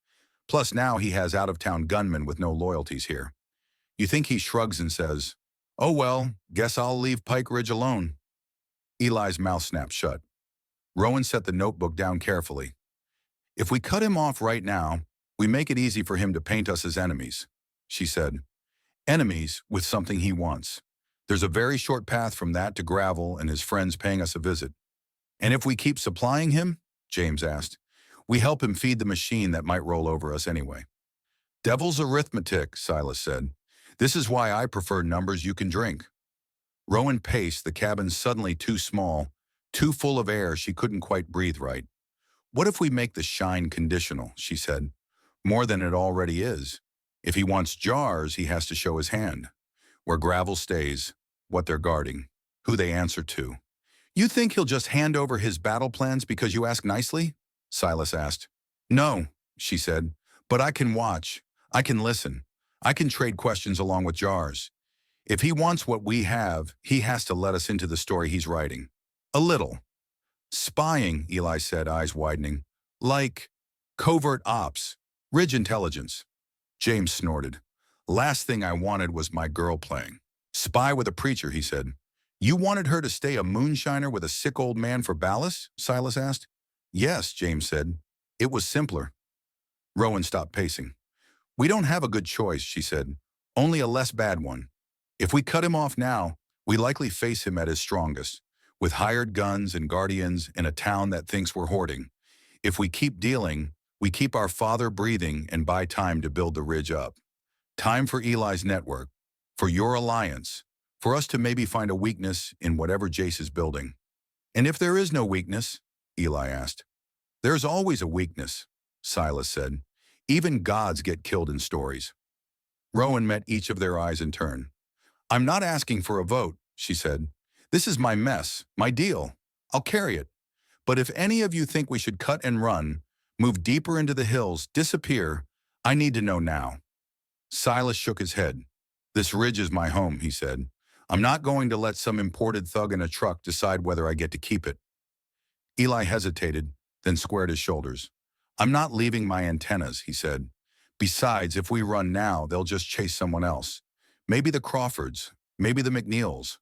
Plus now he has out-of-town gunmen with no loyalties here. You think he shrugs and says, oh well, guess I'll leave Pike Ridge alone. Eli's mouth snapped shut. Rowan set the notebook down carefully. If we cut him off right now, we make it easy for him to paint us as enemies, she said. Enemies with something he wants. There's a very short path from that to Gravel and his friends paying us a visit. And if we keep supplying him, James asked, we help him feed the machine that might roll over us anyway. Devil's arithmetic, Silas said. This is why I prefer numbers you can drink. Rowan paced, the cabin suddenly too small, too full of air she couldn't quite breathe right. What if we make the shine conditional, she said. More than it already is. If he wants jars, he has to show his hand. Where Gravel stays, what they're guarding, who they answer to. You think he'll just hand over his battle plans because you ask nicely? Silas asked. No, she said, but I can watch. I can listen. I can trade questions along with jars. If he wants what we have, he has to let us into the story he's writing. A little. Spying, Eli said, eyes widening. Like covert ops, Ridge intelligence. James snorted. Last thing I wanted was my girl playing. Spy with a preacher, he said. You wanted her to stay a moonshiner with a sick old man for ballast? Silas asked. Yes, James said. It was simpler. Rowan stopped pacing. We don't have a good choice, she said. Only a less bad one. If we cut him off now, we likely face him at his strongest, with hired guns and guardians in a town that thinks we're hoarding. If we keep dealing, we keep our father breathing and buy time to build the ridge up. Time for Eli's network, for your alliance, for us to maybe find a weakness in whatever Jace is building. And if there is no weakness, Eli asked. There's always a weakness, Silas said. Even gods get killed in stories. Rowan met each of their eyes in turn. I'm not asking for a vote, she said. This is my mess, my deal. I'll carry it. But if any of you think we should cut and run, move deeper into the hills, disappear, I need to know now. Silas shook his head. This ridge is my home, he said. I'm not going to let some imported thug in a truck decide whether I get to keep it. Eli hesitated, then squared his shoulders. I'm not leaving my antennas, he said. Besides, if we run now, they'll just chase someone else. Maybe the Crawfords, maybe the McNeils.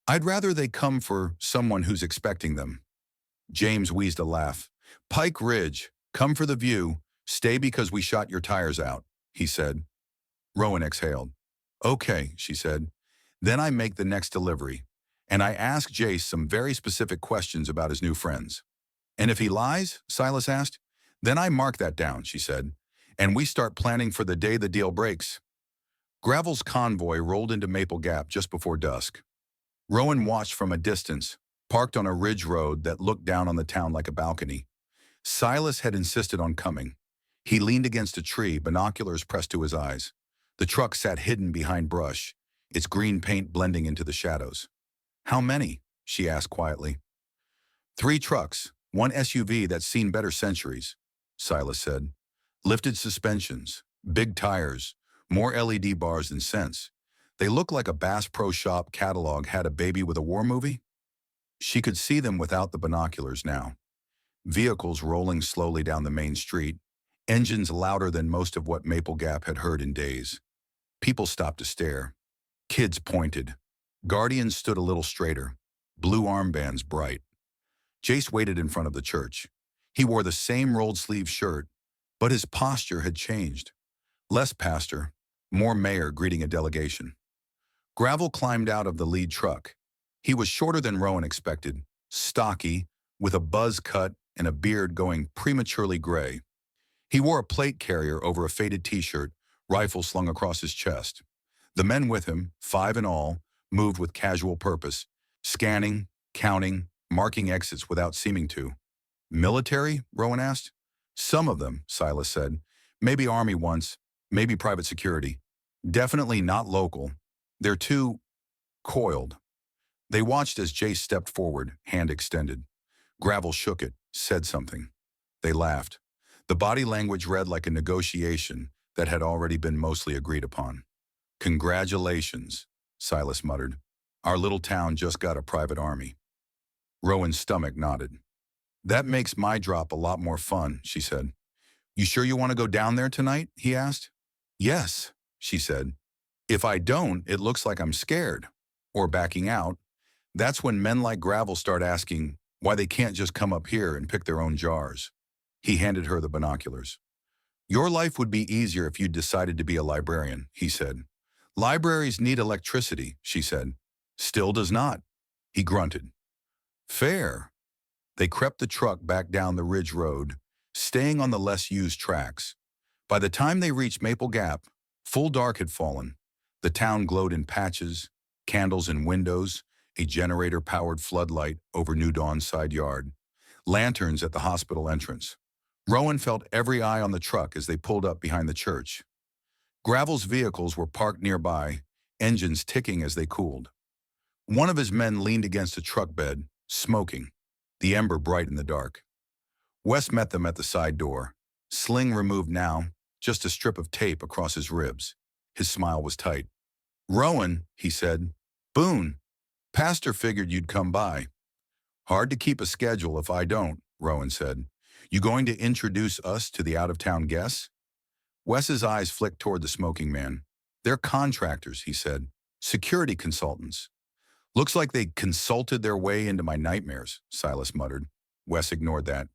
I'd rather they come for someone who's expecting them. James wheezed a laugh. Pike Ridge, come for the view, stay because we shot your tires out, he said. Rowan exhaled. Okay, she said. Then I make the next delivery, and I ask Jace some very specific questions about his new friends. And if he lies, Silas asked, then I mark that down, she said, and we start planning for the day the deal breaks. Gravel's convoy rolled into Maple Gap just before dusk. Rowan watched from a distance, parked on a ridge road that looked down on the town like a balcony. Silas had insisted on coming. He leaned against a tree, binoculars pressed to his eyes. The truck sat hidden behind brush, its green paint blending into the shadows. How many? She asked quietly. 3 trucks, 1 SUV that's seen better centuries, Silas said. Lifted suspensions, big tires, more LED bars than sense. They look like a Bass Pro Shop catalog had a baby with a war movie. She could see them without the binoculars now. Vehicles rolling slowly down the main street, engines louder than most of what Maple Gap had heard in days. People stopped to stare. Kids pointed. Guardians stood a little straighter, blue armbands bright. Jace waited in front of the church. He wore the same rolled-sleeve shirt, but his posture had changed. Less pastor, more mayor greeting a delegation. Gravel climbed out of the lead truck. He was shorter than Rowan expected, stocky, with a buzz cut and a beard going prematurely gray. He wore a plate carrier over a faded t-shirt, rifle slung across his chest. The men with him, 5 in all, moved with casual purpose, scanning, counting, marking exits without seeming to. Military? Rowan asked. Some of them, Silas said. Maybe Army once, maybe private security. Definitely not local. They're too coiled. They watched as Jace stepped forward, hand extended. Gravel shook it, said something. They laughed. The body language read like a negotiation that had already been mostly agreed upon. Congratulations, Silas muttered. Our little town just got a private army. Rowan's stomach nodded. That makes my drop a lot more fun, she said. You sure you want to go down there tonight? He asked. Yes, she said. If I don't, it looks like I'm scared. Or backing out. That's when men like Gravel start asking why they can't just come up here and pick their own jars. He handed her the binoculars. Your life would be easier if you decided to be a librarian, he said. Libraries need electricity, she said. Still does not. He grunted. Fair. They crept the truck back down the ridge road, staying on the less used tracks. By the time they reached Maple Gap, full dark had fallen. The town glowed in patches, candles in windows, a generator-powered floodlight over New Dawn's side yard, lanterns at the hospital entrance. Rowan felt every eye on the truck as they pulled up behind the church. Gravel's vehicles were parked nearby, engines ticking as they cooled. One of his men leaned against a truck bed, smoking, the ember bright in the dark. Wes met them at the side door, sling removed now, just a strip of tape across his ribs. His smile was tight. Rowan, he said. Boone. Pastor figured you'd come by. Hard to keep a schedule if I don't, Rowan said. You going to introduce us to the out-of-town guests? Wes's eyes flicked toward the smoking man. They're contractors, he said. Security consultants. Looks like they consulted their way into my nightmares, Silas muttered. Wes ignored that.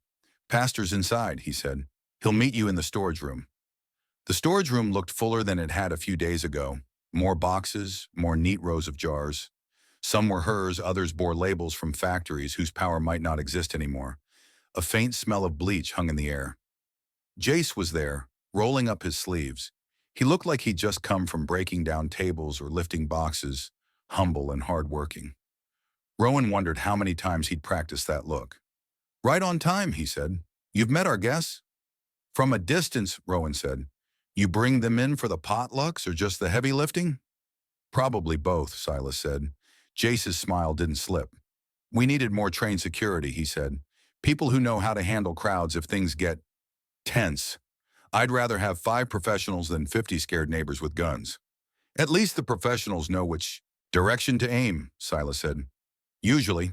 Pastor's inside, he said. He'll meet you in the storage room. The storage room looked fuller than it had a few days ago. More boxes, more neat rows of jars. Some were hers, others bore labels from factories whose power might not exist anymore. A faint smell of bleach hung in the air. Jace was there, rolling up his sleeves. He looked like he'd just come from breaking down tables or lifting boxes, humble and hard-working. Rowan wondered how many times he'd practiced that look. Right on time, he said. You've met our guests? From a distance, Rowan said. You bring them in for the potlucks or just the heavy lifting? Probably both, Silas said. Jace's smile didn't slip. We needed more trained security, he said. People who know how to handle crowds if things get tense. I'd rather have 5 professionals than 50 scared neighbors with guns. At least the professionals know which direction to aim, Silas said. Usually.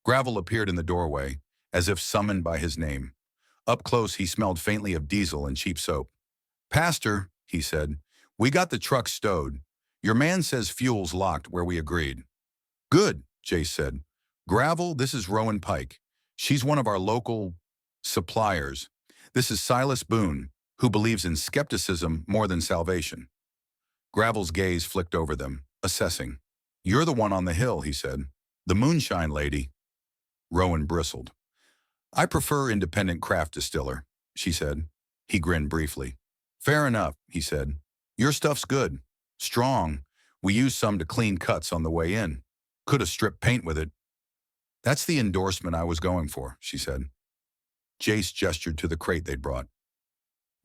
Gravel appeared in the doorway, as if summoned by his name. Up close, he smelled faintly of diesel and cheap soap. Pastor, he said, we got the truck stowed. Your man says fuel's locked where we agreed. Good, Jace said. Gravel, this is Rowan Pike. She's one of our local suppliers. This is Silas Boone, who believes in skepticism more than salvation. Gravel's gaze flicked over them, assessing. You're the one on the hill, he said. The moonshine lady. Rowan bristled. I prefer independent craft distiller, she said. He grinned briefly. Fair enough, he said. Your stuff's good. Strong. We used some to clean cuts on the way in. Could have stripped paint with it. That's the endorsement I was going for, she said. Jace gestured to the crate they'd brought.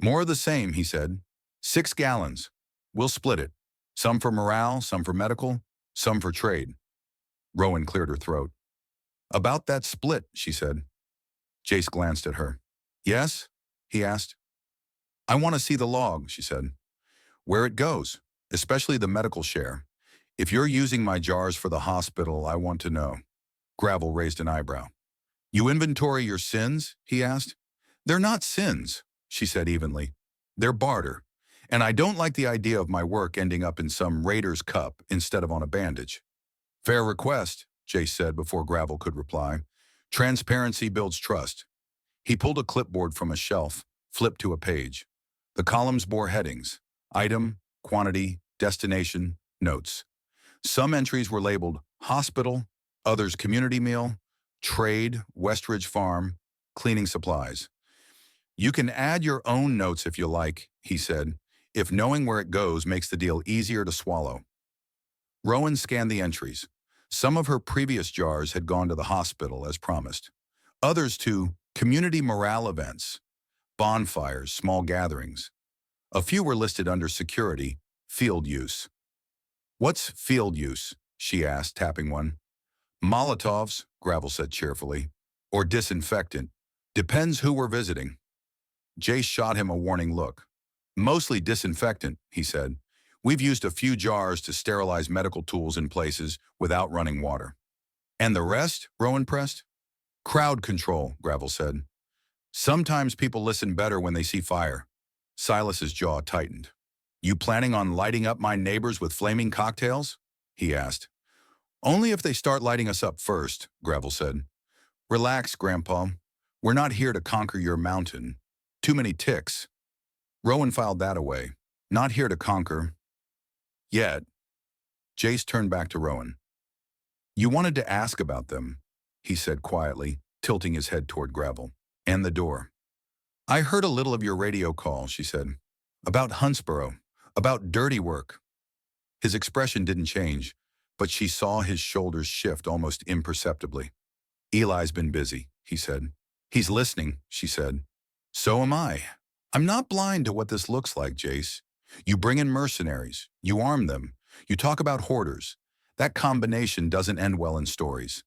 More of the same, he said. 6 gallons. We'll split it. Some for morale, some for medical, some for trade. Rowan cleared her throat. About that split, she said. Jace glanced at her. Yes? He asked. I want to see the log, she said. Where it goes, especially the medical share. If you're using my jars for the hospital, I want to know. Gravel raised an eyebrow. You inventory your sins? He asked. They're not sins, she said evenly. They're barter. And I don't like the idea of my work ending up in some Raiders cup instead of on a bandage. Fair request, Jace said before Gravel could reply. Transparency builds trust. He pulled a clipboard from a shelf, flipped to a page. The columns bore headings: item, quantity, destination, notes. Some entries were labeled hospital, others community meal, trade, Westridge Farm, cleaning supplies. You can add your own notes if you like, he said, if knowing where it goes makes the deal easier to swallow. Rowan scanned the entries. Some of her previous jars had gone to the hospital as promised. Others to community morale events, bonfires, small gatherings. A few were listed under security, field use. What's field use? She asked, tapping one. Molotovs, Gravel said cheerfully, or disinfectant. Depends who we're visiting. Jace shot him a warning look. Mostly disinfectant, he said. We've used a few jars to sterilize medical tools in places without running water. And the rest? Rowan pressed. Crowd control, Gravel said. Sometimes people listen better when they see fire. Silas's jaw tightened. You planning on lighting up my neighbors with flaming cocktails? He asked. Only if they start lighting us up first, Gravel said. Relax, Grandpa. We're not here to conquer your mountain. Too many ticks. Rowan filed that away. Not here to conquer. Yet. Jace turned back to Rowan. You wanted to ask about them, he said quietly, tilting his head toward Gravel. And the door. I heard a little of your radio call, she said. About Huntsboro. About dirty work. His expression didn't change, but she saw his shoulders shift almost imperceptibly. Eli's been busy, he said. He's listening, she said. So am I. I'm not blind to what this looks like, Jace. You bring in mercenaries. You arm them. You talk about hoarders. That combination doesn't end well in stories.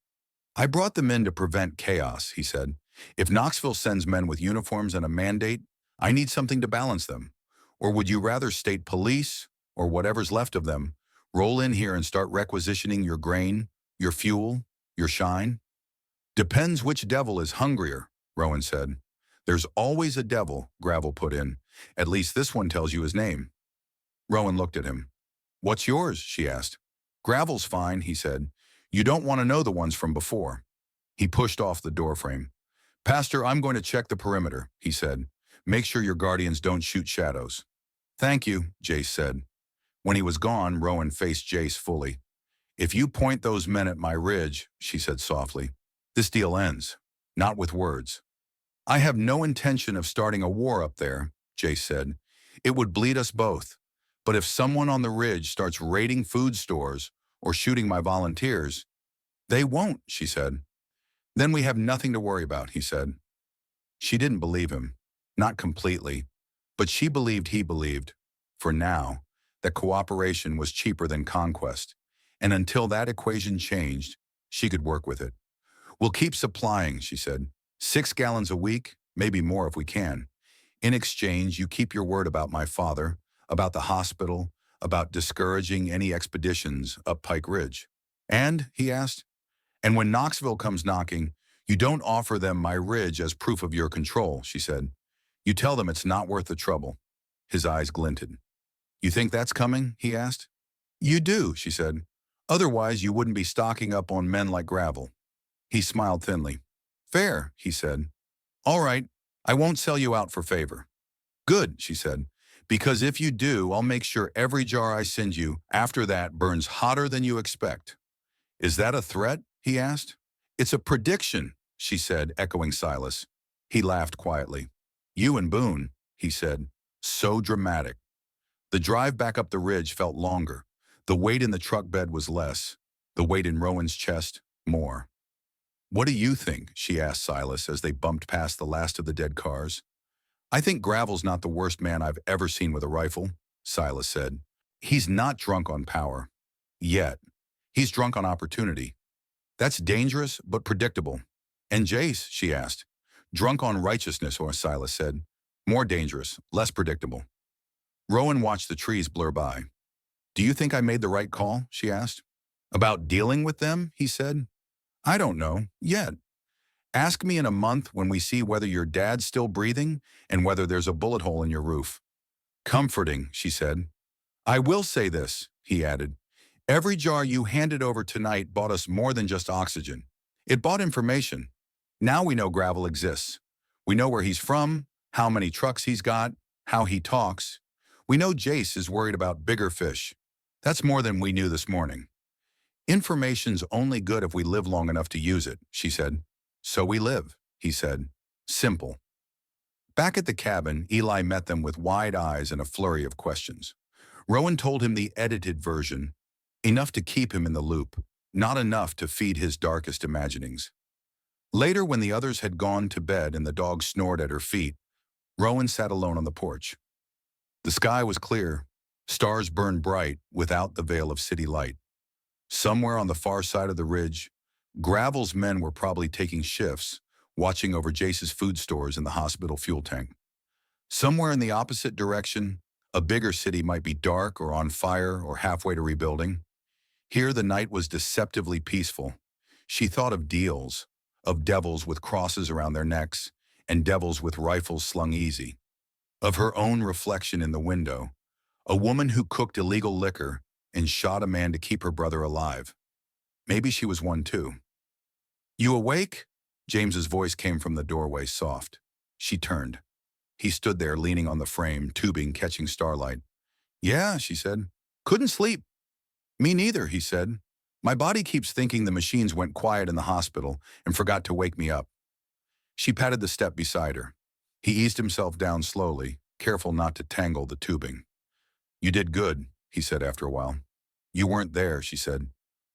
I brought them in to prevent chaos, he said. If Knoxville sends men with uniforms and a mandate, I need something to balance them. Or would you rather state police, or whatever's left of them, roll in here and start requisitioning your grain, your fuel, your shine? Depends which devil is hungrier, Rowan said. There's always a devil, Gravel put in. At least this one tells you his name. Rowan looked at him. What's yours? She asked. Gravel's fine, he said. You don't want to know the ones from before. He pushed off the doorframe. Pastor, I'm going to check the perimeter, he said. Make sure your guardians don't shoot shadows. Thank you, Jace said. When he was gone, Rowan faced Jace fully. If you point those men at my ridge, she said softly, this deal ends. Not with words. I have no intention of starting a war up there, Jace said. It would bleed us both. But if someone on the ridge starts raiding food stores or shooting my volunteers, they won't, she said. Then we have nothing to worry about, he said. She didn't believe him. Not completely. But she believed he believed. For now. that cooperation was cheaper than conquest, and until that equation changed, she could work with it. "We'll keep supplying," she said. 6 gallons a week, maybe more if we can. In exchange, you keep your word about my father, about the hospital, about discouraging any expeditions up Pike Ridge." "And?" he asked. "And when Knoxville comes knocking, you don't offer them my ridge as proof of your control," she said. "You tell them it's not worth the trouble." His eyes glinted. "You think that's coming?" he asked. "You do," she said. "Otherwise, you wouldn't be stocking up on men like Gravel." He smiled thinly. "Fair," he said. "All right, I won't sell you out for favor." "Good," she said, "because if you do, I'll make sure every jar I send you after that burns hotter than you expect." "Is that a threat?" he asked. "It's a prediction," she said, echoing Silas. He laughed quietly. "You and Boone," he said. "So dramatic." The drive back up the ridge felt longer. The weight in the truck bed was less. The weight in Rowan's chest, more. "What do you think?" she asked Silas as they bumped past the last of the dead cars. "I think Gravel's not the worst man I've ever seen with a rifle," Silas said. "He's not drunk on power. Yet. He's drunk on opportunity. That's dangerous, but predictable." "And Jace?" she asked. "Drunk on righteousness," or Silas said. "More dangerous, less predictable." Rowan watched the trees blur by. "Do you think I made the right call?" she asked. "About dealing with them?" he said. "I don't know, yet. Ask me in a month when we see whether your dad's still breathing and whether there's a bullet hole in your roof." "Comforting," she said. "I will say this," he added. "Every jar you handed over tonight bought us more than just oxygen. It bought information. Now we know Gravel exists. We know where he's from, how many trucks he's got, how he talks. We know Jace is worried about bigger fish. That's more than we knew this morning. Information's only good if we live long enough to use it," she said. "So we live," he said. Simple. Back at the cabin, Eli met them with wide eyes and a flurry of questions. Rowan told him the edited version, enough to keep him in the loop, not enough to feed his darkest imaginings. Later, when the others had gone to bed and the dog snored at her feet, Rowan sat alone on the porch. The sky was clear. Stars burned bright without the veil of city light. Somewhere on the far side of the ridge, Gravel's men were probably taking shifts, watching over Jace's food stores and the hospital fuel tank. Somewhere in the opposite direction, a bigger city might be dark or on fire or halfway to rebuilding. Here the night was deceptively peaceful. She thought of deals, of devils with crosses around their necks, and devils with rifles slung easy. Of her own reflection in the window, a woman who cooked illegal liquor and shot a man to keep her brother alive. Maybe she was one too. "You awake?" James's voice came from the doorway, soft. She turned. He stood there leaning on the frame, tubing, catching starlight. "Yeah," she said. "Couldn't sleep." "Me neither," he said. "My body keeps thinking the machines went quiet in the hospital and forgot to wake me up." She patted the step beside her. He eased himself down slowly, careful not to tangle the tubing. "You did good," he said after a while. "You weren't there," she said.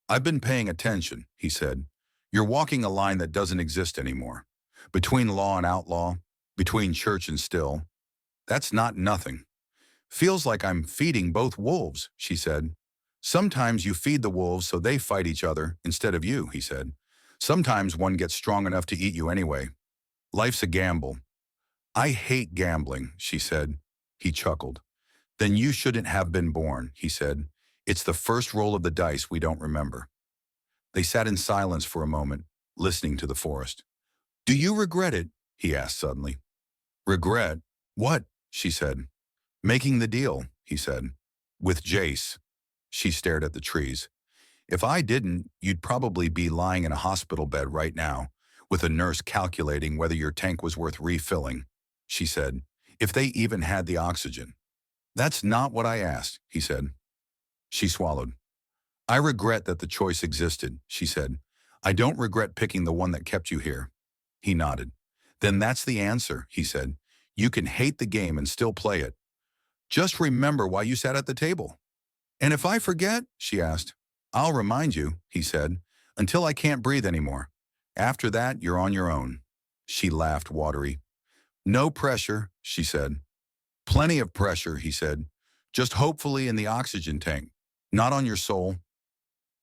"I've been paying attention," he said. "You're walking a line that doesn't exist anymore. Between law and outlaw, between church and still. That's not nothing. Feels like I'm feeding both wolves," she said. "Sometimes you feed the wolves so they fight each other instead of you," he said. "Sometimes one gets strong enough to eat you anyway. Life's a gamble." "I hate gambling," she said. He chuckled. "Then you shouldn't have been born," he said. "It's the first roll of the dice we don't remember." They sat in silence for a moment, listening to the forest. "Do you regret it?" he asked suddenly. "Regret? What?" she said. "Making the deal," he said. "With Jace." She stared at the trees. "If I didn't, you'd probably be lying in a hospital bed right now, with a nurse calculating whether your tank was worth refilling," she said. "If they even had the oxygen." "That's not what I asked," he said. She swallowed. "I regret that the choice existed," she said. "I don't regret picking the one that kept you here." He nodded. "Then that's the answer," he said. "You can hate the game and still play it. Just remember why you sat at the table." "And if I forget?" she asked. "I'll remind you," he said, "until I can't breathe anymore. After that, you're on your own." She laughed watery. "No pressure," she said. "Plenty of pressure," he said. Just hopefully in the oxygen tank, not on your soul.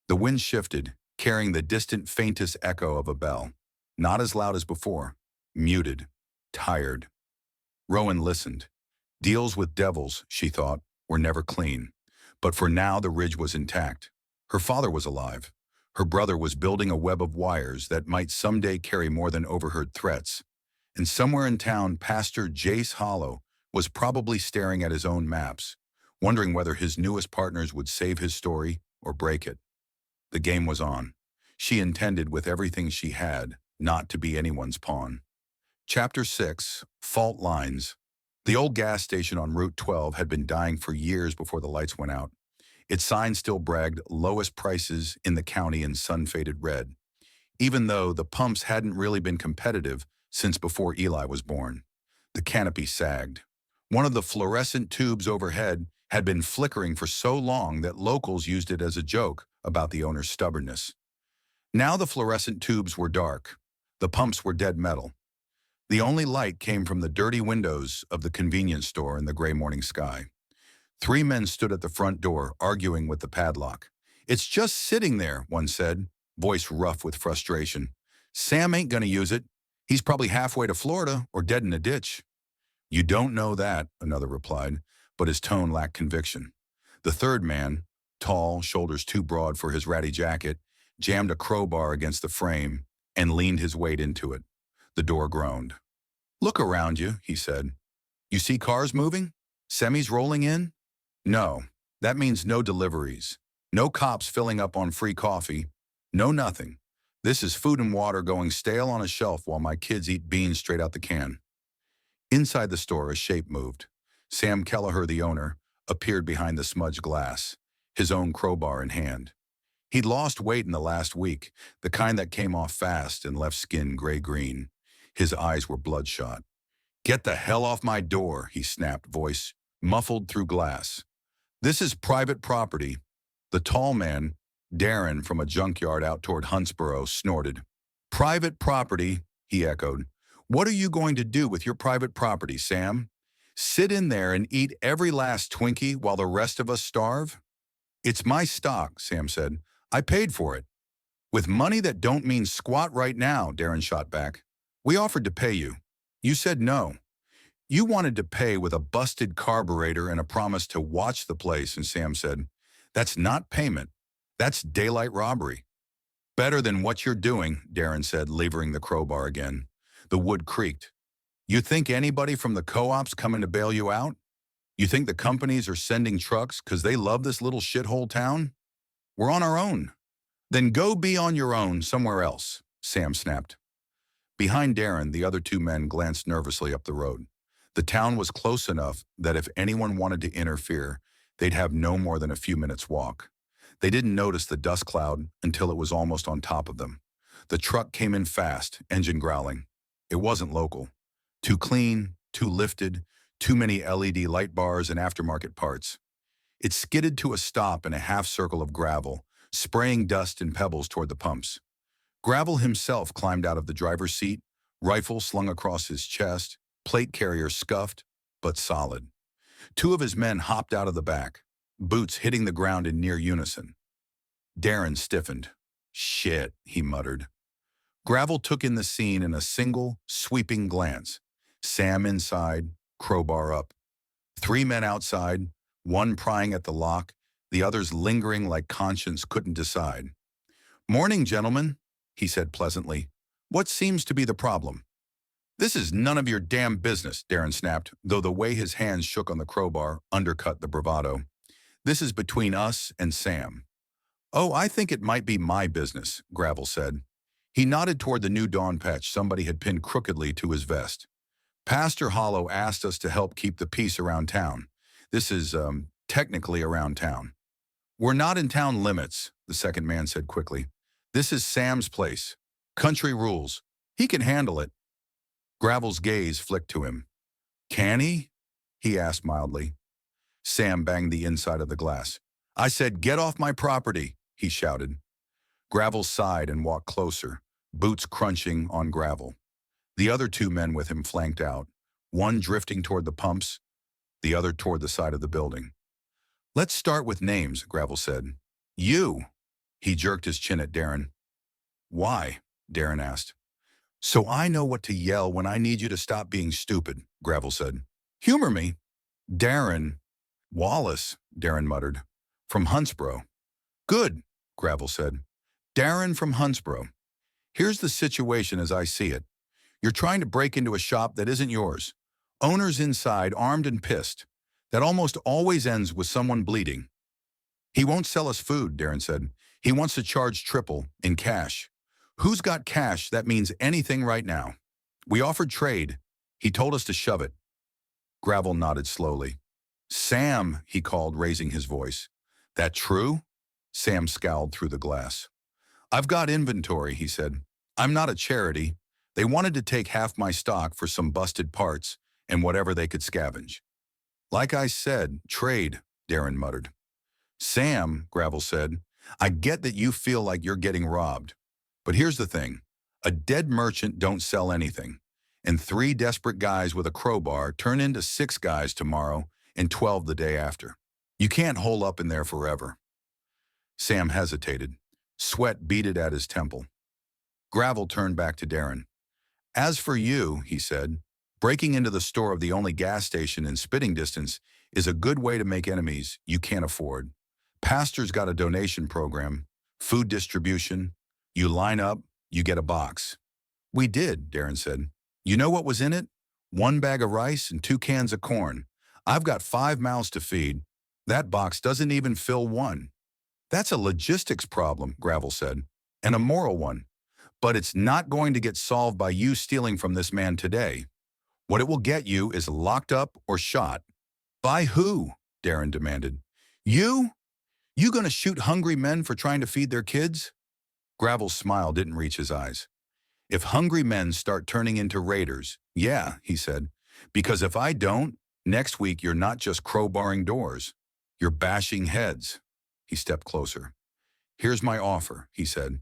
The wind shifted, carrying the distant faintest echo of a bell. Not as loud as before. Muted. Tired. Rowan listened. Deals with devils, she thought, were never clean. But for now the ridge was intact. Her father was alive. Her brother was building a web of wires that might someday carry more than overheard threats. And somewhere in town, Pastor Jace Hollow was probably staring at his own maps, wondering whether his newest partners would save his story or break it. The game was on. She intended with everything she had not to be anyone's pawn. Chapter 6, Fault Lines. The old gas station on Route 12 had been dying for years before the lights went out. Its sign still bragged lowest prices in the county in sun-faded red, even though the pumps hadn't really been competitive since before Eli was born. The canopy sagged. One of the fluorescent tubes overhead had been flickering for so long that locals used it as a joke about the owner's stubbornness. Now the fluorescent tubes were dark. The pumps were dead metal. The only light came from the dirty windows of the convenience store in the gray morning sky. 3 men stood at the front door, arguing with the padlock. "It's just sitting there," one said, voice rough with frustration. "Sam ain't gonna use it. He's probably halfway to Florida or dead in a ditch." "You don't know that," another replied, but his tone lacked conviction. The third man, tall, shoulders too broad for his ratty jacket, jammed a crowbar against the frame and leaned his weight into it. The door groaned. "Look around you," he said. "You see cars moving? Semis rolling in? No, that means no deliveries. No cops filling up on free coffee. No nothing. This is food and water going stale on a shelf while my kids eat beans straight out the can." Inside the store, a shape moved. Sam Kelleher, the owner, appeared behind the smudged glass, his own crowbar in hand. He'd lost weight in the last week, the kind that came off fast and left skin gray-green. His eyes were bloodshot. "Get the hell off my door," he snapped, voice muffled through glass. "This is private property." The tall man, Darren from a junkyard out toward Huntsboro, snorted. "Private property," he echoed. "What are you going to do with your private property, Sam? Sit in there and eat every last Twinkie while the rest of us starve?" "It's my stock," Sam said. "I paid for it." "With money that don't mean squat right now," Darren shot back. "We offered to pay you. You said no. You wanted to pay with a busted carburetor and a promise to watch the place," and Sam said, "That's not payment. That's daylight robbery." "Better than what you're doing," Darren said, levering the crowbar again. The wood creaked. "You think anybody from the co-op's coming to bail you out? You think the companies are sending trucks because they love this little shithole town? We're on our own." "Then go be on your own somewhere else," Sam snapped. Behind Darren, the other 2 men glanced nervously up the road. The town was close enough that if anyone wanted to interfere, they'd have no more than a few minutes' walk. They didn't notice the dust cloud until it was almost on top of them. The truck came in fast, engine growling. It wasn't local. Too clean, too lifted, too many LED light bars and aftermarket parts. It skidded to a stop in a half circle of gravel, spraying dust and pebbles toward the pumps. Gravel himself climbed out of the driver's seat, rifle slung across his chest, plate carrier scuffed, but solid. 2 of his men hopped out of the back, boots hitting the ground in near unison. Darren stiffened. "Shit," he muttered. Gravel took in the scene in a single, sweeping glance. Sam inside, crowbar up. 3 men outside, one prying at the lock, the others lingering like conscience couldn't decide. "Morning, gentlemen," he said pleasantly. "What seems to be the problem?" "This is none of your damn business," Darren snapped, though the way his hands shook on the crowbar undercut the bravado. "This is between us and Sam." "Oh, I think it might be my business," Gravel said. He nodded toward the new dawn patch somebody had pinned crookedly to his vest. "Pastor Hollow asked us to help keep the peace around town. This is, technically around town." "We're not in town limits," the second man said quickly. "This is Sam's place. Country rules. He can handle it." Gravel's gaze flicked to him. "Can he?" he asked mildly. Sam banged the inside of the glass. "I said, get off my property," he shouted. Gravel sighed and walked closer, boots crunching on gravel. The other 2 men with him flanked out, one drifting toward the pumps, the other toward the side of the building. Let's start with names, Gravel said. You. He jerked his chin at Darren. Why? Darren asked. So I know what to yell when I need you to stop being stupid, Gravel said. Humor me. Darren. Wallace, Darren muttered. From Huntsboro. Good, Gravel said. Darren from Huntsboro. Here's the situation as I see it. You're trying to break into a shop that isn't yours. Owner's inside, armed and pissed. That almost always ends with someone bleeding. He won't sell us food, Darren said. He wants to charge triple, in cash. Who's got cash that means anything right now? We offered trade. He told us to shove it. Gravel nodded slowly. Sam, he called, raising his voice. That true? Sam scowled through the glass. I've got inventory, he said. I'm not a charity. They wanted to take half my stock for some busted parts and whatever they could scavenge. Like I said, trade, Darren muttered. Sam, Gravel said, I get that you feel like you're getting robbed. But here's the thing. A dead merchant don't sell anything. And 3 desperate guys with a crowbar turn into 6 guys tomorrow and 12 the day after. You can't hole up in there forever. Sam hesitated. Sweat beaded at his temple. Gravel turned back to Darren. As for you, he said, breaking into the store of the only gas station in spitting distance is a good way to make enemies you can't afford. Pastor's got a donation program, food distribution. You line up, you get a box. We did, Darren said. You know what was in it? 1 bag of rice and 2 cans of corn. I've got 5 mouths to feed. That box doesn't even fill 1. That's a logistics problem, Gravel said, and a moral one. But it's not going to get solved by you stealing from this man today. What it will get you is locked up or shot. By who? Darren demanded. You? You gonna shoot hungry men for trying to feed their kids? Gravel's smile didn't reach his eyes. If hungry men start turning into raiders, yeah, he said. Because if I don't, next week you're not just crowbarring doors. You're bashing heads. He stepped closer. Here's my offer, he said.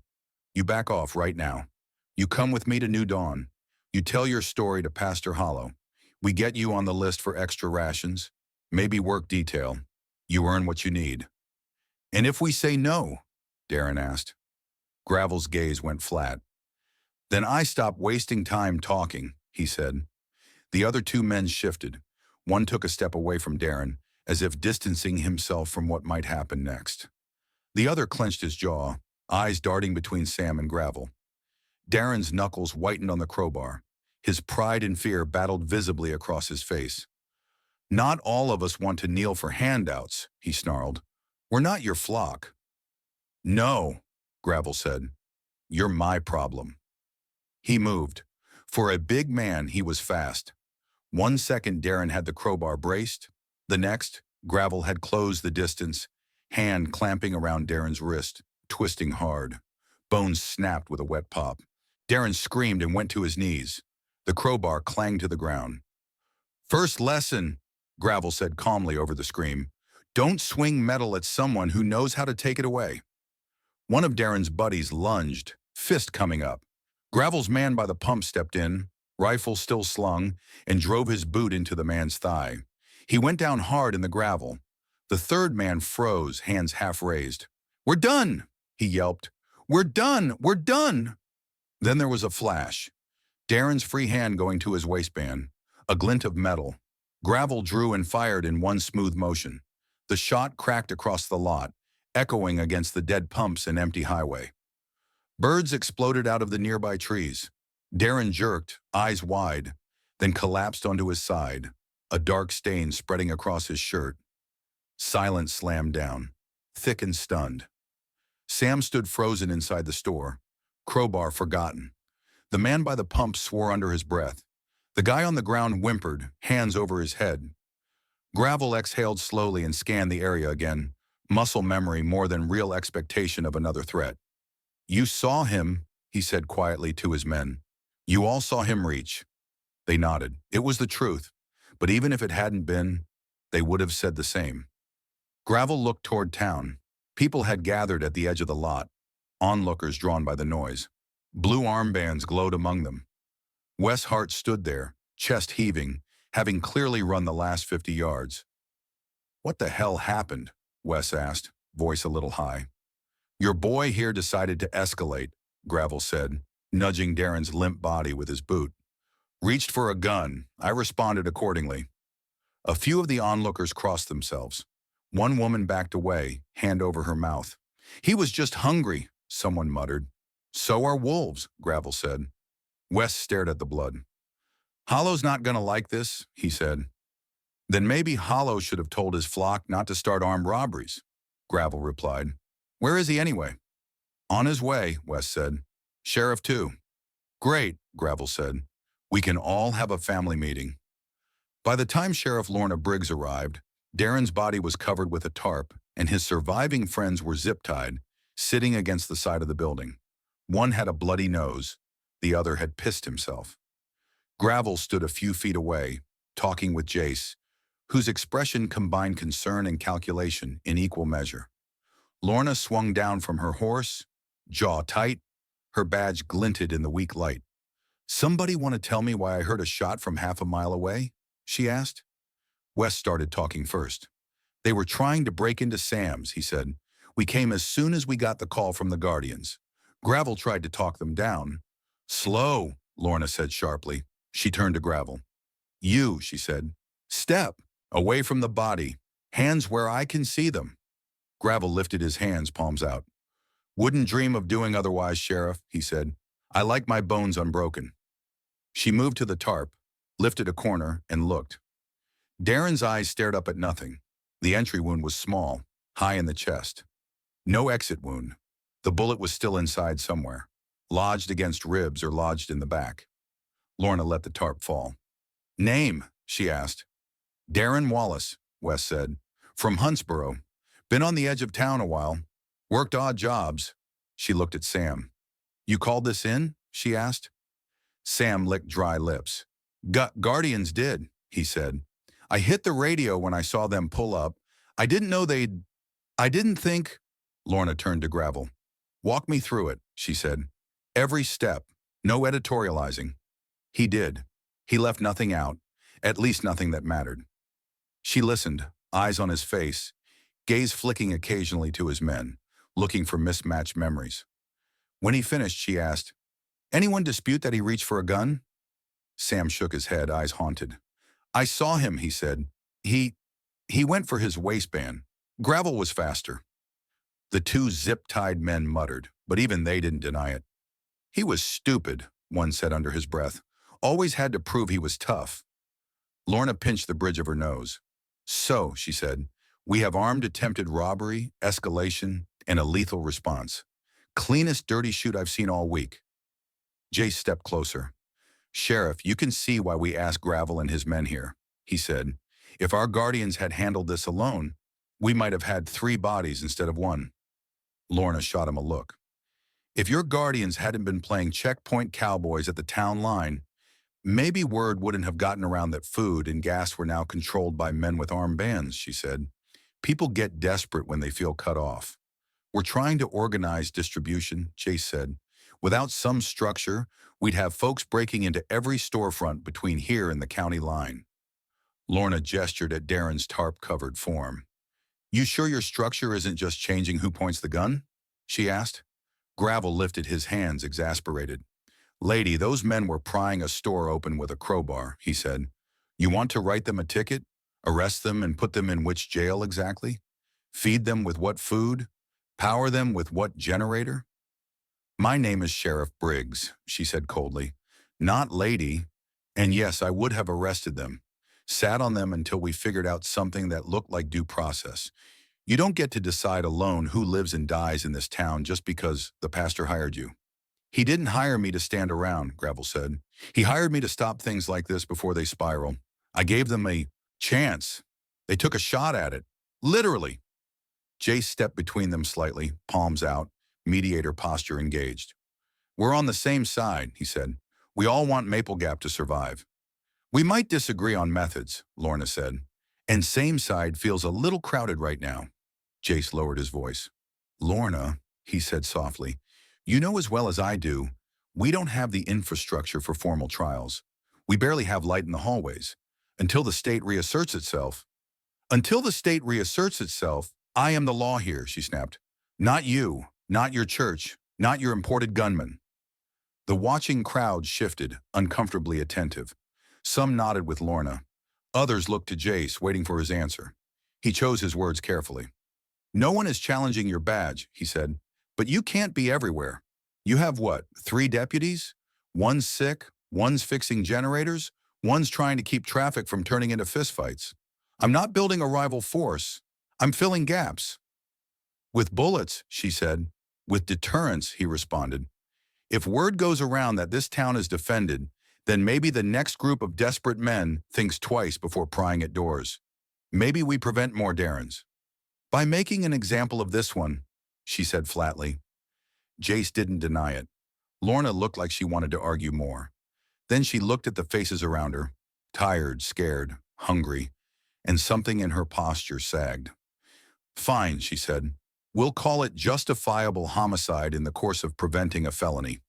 You back off right now. You come with me to New Dawn. You tell your story to Pastor Hollow. We get you on the list for extra rations, maybe work detail. You earn what you need. And if we say no? Darren asked. Gravel's gaze went flat. Then I stop wasting time talking, he said. The other 2 men shifted. One took a step away from Darren, as if distancing himself from what might happen next. The other clenched his jaw, eyes darting between Sam and Gravel. Darren's knuckles whitened on the crowbar. His pride and fear battled visibly across his face. Not all of us want to kneel for handouts, he snarled. We're not your flock. No, Gravel said. You're my problem. He moved. For a big man, he was fast. 1 second, Darren had the crowbar braced. The next, Gravel had closed the distance, hand clamping around Darren's wrist, twisting hard. Bones snapped with a wet pop. Darren screamed and went to his knees. The crowbar clanged to the ground. First lesson, Gravel said calmly over the scream. Don't swing metal at someone who knows how to take it away. One of Darren's buddies lunged, fist coming up. Gravel's man by the pump stepped in, rifle still slung, and drove his boot into the man's thigh. He went down hard in the gravel. The third man froze, hands half raised. We're done, he yelped. We're done, we're done. Then there was a flash. Darren's free hand going to his waistband, a glint of metal. Gravel drew and fired in one smooth motion. The shot cracked across the lot, echoing against the dead pumps and empty highway. Birds exploded out of the nearby trees. Darren jerked, eyes wide, then collapsed onto his side, a dark stain spreading across his shirt. Silence slammed down, thick and stunned. Sam stood frozen inside the store, crowbar forgotten. The man by the pump swore under his breath. The guy on the ground whimpered, hands over his head. Gravel exhaled slowly and scanned the area again, muscle memory more than real expectation of another threat. You saw him, he said quietly to his men. You all saw him reach. They nodded. It was the truth, but even if it hadn't been, they would have said the same. Gravel looked toward town. People had gathered at the edge of the lot, onlookers drawn by the noise. Blue armbands glowed among them. Wes Hart stood there, chest heaving, having clearly run the last 50 yards. What the hell happened? Wes asked, voice a little high. Your boy here decided to escalate, Gravel said, nudging Darren's limp body with his boot. Reached for a gun. I responded accordingly. A few of the onlookers crossed themselves. One woman backed away, hand over her mouth. He was just hungry, someone muttered. So are wolves, Gravel said. Wes stared at the blood. Hollow's not gonna like this, he said. Then maybe Hollow should have told his flock not to start armed robberies, Gravel replied. Where is he anyway? On his way, Wes said. Sheriff too. Great, Gravel said. We can all have a family meeting. By the time Sheriff Lorna Briggs arrived, Darren's body was covered with a tarp, and his surviving friends were zip-tied, sitting against the side of the building. One had a bloody nose, the other had pissed himself. Gravel stood a few feet away, talking with Jace, whose expression combined concern and calculation in equal measure. Lorna swung down from her horse, jaw tight, her badge glinted in the weak light. Somebody want to tell me why I heard a shot from half a mile away? She asked. Wes started talking first. They were trying to break into Sam's, he said. We came as soon as we got the call from the Guardians. Gravel tried to talk them down. Slow, Lorna said sharply. She turned to Gravel. You, she said. Step, away from the body. Hands where I can see them. Gravel lifted his hands, palms out. Wouldn't dream of doing otherwise, Sheriff, he said. I like my bones unbroken. She moved to the tarp, lifted a corner, and looked. Darren's eyes stared up at nothing. The entry wound was small, high in the chest. No exit wound. The bullet was still inside somewhere, lodged against ribs or lodged in the back. Lorna let the tarp fall. Name, she asked. Darren Wallace, Wes said. From Huntsboro. Been on the edge of town a while. Worked odd jobs. She looked at Sam. You called this in? She asked. Sam licked dry lips. Guardians did, he said. I hit the radio when I saw them pull up. I didn't think. Lorna turned to Gravel. Walk me through it, she said. Every step. No editorializing. He did. He left nothing out, at least nothing that mattered. She listened, eyes on his face, gaze flicking occasionally to his men, looking for mismatched memories. When he finished, she asked, Anyone dispute that he reached for a gun? Sam shook his head, eyes haunted. I saw him, he said. He went for his waistband. Gravel was faster. The two zip-tied men muttered, but even they didn't deny it. He was stupid, one said under his breath. Always had to prove he was tough. Lorna pinched the bridge of her nose. So, she said, we have armed attempted robbery, escalation, and a lethal response. Cleanest dirty shoot I've seen all week. Jace stepped closer. Sheriff, you can see why we asked Gravel and his men here, he said. If our Guardians had handled this alone, we might have had 3 bodies instead of 1. Lorna shot him a look. If your Guardians hadn't been playing checkpoint cowboys at the town line, maybe word wouldn't have gotten around that food and gas were now controlled by men with armed bands, she said. People get desperate when they feel cut off. We're trying to organize distribution, Jace said. Without some structure, we'd have folks breaking into every storefront between here and the county line. Lorna gestured at Darren's tarp-covered form. You sure your structure isn't just changing who points the gun? She asked. Gravel lifted his hands, exasperated. Lady, those men were prying a store open with a crowbar, he said. You want to write them a ticket? Arrest them and put them in which jail exactly? Feed them with what food? Power them with what generator? My name is Sheriff Briggs, she said coldly. Not lady. And yes, I would have arrested them. Sat on them until we figured out something that looked like due process. You don't get to decide alone who lives and dies in this town just because the pastor hired you. He didn't hire me to stand around, Gravel said. He hired me to stop things like this before they spiral. I gave them a chance. They took a shot at it. Literally. Jace stepped between them slightly, palms out, mediator posture engaged. We're on the same side, he said. We all want Maple Gap to survive. We might disagree on methods, Lorna said. And same side feels a little crowded right now. Jace lowered his voice. Lorna, he said softly, you know as well as I do, we don't have the infrastructure for formal trials. We barely have light in the hallways. Until the state reasserts itself, I am the law here, she snapped. Not you, not your church, not your imported gunman. The watching crowd shifted, uncomfortably attentive. Some nodded with Lorna. Others looked to Jace, waiting for his answer. He chose his words carefully. No one is challenging your badge, he said, but you can't be everywhere. You have what, 3 deputies? One's sick, one's fixing generators, one's trying to keep traffic from turning into fistfights. I'm not building a rival force. I'm filling gaps. With bullets, she said. With deterrence, he responded. If word goes around that this town is defended, then maybe the next group of desperate men thinks twice before prying at doors. Maybe we prevent more Darrens. By making an example of this one, she said flatly. Jace didn't deny it. Lorna looked like she wanted to argue more. Then she looked at the faces around her, tired, scared, hungry, and something in her posture sagged. Fine, she said. We'll call it justifiable homicide in the course of preventing a felony.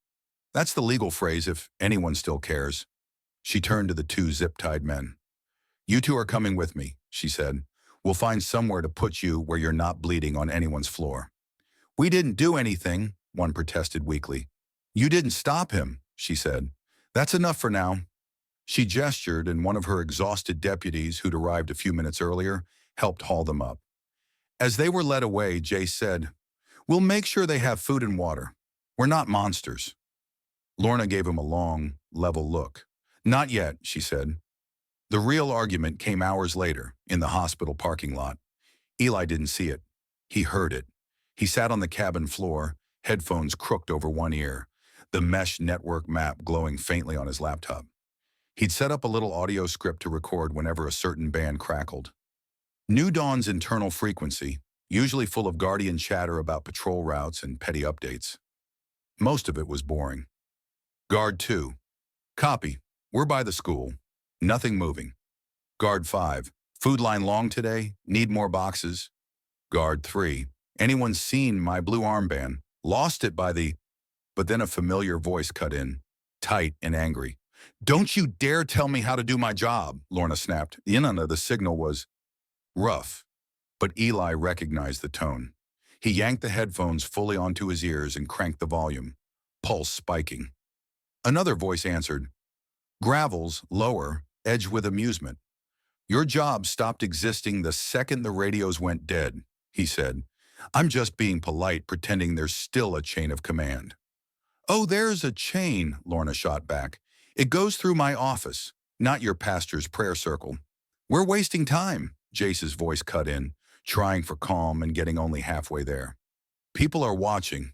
That's the legal phrase if anyone still cares. She turned to the 2 zip-tied men. You 2 are coming with me, she said. We'll find somewhere to put you where you're not bleeding on anyone's floor. We didn't do anything, one protested weakly. You didn't stop him, she said. That's enough for now. She gestured, and one of her exhausted deputies, who'd arrived a few minutes earlier, helped haul them up. As they were led away, Jace said, We'll make sure they have food and water. We're not monsters. Lorna gave him a long, level look. Not yet, she said. The real argument came hours later, in the hospital parking lot. Eli didn't see it. He heard it. He sat on the cabin floor, headphones crooked over one ear, the mesh network map glowing faintly on his laptop. He'd set up a little audio script to record whenever a certain band crackled. New Dawn's internal frequency, usually full of Guardian chatter about patrol routes and petty updates. Most of it was boring. Guard 2. Copy. We're by the school. Nothing moving. Guard 5. Food line long today? Need more boxes? Guard 3. Anyone seen my blue armband? Lost it by the... But then a familiar voice cut in, tight and angry. Don't you dare tell me how to do my job, Lorna snapped. The signal was rough, but Eli recognized the tone. He yanked the headphones fully onto his ears and cranked the volume, pulse spiking. Another voice answered, Gravels, lower, edge with amusement. Your job stopped existing the second the radios went dead, he said. I'm just being polite, pretending there's still a chain of command. Oh, there's a chain, Lorna shot back. It goes through my office, not your pastor's prayer circle. We're wasting time, Jace's voice cut in, trying for calm and getting only halfway there. People are watching.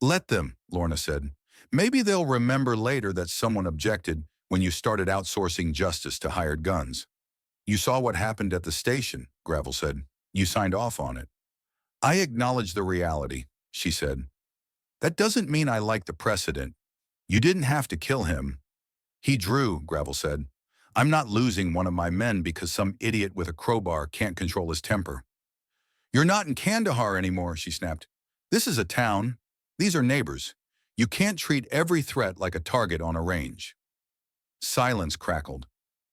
Let them, Lorna said. Maybe they'll remember later that someone objected when you started outsourcing justice to hired guns. You saw what happened at the station, Gravel said. You signed off on it. I acknowledge the reality, she said. That doesn't mean I like the precedent. You didn't have to kill him. He drew, Gravel said. I'm not losing one of my men because some idiot with a crowbar can't control his temper. You're not in Kandahar anymore, she snapped. This is a town. These are neighbors. You can't treat every threat like a target on a range. Silence crackled.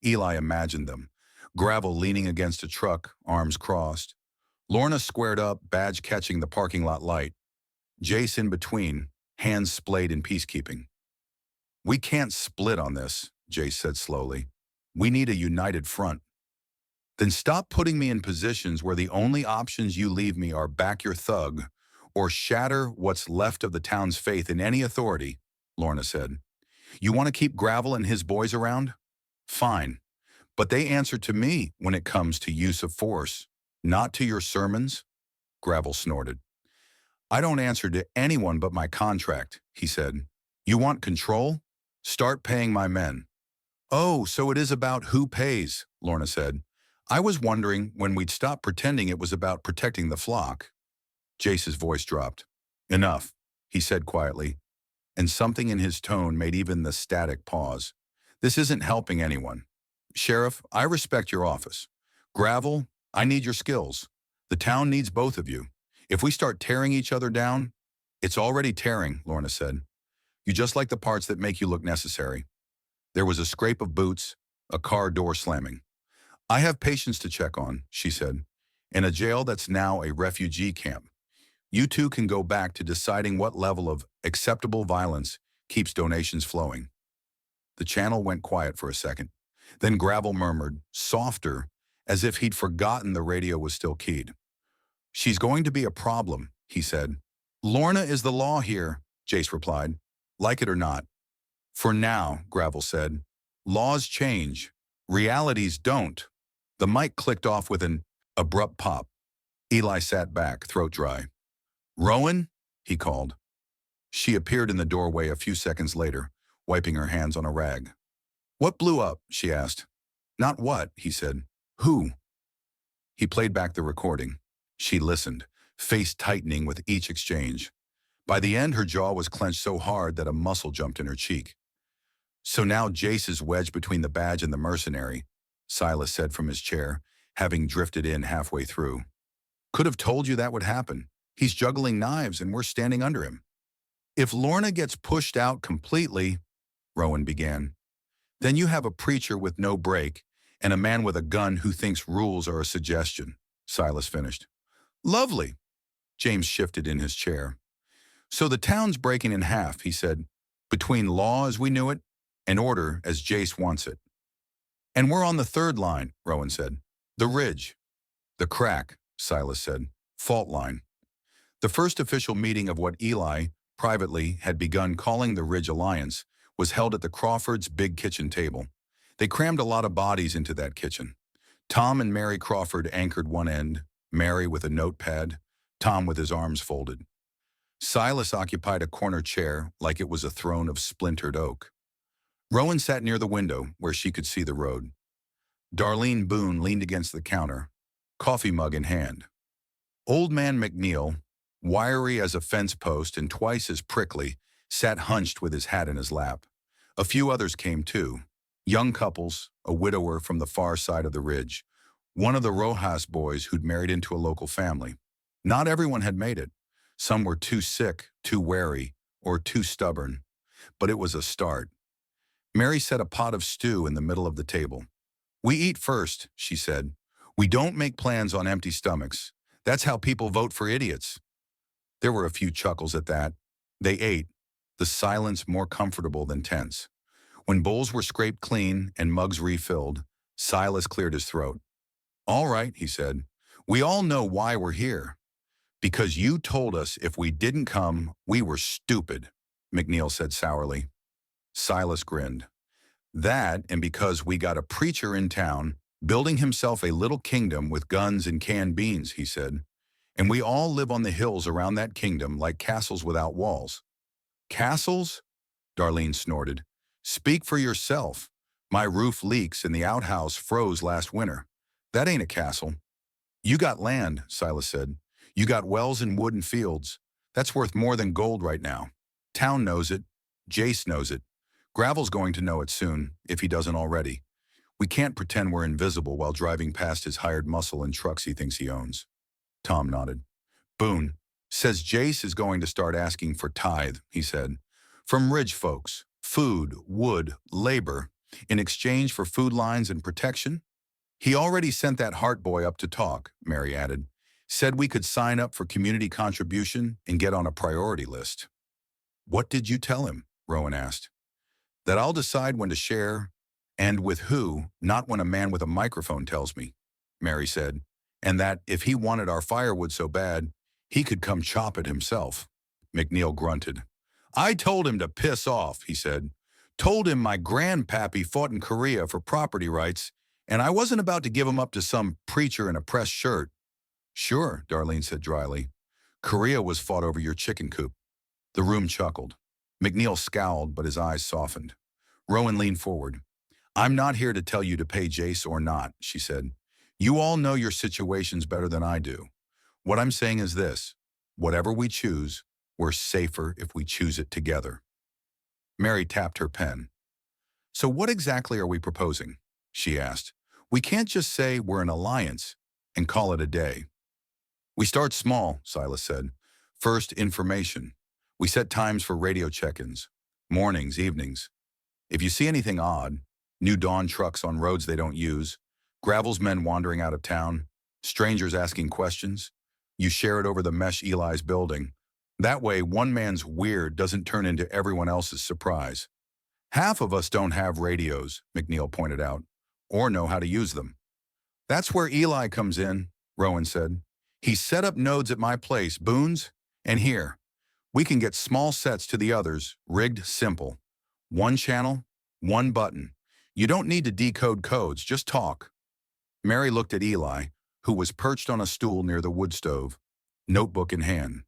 Eli imagined them. Gravel leaning against a truck, arms crossed. Lorna squared up, badge catching the parking lot light. Jace in between, hands splayed in peacekeeping. We can't split on this, Jace said slowly. We need a united front. Then stop putting me in positions where the only options you leave me are back your thug or shatter what's left of the town's faith in any authority, Lorna said. You want to keep Gravel and his boys around? Fine. But they answer to me when it comes to use of force, not to your sermons, Gravel snorted. I don't answer to anyone but my contract, he said. You want control? Start paying my men. Oh, so it is about who pays, Lorna said. I was wondering when we'd stop pretending it was about protecting the flock. Jace's voice dropped. Enough, he said quietly, and something in his tone made even the static pause. This isn't helping anyone. Sheriff, I respect your office. Gravel, I need your skills. The town needs both of you. If we start tearing each other down, it's already tearing, Lorna said. You just like the parts that make you look necessary. There was a scrape of boots, a car door slamming. I have patients to check on, she said. in a jail that's now a refugee camp. You two can go back to deciding what level of acceptable violence keeps donations flowing." The channel went quiet for a second. Then Gravel murmured, softer, as if he'd forgotten the radio was still keyed. "She's going to be a problem," he said. "Lorna is the law here," Jace replied. "Like it or not." "For now," Gravel said. "Laws change. Realities don't." The mic clicked off with an abrupt pop. Eli sat back, throat dry. "Rowan?" he called. She appeared in the doorway a few seconds later, wiping her hands on a rag. "What blew up?" she asked. "Not what," he said. "Who?" He played back the recording. She listened, face tightening with each exchange. By the end, her jaw was clenched so hard that a muscle jumped in her cheek. "So now Jace is wedged between the badge and the mercenary," Silas said from his chair, having drifted in halfway through. "Could have told you that would happen. He's juggling knives and we're standing under him." "If Lorna gets pushed out completely," Rowan began, "then you have a preacher with no break and a man with a gun who thinks rules are a suggestion," Silas finished. "Lovely." James shifted in his chair. "So the town's breaking in half," he said, "between law as we knew it and order as Jace wants it." "And we're on the third line," Rowan said. "The ridge." "The crack," Silas said. "Fault line." The first official meeting of what Eli, privately, had begun calling the Ridge Alliance was held at the Crawfords' big kitchen table. They crammed a lot of bodies into that kitchen. Tom and Mary Crawford anchored one end, Mary with a notepad, Tom with his arms folded. Silas occupied a corner chair like it was a throne of splintered oak. Rowan sat near the window where she could see the road. Darlene Boone leaned against the counter, coffee mug in hand. Old man McNeil, wiry as a fence post and twice as prickly, sat hunched with his hat in his lap. A few others came too. Young couples, a widower from the far side of the ridge, one of the Rojas boys who'd married into a local family. Not everyone had made it. Some were too sick, too wary, or too stubborn. But it was a start. Mary set a pot of stew in the middle of the table. "We eat first," she said. "We don't make plans on empty stomachs. That's how people vote for idiots." There were a few chuckles at that. They ate, the silence more comfortable than tense. When bowls were scraped clean and mugs refilled, Silas cleared his throat. "All right," he said. "We all know why we're here. Because you told us if we didn't come, we were stupid," McNeil said sourly. Silas grinned. "That, and because we got a preacher in town, building himself a little kingdom with guns and canned beans," he said. "And we all live on the hills around that kingdom like castles without walls." "Castles?" Darlene snorted. "Speak for yourself. My roof leaks and the outhouse froze last winter. That ain't a castle." "You got land," Silas said. "You got wells and wood and fields. That's worth more than gold right now. Town knows it. Jace knows it. Gravel's going to know it soon, if he doesn't already. We can't pretend we're invisible while driving past his hired muscle in trucks he thinks he owns." Tom nodded. "Boone says Jace is going to start asking for tithe," he said. "From Ridge folks. Food, wood, labor, in exchange for food lines and protection." "He already sent that Hart boy up to talk," Mary added. "Said we could sign up for community contribution and get on a priority list." "What did you tell him?" Rowan asked. "That I'll decide when to share and with who, not when a man with a microphone tells me," Mary said. "And that if he wanted our firewood so bad, he could come chop it himself." McNeil grunted. "I told him to piss off," he said. "Told him my grandpappy fought in Korea for property rights, and I wasn't about to give him up to some preacher in a pressed shirt." "Sure," Darlene said dryly. "Korea was fought over your chicken coop." The room chuckled. McNeil scowled, but his eyes softened. Rowan leaned forward. "I'm not here to tell you to pay Jace or not," she said. "You all know your situations better than I do. What I'm saying is this. Whatever we choose, we're safer if we choose it together." Mary tapped her pen. "So what exactly are we proposing?" she asked. "We can't just say we're an alliance and call it a day." "We start small," Silas said. "First, information. We set times for radio check-ins. Mornings, evenings. If you see anything odd, new dawn trucks on roads they don't use, Gravel's men wandering out of town, Strangers asking questions. You share it over the mesh Eli's building. That way, one man's weird doesn't turn into everyone else's surprise. Half of us don't have radios, McNeil pointed out, or know how to use them. That's where Eli comes in, Rowan said. He set up nodes at my place, Boone's, and here. We can get small sets to the others, rigged simple. One channel, one button. You don't need to decode codes, just talk. Mary looked at Eli, who was perched on a stool near the wood stove, notebook in hand.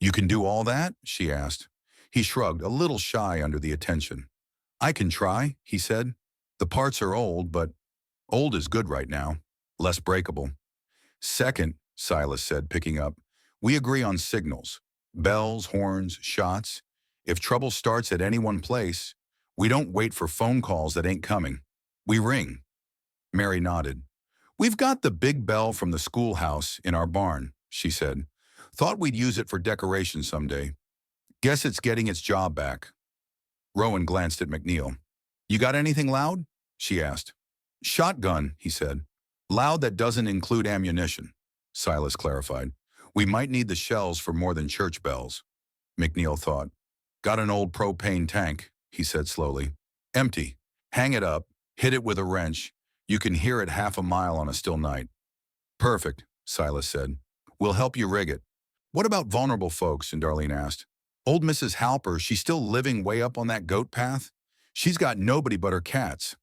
You can do all that? She asked. He shrugged, a little shy under the attention. I can try, he said. The parts are old, but old is good right now. Less breakable. Second, Silas said, picking up, we agree on signals. Bells, horns, shots. If trouble starts at any one place, we don't wait for phone calls that ain't coming. We ring. Mary nodded. We've got the big bell from the schoolhouse in our barn, she said. Thought we'd use it for decoration someday. Guess it's getting its job back. Rowan glanced at McNeil. You got anything loud? She asked. Shotgun, he said. Loud that doesn't include ammunition, Silas clarified. We might need the shells for more than church bells. McNeil thought. Got an old propane tank, he said slowly. Empty. Hang it up, hit it with a wrench. You can hear it half a mile on a still night. Perfect, Silas said. We'll help you rig it. What about vulnerable folks? And Darlene asked. Old Mrs. Halper, she's still living way up on that goat path? She's got nobody but her cats.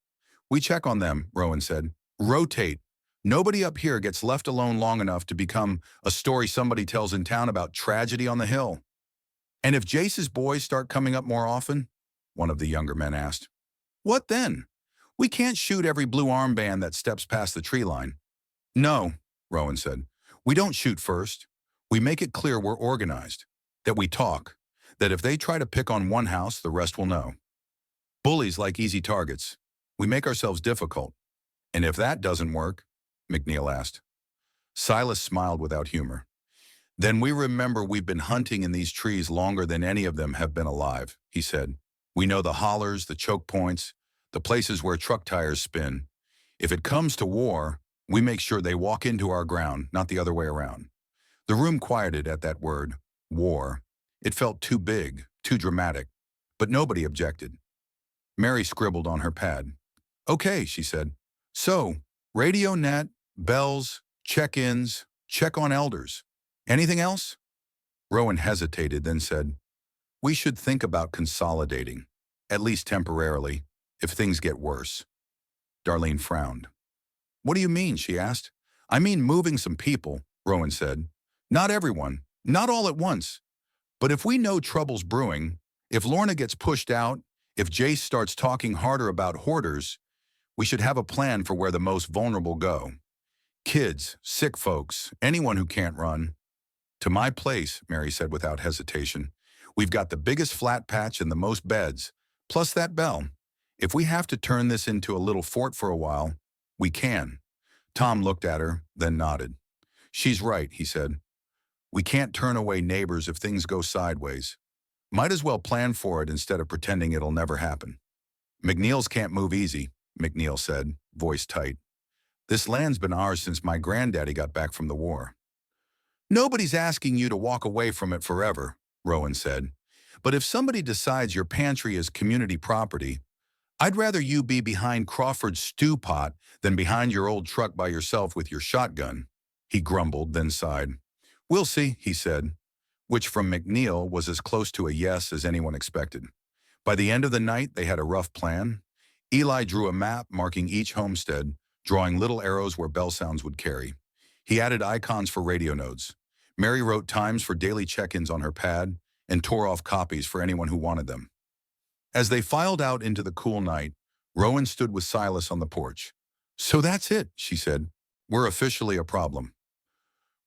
We check on them, Rowan said. Rotate. Nobody up here gets left alone long enough to become a story somebody tells in town about tragedy on the hill. And if Jace's boys start coming up more often? One of the younger men asked. What then? We can't shoot every blue armband that steps past the tree line. No, Rowan said. We don't shoot first. We make it clear we're organized, that we talk, that if they try to pick on one house, the rest will know. Bullies like easy targets. We make ourselves difficult. And if that doesn't work, McNeil asked. Silas smiled without humor. Then we remember we've been hunting in these trees longer than any of them have been alive, he said. We know the hollers, the choke points, the places where truck tires spin. If it comes to war, we make sure they walk into our ground, not the other way around. The room quieted at that word, war. It felt too big, too dramatic, but nobody objected. Mary scribbled on her pad. Okay, she said. So, radio net, bells, check-ins, check on elders. Anything else? Rowan hesitated, then said, we should think about consolidating, at least temporarily, if things get worse. Darlene frowned. What do you mean? She asked. I mean moving some people, Rowan said. Not everyone, not all at once. But if we know trouble's brewing, if Lorna gets pushed out, if Jace starts talking harder about hoarders, we should have a plan for where the most vulnerable go. Kids, sick folks, anyone who can't run. To my place, Mary said without hesitation. We've got the biggest flat patch and the most beds, plus that bell. If we have to turn this into a little fort for a while, we can. Tom looked at her, then nodded. She's right, he said. We can't turn away neighbors if things go sideways. Might as well plan for it instead of pretending it'll never happen. McNeil's can't move easy, McNeil said, voice tight. This land's been ours since my granddaddy got back from the war. Nobody's asking you to walk away from it forever, Rowan said. But if somebody decides your pantry is community property, I'd rather you be behind Crawford's stew pot than behind your old truck by yourself with your shotgun. He grumbled, then sighed. We'll see, he said, which from McNeil was as close to a yes as anyone expected. By the end of the night, they had a rough plan. Eli drew a map marking each homestead, drawing little arrows where bell sounds would carry. He added icons for radio nodes. Mary wrote times for daily check-ins on her pad and tore off copies for anyone who wanted them. As they filed out into the cool night, Rowan stood with Silas on the porch. So that's it, she said. We're officially a problem.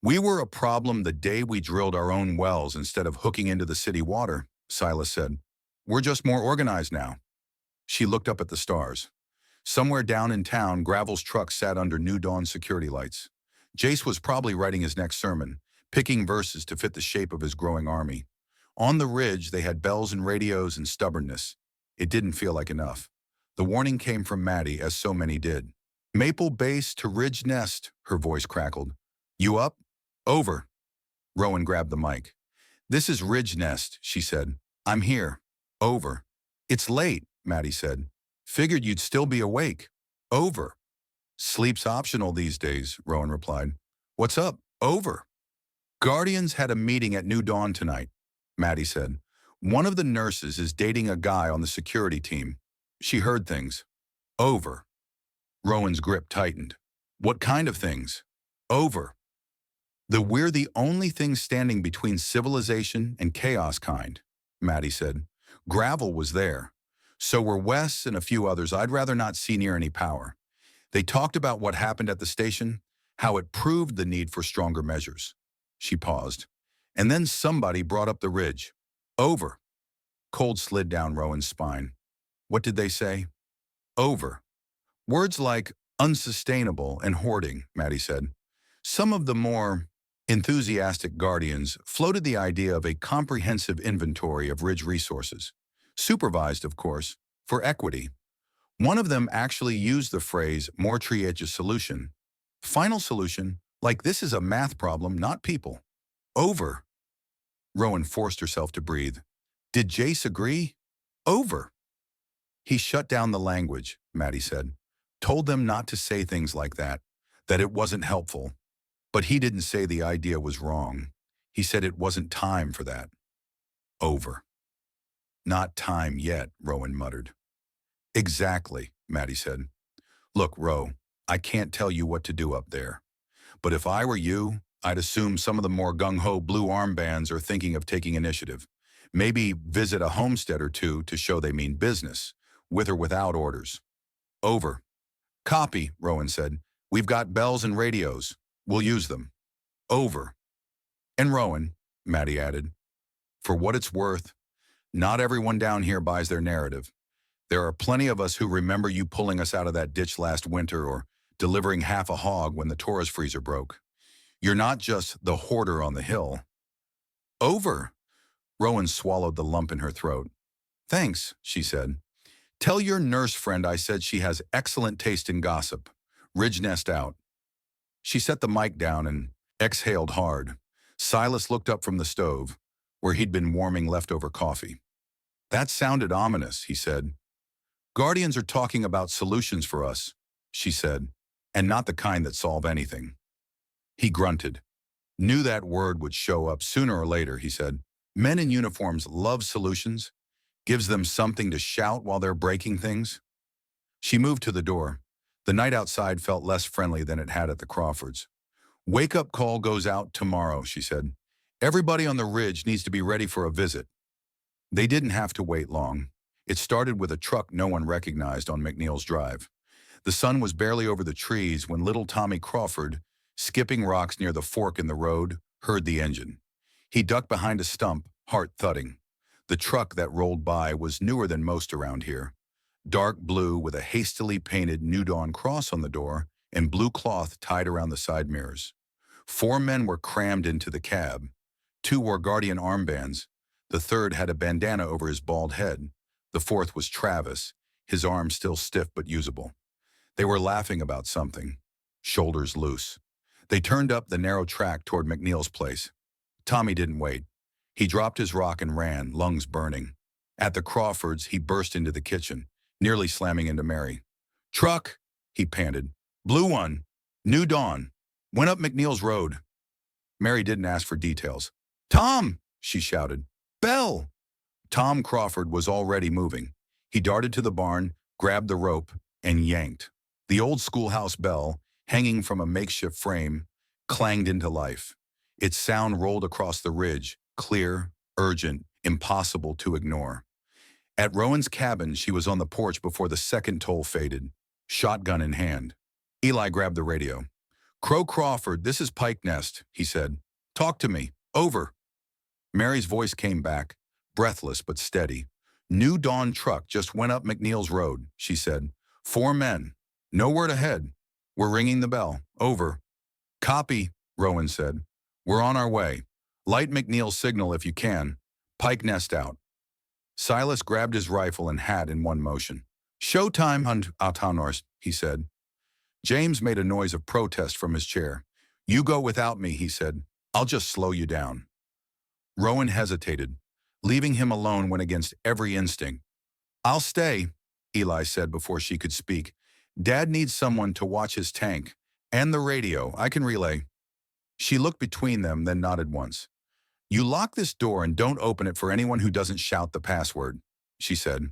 We were a problem the day we drilled our own wells instead of hooking into the city water, Silas said. We're just more organized now. She looked up at the stars. Somewhere down in town, Gravel's truck sat under New Dawn security lights. Jace was probably writing his next sermon, picking verses to fit the shape of his growing army. On the ridge, they had bells and radios and stubbornness. It didn't feel like enough. The warning came from Maddie, as so many did. Maple Base to Ridge Nest, her voice crackled. You up? Over. Rowan grabbed the mic. This is Ridge Nest, she said. I'm here. Over. It's late, Maddie said. Figured you'd still be awake. Over. Sleep's optional these days, Rowan replied. What's up? Over. Guardians had a meeting at New Dawn tonight, Maddie said. One of the nurses is dating a guy on the security team. She heard things. Over. Rowan's grip tightened. What kind of things? Over. We're the only thing standing between civilization and chaos kind, Maddie said. Gravel was there. So were Wes and a few others I'd rather not see near any power. They talked about what happened at the station, how it proved the need for stronger measures. She paused. And then somebody brought up the ridge. Over. Cold slid down Rowan's spine. What did they say? Over. Words like unsustainable and hoarding, Maddie said. Some of the more enthusiastic Guardians floated the idea of a comprehensive inventory of ridge resources, supervised, of course, for equity. One of them actually used the phrase more triage solution. Final solution, like this is a math problem, not people. Over. Rowan forced herself to breathe. Did Jace agree? Over. He shut down the language, Maddie said. Told them not to say things like that it wasn't helpful. But he didn't say the idea was wrong. He said it wasn't time for that. Over. Not time yet, Rowan muttered. Exactly, Maddie said. Look, Ro, I can't tell you what to do up there. But if I were you, I'd assume some of the more gung-ho blue armbands are thinking of taking initiative. Maybe visit a homestead or two to show they mean business, with or without orders. Over. Copy, Rowan said. We've got bells and radios. We'll use them. Over. And Rowan, Maddie added, for what it's worth, not everyone down here buys their narrative. There are plenty of us who remember you pulling us out of that ditch last winter or delivering half a hog when the Taurus freezer broke. You're not just the hoarder on the hill. Over. Rowan swallowed the lump in her throat. Thanks, she said. Tell your nurse friend I said she has excellent taste in gossip. Ridge Nest out. She set the mic down and exhaled hard. Silas looked up from the stove, where he'd been warming leftover coffee. That sounded ominous, he said. Guardians are talking about solutions for us, she said, and not the kind that solve anything. He grunted. Knew that word would show up sooner or later, he said. Men in uniforms love solutions. Gives them something to shout while they're breaking things. She moved to the door. The night outside felt less friendly than it had at the Crawfords. Wake-up call goes out tomorrow, she said. Everybody on the ridge needs to be ready for a visit. They didn't have to wait long. It started with a truck no one recognized on McNeil's Drive. The sun was barely over the trees when little Tommy Crawford, skipping rocks near the fork in the road, heard the engine. He ducked behind a stump, heart thudding. The truck that rolled by was newer than most around here. Dark blue with a hastily painted New Dawn cross on the door and blue cloth tied around the side mirrors. 4 men were crammed into the cab. 2 wore Guardian armbands. The third had a bandana over his bald head. The 4th was Travis, his arm still stiff but usable. They were laughing about something, shoulders loose. They turned up the narrow track toward McNeil's place. Tommy didn't wait. He dropped his rock and ran, lungs burning. At the Crawfords, he burst into the kitchen, nearly slamming into Mary. Truck, he panted. Blue one. New Dawn. Went up McNeil's Road. Mary didn't ask for details. Tom, she shouted. Bell. Tom Crawford was already moving. He darted to the barn, grabbed the rope, and yanked. The old schoolhouse bell, hanging from a makeshift frame, clanged into life. Its sound rolled across the ridge, clear, urgent, impossible to ignore. At Rowan's cabin, she was on the porch before the second toll faded, shotgun in hand. Eli grabbed the radio. Crow Crawford, this is Pike Nest, he said. Talk to me. Over. Mary's voice came back, breathless but steady. New Dawn truck just went up McNeil's Road, she said. 4 men. No word ahead. We're ringing the bell. Over. Copy, Rowan said. We're on our way. Light McNeil's signal if you can. Pike Nest out. Silas grabbed his rifle and hat in one motion. Showtime, Hunt Autonors, he said. James made a noise of protest from his chair. You go without me, he said. I'll just slow you down. Rowan hesitated. Leaving him alone went against every instinct. I'll stay, Eli said before she could speak. Dad needs someone to watch his tank. And the radio, I can relay. She looked between them, then nodded once. You lock this door and don't open it for anyone who doesn't shout the password, she said.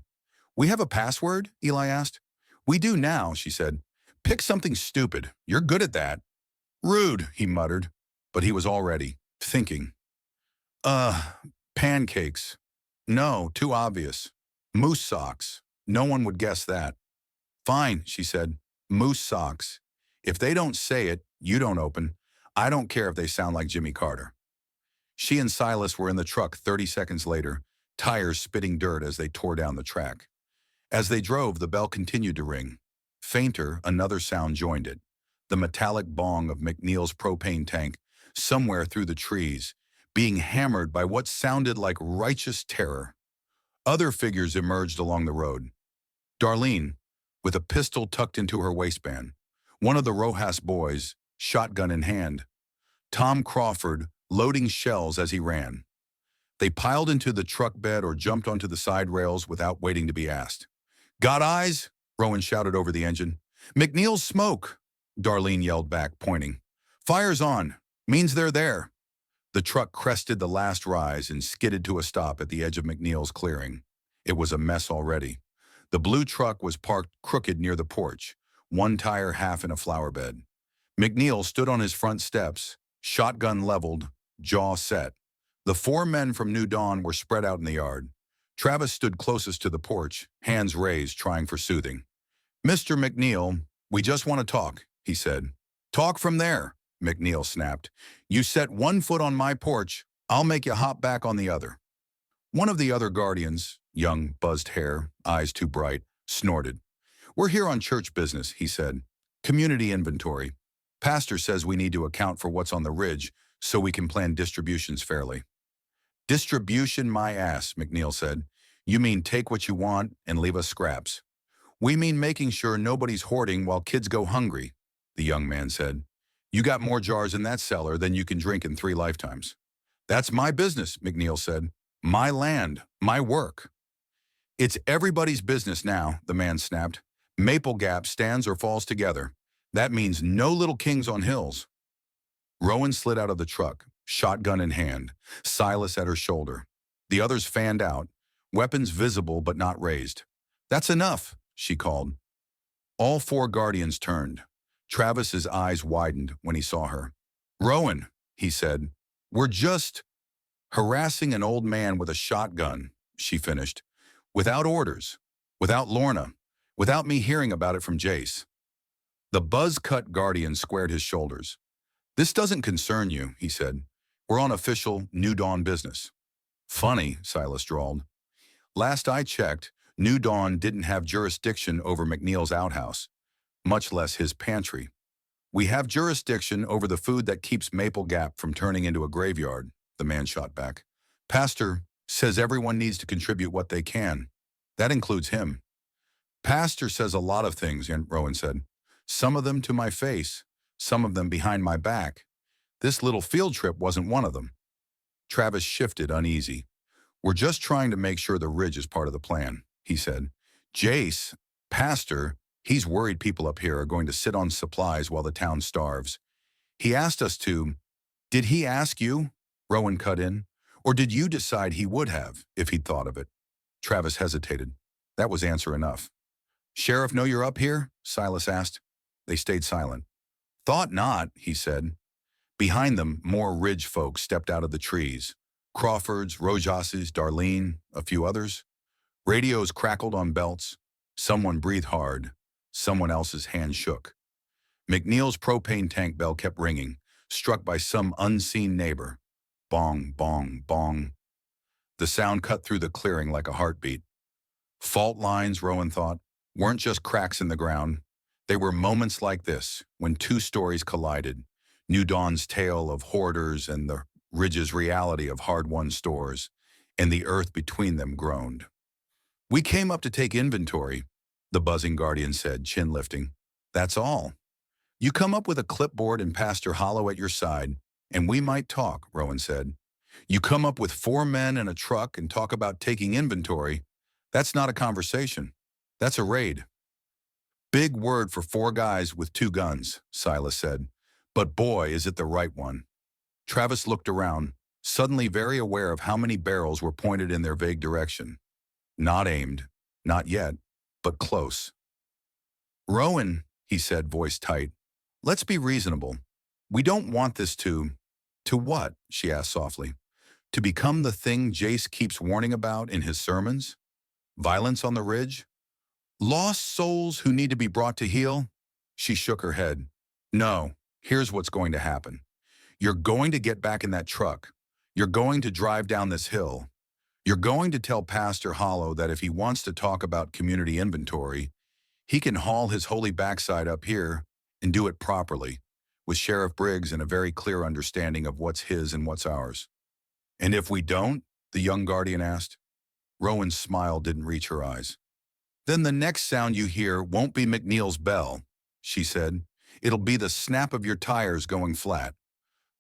We have a password? Eli asked. We do now, she said. Pick something stupid. You're good at that. Rude, he muttered, but he was already thinking. Pancakes. No, too obvious. Moose socks. No one would guess that. Fine, she said. Moose socks. If they don't say it, you don't open. I don't care if they sound like Jimmy Carter. She and Silas were in the truck 30 seconds later, tires spitting dirt as they tore down the track. As they drove, the bell continued to ring. Fainter, another sound joined it. The metallic bong of McNeil's propane tank, somewhere through the trees, being hammered by what sounded like righteous terror. Other figures emerged along the road. Darlene, with a pistol tucked into her waistband. One of the Rojas boys, shotgun in hand. Tom Crawford, loading shells as he ran. They piled into the truck bed or jumped onto the side rails without waiting to be asked. Got eyes? Rowan shouted over the engine. McNeil's smoke, Darlene yelled back, pointing. Fire's on. Means they're there. The truck crested the last rise and skidded to a stop at the edge of McNeil's clearing. It was a mess already. The blue truck was parked crooked near the porch, one tire half in a flower bed. McNeil stood on his front steps, shotgun leveled, jaw set. The four men from New Dawn were spread out in the yard. Travis stood closest to the porch, hands raised, trying for soothing. Mr. McNeil, we just want to talk, he said. Talk from there, McNeil snapped. You set one foot on my porch, I'll make you hop back on the other. One of the other guardians, young, buzzed hair, eyes too bright, snorted. We're here on church business, he said. Community inventory. Pastor says we need to account for what's on the ridge so we can plan distributions fairly. Distribution my ass, McNeil said. You mean take what you want and leave us scraps. We mean making sure nobody's hoarding while kids go hungry, the young man said. You got more jars in that cellar than you can drink in 3 lifetimes. That's my business, McNeil said. My land, my work. It's everybody's business now, the man snapped. Maple Gap stands or falls together. That means no little kings on hills. Rowan slid out of the truck, shotgun in hand, Silas at her shoulder. The others fanned out, weapons visible but not raised. That's enough, she called. All 4 guardians turned. Travis's eyes widened when he saw her. Rowan, he said, we're just harassing an old man with a shotgun, she finished. Without orders, without Lorna, without me hearing about it from Jace. The buzz-cut guardian squared his shoulders. This doesn't concern you, he said. We're on official New Dawn business. Funny, Silas drawled. Last I checked, New Dawn didn't have jurisdiction over McNeil's outhouse, much less his pantry. We have jurisdiction over the food that keeps Maple Gap from turning into a graveyard, the man shot back. Pastor says everyone needs to contribute what they can. That includes him. Pastor says a lot of things, Rowan said. Some of them to my face, some of them behind my back. This little field trip wasn't one of them. Travis shifted, uneasy. We're just trying to make sure the ridge is part of the plan, he said. Jace, Pastor, he's worried people up here are going to sit on supplies while the town starves. He asked us to. Did he ask you? Rowan cut in. Or did you decide he would have, if he'd thought of it? Travis hesitated. That was answer enough. Sheriff know you're up here? Silas asked. They stayed silent. Thought not, he said. Behind them, more ridge folk stepped out of the trees. Crawfords, Rojases, Darlene, a few others. Radios crackled on belts. Someone breathed hard. Someone else's hand shook. McNeil's propane tank bell kept ringing, struck by some unseen neighbor. Bong, bong, bong. The sound cut through the clearing like a heartbeat. Fault lines, Rowan thought, weren't just cracks in the ground. They were moments like this, when 2 stories collided. New Dawn's tale of hoarders and the ridge's reality of hard-won stores, and the earth between them groaned. We came up to take inventory, the buzzing guardian said, chin lifting. That's all. You come up with a clipboard and Pastor Hollow at your side, and we might talk, Rowan said. You come up with 4 men and a truck and talk about taking inventory. That's not a conversation. That's a raid. Big word for 4 guys with 2 guns, Silas said. But boy, is it the right one. Travis looked around, suddenly very aware of how many barrels were pointed in their vague direction. Not aimed, not yet, but close. Rowan, he said, voice tight, let's be reasonable. We don't want this to what? She asked softly. To become the thing Jace keeps warning about in his sermons? Violence on the ridge? Lost souls who need to be brought to heel? She shook her head. No, here's what's going to happen. You're going to get back in that truck. You're going to drive down this hill. You're going to tell Pastor Hollow that if he wants to talk about community inventory, he can haul his holy backside up here and do it properly, with Sheriff Briggs and a very clear understanding of what's his and what's ours. And if we don't? The young guardian asked. Rowan's smile didn't reach her eyes. Then the next sound you hear won't be McNeil's bell, she said. It'll be the snap of your tires going flat,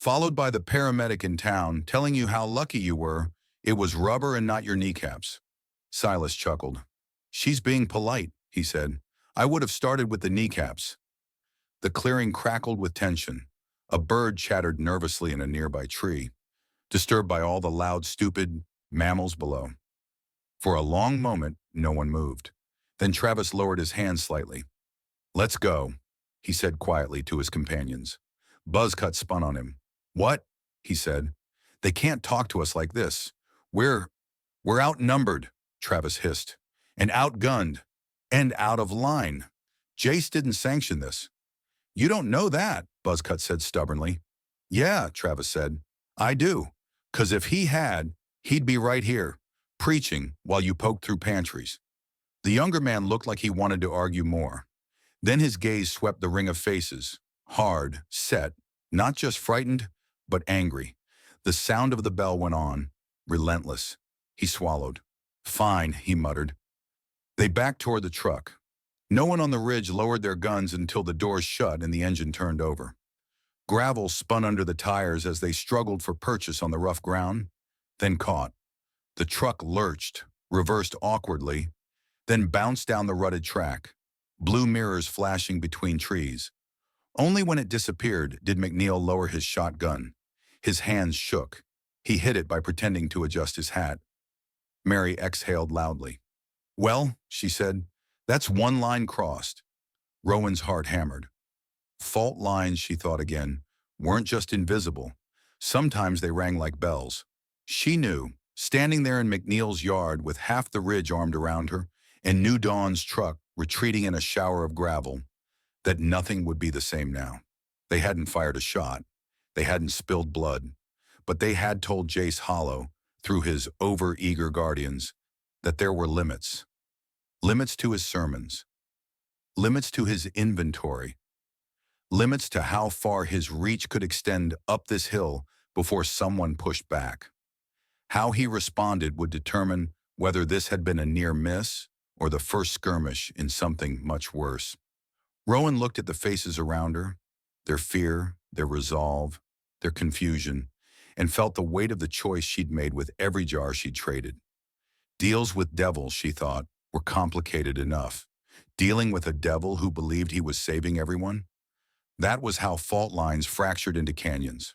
followed by the paramedic in town telling you how lucky you were it was rubber and not your kneecaps. Silas chuckled. She's being polite, he said. I would have started with the kneecaps. The clearing crackled with tension. A bird chattered nervously in a nearby tree, disturbed by all the loud, stupid mammals below. For a long moment, no one moved. Then Travis lowered his hand slightly. Let's go, he said quietly to his companions. Buzzcut spun on him. What? He said. They can't talk to us like this. We're outnumbered, Travis hissed, and outgunned, and out of line. Jace didn't sanction this. You don't know that, Buzzcut said stubbornly. Yeah, Travis said. I do. 'Cause if he had, he'd be right here, preaching while you poked through pantries. The younger man looked like he wanted to argue more. Then his gaze swept the ring of faces, hard, set, not just frightened, but angry. The sound of the bell went on, relentless. He swallowed. Fine, he muttered. They backed toward the truck. No one on the ridge lowered their guns until the doors shut and the engine turned over. Gravel spun under the tires as they struggled for purchase on the rough ground, then caught. The truck lurched, reversed awkwardly, then bounced down the rutted track, blue mirrors flashing between trees. Only when it disappeared did McNeil lower his shotgun. His hands shook. He hid it by pretending to adjust his hat. Mary exhaled loudly. Well, she said, that's one line crossed. Rowan's heart hammered. Fault lines, she thought again, weren't just invisible. Sometimes they rang like bells. She knew, standing there in McNeil's yard with half the ridge armed around her and New Dawn's truck retreating in a shower of gravel, that nothing would be the same now. They hadn't fired a shot. They hadn't spilled blood. But they had told Jace Hollow, through his over-eager guardians, that there were limits. Limits to his sermons. Limits to his inventory. Limits to how far his reach could extend up this hill before someone pushed back. How he responded would determine whether this had been a near miss or the first skirmish in something much worse. Rowan looked at the faces around her, their fear, their resolve, their confusion, and felt the weight of the choice she'd made with every jar she'd traded. Deals with devils, she thought, were complicated enough. Dealing with a devil who believed he was saving everyone? That was how fault lines fractured into canyons.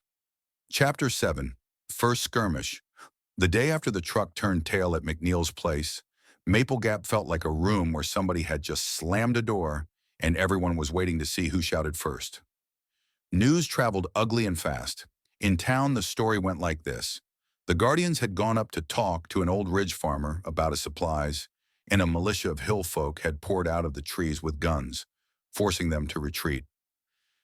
Chapter 7. First Skirmish. The day after the truck turned tail at McNeil's place, Maple Gap felt like a room where somebody had just slammed a door and everyone was waiting to see who shouted first. News traveled ugly and fast. In town, the story went like this. The Guardians had gone up to talk to an old ridge farmer about his supplies, and a militia of hill folk had poured out of the trees with guns, forcing them to retreat.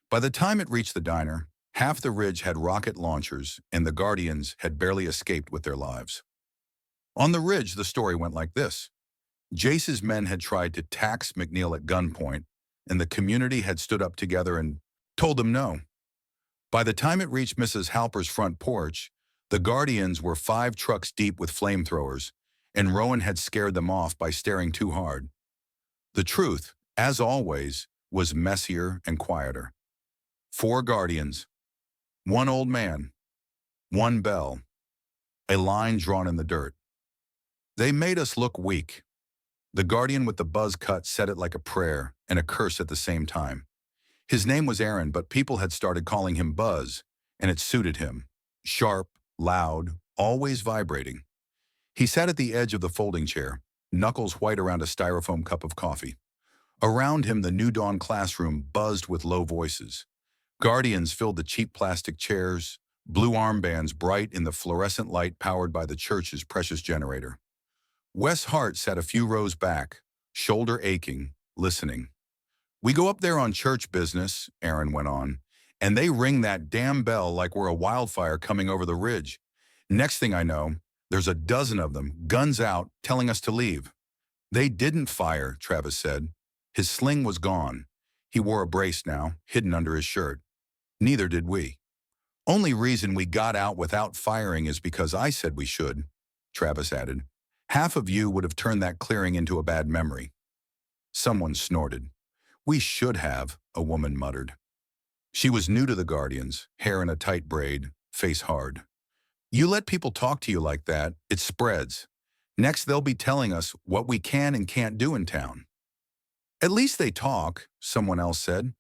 By the time it reached the diner, half the ridge had rocket launchers, and the Guardians had barely escaped with their lives. On the ridge, the story went like this. Jace's men had tried to tax McNeil at gunpoint, and the community had stood up together and told them no. By the time it reached Mrs. Halper's front porch, the Guardians were 5 trucks deep with flamethrowers, and Rowan had scared them off by staring too hard. The truth, as always, was messier and quieter. 4 guardians, 1 old man, 1 bell, a line drawn in the dirt. They made us look weak. The guardian with the buzz cut said it like a prayer and a curse at the same time. His name was Aaron, but people had started calling him Buzz, and it suited him. Sharp, loud, always vibrating. He sat at the edge of the folding chair, knuckles white around a styrofoam cup of coffee. Around him, the New Dawn classroom buzzed with low voices. Guardians filled the cheap plastic chairs, blue armbands bright in the fluorescent light powered by the church's precious generator. Wes Hart sat a few rows back, shoulder aching, listening. "We go up there on church business," Aaron went on, "and they ring that damn bell like we're a wildfire coming over the ridge. Next thing I know, there's a dozen of them, guns out, telling us to leave." "They didn't fire," Travis said. His sling was gone. He wore a brace now, hidden under his shirt. "Neither did we. Only reason we got out without firing is because I said we should," Travis added. "Half of you would have turned that clearing into a bad memory." Someone snorted. "We should have," a woman muttered. She was new to the Guardians, hair in a tight braid, face hard. "You let people talk to you like that, it spreads. Next they'll be telling us what we can and can't do in town." "At least they talk," someone else said.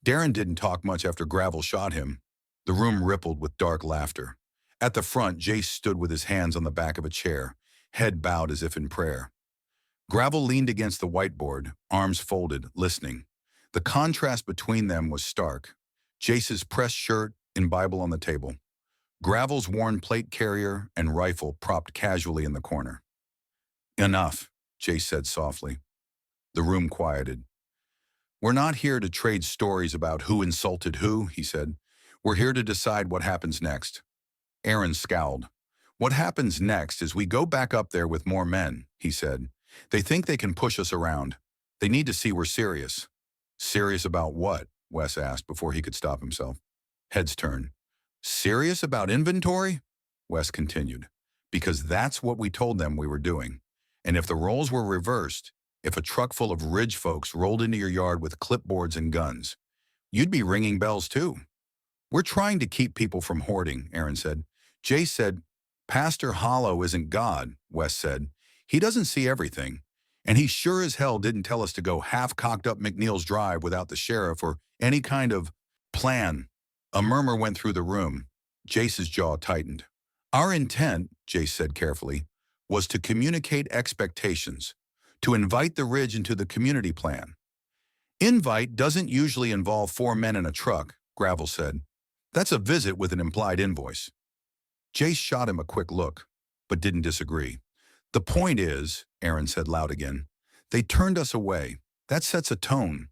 Darren didn't talk much after Gravel shot him. The room rippled with dark laughter. At the front, Jace stood with his hands on the back of a chair, head bowed as if in prayer. Gravel leaned against the whiteboard, arms folded, listening. The contrast between them was stark. Jace's pressed shirt and Bible on the table. Gravel's worn plate carrier and rifle propped casually in the corner. "Enough," Jace said softly. The room quieted. "We're not here to trade stories about who insulted who," he said. "We're here to decide what happens next." Aaron scowled. "What happens next is we go back up there with more men," he said. "They think they can push us around. They need to see we're serious." "Serious about what?" Wes asked before he could stop himself. Heads turned. "Serious about inventory?" Wes continued. "Because that's what we told them we were doing. And if the roles were reversed, if a truck full of Ridge folks rolled into your yard with clipboards and guns, you'd be ringing bells too." "We're trying to keep people from hoarding," Aaron said. Jace said, "Pastor Hollow isn't God," Wes said. "He doesn't see everything. And he sure as hell didn't tell us to go half-cocked up McNeil's Drive without the sheriff or any kind of plan." A murmur went through the room. Jace's jaw tightened. "Our intent," Jace said carefully, "was to communicate expectations, to invite the Ridge into the community plan." "Invite doesn't usually involve 4 men in a truck," Gravel said. "That's a visit with an implied invoice." Jace shot him a quick look, but didn't disagree. "The point is," Aaron said loud again, "they turned us away. That sets a tone."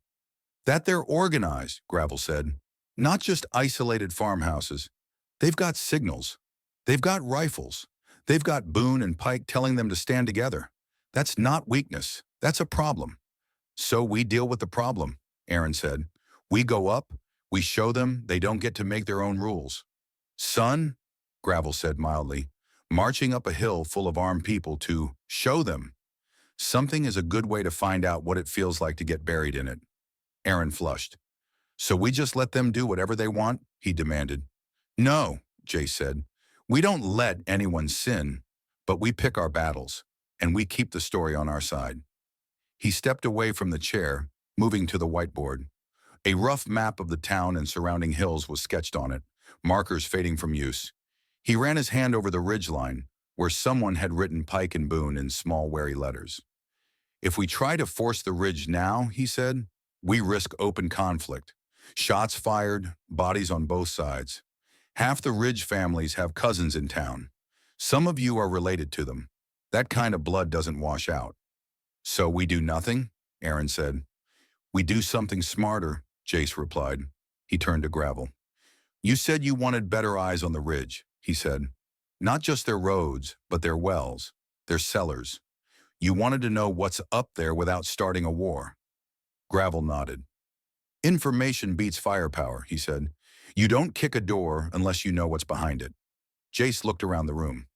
"That they're organized," Gravel said. "Not just isolated farmhouses. They've got signals. They've got rifles. They've got Boone and Pike telling them to stand together. That's not weakness. That's a problem." "So we deal with the problem," Aaron said. "We go up, we show them they don't get to make their own rules." "Son," Gravel said mildly, "marching up a hill full of armed people to show them something is a good way to find out what it feels like to get buried in it." Aaron flushed. "So we just let them do whatever they want?" he demanded. "No," Jace said. "We don't let anyone sin, but we pick our battles, and we keep the story on our side." He stepped away from the chair, moving to the whiteboard. A rough map of the town and surrounding hills was sketched on it, markers fading from use. He ran his hand over the ridgeline, where someone had written Pike and Boone in small, wary letters. "If we try to force the Ridge now," he said, "we risk open conflict. Shots fired, bodies on both sides. Half the Ridge families have cousins in town. Some of you are related to them. That kind of blood doesn't wash out." "So we do nothing?" Aaron said. "We do something smarter," Jace replied. He turned to Gravel. "You said you wanted better eyes on the Ridge," he said. "Not just their roads, but their wells, their cellars. You wanted to know what's up there without starting a war." Gravel nodded. "Information beats firepower," he said. "You don't kick a door unless you know what's behind it." Jace looked around the room.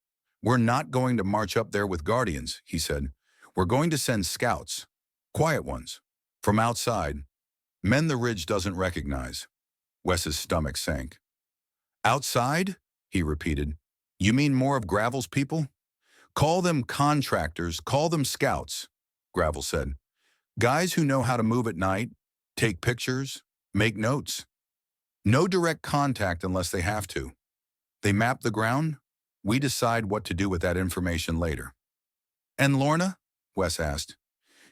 "We're not going to march up there with guardians," he said. "We're going to send scouts, quiet ones, from outside, men the Ridge doesn't recognize." Wes's stomach sank. Outside? He repeated. You mean more of Gravel's people? Call them contractors, call them scouts, Gravel said. Guys who know how to move at night, take pictures, make notes. No direct contact unless they have to. They map the ground. We decide what to do with that information later. And Lorna? Wes asked.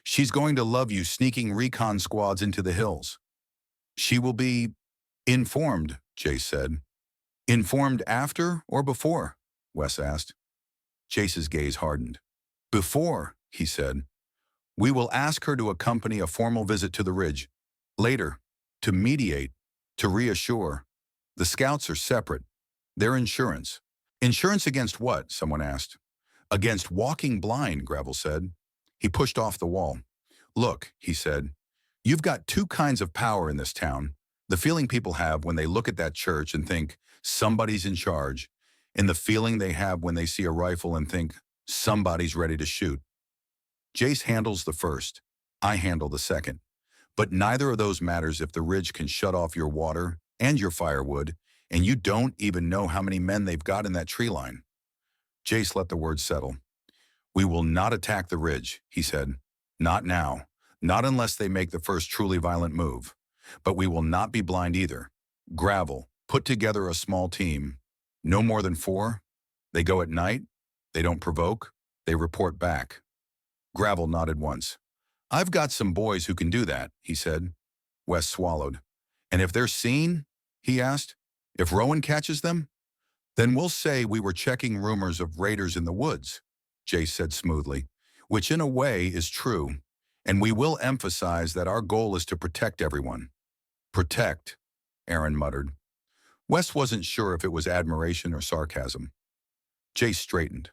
She's going to love you sneaking recon squads into the hills. She will be informed, Jace said. Informed after or before? Wes asked. Jace's gaze hardened. Before, he said. We will ask her to accompany a formal visit to the ridge. Later, to mediate, to reassure. The scouts are separate. They're insurance. Insurance against what? Someone asked. Against walking blind, Gravel said. He pushed off the wall. Look, he said, you've got two kinds of power in this town. The feeling people have when they look at that church and think somebody's in charge, and the feeling they have when they see a rifle and think somebody's ready to shoot. Jace handles the first. I handle the second. But neither of those matters if the ridge can shut off your water and your firewood, and you don't even know how many men they've got in that tree line. Jace let the words settle. We will not attack the ridge, he said. Not now. Not unless they make the first truly violent move. But we will not be blind either. Gravel, put together a small team. No more than 4. They go at night. They don't provoke. They report back. Gravel nodded once. I've got some boys who can do that, he said. Wes swallowed. And if they're seen? He asked. If Rowan catches them? Then we'll say we were checking rumors of raiders in the woods, Jace said smoothly, which in a way is true. And we will emphasize that our goal is to protect everyone. Protect, Aaron muttered. Wes wasn't sure if it was admiration or sarcasm. Jace straightened.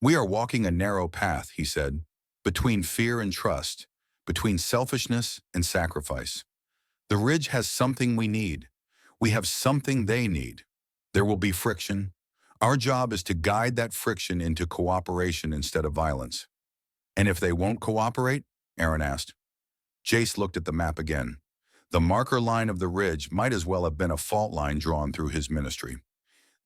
We are walking a narrow path, he said, between fear and trust, between selfishness and sacrifice. The ridge has something we need. We have something they need. There will be friction. Our job is to guide that friction into cooperation instead of violence. And if they won't cooperate? Aaron asked. Jace looked at the map again. The marker line of the ridge might as well have been a fault line drawn through his ministry.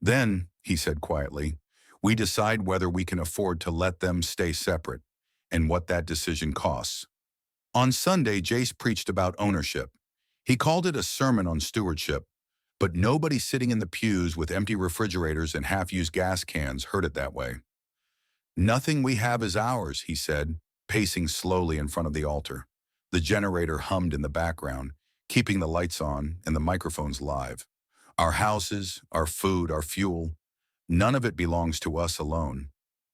Then, he said quietly, we decide whether we can afford to let them stay separate and what that decision costs. On Sunday, Jace preached about ownership. He called it a sermon on stewardship, but nobody sitting in the pews with empty refrigerators and half-used gas cans heard it that way. Nothing we have is ours, he said, pacing slowly in front of the altar. The generator hummed in the background, keeping the lights on and the microphones live. Our houses, our food, our fuel, none of it belongs to us alone.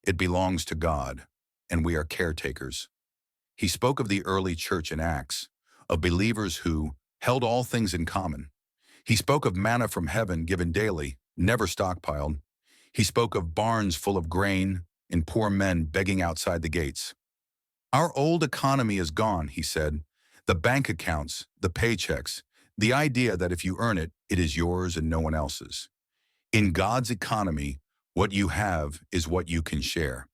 It belongs to God, and we are caretakers. He spoke of the early church in Acts, of believers who held all things in common. He spoke of manna from heaven given daily, never stockpiled. He spoke of barns full of grain and poor men begging outside the gates. Our old economy is gone, he said. The bank accounts, the paychecks, the idea that if you earn it, it is yours and no one else's. In God's economy, what you have is what you can share.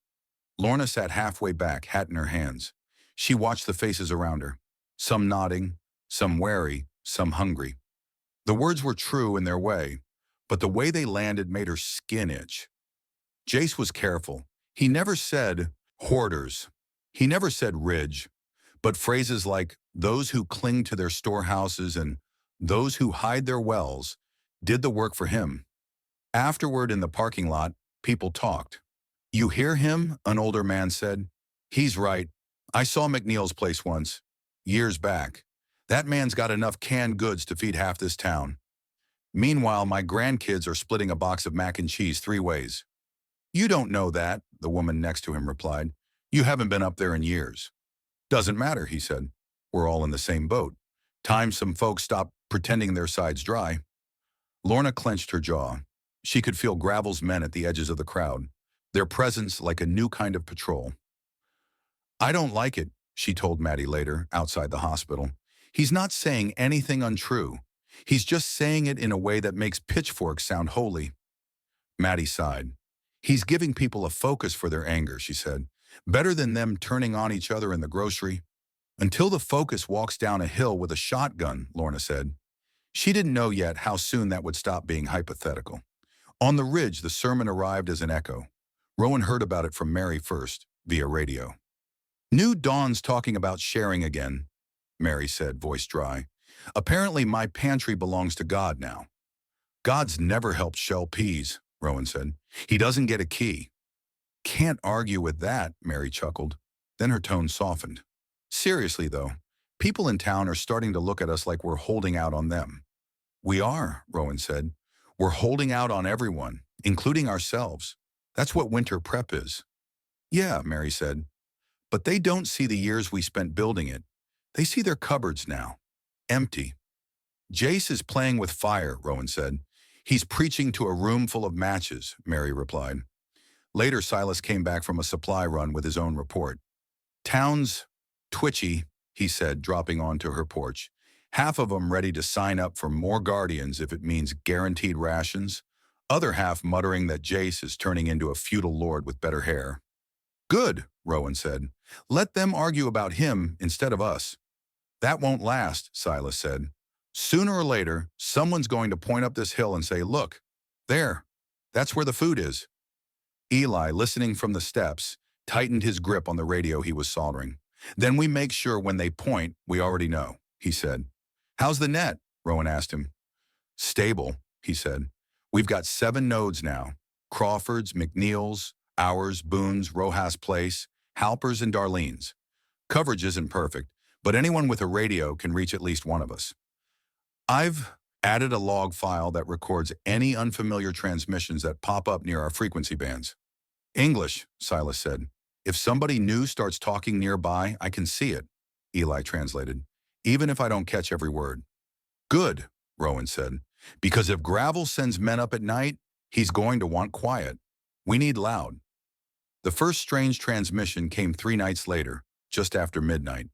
Lorna sat halfway back, hat in her hands. She watched the faces around her, some nodding, some wary, some hungry. The words were true in their way, but the way they landed made her skin itch. Jace was careful. He never said hoarders. He never said ridge, but phrases like those who cling to their storehouses and those who hide their wells did the work for him. Afterward in the parking lot, people talked. You hear him? An older man said. He's right. I saw McNeil's place once, years back. That man's got enough canned goods to feed half this town. Meanwhile, my grandkids are splitting a box of mac and cheese 3 ways. You don't know that, the woman next to him replied. You haven't been up there in years. Doesn't matter, he said. We're all in the same boat. Time some folks stop pretending their side's dry. Lorna clenched her jaw. She could feel Gravel's men at the edges of the crowd, their presence like a new kind of patrol. I don't like it, she told Maddie later, outside the hospital. He's not saying anything untrue. He's just saying it in a way that makes pitchforks sound holy. Maddie sighed. He's giving people a focus for their anger, she said. Better than them turning on each other in the grocery. Until the focus walks down a hill with a shotgun, Lorna said. She didn't know yet how soon that would stop being hypothetical. On the ridge, the sermon arrived as an echo. Rowan heard about it from Mary first, via radio. New Dawn's talking about sharing again, Mary said, voice dry. Apparently my pantry belongs to God now. God's never helped shell peas, Rowan said. He doesn't get a key. Can't argue with that, Mary chuckled. Then her tone softened. Seriously, though, people in town are starting to look at us like we're holding out on them. We are, Rowan said. We're holding out on everyone, including ourselves. That's what winter prep is. Yeah, Mary said. But they don't see the years we spent building it. They see their cupboards now. Empty. Jace is playing with fire, Rowan said. He's preaching to a room full of matches, Mary replied. Later, Silas came back from a supply run with his own report. Town's twitchy, he said, dropping onto her porch. Half of them ready to sign up for more guardians if it means guaranteed rations. Other half muttering that Jace is turning into a feudal lord with better hair. Good, Rowan said. Let them argue about him instead of us. That won't last, Silas said. Sooner or later, someone's going to point up this hill and say, look, there, that's where the food is. Eli, listening from the steps, tightened his grip on the radio he was soldering. Then we make sure when they point, we already know, he said. How's the net? Rowan asked him. Stable, he said. We've got 7 nodes now. Crawford's, McNeil's, ours, Boone's, Rojas Place, Halper's, and Darlene's. Coverage isn't perfect, but anyone with a radio can reach at least one of us. I've added a log file that records any unfamiliar transmissions that pop up near our frequency bands. English, Silas said. If somebody new starts talking nearby, I can see it, Eli translated, even if I don't catch every word. Good, Rowan said, because if Gravel sends men up at night, he's going to want quiet. We need loud. The first strange transmission came 3 nights later, just after midnight.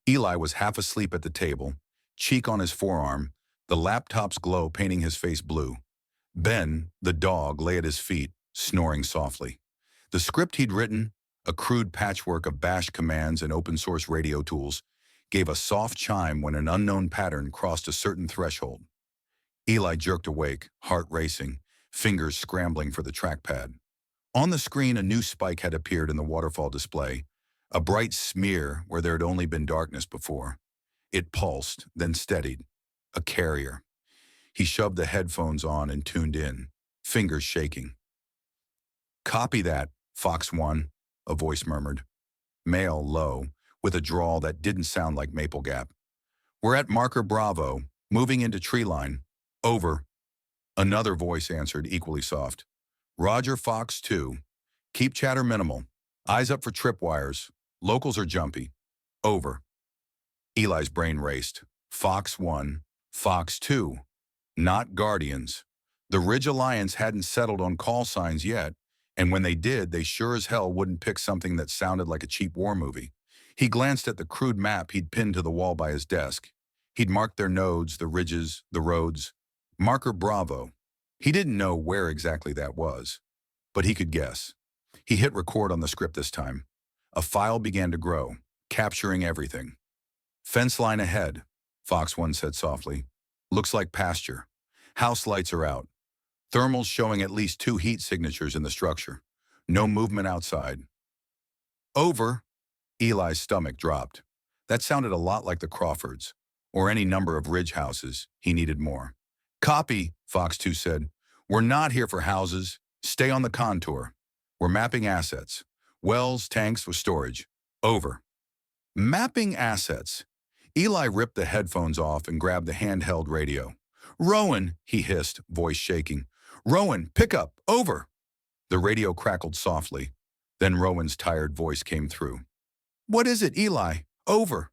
Eli was half asleep at the table, cheek on his forearm, the laptop's glow painting his face blue. Ben, the dog, lay at his feet, snoring softly. The script he'd written, a crude patchwork of bash commands and open-source radio tools, gave a soft chime when an unknown pattern crossed a certain threshold. Eli jerked awake, heart racing, fingers scrambling for the trackpad. On the screen, a new spike had appeared in the waterfall display, a bright smear where there had only been darkness before. It pulsed, then steadied. A carrier. He shoved the headphones on and tuned in, fingers shaking. Copy that, Fox 1, a voice murmured. Male, low, with a drawl that didn't sound like Maple Gap. We're at marker Bravo, moving into tree line. Over. Another voice answered, equally soft. Roger, Fox 2. Keep chatter minimal. Eyes up for tripwires. Locals are jumpy. Over. Eli's brain raced. Fox 1. Fox 2. Not Guardians. The Ridge Alliance hadn't settled on call signs yet, and when they did, they sure as hell wouldn't pick something that sounded like a cheap war movie. He glanced at the crude map he'd pinned to the wall by his desk. He'd marked their nodes, the ridges, the roads. Marker Bravo. He didn't know where exactly that was, but he could guess. He hit record on the script this time. A file began to grow, capturing everything. Fence line ahead, Fox 1 said softly. Looks like pasture. House lights are out. Thermals showing at least 2 heat signatures in the structure. No movement outside. Over. Eli's stomach dropped. That sounded a lot like the Crawfords, or any number of ridge houses. He needed more. Copy, Fox 2 said. We're not here for houses. Stay on the contour. We're mapping assets. Wells, tanks for storage. Over. Mapping assets. Eli ripped the headphones off and grabbed the handheld radio. Rowan, he hissed, voice shaking. Rowan, pick up. Over. The radio crackled softly. Then Rowan's tired voice came through. What is it, Eli? Over.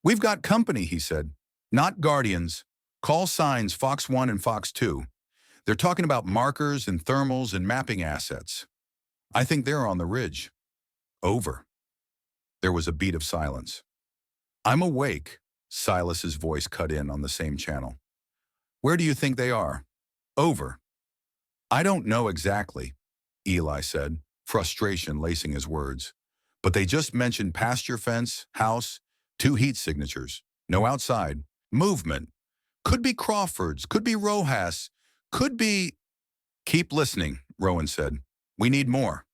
We've got company, he said. Not Guardians. Call signs Fox 1 and Fox 2. They're talking about markers and thermals and mapping assets. I think they're on the ridge. Over. There was a beat of silence. I'm awake, Silas's voice cut in on the same channel. Where do you think they are? Over. I don't know exactly, Eli said, frustration lacing his words. But they just mentioned pasture fence, house, 2 heat signatures, no outside, movement. Could be Crawford's, could be Rojas, could be... Keep listening, Rowan said. We need more.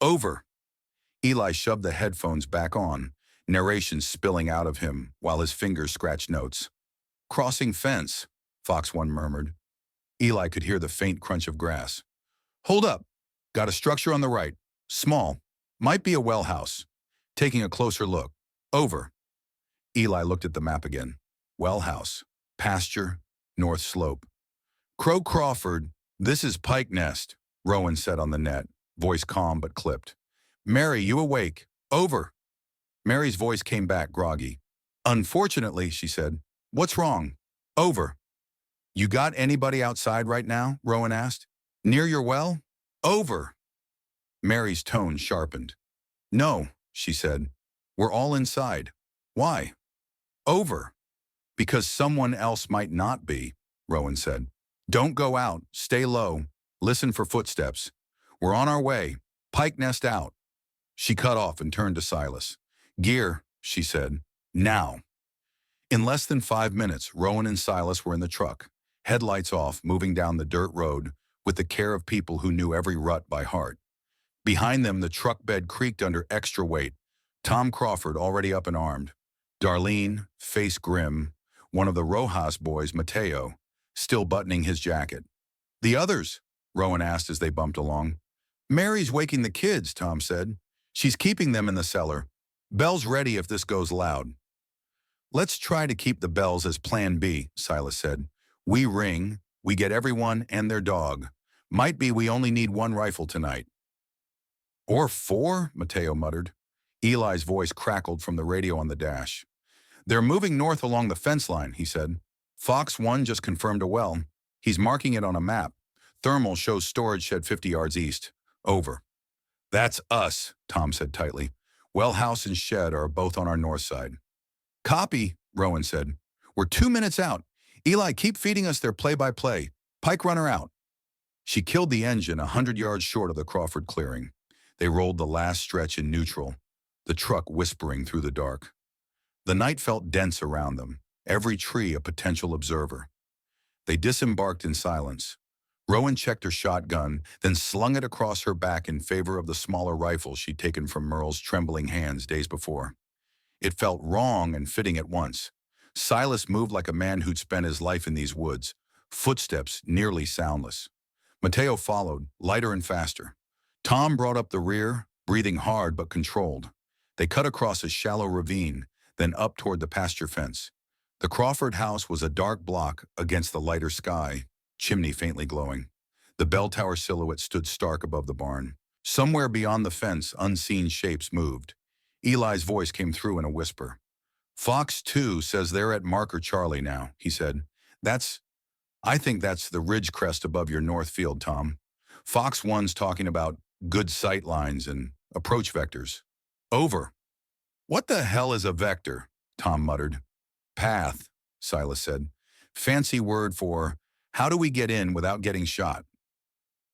Over. Eli shoved the headphones back on, narration spilling out of him while his fingers scratched notes. Crossing fence, Fox 1 murmured. Eli could hear the faint crunch of grass. Hold up. Got a structure on the right. Small. Might be a well house. Taking a closer look. Over. Eli looked at the map again. Well house. Pasture. North slope. Crow Crawford. This is Pike Nest, Rowan said on the net, voice calm but clipped. Mary, you awake? Over. Mary's voice came back groggy. Unfortunately, she said. What's wrong? Over. You got anybody outside right now? Rowan asked. Near your well? Over. Mary's tone sharpened. No, she said. We're all inside. Why? Over. Because someone else might not be, Rowan said. Don't go out. Stay low. Listen for footsteps. We're on our way. Pike Nest out. She cut off and turned to Silas. Gear, she said. Now. In less than 5 minutes, Rowan and Silas were in the truck, headlights off, moving down the dirt road with the care of people who knew every rut by heart. Behind them, the truck bed creaked under extra weight. Tom Crawford, already up and armed. Darlene, face grim. One of the Rojas boys, Mateo, still buttoning his jacket. The others? Rowan asked as they bumped along. Mary's waking the kids, Tom said. She's keeping them in the cellar. Bell's ready if this goes loud. Let's try to keep the bells as plan B, Silas said. We ring, we get everyone and their dog. Might be we only need 1 rifle tonight. Or 4, Mateo muttered. Eli's voice crackled from the radio on the dash. They're moving north along the fence line, he said. Fox 1 just confirmed a well. He's marking it on a map. Thermal shows storage shed 50 yards east. Over. That's us, Tom said tightly. Well house and shed are both on our north side. Copy, Rowan said. We're 2 minutes out. Eli, keep feeding us their play-by-play. Pike runner out. She killed the engine 100 yards short of the Crawford clearing. They rolled the last stretch in neutral, the truck whispering through the dark. The night felt dense around them, every tree a potential observer. They disembarked in silence. Rowan checked her shotgun, then slung it across her back in favor of the smaller rifle she'd taken from Merle's trembling hands days before. It felt wrong and fitting at once. Silas moved like a man who'd spent his life in these woods, footsteps nearly soundless. Mateo followed, lighter and faster. Tom brought up the rear, breathing hard but controlled. They cut across a shallow ravine, then up toward the pasture fence. The Crawford house was a dark block against the lighter sky, chimney faintly glowing. The bell tower silhouette stood stark above the barn. Somewhere beyond the fence, unseen shapes moved. Eli's voice came through in a whisper. Fox 2 says they're at Marker Charlie now, he said. I think that's the ridge crest above your north field, Tom. Fox 1's talking about good sight lines and approach vectors. Over. What the hell is a vector? Tom muttered. Path, Silas said. Fancy word for how do we get in without getting shot?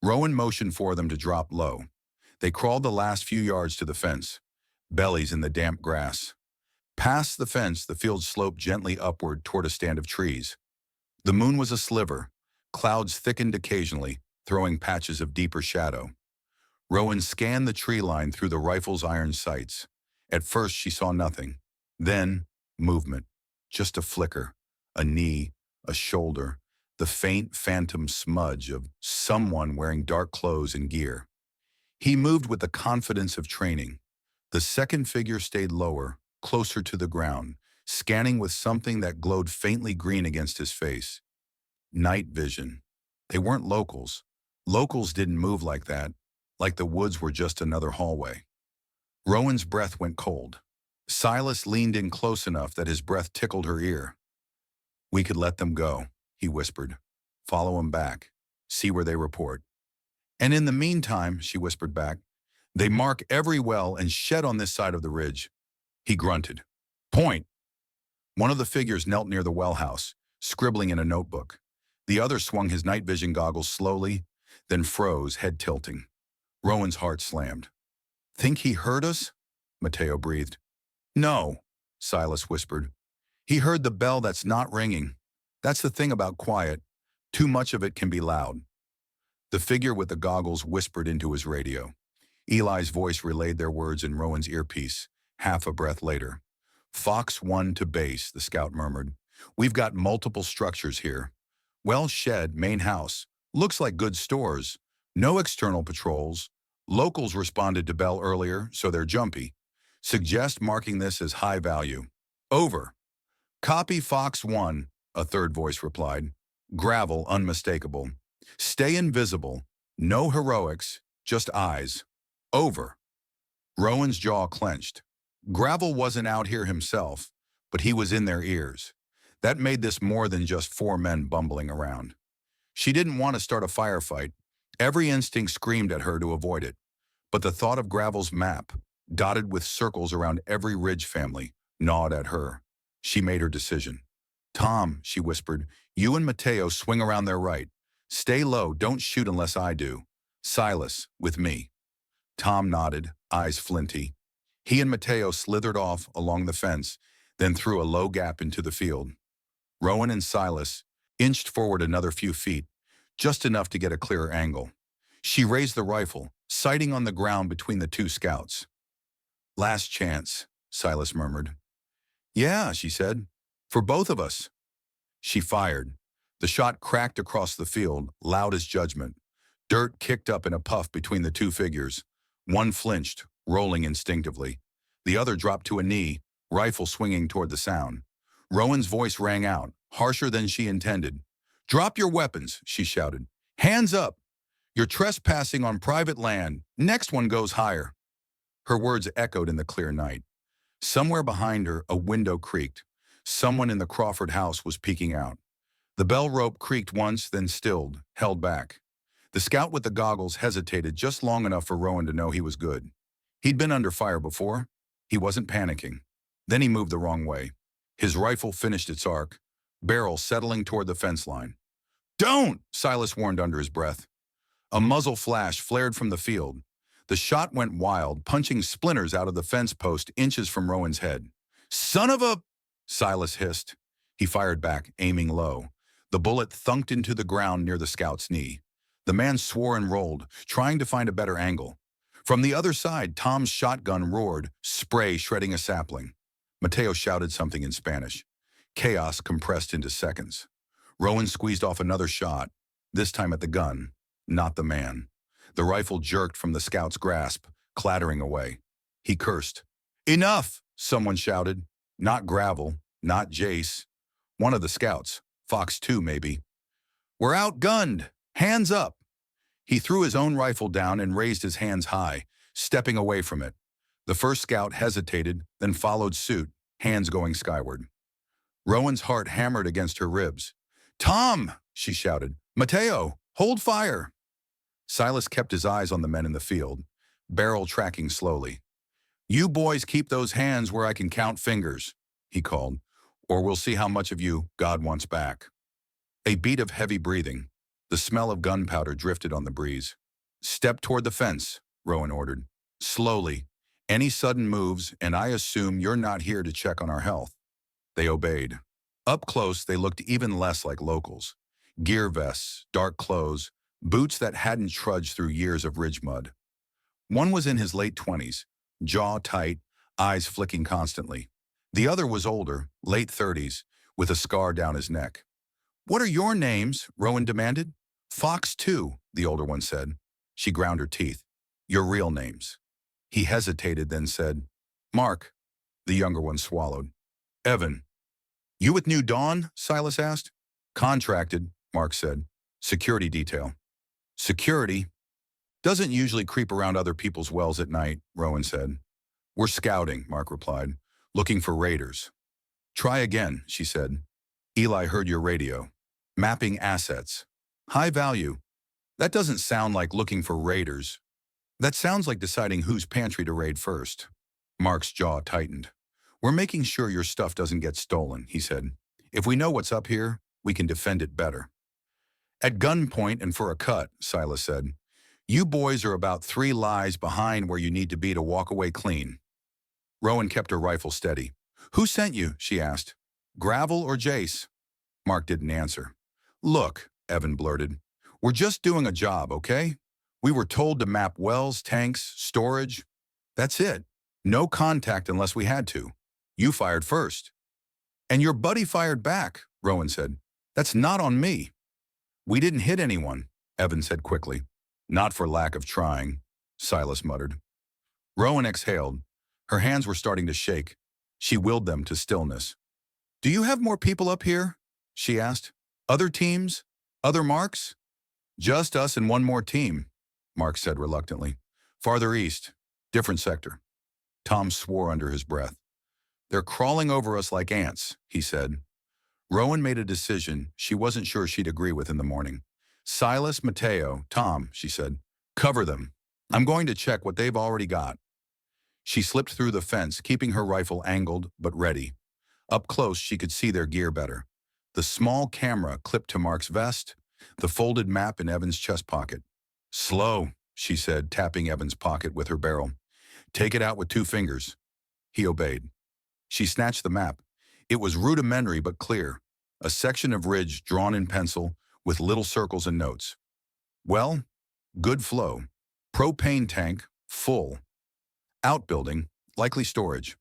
Rowan motioned for them to drop low. They crawled the last few yards to the fence, bellies in the damp grass. Past the fence, the field sloped gently upward toward a stand of trees. The moon was a sliver. Clouds thickened occasionally, throwing patches of deeper shadow. Rowan scanned the tree line through the rifle's iron sights. At first, she saw nothing. Then, movement. Just a flicker, a knee, a shoulder, the faint phantom smudge of someone wearing dark clothes and gear. He moved with the confidence of training. The second figure stayed lower, closer to the ground, scanning with something that glowed faintly green against his face. Night vision. They weren't locals. Locals didn't move like that, like the woods were just another hallway. Rowan's breath went cold. Silas leaned in close enough that his breath tickled her ear. We could let them go, he whispered. Follow them back. See where they report. And in the meantime, she whispered back, they mark every well and shed on this side of the ridge. He grunted. Point. One of the figures knelt near the well house, scribbling in a notebook. The other swung his night vision goggles slowly, then froze, head tilting. Rowan's heart slammed. Think he heard us? Mateo breathed. No, Silas whispered. He heard the bell that's not ringing. That's the thing about quiet. Too much of it can be loud. The figure with the goggles whispered into his radio. Eli's voice relayed their words in Rowan's earpiece, half a breath later. Fox 1 to base, the scout murmured. We've got multiple structures here. Well, shed, main house. Looks like good stores. No external patrols. Locals responded to Bell earlier, so they're jumpy. Suggest marking this as high value. Over. Copy Fox 1, a third voice replied. Gravel unmistakable. Stay invisible. No heroics, just eyes. Over. Rowan's jaw clenched. Gravel wasn't out here himself, but he was in their ears. That made this more than just four men bumbling around. She didn't want to start a firefight. Every instinct screamed at her to avoid it. But the thought of Gravel's map, dotted with circles around every Ridge family, gnawed at her. She made her decision. Tom, she whispered, you and Mateo swing around their right. Stay low, don't shoot unless I do. Silas, with me. Tom nodded, eyes flinty. He and Mateo slithered off along the fence, then through a low gap into the field. Rowan and Silas inched forward another few feet, just enough to get a clearer angle. She raised the rifle, sighting on the ground between the two scouts. Last chance, Silas murmured. Yeah, she said. For both of us. She fired. The shot cracked across the field, loud as judgment. Dirt kicked up in a puff between the two figures. One flinched, rolling instinctively. The other dropped to a knee, rifle swinging toward the sound. Rowan's voice rang out, harsher than she intended. Drop your weapons, she shouted. Hands up! You're trespassing on private land. Next one goes higher. Her words echoed in the clear night. Somewhere behind her, a window creaked. Someone in the Crawford house was peeking out. The bell rope creaked once, then stilled, held back. The scout with the goggles hesitated just long enough for Rowan to know he was good. He'd been under fire before. He wasn't panicking. Then he moved the wrong way. His rifle finished its arc, barrel settling toward the fence line. Don't! Silas warned under his breath. A muzzle flash flared from the field. The shot went wild, punching splinters out of the fence post inches from Rowan's head. Son of a... Silas hissed. He fired back, aiming low. The bullet thunked into the ground near the scout's knee. The man swore and rolled, trying to find a better angle. From the other side, Tom's shotgun roared, spray shredding a sapling. Mateo shouted something in Spanish. Chaos compressed into seconds. Rowan squeezed off another shot, this time at the gun, not the man. The rifle jerked from the scout's grasp, clattering away. He cursed. Enough, someone shouted. Not Gravel, not Jace. One of the scouts, Fox 2 maybe. We're outgunned! Hands up! He threw his own rifle down and raised his hands high, stepping away from it. The first scout hesitated, then followed suit, hands going skyward. Rowan's heart hammered against her ribs. Tom, she shouted. Mateo, hold fire. Silas kept his eyes on the men in the field, barrel tracking slowly. You boys keep those hands where I can count fingers, he called, or we'll see how much of you God wants back. A beat of heavy breathing. The smell of gunpowder drifted on the breeze. Step toward the fence, Rowan ordered. Slowly. Any sudden moves, and I assume you're not here to check on our health. They obeyed. Up close, they looked even less like locals. Gear vests, dark clothes, boots that hadn't trudged through years of ridge mud. One was in his late 20s, jaw tight, eyes flicking constantly. The other was older, late 30s, with a scar down his neck. What are your names? Rowan demanded. Fox 2, the older one said. She ground her teeth. Your real names. He hesitated, then said, Mark. The younger one swallowed. Evan. You with New Dawn? Silas asked. Contracted, Mark said. Security detail. Security? Doesn't usually creep around other people's wells at night, Rowan said. We're scouting, Mark replied. Looking for raiders. Try again, she said. Eli heard your radio. Mapping assets. High value. That doesn't sound like looking for raiders. That sounds like deciding whose pantry to raid first. Mark's jaw tightened. We're making sure your stuff doesn't get stolen, he said. If we know what's up here, we can defend it better. At gunpoint and for a cut, Silas said. You boys are about 3 lies behind where you need to be to walk away clean. Rowan kept her rifle steady. Who sent you? She asked. Gravel or Jace? Mark didn't answer. Look, Evan blurted. We're just doing a job, okay? We were told to map wells, tanks, storage. That's it. No contact unless we had to. You fired first. And your buddy fired back, Rowan said. That's not on me. We didn't hit anyone, Evan said quickly. Not for lack of trying, Silas muttered. Rowan exhaled. Her hands were starting to shake. She willed them to stillness. Do you have more people up here? She asked. Other teams? Other marks? Just us and one more team, Mark said reluctantly. Farther east, different sector. Tom swore under his breath. They're crawling over us like ants, he said. Rowan made a decision she wasn't sure she'd agree with in the morning. Silas, Mateo, Tom, she said. Cover them. I'm going to check what they've already got. She slipped through the fence, keeping her rifle angled but ready. Up close, she could see their gear better. The small camera clipped to Mark's vest, the folded map in Evan's chest pocket. Slow, she said, tapping Evan's pocket with her barrel. Take it out with 2 fingers. He obeyed. She snatched the map. It was rudimentary but clear, a section of ridge drawn in pencil with little circles and notes. Well, good flow. Propane tank, full. Outbuilding, likely storage.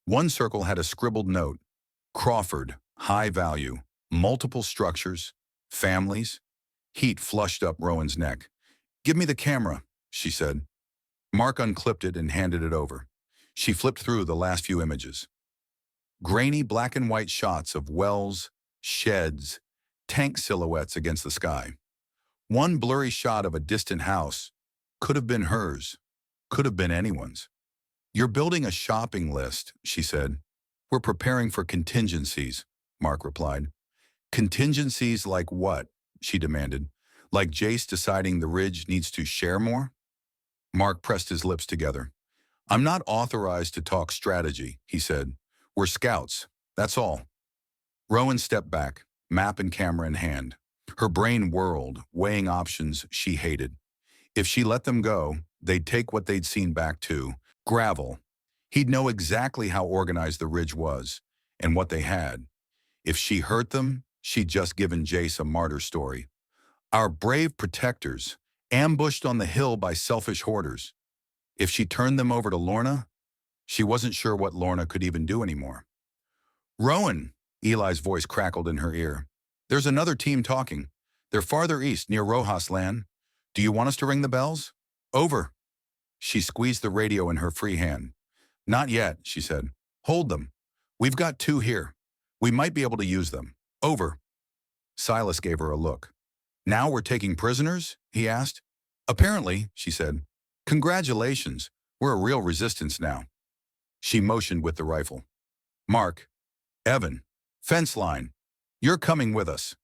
One circle had a scribbled note. Crawford, high value, multiple structures, families. Heat flushed up Rowan's neck. Give me the camera, she said. Mark unclipped it and handed it over. She flipped through the last few images. Grainy black and white shots of wells, sheds, tank silhouettes against the sky. One blurry shot of a distant house. Could have been hers. Could have been anyone's. You're building a shopping list, she said. We're preparing for contingencies, Mark replied. Contingencies like what? She demanded. Like Jace deciding the ridge needs to share more? Mark pressed his lips together. I'm not authorized to talk strategy, he said. We're scouts, that's all. Rowan stepped back, map and camera in hand. Her brain whirled, weighing options she hated. If she let them go, they'd take what they'd seen back too. Gravel. He'd know exactly how organized the ridge was, and what they had. If she hurt them, she'd just given Jace a martyr story. Our brave protectors, ambushed on the hill by selfish hoarders. If she turned them over to Lorna, she wasn't sure what Lorna could even do anymore. Rowan, Eli's voice crackled in her ear. There's another team talking. They're farther east, near Rojas land. Do you want us to ring the bells? Over. She squeezed the radio in her free hand. Not yet, she said. Hold them. We've got 2 here. We might be able to use them. Over. Silas gave her a look. Now we're taking prisoners? He asked. Apparently, she said. Congratulations. We're a real resistance now. She motioned with the rifle. Mark. Evan. Fence line. You're coming with us.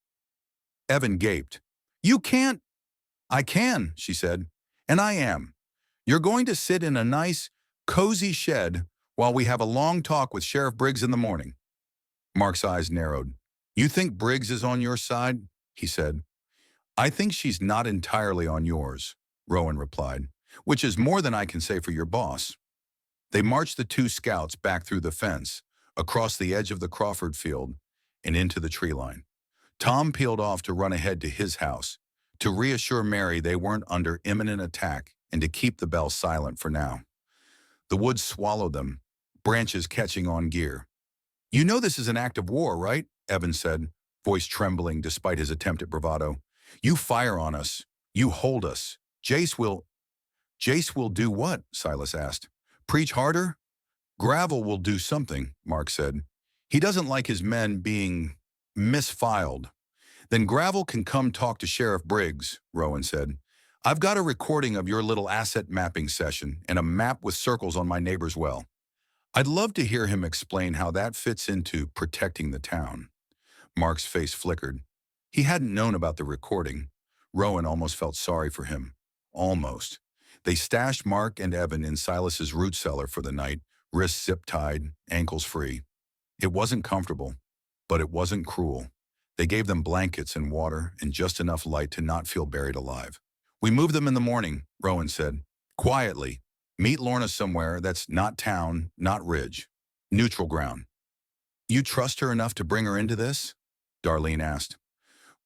Evan gaped. You can't. I can, she said. And I am. You're going to sit in a nice, cozy shed while we have a long talk with Sheriff Briggs in the morning. Mark's eyes narrowed. You think Briggs is on your side? He said. I think she's not entirely on yours, Rowan replied, which is more than I can say for your boss. They marched the 2 scouts back through the fence, across the edge of the Crawford field, and into the tree line. Tom peeled off to run ahead to his house, to reassure Mary they weren't under imminent attack and to keep the bell silent for now. The woods swallowed them, branches catching on gear. You know this is an act of war, right? Evan said, voice trembling despite his attempt at bravado. You fire on us. You hold us. Jace will do what? Silas asked. Preach harder? Gravel will do something, Mark said. He doesn't like his men being misfiled. Then Gravel can come talk to Sheriff Briggs, Rowan said. I've got a recording of your little asset mapping session and a map with circles on my neighbor's well. I'd love to hear him explain how that fits into protecting the town. Mark's face flickered. He hadn't known about the recording. Rowan almost felt sorry for him. Almost. They stashed Mark and Evan in Silas's root cellar for the night, wrists zip-tied, ankles free. It wasn't comfortable, but it wasn't cruel. They gave them blankets and water and just enough light to not feel buried alive. We moved them in the morning, Rowan said. Quietly. Meet Lorna somewhere that's not town, not ridge. Neutral ground. You trust her enough to bring her into this? Darlene asked.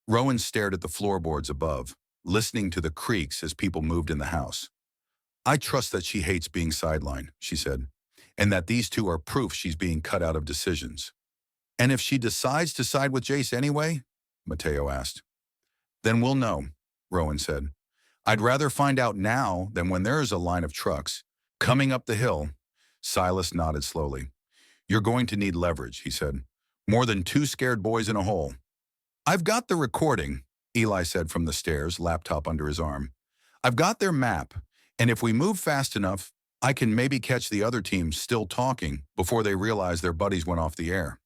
Rowan stared at the floorboards above, listening to the creaks as people moved in the house. I trust that she hates being sidelined, she said, and that these two are proof she's being cut out of decisions. And if she decides to side with Jace anyway? Mateo asked. Then we'll know, Rowan said. I'd rather find out now than when there is a line of trucks coming up the hill. Silas nodded slowly. You're going to need leverage, he said. More than two scared boys in a hole. I've got the recording, Eli said from the stairs, laptop under his arm. I've got their map, and if we move fast enough, I can maybe catch the other team still talking before they realize their buddies went off the air.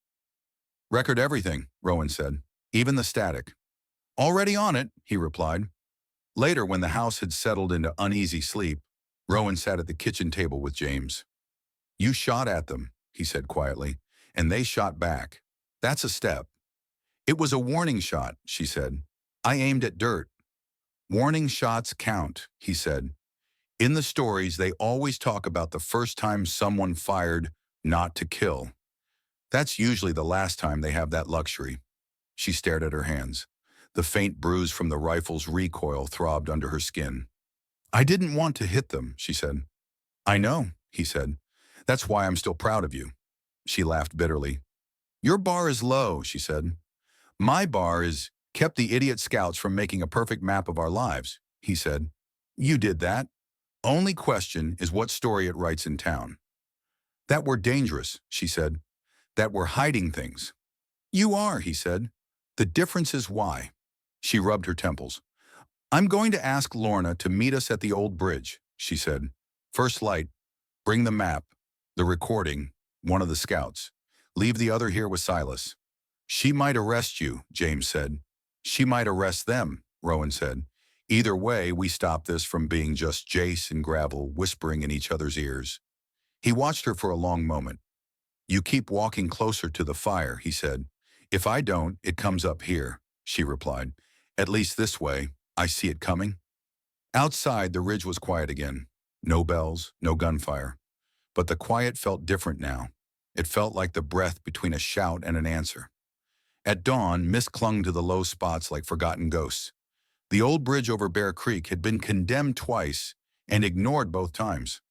Record everything, Rowan said, even the static. Already on it, he replied. Later, when the house had settled into uneasy sleep, Rowan sat at the kitchen table with James. You shot at them, he said quietly, and they shot back. That's a step. It was a warning shot, she said. I aimed at dirt. Warning shots count, he said. In the stories, they always talk about the first time someone fired not to kill. That's usually the last time they have that luxury. She stared at her hands. The faint bruise from the rifle's recoil throbbed under her skin. I didn't want to hit them, she said. I know, he said. That's why I'm still proud of you. She laughed bitterly. Your bar is low, she said. My bar is kept the idiot scouts from making a perfect map of our lives, he said. You did that. Only question is what story it writes in town. That we're dangerous, she said. That we're hiding things. You are, he said. The difference is why. She rubbed her temples. I'm going to ask Lorna to meet us at the old bridge, she said. First light, bring the map, the recording, one of the scouts. Leave the other here with Silas. She might arrest you, James said. She might arrest them, Rowan said. Either way, we stop this from being just Jace and Gravel whispering in each other's ears. He watched her for a long moment. You keep walking closer to the fire, he said. If I don't, it comes up here, she replied. At least this way, I see it coming. Outside, the ridge was quiet again. No bells, no gunfire. But the quiet felt different now. It felt like the breath between a shout and an answer. At dawn, mist clung to the low spots like forgotten ghosts. The old bridge over Bear Creek had been condemned twice and ignored both times.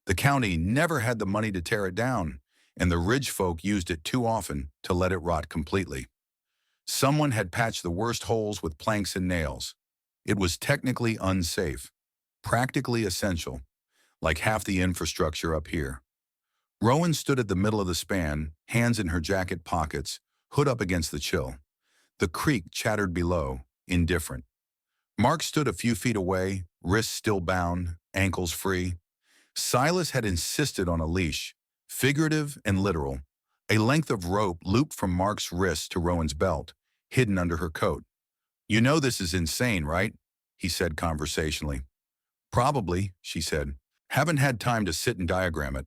The county never had the money to tear it down, and the ridge folk used it too often to let it rot completely. Someone had patched the worst holes with planks and nails. It was technically unsafe, practically essential, like half the infrastructure up here. Rowan stood at the middle of the span, hands in her jacket pockets, hood up against the chill. The creek chattered below, indifferent. Mark stood a few feet away, wrists still bound, ankles free. Silas had insisted on a leash, figurative and literal, a length of rope looped from Mark's wrist to Rowan's belt, hidden under her coat. You know this is insane, right? He said conversationally. Probably, she said. Haven't had time to sit and diagram it.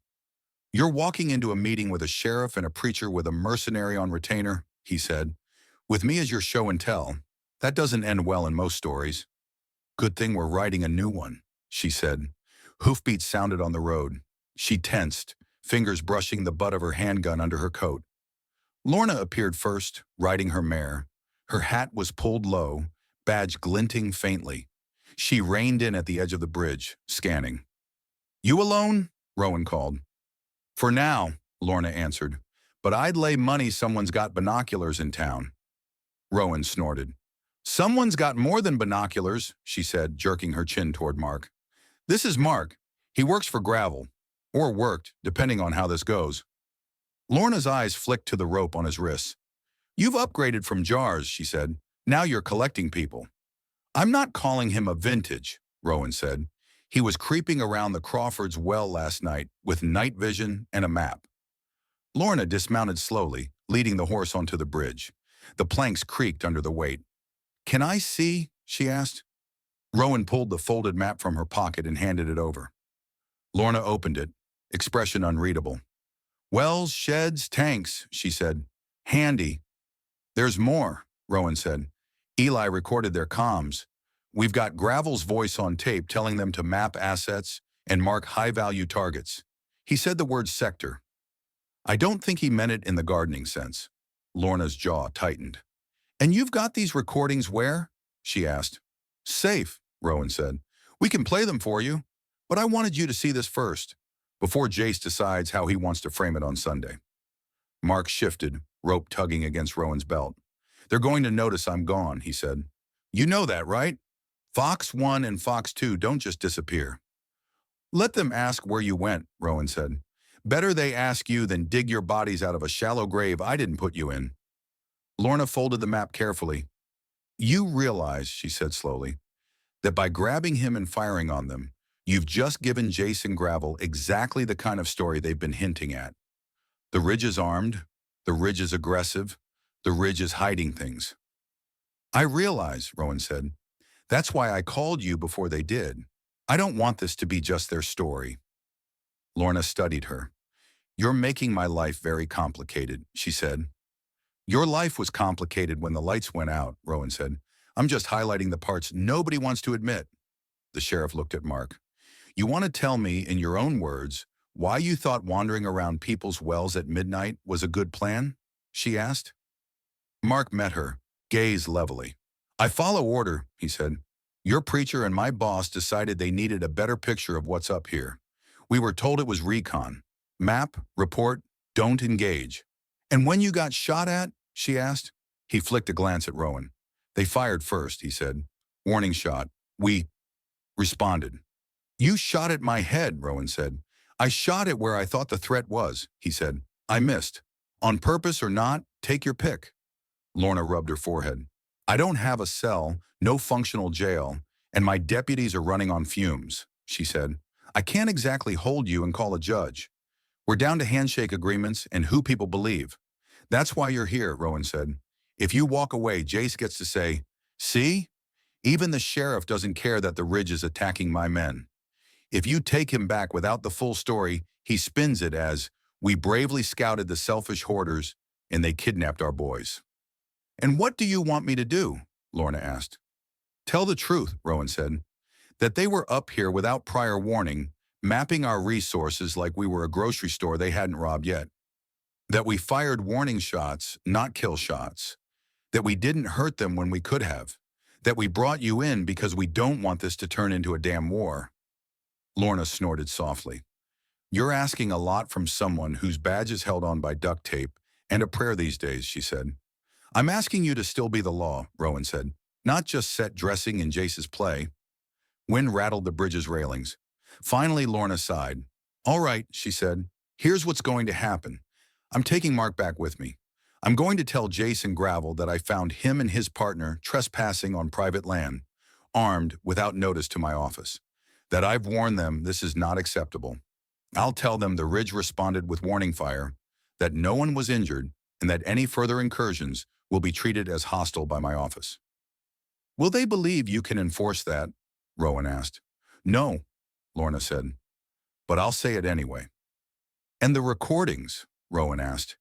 You're walking into a meeting with a sheriff and a preacher with a mercenary on retainer, he said. With me as your show and tell. That doesn't end well in most stories. Good thing we're writing a new one, she said. Hoofbeats sounded on the road. She tensed, fingers brushing the butt of her handgun under her coat. Lorna appeared first, riding her mare. Her hat was pulled low, badge glinting faintly. She reined in at the edge of the bridge, scanning. You alone? Rowan called. For now, Lorna answered, but I'd lay money someone's got binoculars in town. Rowan snorted. Someone's got more than binoculars, she said, jerking her chin toward Mark. This is Mark. He works for Gravel. Or worked, depending on how this goes. Lorna's eyes flicked to the rope on his wrists. You've upgraded from jars, she said. Now you're collecting people. I'm not calling him a vintage, Rowan said. He was creeping around the Crawfords' well last night with night vision and a map. Lorna dismounted slowly, leading the horse onto the bridge. The planks creaked under the weight. Can I see? She asked. Rowan pulled the folded map from her pocket and handed it over. Lorna opened it, expression unreadable. Wells, sheds, tanks, she said. Handy. There's more, Rowan said. Eli recorded their comms. We've got Gravel's voice on tape telling them to map assets and mark high-value targets. He said the word sector. I don't think he meant it in the gardening sense. Lorna's jaw tightened. And you've got these recordings where? She asked. Safe, Rowan said. We can play them for you, but I wanted you to see this first, before Jace decides how he wants to frame it on Sunday. Mark shifted, rope tugging against Rowan's belt. They're going to notice I'm gone, he said. You know that, right? Fox 1 and Fox 2 don't just disappear. Let them ask where you went, Rowan said. Better they ask you than dig your bodies out of a shallow grave I didn't put you in. Lorna folded the map carefully. You realize, she said slowly, that by grabbing him and firing on them, you've just given Jace and Gravel exactly the kind of story they've been hinting at. The Ridge is armed, the Ridge is aggressive, the Ridge is hiding things. I realize, Rowan said. That's why I called you before they did. I don't want this to be just their story. Lorna studied her. You're making my life very complicated, she said. Your life was complicated when the lights went out, Rowan said. I'm just highlighting the parts nobody wants to admit. The sheriff looked at Mark. You want to tell me, in your own words, why you thought wandering around people's wells at midnight was a good plan? She asked. Mark met her, gaze levelly. I follow order, he said. Your preacher and my boss decided they needed a better picture of what's up here. We were told it was recon. Map, report, don't engage. And when you got shot at? She asked. He flicked a glance at Rowan. They fired first, he said. Warning shot. We responded. You shot at my head, Rowan said. I shot it where I thought the threat was, he said. I missed. On purpose or not, take your pick. Lorna rubbed her forehead. I don't have a cell, no functional jail, and my deputies are running on fumes, she said. I can't exactly hold you and call a judge. We're down to handshake agreements and who people believe. That's why you're here, Rowan said. If you walk away, Jace gets to say, see? Even the sheriff doesn't care that the Ridge is attacking my men. If you take him back without the full story, he spins it as, we bravely scouted the selfish hoarders and they kidnapped our boys. And what do you want me to do? Lorna asked. Tell the truth, Rowan said. That they were up here without prior warning, mapping our resources like we were a grocery store they hadn't robbed yet. That we fired warning shots, not kill shots. That we didn't hurt them when we could have. That we brought you in because we don't want this to turn into a damn war. Lorna snorted softly. You're asking a lot from someone whose badge is held on by duct tape and a prayer these days, she said. I'm asking you to still be the law, Rowan said, not just set dressing in Jace's play. Wind rattled the bridge's railings. Finally, Lorna sighed. All right, she said. Here's what's going to happen. I'm taking Mark back with me. I'm going to tell Jace and Gravel that I found him and his partner trespassing on private land, armed without notice to my office. That I've warned them this is not acceptable. I'll tell them the Ridge responded with warning fire, that no one was injured, and that any further incursions will be treated as hostile by my office. Will they believe you can enforce that? Rowan asked. No, Lorna said, but I'll say it anyway. And the recordings? Rowan asked.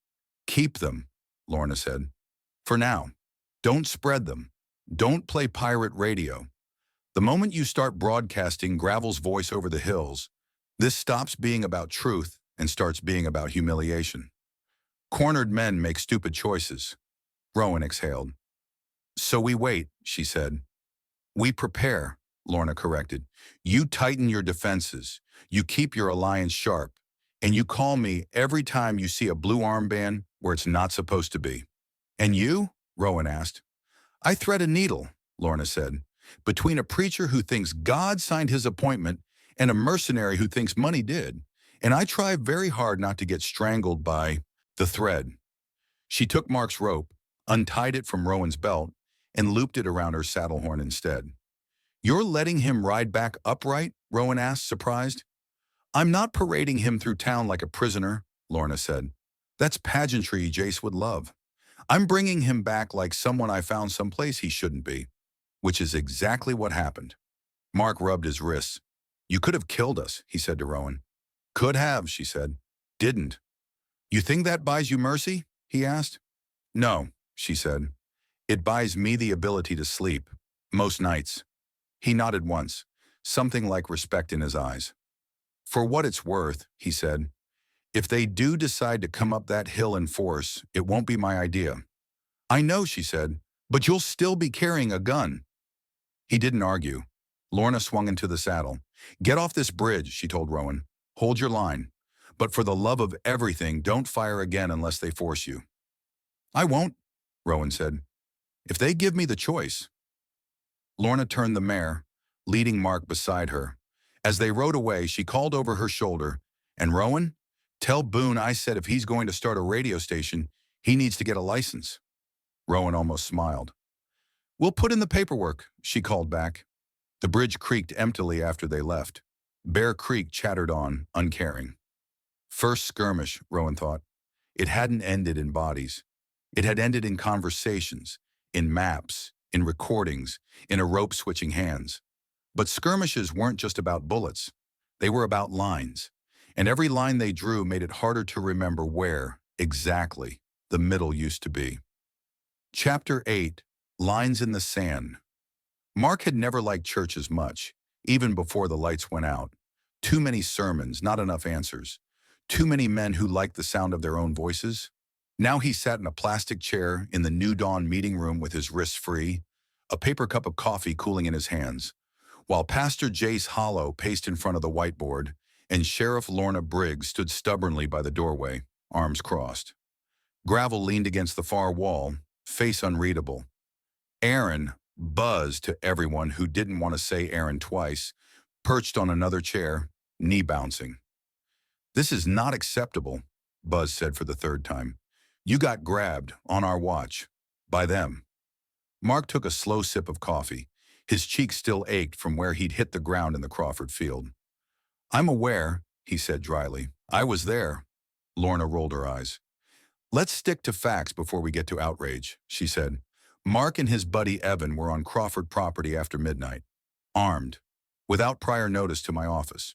Keep them, Lorna said. For now. Don't spread them. Don't play pirate radio. The moment you start broadcasting Gravel's voice over the hills, this stops being about truth and starts being about humiliation. Cornered men make stupid choices. Rowan exhaled. So we wait, she said. We prepare, Lorna corrected. You tighten your defenses. You keep your alliance sharp. And you call me every time you see a blue armband where it's not supposed to be. And you? Rowan asked. I thread a needle, Lorna said, between a preacher who thinks God signed his appointment and a mercenary who thinks money did. And I try very hard not to get strangled by the thread. She took Mark's rope, untied it from Rowan's belt, and looped it around her saddle horn instead. You're letting him ride back upright? Rowan asked, surprised. I'm not parading him through town like a prisoner, Lorna said. That's pageantry Jace would love. I'm bringing him back like someone I found someplace he shouldn't be, which is exactly what happened. Mark rubbed his wrists. You could have killed us, he said to Rowan. Could have, she said. Didn't. You think that buys you mercy? He asked. No, she said. It buys me the ability to sleep, most nights. He nodded once, something like respect in his eyes. For what it's worth, he said, if they do decide to come up that hill in force, it won't be my idea. I know, she said, But you'll still be carrying a gun. He didn't argue. Lorna swung into the saddle. Get off this bridge, she told Rowan. Hold your line. But for the love of everything, don't fire again unless they force you. I won't, Rowan said. If they give me the choice. Lorna turned the mare, leading Mark beside her. As they rode away, she called over her shoulder, and Rowan, tell Boone I said if he's going to start a radio station, he needs to get a license. Rowan almost smiled. We'll put in the paperwork, she called back. The bridge creaked emptily after they left. Bear Creek chattered on, uncaring. First skirmish, Rowan thought. It hadn't ended in bodies. It had ended in conversations, in maps, in recordings, in a rope switching hands. But skirmishes weren't just about bullets. They were about lines. And every line they drew made it harder to remember where, exactly, the middle used to be. Chapter 8, Lines in the Sand. Mark had never liked church as much, even before the lights went out. Too many sermons, not enough answers. Too many men who liked the sound of their own voices. Now he sat in a plastic chair in the New Dawn meeting room with his wrists free, a paper cup of coffee cooling in his hands, while Pastor Jace Hollow paced in front of the whiteboard and Sheriff Lorna Briggs stood stubbornly by the doorway, arms crossed. Gravel leaned against the far wall, face unreadable. Aaron, Buzz to everyone who didn't want to say Aaron twice, perched on another chair, knee bouncing. This is not acceptable, Buzz said for the third time. You got grabbed, on our watch, by them. Mark took a slow sip of coffee. His cheeks still ached from where he'd hit the ground in the Crawford field. I'm aware, he said dryly. I was there. Lorna rolled her eyes. Let's stick to facts before we get to outrage, she said. Mark and his buddy Evan were on Crawford property after midnight, armed, without prior notice to my office.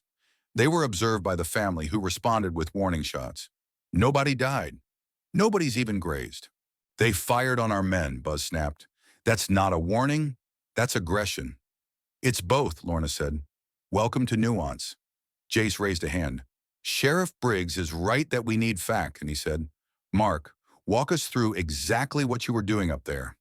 They were observed by the family who responded with warning shots. Nobody died. Nobody's even grazed. They fired on our men, Buzz snapped. That's not a warning, that's aggression. It's both, Lorna said. Welcome to nuance. Jace raised a hand. Sheriff Briggs is right that we need fact, and he said, Mark, walk us through exactly what you were doing up there.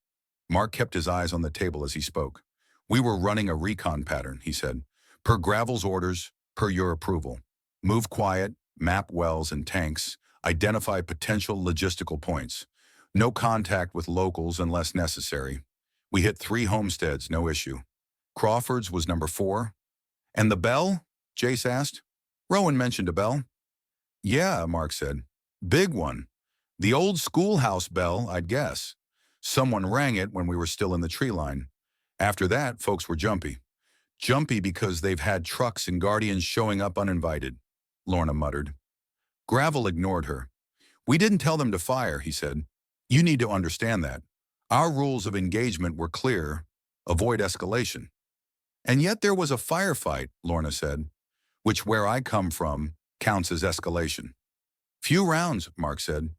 Mark kept his eyes on the table as he spoke. We were running a recon pattern, he said. Per Gravel's orders, per your approval. Move quiet, map wells and tanks, identify potential logistical points. No contact with locals unless necessary. We hit 3 homesteads, no issue. Crawford's was number 4. And the bell? Jace asked. Rowan mentioned a bell. Yeah, Mark said. Big one. The old schoolhouse bell, I'd guess. Someone rang it when we were still in the tree line. After that, folks were jumpy. Jumpy because they've had trucks and guardians showing up uninvited, Lorna muttered. Gravel ignored her. We didn't tell them to fire, he said. You need to understand that. Our rules of engagement were clear. Avoid escalation. And yet there was a firefight, Lorna said, which where I come from counts as escalation. Few rounds, Mark said.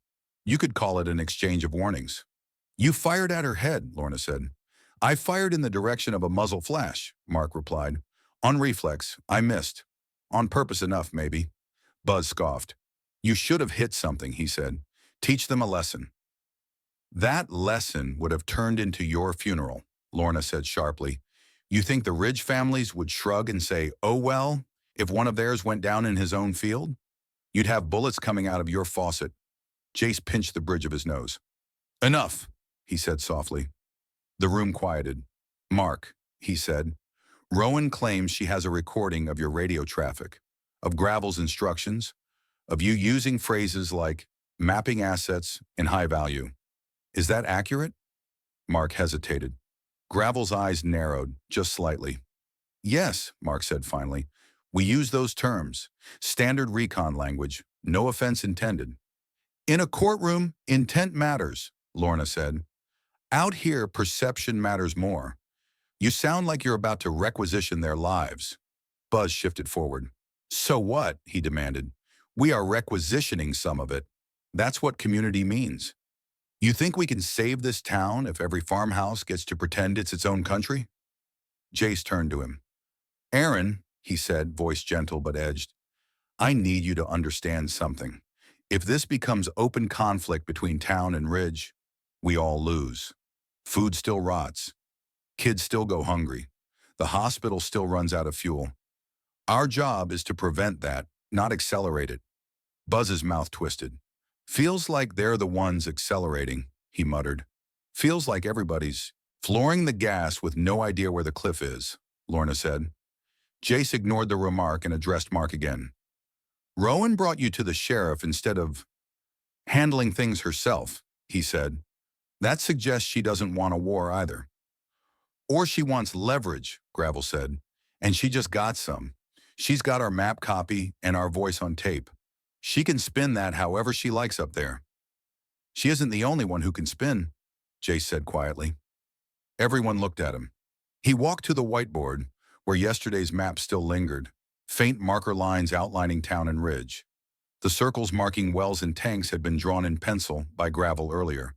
You could call it an exchange of warnings. You fired at her head, Lorna said. I fired in the direction of a muzzle flash, Mark replied. On reflex, I missed. On purpose enough, maybe. Buzz scoffed. You should have hit something, he said. Teach them a lesson. That lesson would have turned into your funeral, Lorna said sharply. You think the Ridge families would shrug and say, oh well, if one of theirs went down in his own field? You'd have bullets coming out of your faucet. Jace pinched the bridge of his nose. Enough, he said softly. The room quieted. Mark, he said, Rowan claims she has a recording of your radio traffic, of Gravel's instructions, of you using phrases like mapping assets and high value. Is that accurate? Mark hesitated. Gravel's eyes narrowed, just slightly. Yes, Mark said finally. We use those terms. Standard recon language. No offense intended. In a courtroom, intent matters, Lorna said. Out here, perception matters more. You sound like you're about to requisition their lives. Buzz shifted forward. So what? He demanded. We are requisitioning some of it. That's what community means. You think we can save this town if every farmhouse gets to pretend it's its own country? Jace turned to him. Aaron, he said, voice gentle but edged, I need you to understand something. If this becomes open conflict between town and Ridge, we all lose. Food still rots. Kids still go hungry. The hospital still runs out of fuel. Our job is to prevent that, not accelerate it. Buzz's mouth twisted. Feels like they're the ones accelerating, he muttered. Feels like everybody's flooring the gas with no idea where the cliff is, Lorna said. Jace ignored the remark and addressed Mark again. Rowan brought you to the sheriff instead of handling things herself, he said. That suggests she doesn't want a war either. Or she wants leverage, Gravel said, and she just got some. She's got our map copy and our voice on tape. She can spin that however she likes up there. She isn't the only one who can spin, Jace said quietly. Everyone looked at him. He walked to the whiteboard, where yesterday's map still lingered, faint marker lines outlining town and ridge. The circles marking wells and tanks had been drawn in pencil by Gravel earlier,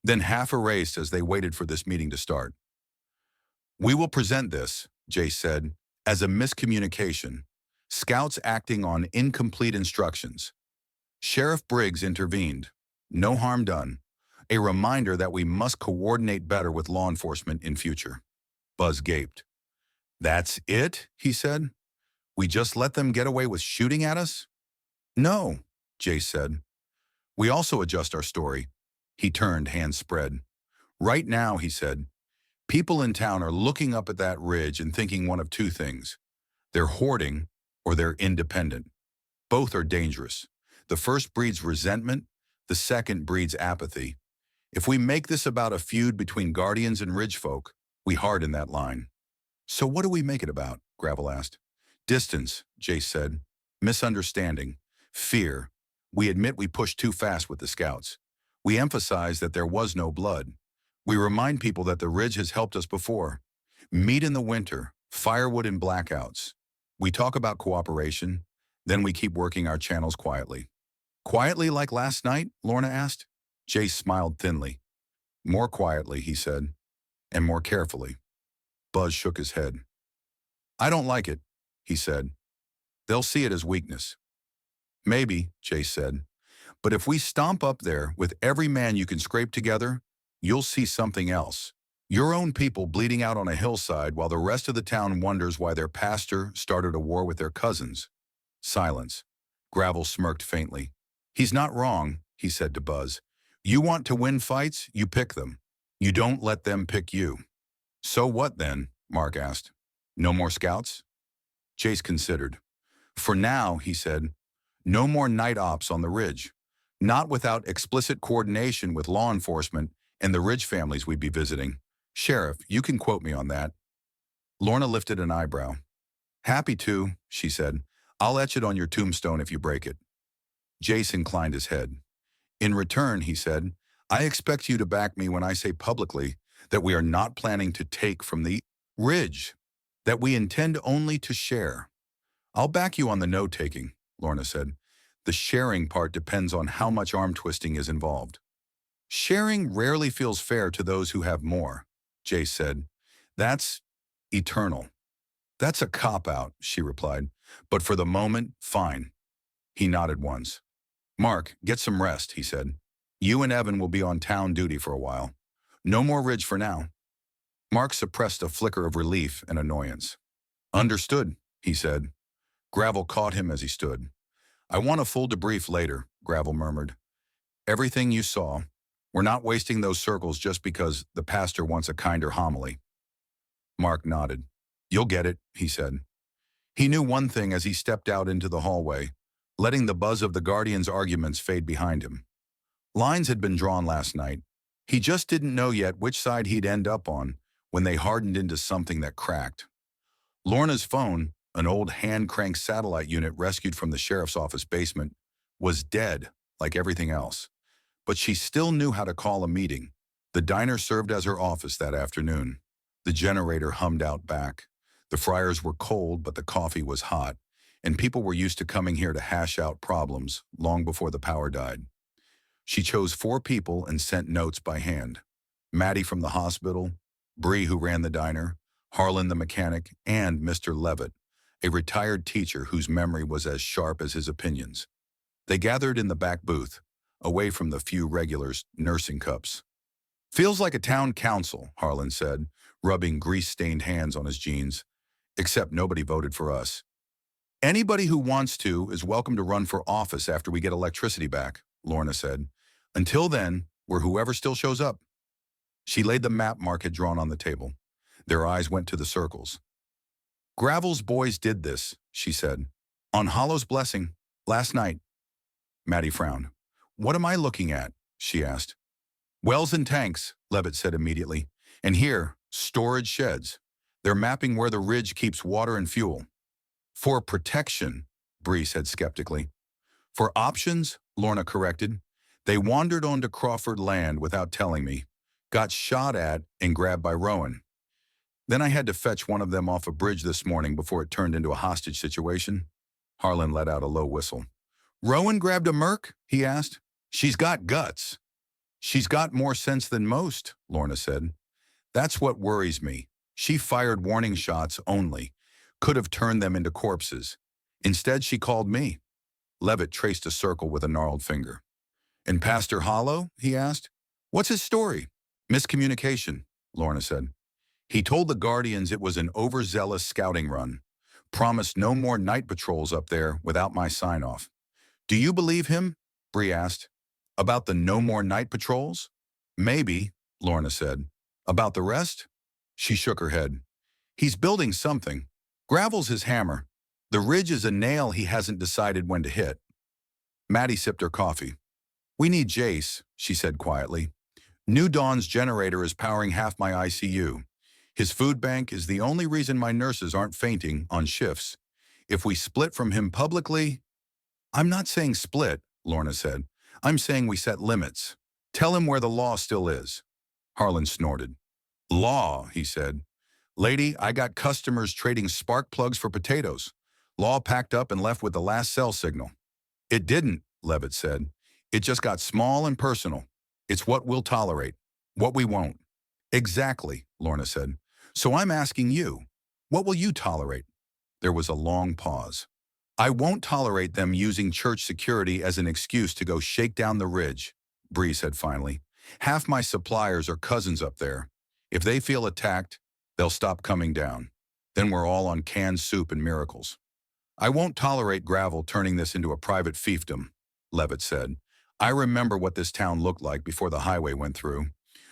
then half erased as they waited for this meeting to start. We will present this, Jace said, as a miscommunication. Scouts acting on incomplete instructions. Sheriff Briggs intervened. No harm done. A reminder that we must coordinate better with law enforcement in future. Buzz gaped. That's it, he said. We just let them get away with shooting at us? No, Jace said. We also adjust our story. He turned, hands spread. Right now, he said, people in town are looking up at that ridge and thinking one of two things. They're hoarding or they're independent. Both are dangerous. The first breeds resentment, the second breeds apathy. If we make this about a feud between Guardians and Ridge folk, we harden that line. So what do we make it about? Gravel asked. Distance, Jace said. Misunderstanding. Fear. We admit we pushed too fast with the scouts. We emphasize that there was no blood. We remind people that the Ridge has helped us before. Meat in the winter, firewood in blackouts. We talk about cooperation, then we keep working our channels quietly. Quietly like last night? Lorna asked. Jace smiled thinly. More quietly, he said, and more carefully. Buzz shook his head. I don't like it, he said. They'll see it as weakness. Maybe, Jace said, but if we stomp up there with every man you can scrape together, you'll see something else. Your own people bleeding out on a hillside while the rest of the town wonders why their pastor started a war with their cousins. Silence. Gravel smirked faintly. He's not wrong, he said to Buzz. You want to win fights, you pick them. You don't let them pick you. So what then? Mark asked. No more scouts? Jace considered. For now, he said, no more night ops on the Ridge. Not without explicit coordination with law enforcement and the Ridge families we'd be visiting. Sheriff, you can quote me on that. Lorna lifted an eyebrow. Happy to, she said. I'll etch it on your tombstone if you break it. Jace inclined his head. In return, he said, I expect you to back me when I say publicly that we are not planning to take from the Ridge, that we intend only to share. I'll back you on the note-taking, Lorna said. The sharing part depends on how much arm twisting is involved. Sharing rarely feels fair to those who have more, Jace said. That's eternal. That's a cop-out, she replied. But for the moment, fine. He nodded once. Mark, get some rest, he said. You and Evan will be on town duty for a while. No more Ridge for now. Mark suppressed a flicker of relief and annoyance. Understood, he said. Gravel caught him as he stood. I want a full debrief later, Gravel murmured. Everything you saw. We're not wasting those circles just because the pastor wants a kinder homily. Mark nodded. You'll get it, he said. He knew one thing as he stepped out into the hallway, letting the buzz of the Guardian's arguments fade behind him. Lines had been drawn last night. He just didn't know yet which side he'd end up on when they hardened into something that cracked. Lorna's phone, an old hand-cranked satellite unit rescued from the sheriff's office basement, was dead like everything else. But she still knew how to call a meeting. The diner served as her office that afternoon. The generator hummed out back. The fryers were cold, but the coffee was hot, and people were used to coming here to hash out problems long before the power died. She chose 4 people and sent notes by hand. Maddie from the hospital, Bree who ran the diner, Harlan the mechanic, and Mr. Levitt, a retired teacher whose memory was as sharp as his opinions. They gathered in the back booth, away from the few regulars nursing cups. Feels like a town council, Harlan said, rubbing grease-stained hands on his jeans. Except nobody voted for us. Anybody who wants to is welcome to run for office after we get electricity back, Lorna said. Until then, we're whoever still shows up. She laid the map Mark had drawn on the table. Their eyes went to the circles. Gravel's boys did this, she said. On Hollow's blessing, last night. Maddie frowned. What am I looking at? She asked. Wells and tanks, Levitt said immediately. And here, storage sheds. They're mapping where the ridge keeps water and fuel. For protection, Bree said skeptically. For options, Lorna corrected. They wandered onto Crawford land without telling me. Got shot at and grabbed by Rowan. Then I had to fetch one of them off a bridge this morning before it turned into a hostage situation. Harlan let out a low whistle. Rowan grabbed a merc? He asked. She's got guts. She's got more sense than most, Lorna said. That's what worries me. She fired warning shots only. Could have turned them into corpses. Instead, she called me. Levitt traced a circle with a gnarled finger. And Pastor Hollow? He asked. What's his story? Miscommunication, Lorna said. He told the Guardians it was an overzealous scouting run. Promised no more night patrols up there without my sign-off. Do you believe him? Bree asked. About the no more night patrols? Maybe, Lorna said. About the rest? She shook her head. He's building something. Gravel's his hammer. The ridge is a nail he hasn't decided when to hit. Maddie sipped her coffee. We need Jace, she said quietly. New Dawn's generator is powering half my ICU. His food bank is the only reason my nurses aren't fainting on shifts. If we split from him publicly... I'm not saying split, Lorna said. I'm saying we set limits. Tell him where the law still is. Harlan snorted. Law, he said. Lady, I got customers trading spark plugs for potatoes. Law packed up and left with the last cell signal. It didn't, Levitt said. It just got small and personal. It's what we'll tolerate, what we won't. Exactly, Lorna said. So I'm asking you, what will you tolerate? There was a long pause. I won't tolerate them using church security as an excuse to go shake down the ridge, Bree said finally. Half my suppliers are cousins up there. If they feel attacked, they'll stop coming down. Then we're all on canned soup and miracles. I won't tolerate Gravel turning this into a private fiefdom, Levitt said. I remember what this town looked like before the highway went through.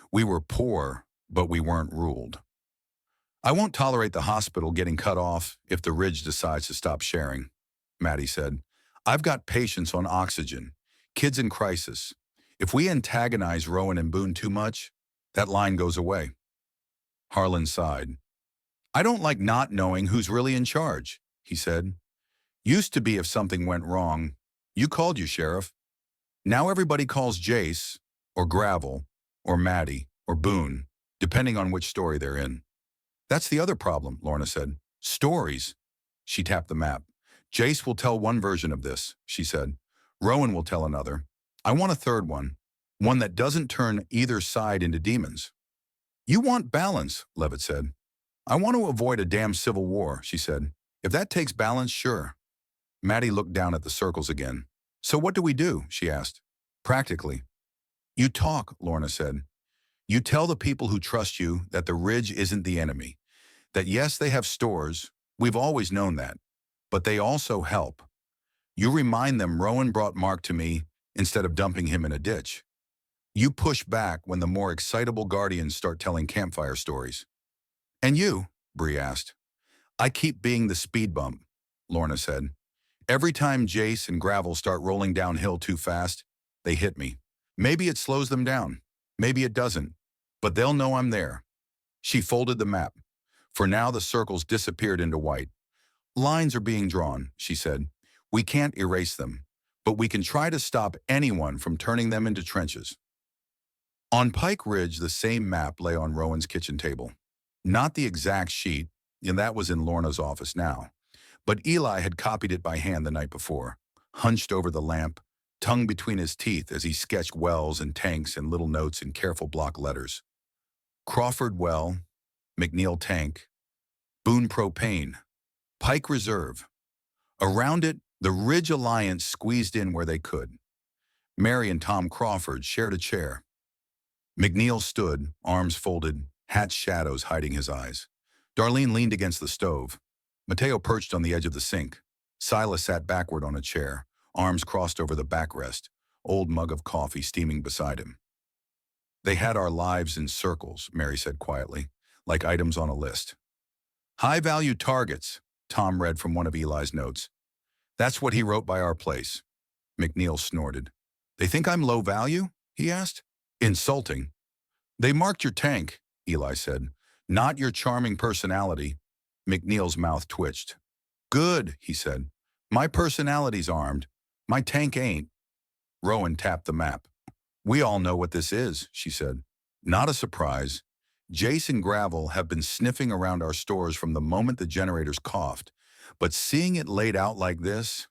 We were poor, but we weren't ruled. I won't tolerate the hospital getting cut off if the ridge decides to stop sharing, Maddie said. I've got patients on oxygen, kids in crisis. If we antagonize Rowan and Boone too much, that line goes away. Harlan sighed. I don't like not knowing who's really in charge, he said. Used to be if something went wrong, you called your sheriff. Now everybody calls Jace, or Gravel, or Maddie, or Boone, depending on which story they're in. That's the other problem, Lorna said. Stories. She tapped the map. Jace will tell one version of this, she said. Rowan will tell another. I want a third one that doesn't turn either side into demons. You want balance, Levitt said. I want to avoid a damn civil war, she said. If that takes balance, sure. Maddie looked down at the circles again. So what do we do? She asked. Practically. You talk, Lorna said. You tell the people who trust you that the ridge isn't the enemy. That yes, they have stores. We've always known that. But they also help. You remind them Rowan brought Mark to me instead of dumping him in a ditch. You push back when the more excitable guardians start telling campfire stories. And you? Bree asked. I keep being the speed bump, Lorna said. Every time Jace and Gravel start rolling downhill too fast, they hit me. Maybe it slows them down. Maybe it doesn't. But they'll know I'm there. She folded the map. For now, the circles disappeared into white. Lines are being drawn, she said. We can't erase them, but we can try to stop anyone from turning them into trenches. On Pike Ridge, the same map lay on Rowan's kitchen table. Not the exact sheet, and that was in Lorna's office now. But Eli had copied it by hand the night before, hunched over the lamp, tongue between his teeth as he sketched wells and tanks and little notes in careful block letters. Crawford Well, McNeil Tank, Boone Propane, Pike Reserve. Around it, the Ridge Alliance squeezed in where they could. Mary and Tom Crawford shared a chair. McNeil stood, arms folded, hat's shadows hiding his eyes. Darlene leaned against the stove. Mateo perched on the edge of the sink. Silas sat backward on a chair, arms crossed over the backrest, old mug of coffee steaming beside him. They had our lives in circles, Mary said quietly, like items on a list. High-value targets, Tom read from one of Eli's notes. That's what he wrote by our place. McNeil snorted. They think I'm low value? He asked. Insulting. They marked your tank, Eli said. Not your charming personality. McNeil's mouth twitched. Good, he said. My personality's armed. My tank ain't. Rowan tapped the map. We all know what this is, she said. Not a surprise. Jace and Gravel have been sniffing around our stores from the moment the generators coughed, but seeing it laid out like this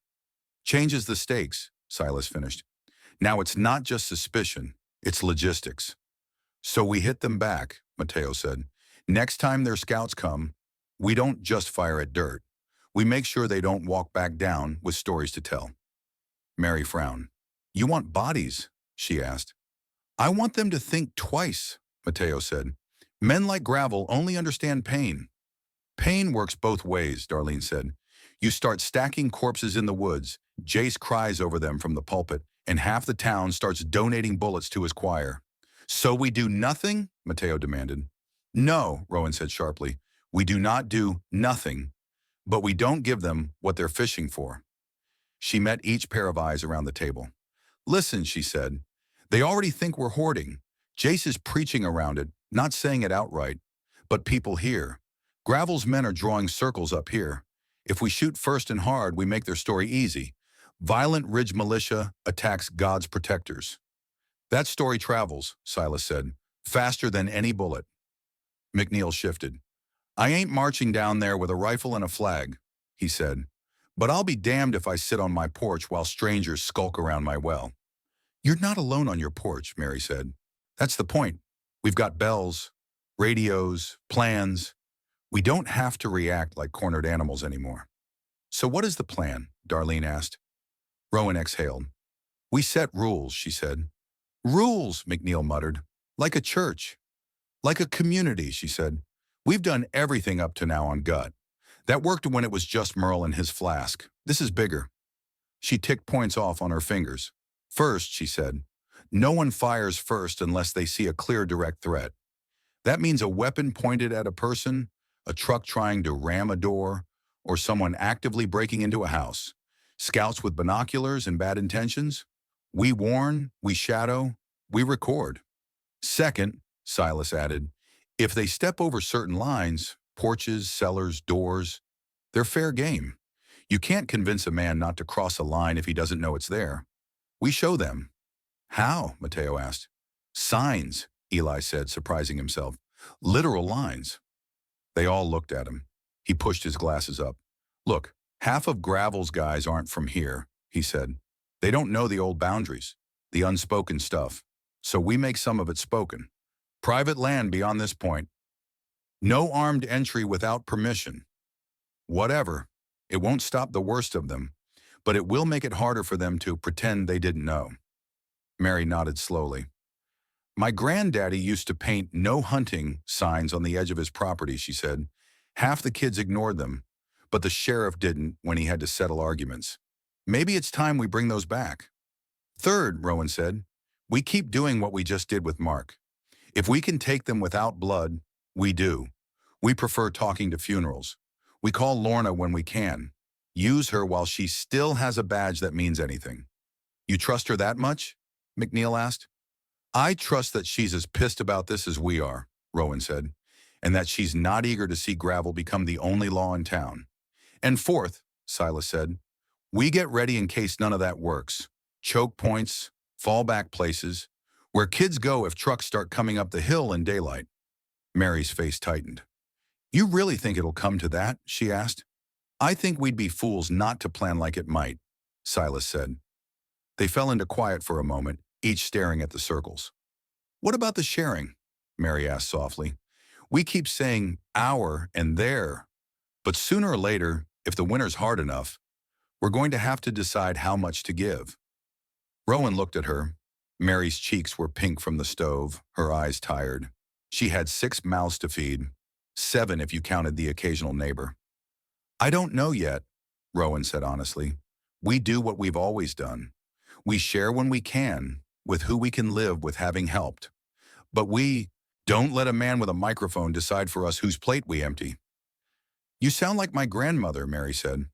changes the stakes, Silas finished. Now it's not just suspicion, it's logistics. So we hit them back, Mateo said. Next time their scouts come, we don't just fire at dirt. We make sure they don't walk back down with stories to tell. Mary frowned. You want bodies? She asked. I want them to think twice, Mateo said. Men like Gravel only understand pain. Pain works both ways, Darlene said. You start stacking corpses in the woods, Jace cries over them from the pulpit, and half the town starts donating bullets to his choir. So we do nothing? Mateo demanded. No, Rowan said sharply. We do not do nothing, but we don't give them what they're fishing for. She met each pair of eyes around the table. Listen, she said. They already think we're hoarding. Jace is preaching around it, not saying it outright, but people hear. Gravel's men are drawing circles up here. If we shoot first and hard, we make their story easy. Violent Ridge militia attacks God's protectors. That story travels, Silas said, faster than any bullet. McNeil shifted. I ain't marching down there with a rifle and a flag, he said, but I'll be damned if I sit on my porch while strangers skulk around my well. You're not alone on your porch, Mary said. That's the point. We've got bells, radios, plans. We don't have to react like cornered animals anymore. So what is the plan? Darlene asked. Rowan exhaled. We set rules, she said. Rules, McNeil muttered. Like a church. Like a community, she said. We've done everything up to now on gut. That worked when it was just Merle and his flask. This is bigger. She ticked points off on her fingers. First, she said, no one fires first unless they see a clear direct threat. That means a weapon pointed at a person, a truck trying to ram a door, or someone actively breaking into a house. Scouts with binoculars and bad intentions. We warn, we shadow, we record. Second, Silas added, if they step over certain lines, porches, cellars, doors, they're fair game. You can't convince a man not to cross a line if he doesn't know it's there. We show them. How? Mateo asked. Signs, Eli said, surprising himself. Literal lines. They all looked at him. He pushed his glasses up. Look, half of Gravel's guys aren't from here, he said. They don't know the old boundaries, the unspoken stuff. So we make some of it spoken. Private land beyond this point. No armed entry without permission. Whatever. It won't stop the worst of them, but it will make it harder for them to pretend they didn't know. Mary nodded slowly. My granddaddy used to paint no hunting signs on the edge of his property, she said. Half the kids ignored them, but the sheriff didn't when he had to settle arguments. Maybe it's time we bring those back. Third, Rowan said, we keep doing what we just did with Mark. If we can take them without blood, we do. We prefer talking to funerals. We call Lorna when we can. Use her while she still has a badge that means anything. You trust her that much? McNeil asked. I trust that she's as pissed about this as we are, Rowan said, and that she's not eager to see Gravel become the only law in town. And fourth, Silas said, we get ready in case none of that works. Choke points, fallback places, where kids go if trucks start coming up the hill in daylight. Mary's face tightened. You really think it'll come to that? She asked. I think we'd be fools not to plan like it might, Silas said. They fell into quiet for a moment, each staring at the circles. What about the sharing? Mary asked softly. We keep saying our and their, but sooner or later, if the winter's hard enough, we're going to have to decide how much to give. Rowan looked at her. Mary's cheeks were pink from the stove, her eyes tired. She had 6 mouths to feed, 7 if you counted the occasional neighbor. I don't know yet, Rowan said honestly. We do what we've always done. We share when we can, with who we can live with having helped. But we don't let a man with a microphone decide for us whose plate we empty. You sound like my grandmother, Mary said.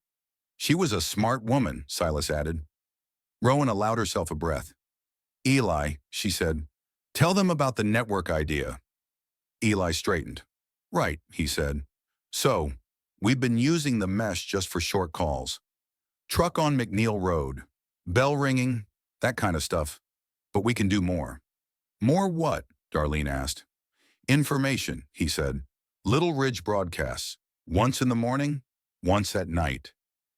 She was a smart woman, Silas added. Rowan allowed herself a breath. Eli, she said, tell them about the network idea. Eli straightened. Right, he said. So, we've been using the mesh just for short calls. Truck on McNeil Road. Bell ringing, that kind of stuff. But we can do more. More what? Darlene asked. Information, he said. Little Ridge broadcasts. Once in the morning, once at night.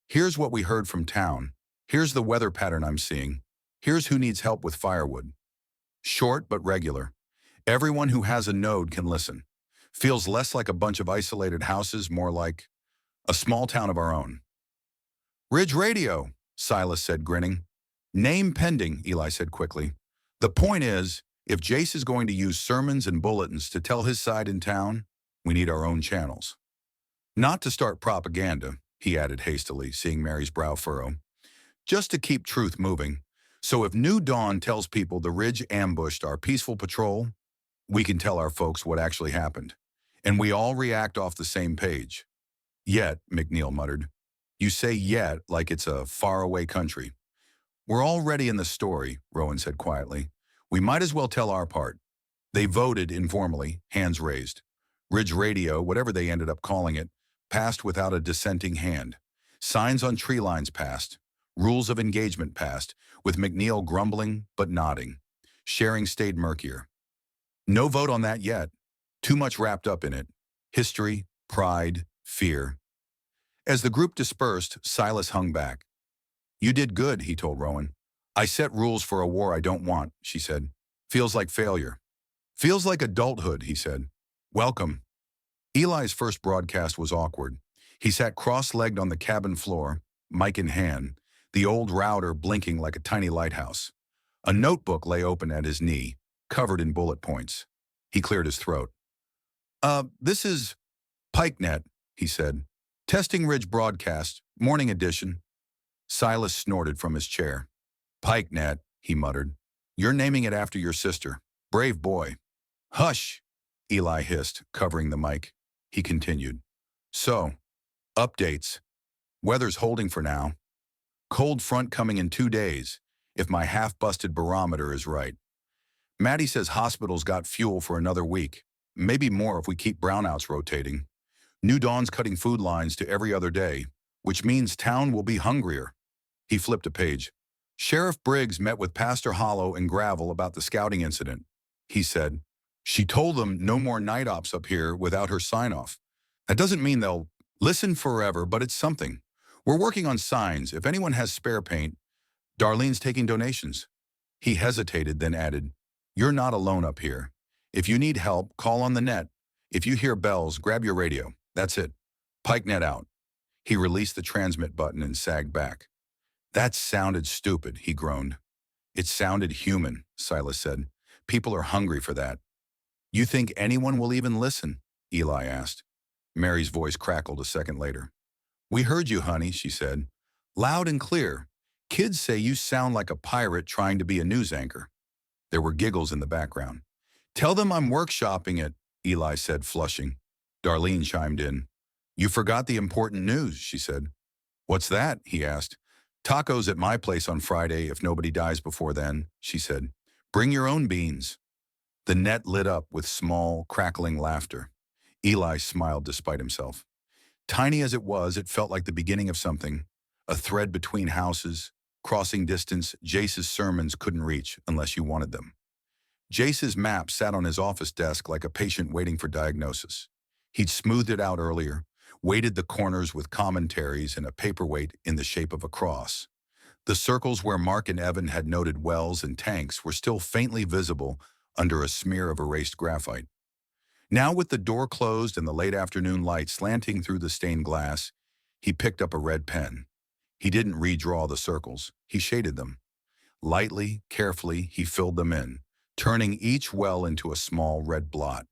Here's what we heard from town. Here's the weather pattern I'm seeing. Here's who needs help with firewood. Short but regular. Everyone who has a node can listen. Feels less like a bunch of isolated houses, more like a small town of our own. Ridge Radio, Silas said, grinning. Name pending, Eli said quickly. The point is, if Jace is going to use sermons and bulletins to tell his side in town, we need our own channels. Not to start propaganda, he added hastily, seeing Mary's brow furrow. Just to keep truth moving. So if New Dawn tells people the Ridge ambushed our peaceful patrol, we can tell our folks what actually happened. And we all react off the same page. Yet, McNeil muttered. You say yet like it's a faraway country. We're already in the story, Rowan said quietly. We might as well tell our part. They voted informally, hands raised. Ridge Radio, whatever they ended up calling it, passed without a dissenting hand. Signs on tree lines passed. Rules of engagement passed, with McNeil grumbling but nodding. Sharing stayed murkier. No vote on that yet. Too much wrapped up in it. History, pride, fear. As the group dispersed, Silas hung back. You did good, he told Rowan. I set rules for a war I don't want, she said. Feels like failure. Feels like adulthood, he said. Welcome. Eli's first broadcast was awkward. He sat cross-legged on the cabin floor, mic in hand, the old router blinking like a tiny lighthouse. A notebook lay open at his knee, covered in bullet points. He cleared his throat. This is PikeNet, he said. Testing Ridge broadcast, morning edition. Silas snorted from his chair. PikeNet, he muttered. You're naming it after your sister. Brave boy. Hush, Eli hissed, covering the mic. He continued. So, updates. Weather's holding for now. Cold front coming in 2 days, if my half-busted barometer is right. Maddie says hospitals got fuel for another week. Maybe more if we keep brownouts rotating. New Dawn's cutting food lines to every other day, which means town will be hungrier. He flipped a page. Sheriff Briggs met with Pastor Hollow and Gravel about the scouting incident. He said, she told them no more night ops up here without her sign-off. That doesn't mean they'll listen forever, but it's something. We're working on signs. If anyone has spare paint, Darlene's taking donations. He hesitated, then added, you're not alone up here. If you need help, call on the net. If you hear bells, grab your radio. That's it. PikeNet out. He released the transmit button and sagged back. That sounded stupid, he groaned. It sounded human, Silas said. People are hungry for that. You think anyone will even listen? Eli asked. Mary's voice crackled a second later. We heard you, honey, she said. Loud and clear. Kids say you sound like a pirate trying to be a news anchor. There were giggles in the background. Tell them I'm workshopping it, Eli said, flushing. Darlene chimed in. You forgot the important news, she said. What's that? He asked. Tacos at my place on Friday if nobody dies before then, she said. Bring your own beans. The net lit up with small, crackling laughter. Eli smiled despite himself. Tiny as it was, it felt like the beginning of something. A thread between houses, crossing distance Jace's sermons couldn't reach unless you wanted them. Jace's map sat on his office desk like a patient waiting for diagnosis. He'd smoothed it out earlier, weighted the corners with commentaries and a paperweight in the shape of a cross. The circles where Mark and Evan had noted wells and tanks were still faintly visible under a smear of erased graphite. Now, with the door closed and the late afternoon light slanting through the stained glass, he picked up a red pen. He didn't redraw the circles. He shaded them. Lightly, carefully, he filled them in, turning each well into a small red blot.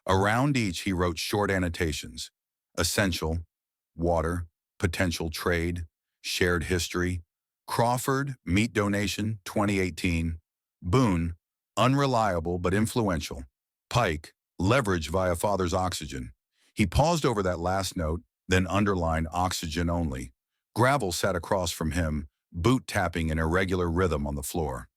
Around each, he wrote short annotations: essential, water, potential trade, shared history, Crawford, meat donation, 2018, Boone, unreliable but influential, Pike, leverage via father's oxygen. He paused over that last note, then underlined oxygen only. Gravel sat across from him, boot tapping in irregular rhythm on the floor.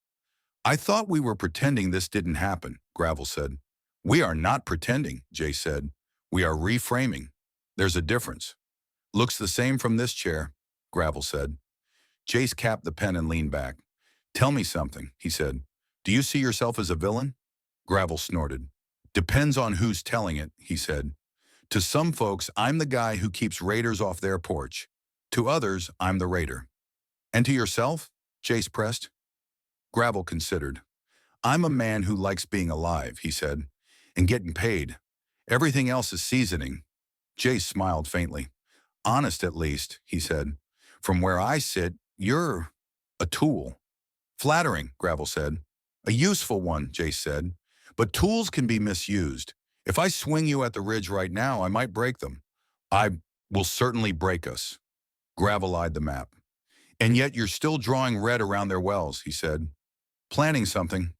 I thought we were pretending this didn't happen, Gravel said. We are not pretending, Jace said. We are reframing. There's a difference. Looks the same from this chair, Gravel said. Jace capped the pen and leaned back. Tell me something, he said. Do you see yourself as a villain? Gravel snorted. Depends on who's telling it, he said. To some folks, I'm the guy who keeps raiders off their porch. To others, I'm the raider. And to yourself? Jace pressed. Gravel considered. I'm a man who likes being alive, he said, and getting paid. Everything else is seasoning. Jace smiled faintly. Honest at least, he said. From where I sit, you're a tool. Flattering, Gravel said. A useful one, Jace said. But tools can be misused. If I swing you at the ridge right now, I might break them. I will certainly break us. Gravel eyed the map. And yet you're still drawing red around their wells, he said. Planning something.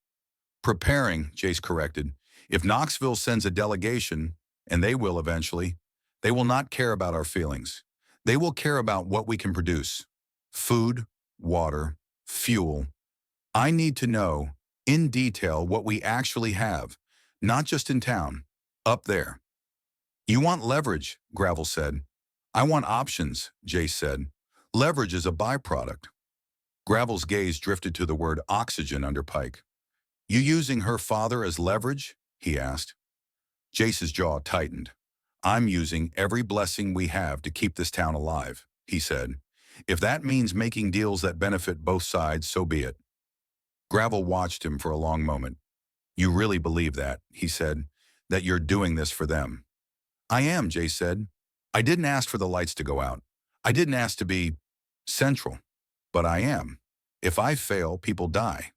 Preparing, Jace corrected. If Knoxville sends a delegation, and they will eventually, they will not care about our feelings. They will care about what we can produce. Food, water, fuel. I need to know, in detail, what we actually have, not just in town, up there. You want leverage, Gravel said. I want options, Jace said. Leverage is a byproduct. Gravel's gaze drifted to the word oxygen under Pike. You using her father as leverage? He asked. Jace's jaw tightened. I'm using every blessing we have to keep this town alive, he said. If that means making deals that benefit both sides, so be it. Gravel watched him for a long moment. You really believe that, he said, that you're doing this for them? I am, Jace said. I didn't ask for the lights to go out. I didn't ask to be central, but I am. If I fail, people die.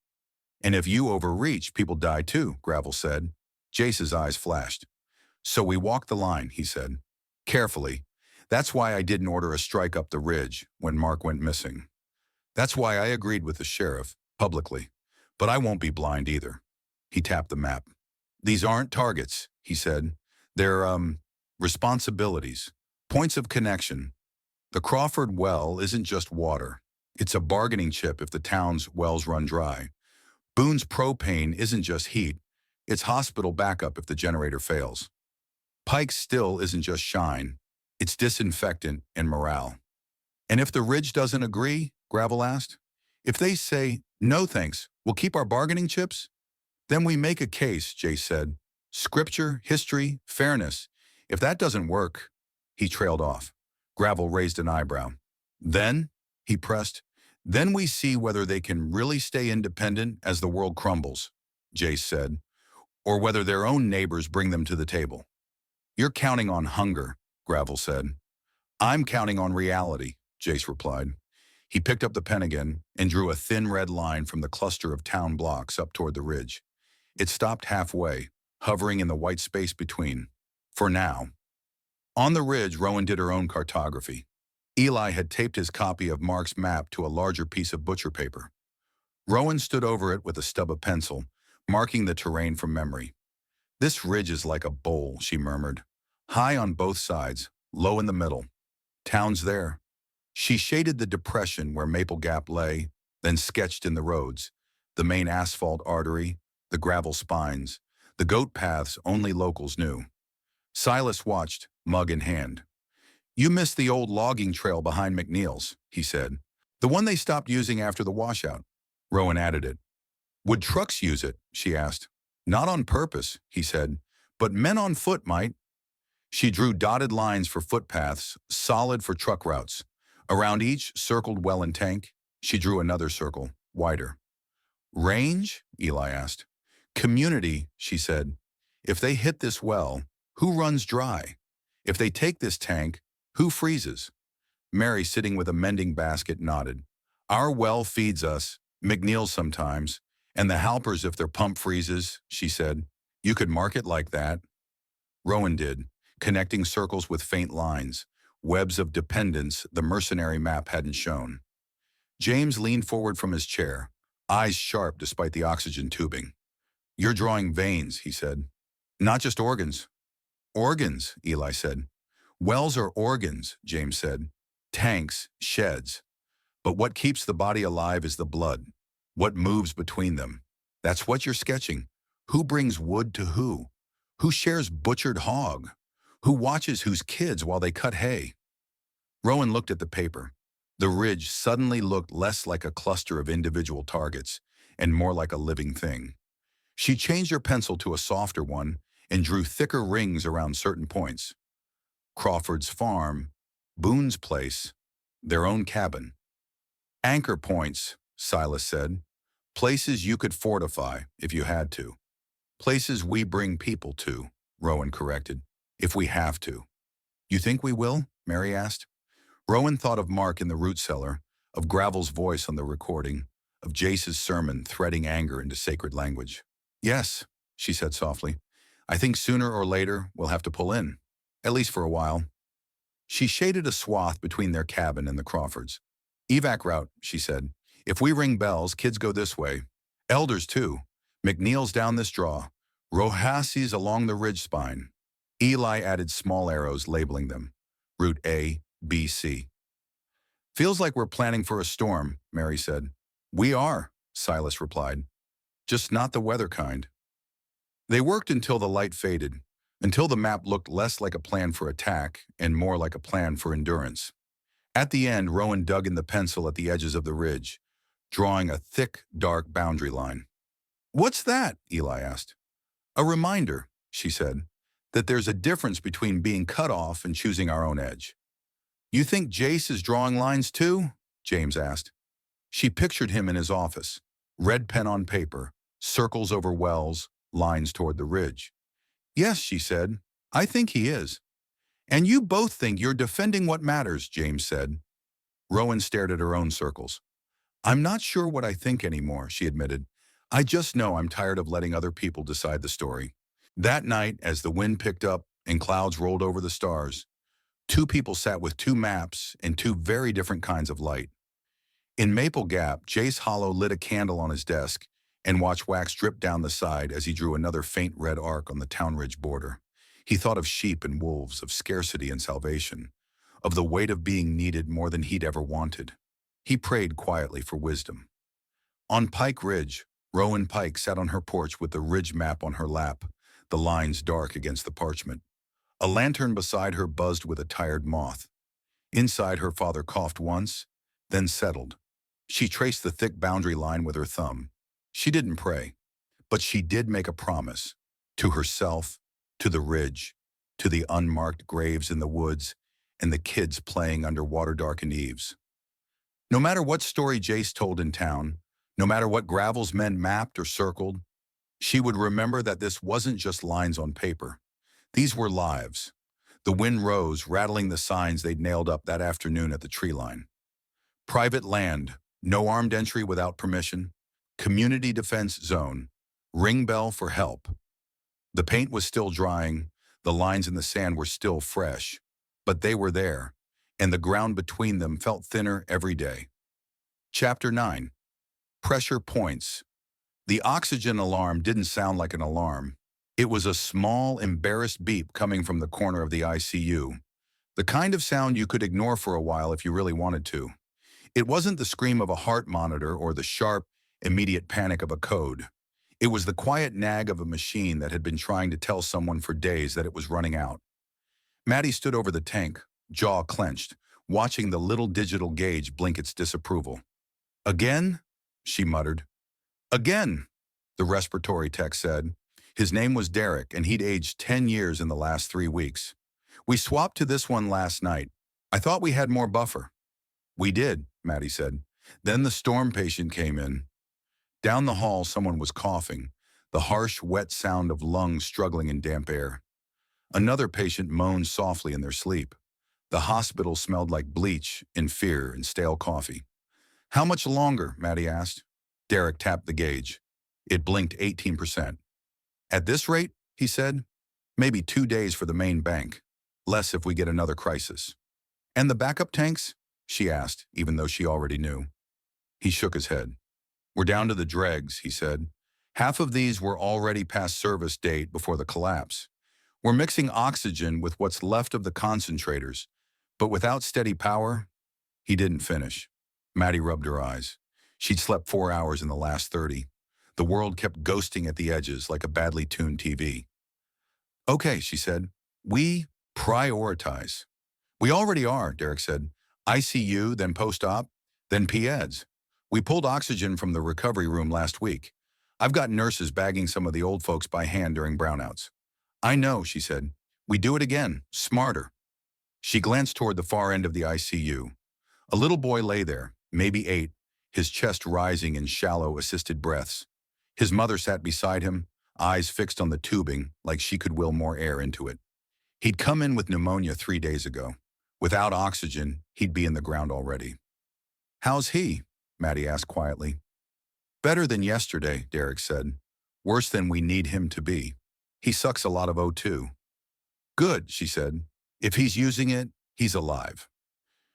And if you overreach, people die too, Gravel said. Jace's eyes flashed. So we walk the line, he said. Carefully. That's why I didn't order a strike up the ridge when Mark went missing. That's why I agreed with the sheriff, publicly. But I won't be blind either. He tapped the map. These aren't targets, he said. They're, responsibilities, points of connection. The Crawford well isn't just water. It's a bargaining chip if the town's wells run dry. Boone's propane isn't just heat. It's hospital backup if the generator fails. Pike's still isn't just shine. It's disinfectant and morale. And if the ridge doesn't agree, Gravel asked, if they say, no thanks, we'll keep our bargaining chips? Then we make a case, Jace said. Scripture, history, fairness. If that doesn't work, he trailed off. Gravel raised an eyebrow. Then, he pressed, then we see whether they can really stay independent as the world crumbles, Jace said, or whether their own neighbors bring them to the table. You're counting on hunger, Gravel said. I'm counting on reality, Jace replied. He picked up the pen again and drew a thin red line from the cluster of town blocks up toward the ridge. It stopped halfway, hovering in the white space between. For now. On the ridge, Rowan did her own cartography. Eli had taped his copy of Mark's map to a larger piece of butcher paper. Rowan stood over it with a stub of pencil, marking the terrain from memory. This ridge is like a bowl, she murmured. High on both sides, low in the middle. Town's there. She shaded the depression where Maple Gap lay, then sketched in the roads, the main asphalt artery, the gravel spines, the goat paths only locals knew. Silas watched, mug in hand. You missed the old logging trail behind McNeil's, he said. The one they stopped using after the washout. Rowan added it. Would trucks use it? She asked. Not on purpose, he said, but men on foot might. She drew dotted lines for footpaths, solid for truck routes. Around each circled well and tank, she drew another circle, wider. Range? Eli asked. Community, she said. If they hit this well, who runs dry? If they take this tank, who freezes? Mary, sitting with a mending basket, nodded. Our well feeds us, McNeil's sometimes. And the Halpers if their pump freezes, she said. You could mark it like that. Rowan did, connecting circles with faint lines, webs of dependence the mercenary map hadn't shown. James leaned forward from his chair, eyes sharp despite the oxygen tubing. You're drawing veins, he said. Not just organs. Organs, Eli said. Wells are organs, James said. Tanks, sheds. But what keeps the body alive is the blood. What moves between them. That's what you're sketching. Who brings wood to who? Who shares butchered hog? Who watches whose kids while they cut hay? Rowan looked at the paper. The ridge suddenly looked less like a cluster of individual targets and more like a living thing. She changed her pencil to a softer one and drew thicker rings around certain points. Crawford's farm, Boone's place, their own cabin. Anchor points, Silas said. Places you could fortify if you had to. Places we bring people to, Rowan corrected, if we have to. You think we will? Mary asked. Rowan thought of Mark in the root cellar, of Gravel's voice on the recording, of Jace's sermon threading anger into sacred language. Yes, she said softly. I think sooner or later we'll have to pull in, at least for a while. She shaded a swath between their cabin and the Crawfords. Evac route, she said. If we ring bells, kids go this way. Elders, too. McNeil's down this draw. Rohasi's along the ridge spine. Eli added small arrows labeling them. Route A, B, C. Feels like we're planning for a storm, Mary said. We are, Silas replied. Just not the weather kind. They worked until the light faded, until the map looked less like a plan for attack and more like a plan for endurance. At the end, Rowan dug in the pencil at the edges of the ridge, drawing a thick, dark boundary line. What's that? Eli asked. A reminder, she said, that there's a difference between being cut off and choosing our own edge. You think Jace is drawing lines too? James asked. She pictured him in his office, red pen on paper, circles over wells, lines toward the ridge. Yes, she said, I think he is. And you both think you're defending what matters, James said. Rowan stared at her own circles. I'm not sure what I think anymore, she admitted. I just know I'm tired of letting other people decide the story. That night, as the wind picked up and clouds rolled over the stars, two people sat with two maps and two very different kinds of light. In Maple Gap, Jace Hollow lit a candle on his desk and watched wax drip down the side as he drew another faint red arc on the Town Ridge border. He thought of sheep and wolves, of scarcity and salvation, of the weight of being needed more than he'd ever wanted. He prayed quietly for wisdom. On Pike Ridge, Rowan Pike sat on her porch with the ridge map on her lap, the lines dark against the parchment. A lantern beside her buzzed with a tired moth. Inside, her father coughed once, then settled. She traced the thick boundary line with her thumb. She didn't pray, but she did make a promise, to herself, to the ridge, to the unmarked graves in the woods, and the kids playing under water-darkened eaves. No matter what story Jace told in town, no matter what Gravel's men mapped or circled, she would remember that this wasn't just lines on paper. These were lives. The wind rose, rattling the signs they'd nailed up that afternoon at the tree line. Private land, no armed entry without permission, community defense zone, ring bell for help. The paint was still drying, the lines in the sand were still fresh, but they were there, and the ground between them felt thinner every day. Chapter 9. Pressure Points. The oxygen alarm didn't sound like an alarm. It was a small, embarrassed beep coming from the corner of the ICU, the kind of sound you could ignore for a while if you really wanted to. It wasn't the scream of a heart monitor or the sharp, immediate panic of a code. It was the quiet nag of a machine that had been trying to tell someone for days that it was running out. Maddie stood over the tank, jaw clenched, watching the little digital gauge blink its disapproval. Again? She muttered. Again, the respiratory tech said. His name was Derek, and he'd aged 10 years in the last 3 weeks. We swapped to this one last night. I thought we had more buffer. We did, Maddie said. Then the storm patient came in. Down the hall, someone was coughing, the harsh, wet sound of lungs struggling in damp air. Another patient moaned softly in their sleep. The hospital smelled like bleach and fear and stale coffee. How much longer? Maddie asked. Derek tapped the gauge. It blinked 18%. At this rate, he said, maybe 2 days for the main bank. Less if we get another crisis. And the backup tanks? She asked, even though she already knew. He shook his head. We're down to the dregs, he said. Half of these were already past service date before the collapse. We're mixing oxygen with what's left of the concentrators, but without steady power, he didn't finish. Maddie rubbed her eyes. She'd slept 4 hours in the last 30. The world kept ghosting at the edges like a badly tuned TV. Okay, she said. We prioritize. We already are, Derek said. ICU, then post-op, then PEDS. We pulled oxygen from the recovery room last week. I've got nurses bagging some of the old folks by hand during brownouts. I know, she said. We do it again, smarter. She glanced toward the far end of the ICU. A little boy lay there, maybe 8, his chest rising in shallow, assisted breaths. His mother sat beside him, eyes fixed on the tubing like she could will more air into it. He'd come in with pneumonia 3 days ago. Without oxygen, he'd be in the ground already. How's he? Maddie asked quietly. Better than yesterday, Derek said. Worse than we need him to be. He sucks a lot of O2. Good, she said. If he's using it, he's alive.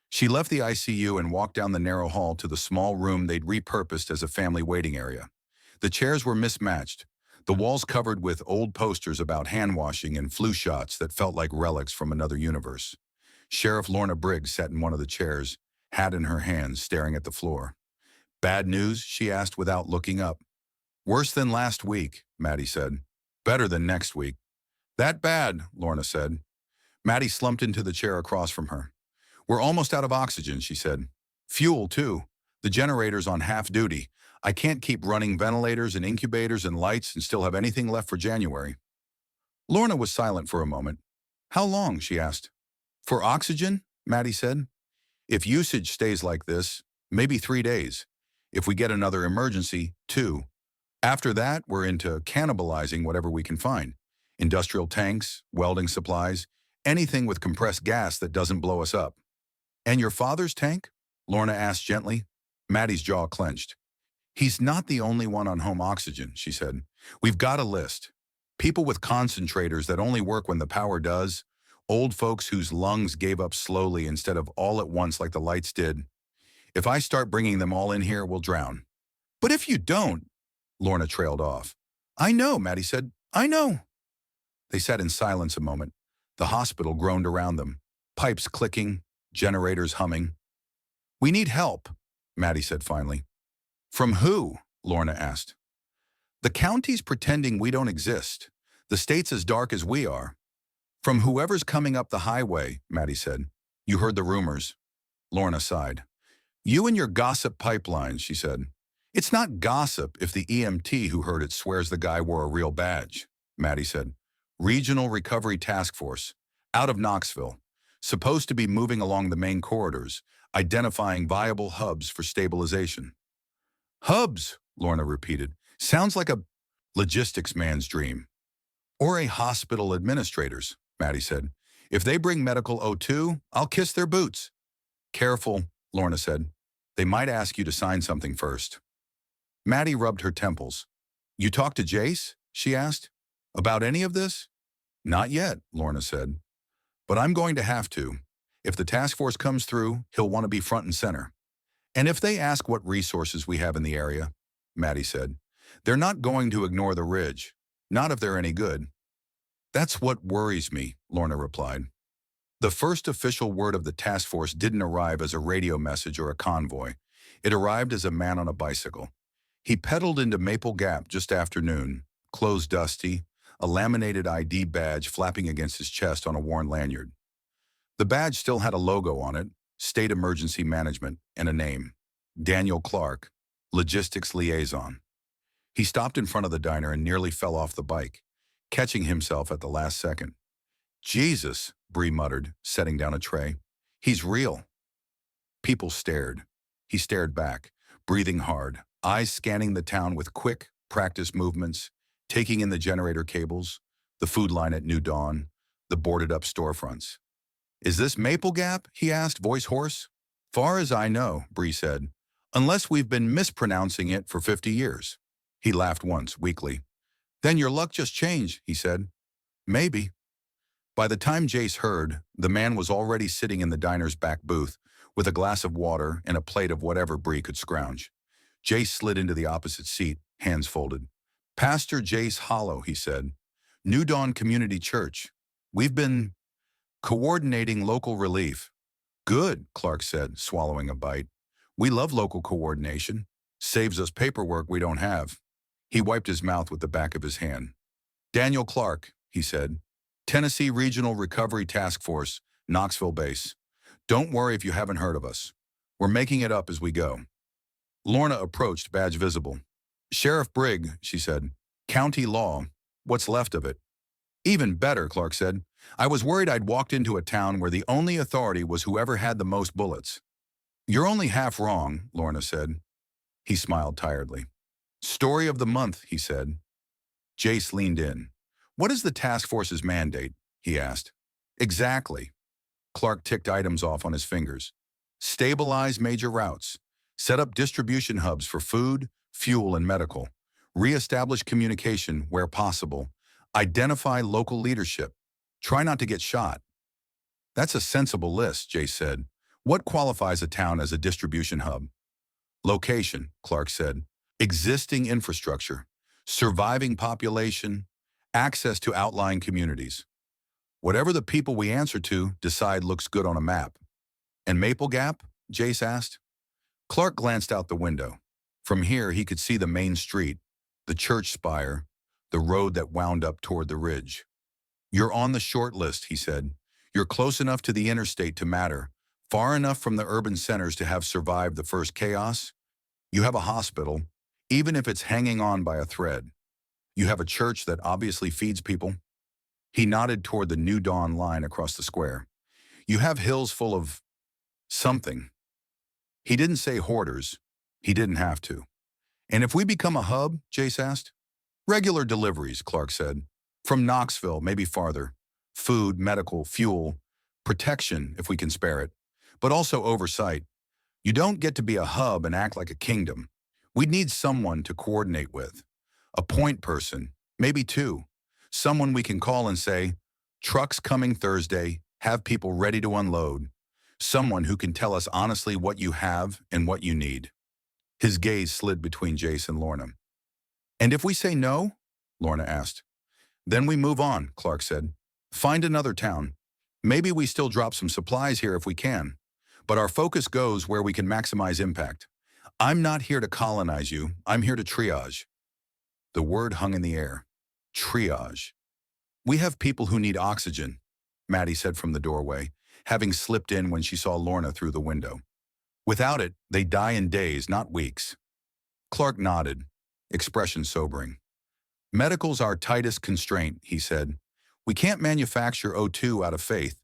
She left the ICU and walked down the narrow hall to the small room they'd repurposed as a family waiting area. The chairs were mismatched, the walls covered with old posters about hand washing and flu shots that felt like relics from another universe. Sheriff Lorna Briggs sat in one of the chairs, hat in her hands, staring at the floor. Bad news? She asked without looking up. Worse than last week, Maddie said. Better than next week. That bad, Lorna said. Maddie slumped into the chair across from her. We're almost out of oxygen, she said. Fuel, too. The generator's on half duty. I can't keep running ventilators and incubators and lights and still have anything left for January. Lorna was silent for a moment. How long? She asked. For oxygen? Maddie said. If usage stays like this, maybe 3 days. If we get another emergency, 2. After that, we're into cannibalizing whatever we can find. Industrial tanks, welding supplies, anything with compressed gas that doesn't blow us up. And your father's tank? Lorna asked gently. Maddie's jaw clenched. He's not the only one on home oxygen, she said. We've got a list. People with concentrators that only work when the power does. Old folks whose lungs gave up slowly instead of all at once like the lights did. If I start bringing them all in here, we'll drown. But if you don't, Lorna trailed off. I know, Maddie said. I know. They sat in silence a moment. The hospital groaned around them, pipes clicking, generators humming. We need help, Maddie said finally. From who? Lorna asked. The county's pretending we don't exist. The state's as dark as we are. From whoever's coming up the highway, Maddie said. You heard the rumors. Lorna sighed. You and your gossip pipelines, she said. It's not gossip if the EMT who heard it swears the guy wore a real badge, Maddie said. Regional Recovery Task Force, out of Knoxville, supposed to be moving along the main corridors, identifying viable hubs for stabilization. Hubs, Lorna repeated. Sounds like a logistics man's dream. Or a hospital administrator's, Maddie said. If they bring medical O2, I'll kiss their boots. Careful, Lorna said. They might ask you to sign something first. Maddie rubbed her temples. You talked to Jace? She asked. About any of this? Not yet, Lorna said. But I'm going to have to. If the task force comes through, he'll want to be front and center. And if they ask what resources we have in the area, Maddie said, they're not going to ignore the ridge. Not if they're any good. That's what worries me, Lorna replied. The first official word of the task force didn't arrive as a radio message or a convoy. It arrived as a man on a bicycle. He pedaled into Maple Gap just after noon, clothes dusty, a laminated ID badge flapping against his chest on a worn lanyard. The badge still had a logo on it, State Emergency Management, and a name, Daniel Clark, Logistics Liaison. He stopped in front of the diner and nearly fell off the bike, catching himself at the last second. Jesus, Bree muttered, setting down a tray. He's real. People stared. He stared back, breathing hard, eyes scanning the town with quick, practiced movements, taking in the generator cables, the food line at New Dawn, the boarded-up storefronts. Is this Maple Gap? He asked, voice hoarse. Far as I know, Bree said. Unless we've been mispronouncing it for 50 years. He laughed once, weakly. Then your luck just changed, he said. Maybe. By the time Jace heard, the man was already sitting in the diner's back booth with a glass of water and a plate of whatever Bree could scrounge. Jace slid into the opposite seat, hands folded. Pastor Jace Hollow, he said. New Dawn Community Church. We've been coordinating local relief. Good, Clark said, swallowing a bite. We love local coordination. Saves us paperwork we don't have. He wiped his mouth with the back of his hand. Daniel Clark, he said. Tennessee Regional Recovery Task Force, Knoxville Base. Don't worry if you haven't heard of us. We're making it up as we go. Lorna approached, badge visible. Sheriff Brigg, she said. County law. What's left of it? Even better, Clark said. I was worried I'd walked into a town where the only authority was whoever had the most bullets. You're only half wrong, Lorna said. He smiled tiredly. Story of the month, he said. Jace leaned in. What is the task force's mandate? He asked. Exactly. Clark ticked items off on his fingers. Stabilize major routes. Set up distribution hubs for food, fuel, and medical. Re-establish communication where possible. Identify local leadership. Try not to get shot. That's a sensible list, Jace said. What qualifies a town as a distribution hub? Location, Clark said. Existing infrastructure. Surviving population. Access to outlying communities. Whatever the people we answer to decide looks good on a map. And Maple Gap? Jace asked. Clark glanced out the window. From here, he could see the main street, the church spire, the road that wound up toward the ridge. You're on the short list, he said. You're close enough to the interstate to matter, far enough from the urban centers to have survived the first chaos. You have a hospital, even if it's hanging on by a thread. You have a church that obviously feeds people. He nodded toward the New Dawn line across the square. You have hills full of something. He didn't say hoarders. He didn't have to. And if we become a hub, Jace asked? Regular deliveries, Clark said. From Knoxville, maybe farther. Food, medical, fuel, protection if we can spare it, but also oversight. You don't get to be a hub and act like a kingdom. We'd need someone to coordinate with. A point person, maybe two. Someone we can call and say, trucks coming Thursday, have people ready to unload. Someone who can tell us honestly what you have and what you need. His gaze slid between Jace and Lorna. And if we say no? Lorna asked. Then we move on, Clark said. Find another town. Maybe we still drop some supplies here if we can. But our focus goes where we can maximize impact. I'm not here to colonize you. I'm here to triage. The word hung in the air. Triage. We have people who need oxygen, Maddie said from the doorway, having slipped in when she saw Lorna through the window. Without it, they die in days, not weeks. Clark nodded, expression sobering. Medical's our tightest constraint, he said. We can't manufacture O2 out of faith,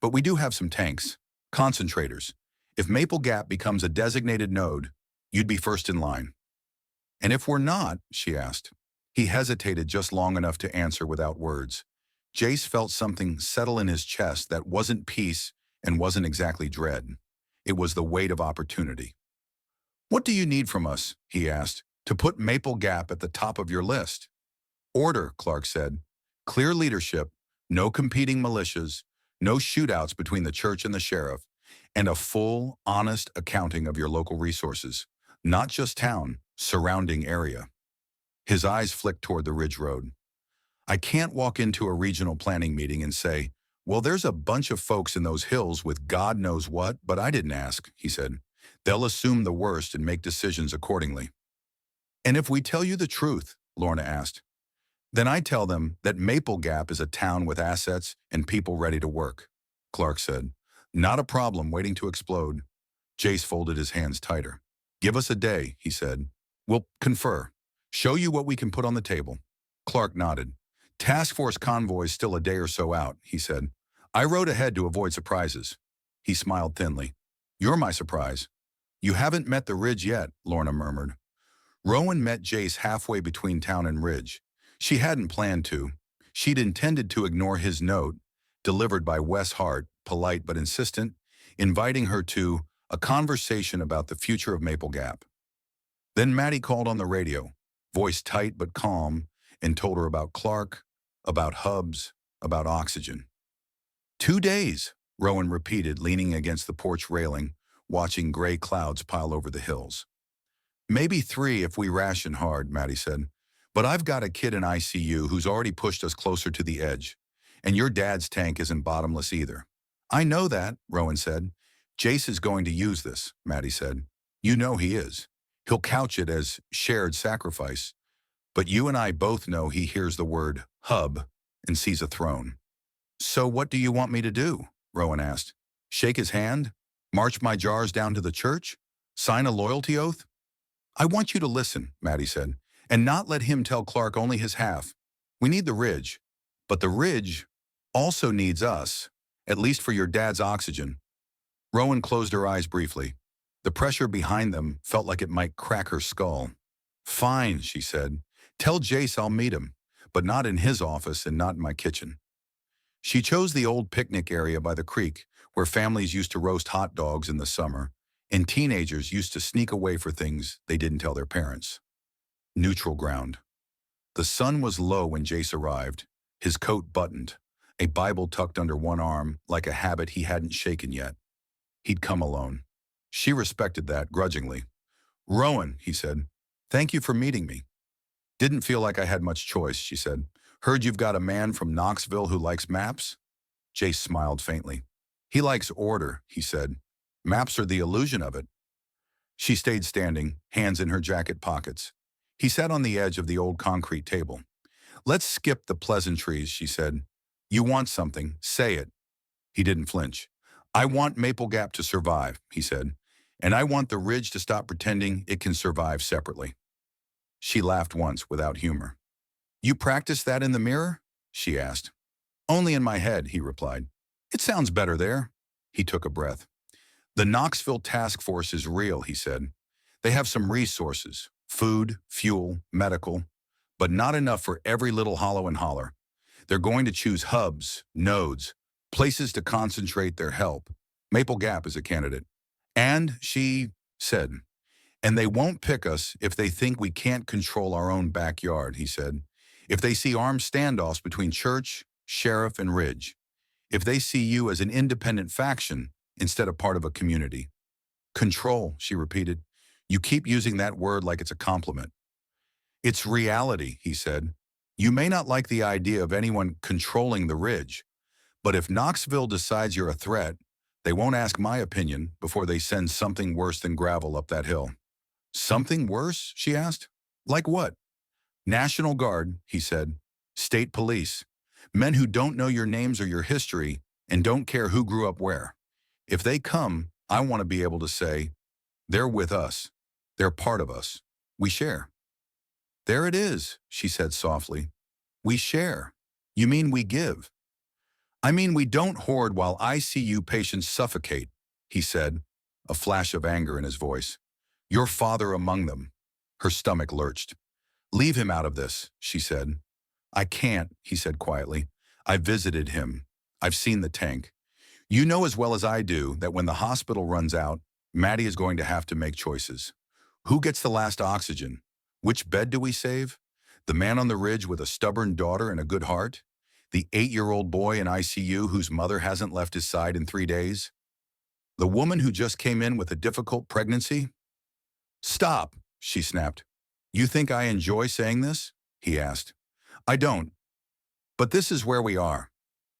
but we do have some tanks, concentrators. If Maple Gap becomes a designated node, you'd be first in line. And if we're not, she asked. He hesitated just long enough to answer without words. Jace felt something settle in his chest that wasn't peace and wasn't exactly dread. It was the weight of opportunity. What do you need from us, he asked, to put Maple Gap at the top of your list? Order, Clark said. Clear leadership, no competing militias, no shootouts between the church and the sheriff, and a full, honest accounting of your local resources, not just town, surrounding area. His eyes flicked toward the Ridge Road. I can't walk into a regional planning meeting and say, well, there's a bunch of folks in those hills with God knows what, but I didn't ask, he said. They'll assume the worst and make decisions accordingly. And if we tell you the truth, Lorna asked, then I tell them that Maple Gap is a town with assets and people ready to work, Clark said. Not a problem waiting to explode. Jace folded his hands tighter. Give us a day, he said. We'll confer. Show you what we can put on the table. Clark nodded. Task force convoy's still a day or so out, he said. I rode ahead to avoid surprises. He smiled thinly. You're my surprise. You haven't met the Ridge yet, Lorna murmured. Rowan met Jace halfway between town and Ridge. She hadn't planned to. She'd intended to ignore his note, delivered by Wes Hart, polite but insistent, inviting her to a conversation about the future of Maple Gap. Then Maddie called on the radio, voice tight but calm, and told her about Clark, about hubs, about oxygen. 2 days, Rowan repeated, leaning against the porch railing, watching gray clouds pile over the hills. Maybe 3 if we ration hard, Maddie said. But I've got a kid in ICU who's already pushed us closer to the edge. And your dad's tank isn't bottomless either. I know that, Rowan said. Jace is going to use this, Maddie said. You know he is. He'll couch it as shared sacrifice. But you and I both know he hears the word hub and sees a throne. So what do you want me to do? Rowan asked. Shake his hand? March my jars down to the church? Sign a loyalty oath? I want you to listen, Maddie said, and not let him tell Clark only his half. We need the ridge, but the ridge also needs us, at least for your dad's oxygen. Rowan closed her eyes briefly. The pressure behind them felt like it might crack her skull. Fine, she said. Tell Jace I'll meet him, but not in his office and not in my kitchen. She chose the old picnic area by the creek, where families used to roast hot dogs in the summer, and teenagers used to sneak away for things they didn't tell their parents. Neutral ground. The sun was low when Jace arrived, his coat buttoned, a Bible tucked under one arm like a habit he hadn't shaken yet. He'd come alone. She respected that grudgingly. Rowan, he said, thank you for meeting me. Didn't feel like I had much choice, she said. Heard you've got a man from Knoxville who likes maps? Jace smiled faintly. He likes order, he said. Maps are the illusion of it. She stayed standing, hands in her jacket pockets. He sat on the edge of the old concrete table. Let's skip the pleasantries, she said. You want something, say it. He didn't flinch. I want Maple Gap to survive, he said, and I want the ridge to stop pretending it can survive separately. She laughed once without humor. You practice that in the mirror? She asked. Only in my head, he replied. It sounds better there. He took a breath. The Knoxville task force is real, he said. They have some resources, food, fuel, medical, but not enough for every little hollow and holler. They're going to choose hubs, nodes, places to concentrate their help. Maple Gap is a candidate. And, she said, and they won't pick us if they think we can't control our own backyard, he said. If they see armed standoffs between church, sheriff, and ridge. If they see you as an independent faction instead of part of a community. Control, she repeated. You keep using that word like it's a compliment. It's reality, he said. You may not like the idea of anyone controlling the ridge, but if Knoxville decides you're a threat, they won't ask my opinion before they send something worse than gravel up that hill. Something worse? She asked. Like what? National Guard, he said. State police. Men who don't know your names or your history and don't care who grew up where. If they come, I want to be able to say, they're with us. They're part of us. We share. There it is, she said softly. We share. You mean we give? I mean we don't hoard while ICU patients suffocate, he said, a flash of anger in his voice. Your father among them. Her stomach lurched. Leave him out of this, she said. I can't, he said quietly. I visited him. I've seen the tank. You know as well as I do that when the hospital runs out, Maddie is going to have to make choices. Who gets the last oxygen? Which bed do we save? The man on the ridge with a stubborn daughter and a good heart? The 8-year-old boy in ICU whose mother hasn't left his side in 3 days? The woman who just came in with a difficult pregnancy? Stop, she snapped. You think I enjoy saying this? He asked. I don't. But this is where we are.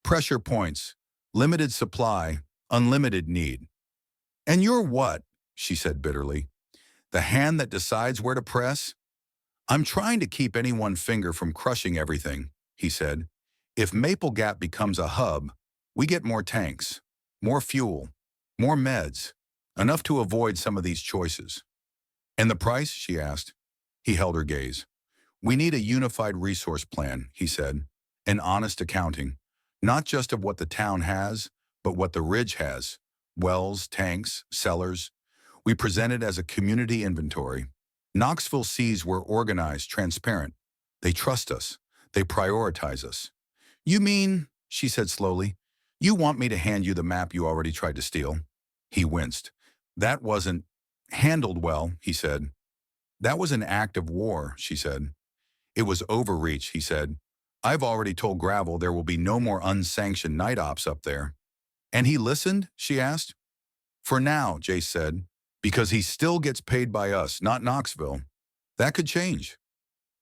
Pressure points, limited supply, unlimited need. And you're what? She said bitterly. The hand that decides where to press? I'm trying to keep any one finger from crushing everything, he said. If Maple Gap becomes a hub, we get more tanks, more fuel, more meds, enough to avoid some of these choices. And the price? She asked. He held her gaze. We need a unified resource plan, he said, an honest accounting, not just of what the town has, but what the ridge has, wells, tanks, cellars. We present it as a community inventory. Knoxville sees we're organized, transparent. They trust us. They prioritize us. You mean, she said slowly, you want me to hand you the map you already tried to steal? He winced. That wasn't handled well, he said. That was an act of war, she said. It was overreach, he said. I've already told Gravel there will be no more unsanctioned night ops up there. And he listened, she asked. For now, Jace said, because he still gets paid by us, not Knoxville. That could change.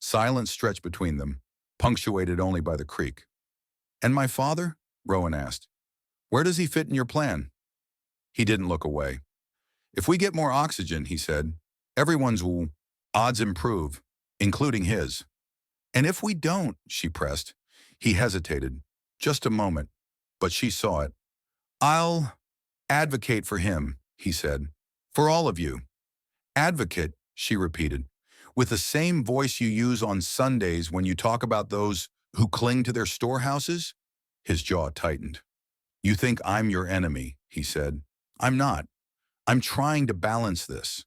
Silence stretched between them, punctuated only by the creek. And my father? Rowan asked. Where does he fit in your plan? He didn't look away. If we get more oxygen, he said, everyone's odds improve, including his. And if we don't, she pressed. He hesitated. Just a moment. But she saw it. I'll advocate for him, he said. For all of you. Advocate, she repeated, with the same voice you use on Sundays when you talk about those who cling to their storehouses? His jaw tightened. You think I'm your enemy, he said. I'm not. I'm trying to balance this.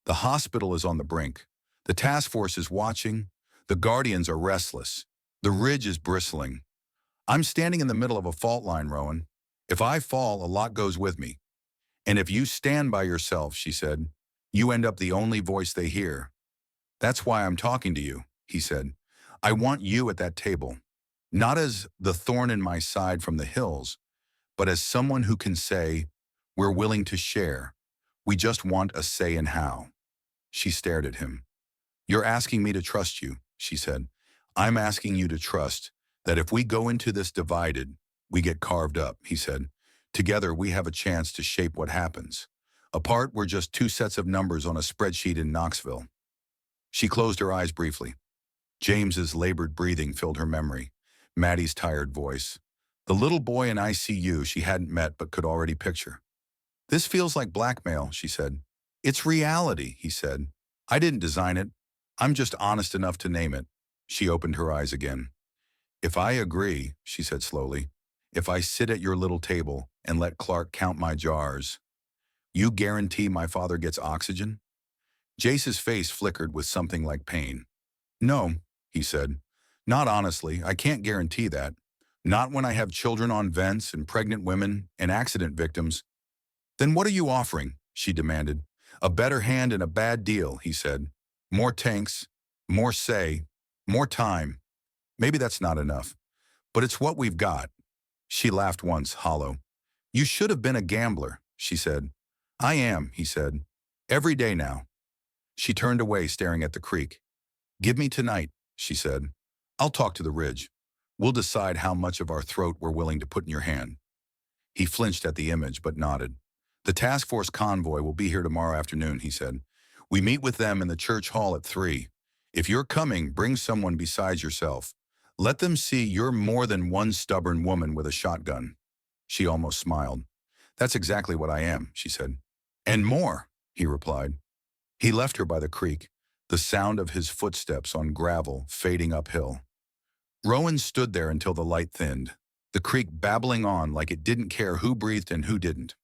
The hospital is on the brink. The task force is watching. The Guardians are restless. The ridge is bristling. I'm standing in the middle of a fault line, Rowan. If I fall, a lot goes with me. And if you stand by yourself, she said, you end up the only voice they hear. That's why I'm talking to you, he said. I want you at that table, not as the thorn in my side from the hills, but as someone who can say, we're willing to share. We just want a say in how. She stared at him. You're asking me to trust you, she said. I'm asking you to trust that if we go into this divided, we get carved up, he said. Together, we have a chance to shape what happens. Apart, we're just two sets of numbers on a spreadsheet in Knoxville. She closed her eyes briefly. James's labored breathing filled her memory. Maddie's tired voice. The little boy in ICU she hadn't met but could already picture. This feels like blackmail, she said. It's reality, he said. I didn't design it. I'm just honest enough to name it. She opened her eyes again. If I agree, she said slowly, if I sit at your little table and let Clark count my jars, you guarantee my father gets oxygen? Jace's face flickered with something like pain. No, he said. Not honestly, I can't guarantee that. Not when I have children on vents and pregnant women and accident victims. Then what are you offering? She demanded. A better hand and a bad deal, he said. More tanks, more say, more time. Maybe that's not enough, but it's what we've got. She laughed once, hollow. You should have been a gambler, she said. I am, he said. Every day now. She turned away, staring at the creek. Give me tonight, she said. I'll talk to the ridge. We'll decide how much of our throat we're willing to put in your hand. He flinched at the image, but nodded. The task force convoy will be here tomorrow afternoon, he said. We meet with them in the church hall at 3. If you're coming, bring someone besides yourself. Let them see you're more than one stubborn woman with a shotgun. She almost smiled. That's exactly what I am, she said. And more, he replied. He left her by the creek, the sound of his footsteps on gravel fading uphill. Rowan stood there until the light thinned, the creek babbling on like it didn't care who breathed and who didn't.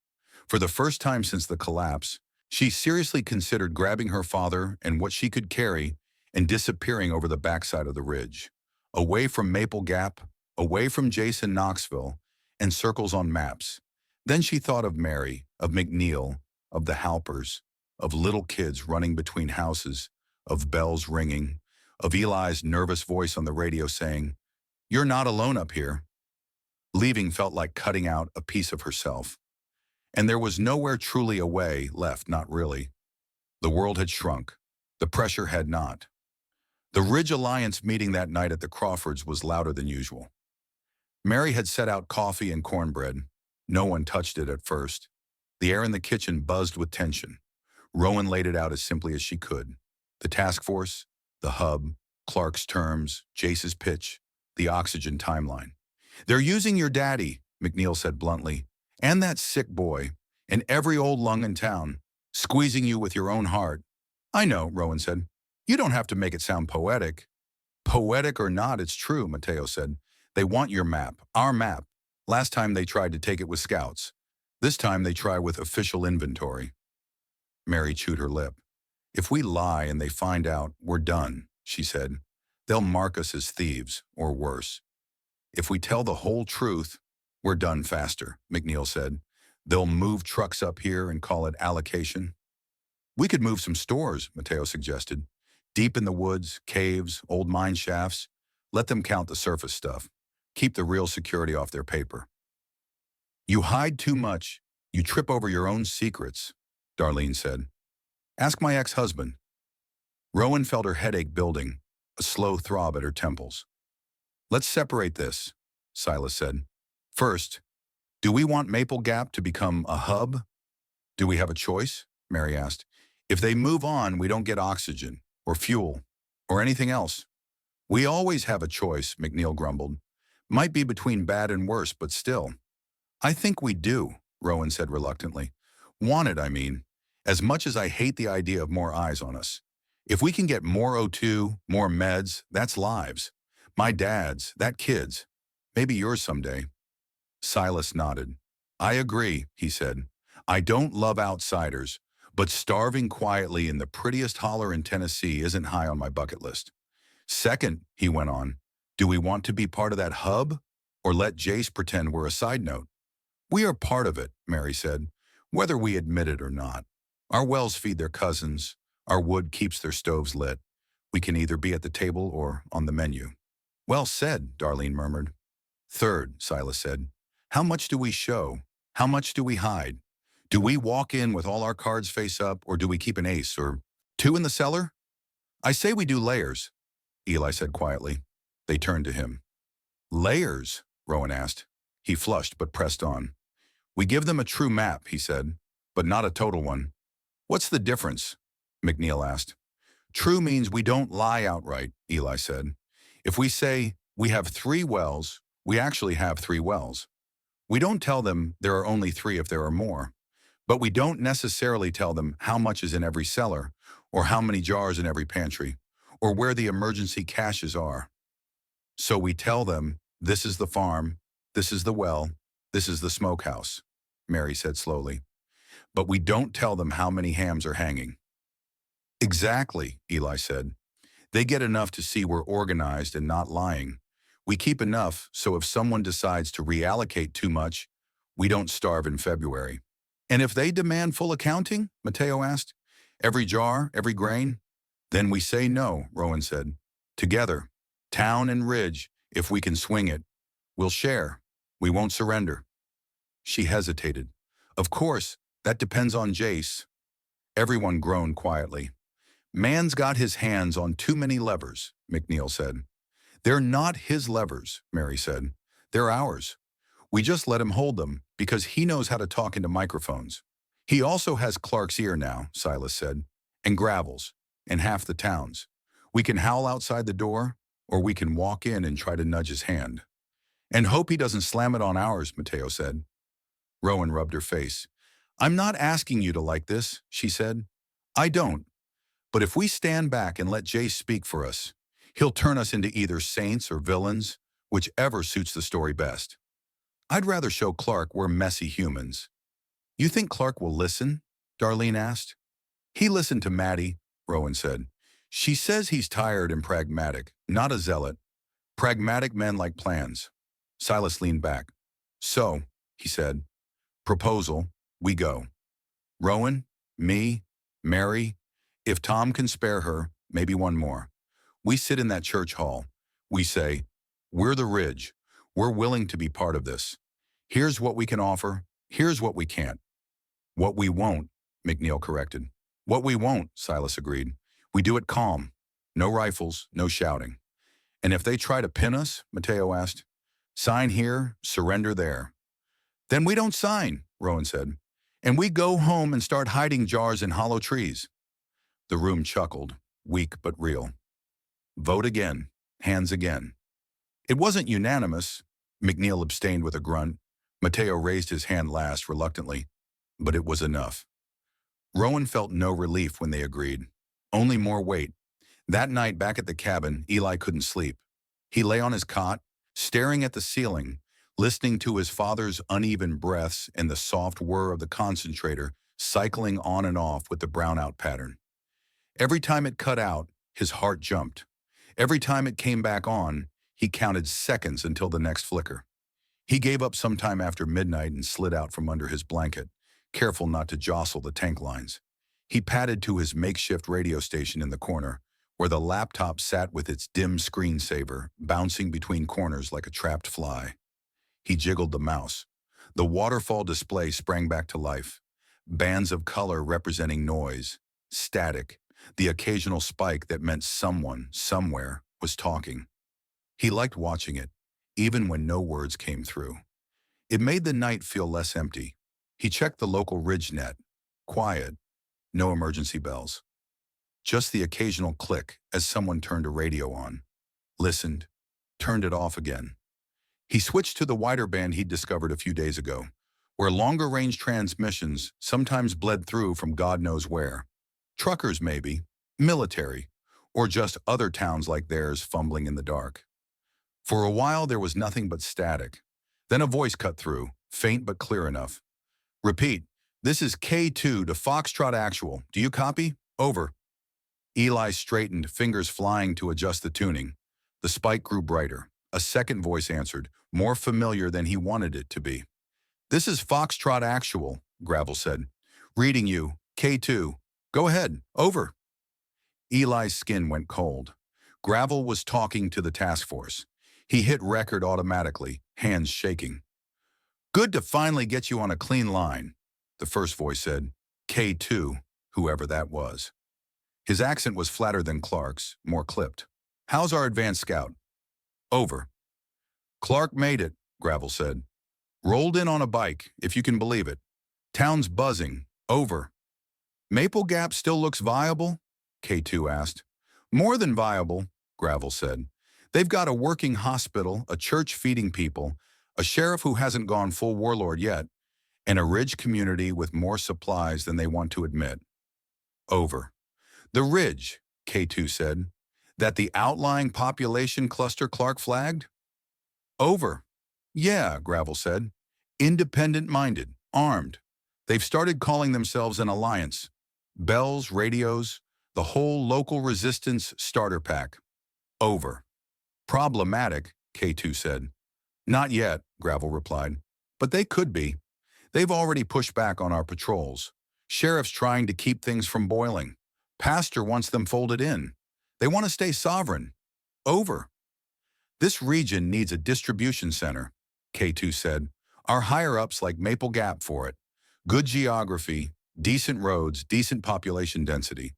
For the first time since the collapse, she seriously considered grabbing her father and what she could carry and disappearing over the backside of the ridge, away from Maple Gap, away from Jace and Knoxville, and circles on maps. Then she thought of Mary, of McNeil, of the Halpers, of little kids running between houses, of bells ringing, of Eli's nervous voice on the radio saying, "You're not alone up here." Leaving felt like cutting out a piece of herself. And there was nowhere truly away left, not really. The world had shrunk. The pressure had not. The Ridge Alliance meeting that night at the Crawfords was louder than usual. Mary had set out coffee and cornbread. No one touched it at first. The air in the kitchen buzzed with tension. Rowan laid it out as simply as she could. The task force, the hub, Clark's terms, Jace's pitch, the oxygen timeline. They're using your daddy, McNeil said bluntly, and that sick boy, and every old lung in town, squeezing you with your own heart. I know, Rowan said. You don't have to make it sound poetic. Poetic or not, it's true, Mateo said. They want your map, our map. Last time they tried to take it with scouts. This time they try with official inventory. Mary chewed her lip. If we lie and they find out, we're done, she said. They'll mark us as thieves, or worse. If we tell the whole truth, we're done faster, McNeil said. They'll move trucks up here and call it allocation. We could move some stores, Mateo suggested. Deep in the woods, caves, old mine shafts. Let them count the surface stuff. Keep the real security off their paper. You hide too much. You trip over your own secrets, Darlene said. Ask my ex-husband. Rowan felt her headache building, a slow throb at her temples. Let's separate this, Silas said. First, do we want Maple Gap to become a hub? Do we have a choice? Mary asked. If they move on, we don't get oxygen, or fuel, or anything else. We always have a choice, McNeil grumbled. Might be between bad and worse, but still. I think we do, Rowan said reluctantly. Want it, I mean. As much as I hate the idea of more eyes on us. If we can get more O2, more meds, that's lives. My dad's, that kid's. Maybe yours someday. Silas nodded. I agree, he said. I don't love outsiders, but starving quietly in the prettiest holler in Tennessee isn't high on my bucket list. Second, he went on, do we want to be part of that hub, or let Jace pretend we're a side note? We are part of it, Mary said, whether we admit it or not. Our wells feed their cousins. Our wood keeps their stoves lit. We can either be at the table or on the menu. Well said, Darlene murmured. Third, Silas said, how much do we show? How much do we hide? Do we walk in with all our cards face up, or do we keep an ace, or two in the cellar? I say we do layers, Eli said quietly. They turned to him. Layers? Rowan asked. He flushed but pressed on. We give them a true map, he said, but not a total one. What's the difference? McNeil asked. True means we don't lie outright, Eli said. If we say we have 3 wells, we actually have 3 wells. We don't tell them there are only 3 if there are more, but we don't necessarily tell them how much is in every cellar, or how many jars in every pantry, or where the emergency caches are. So we tell them, this is the farm, this is the well, this is the smokehouse, Mary said slowly. But we don't tell them how many hams are hanging. Exactly, Eli said. They get enough to see we're organized and not lying. We keep enough so if someone decides to reallocate too much, we don't starve in February. And if they demand full accounting, Mateo asked, every jar, every grain? Then we say no, Rowan said. Together, town and ridge, if we can swing it. We'll share. We won't surrender. She hesitated. Of course, that depends on Jace. Everyone groaned quietly. Man's got his hands on too many levers, McNeil said. They're not his levers, Mary said. They're ours. We just let him hold them because he knows how to talk into microphones. He also has Clark's ear now, Silas said, and Gravel's, and half the town's. We can howl outside the door, or we can walk in and try to nudge his hand. And hope he doesn't slam it on ours, Mateo said. Rowan rubbed her face. I'm not asking you to like this, she said. I don't. But if we stand back and let Jace speak for us, he'll turn us into either saints or villains, whichever suits the story best. I'd rather show Clark we're messy humans. You think Clark will listen? Darlene asked. He listened to Maddie, Rowan said. She says he's tired and pragmatic, not a zealot. Pragmatic men like plans. Silas leaned back. So, he said, proposal, we go. Rowan, me, Mary, if Tom can spare her, maybe one more. We sit in that church hall. We say, we're the Ridge. We're willing to be part of this. Here's what we can offer. Here's what we can't. What we won't, McNeil corrected. What we won't, Silas agreed. We do it calm. No rifles, no shouting. And if they try to pin us, Mateo asked, sign here, surrender there. Then we don't sign, Rowan said. And we go home and start hiding jars in hollow trees. The room chuckled, weak but real. Vote again, hands again. It wasn't unanimous. McNeil abstained with a grunt. Mateo raised his hand last reluctantly, but it was enough. Rowan felt no relief when they agreed, only more weight. That night back at the cabin, Eli couldn't sleep. He lay on his cot, staring at the ceiling, listening to his father's uneven breaths and the soft whir of the concentrator cycling on and off with the brownout pattern. Every time it cut out, his heart jumped. Every time it came back on, he counted seconds until the next flicker. He gave up sometime after midnight and slid out from under his blanket, careful not to jostle the tank lines. He padded to his makeshift radio station in the corner, where the laptop sat with its dim screensaver, bouncing between corners like a trapped fly. He jiggled the mouse. The waterfall display sprang back to life. Bands of color representing noise, static, the occasional spike that meant someone, somewhere, was talking. He liked watching it, even when no words came through. It made the night feel less empty. He checked the local ridge net. Quiet, no emergency bells. Just the occasional click as someone turned a radio on. Listened, turned it off again. He switched to the wider band he'd discovered a few days ago, where longer-range transmissions sometimes bled through from God knows where. Truckers, maybe, military, or just other towns like theirs fumbling in the dark. For a while, there was nothing but static. Then a voice cut through, faint but clear enough. Repeat, this is K2 to Foxtrot Actual. Do you copy? Over. Eli straightened, fingers flying to adjust the tuning. The spike grew brighter. A second voice answered, more familiar than he wanted it to be. This is Foxtrot Actual, Gravel said. Reading you, K2. Go ahead, over. Eli's skin went cold. Gravel was talking to the task force. He hit record automatically, hands shaking. Good to finally get you on a clean line, the first voice said. K2, whoever that was. His accent was flatter than Clark's, more clipped. How's our advanced scout? Over. Clark made it, Gravel said. Rolled in on a bike, if you can believe it. Town's buzzing. Over. Maple Gap still looks viable? K2 asked. More than viable, Gravel said. They've got a working hospital, a church feeding people, a sheriff who hasn't gone full warlord yet, and a ridge community with more supplies than they want to admit. Over. The ridge, K2 said. That the outlying population cluster Clark flagged? Over. Yeah, Gravel said. Independent-minded, armed. They've started calling themselves an alliance. Bells, radios, the whole local resistance starter pack. Over. Problematic, K2 said. Not yet, Gravel replied. But they could be. They've already pushed back on our patrols. Sheriff's trying to keep things from boiling. Pastor wants them folded in. They want to stay sovereign. Over. This region needs a distribution center, K2 said. Our higher-ups like Maple Gap for it. Good geography, decent roads, decent population density.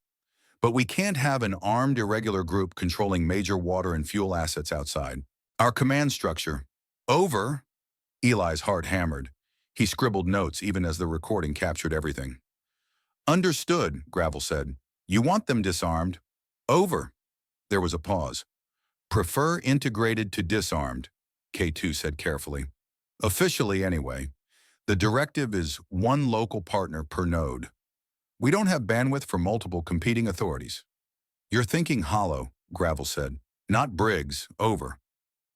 But we can't have an armed irregular group controlling major water and fuel assets outside. Our command structure. Over. Eli's heart hammered. He scribbled notes even as the recording captured everything. Understood, Gravel said. You want them disarmed. Over. There was a pause. Prefer integrated to disarmed, K2 said carefully. Officially, anyway. The directive is one local partner per node. We don't have bandwidth for multiple competing authorities. You're thinking hollow, Gravel said. Not Briggs. Over.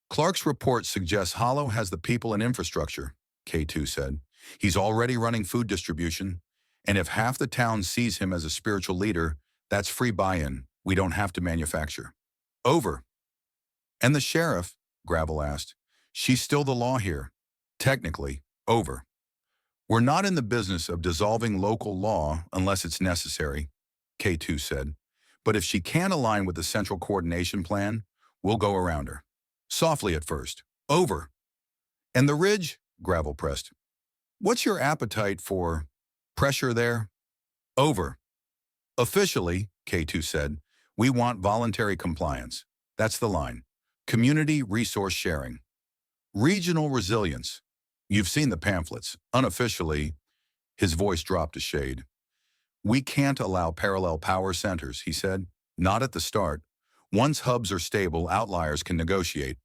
Clark's report suggests Hollow has the people and infrastructure, K2 said. He's already running food distribution, and if half the town sees him as a spiritual leader, that's free buy-in. We don't have to manufacture. Over. And the sheriff, Gravel asked. She's still the law here. Technically, over. We're not in the business of dissolving local law unless it's necessary, K2 said. But if she can't align with the central coordination plan, we'll go around her. Softly at first. Over. And the ridge? Gravel pressed. What's your appetite for pressure there? Over. Officially, K2 said, we want voluntary compliance. That's the line. Community resource sharing. Regional resilience. You've seen the pamphlets. Unofficially, his voice dropped a shade. We can't allow parallel power centers, he said. Not at the start. Once hubs are stable, outliers can negotiate.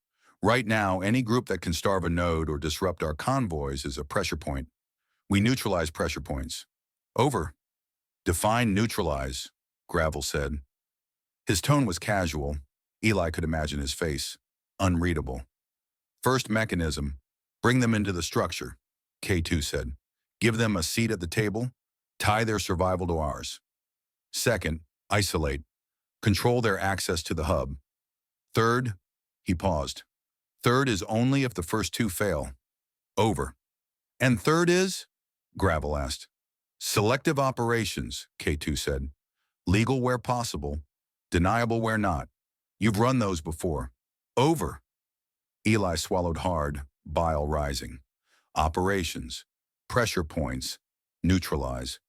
Right now, any group that can starve a node or disrupt our convoys is a pressure point. We neutralize pressure points. Over. Define neutralize, Gravel said. His tone was casual. Eli could imagine his face. Unreadable. First mechanism. Bring them into the structure, K2 said. Give them a seat at the table. Tie their survival to ours. Second, isolate. Control their access to the hub. Third, he paused. Third is only if the first two fail. Over. And third is? Gravel asked. Selective operations, K2 said. Legal where possible, deniable where not. You've run those before. Over. Eli swallowed hard, bile rising. Operations. Pressure points. Neutralize.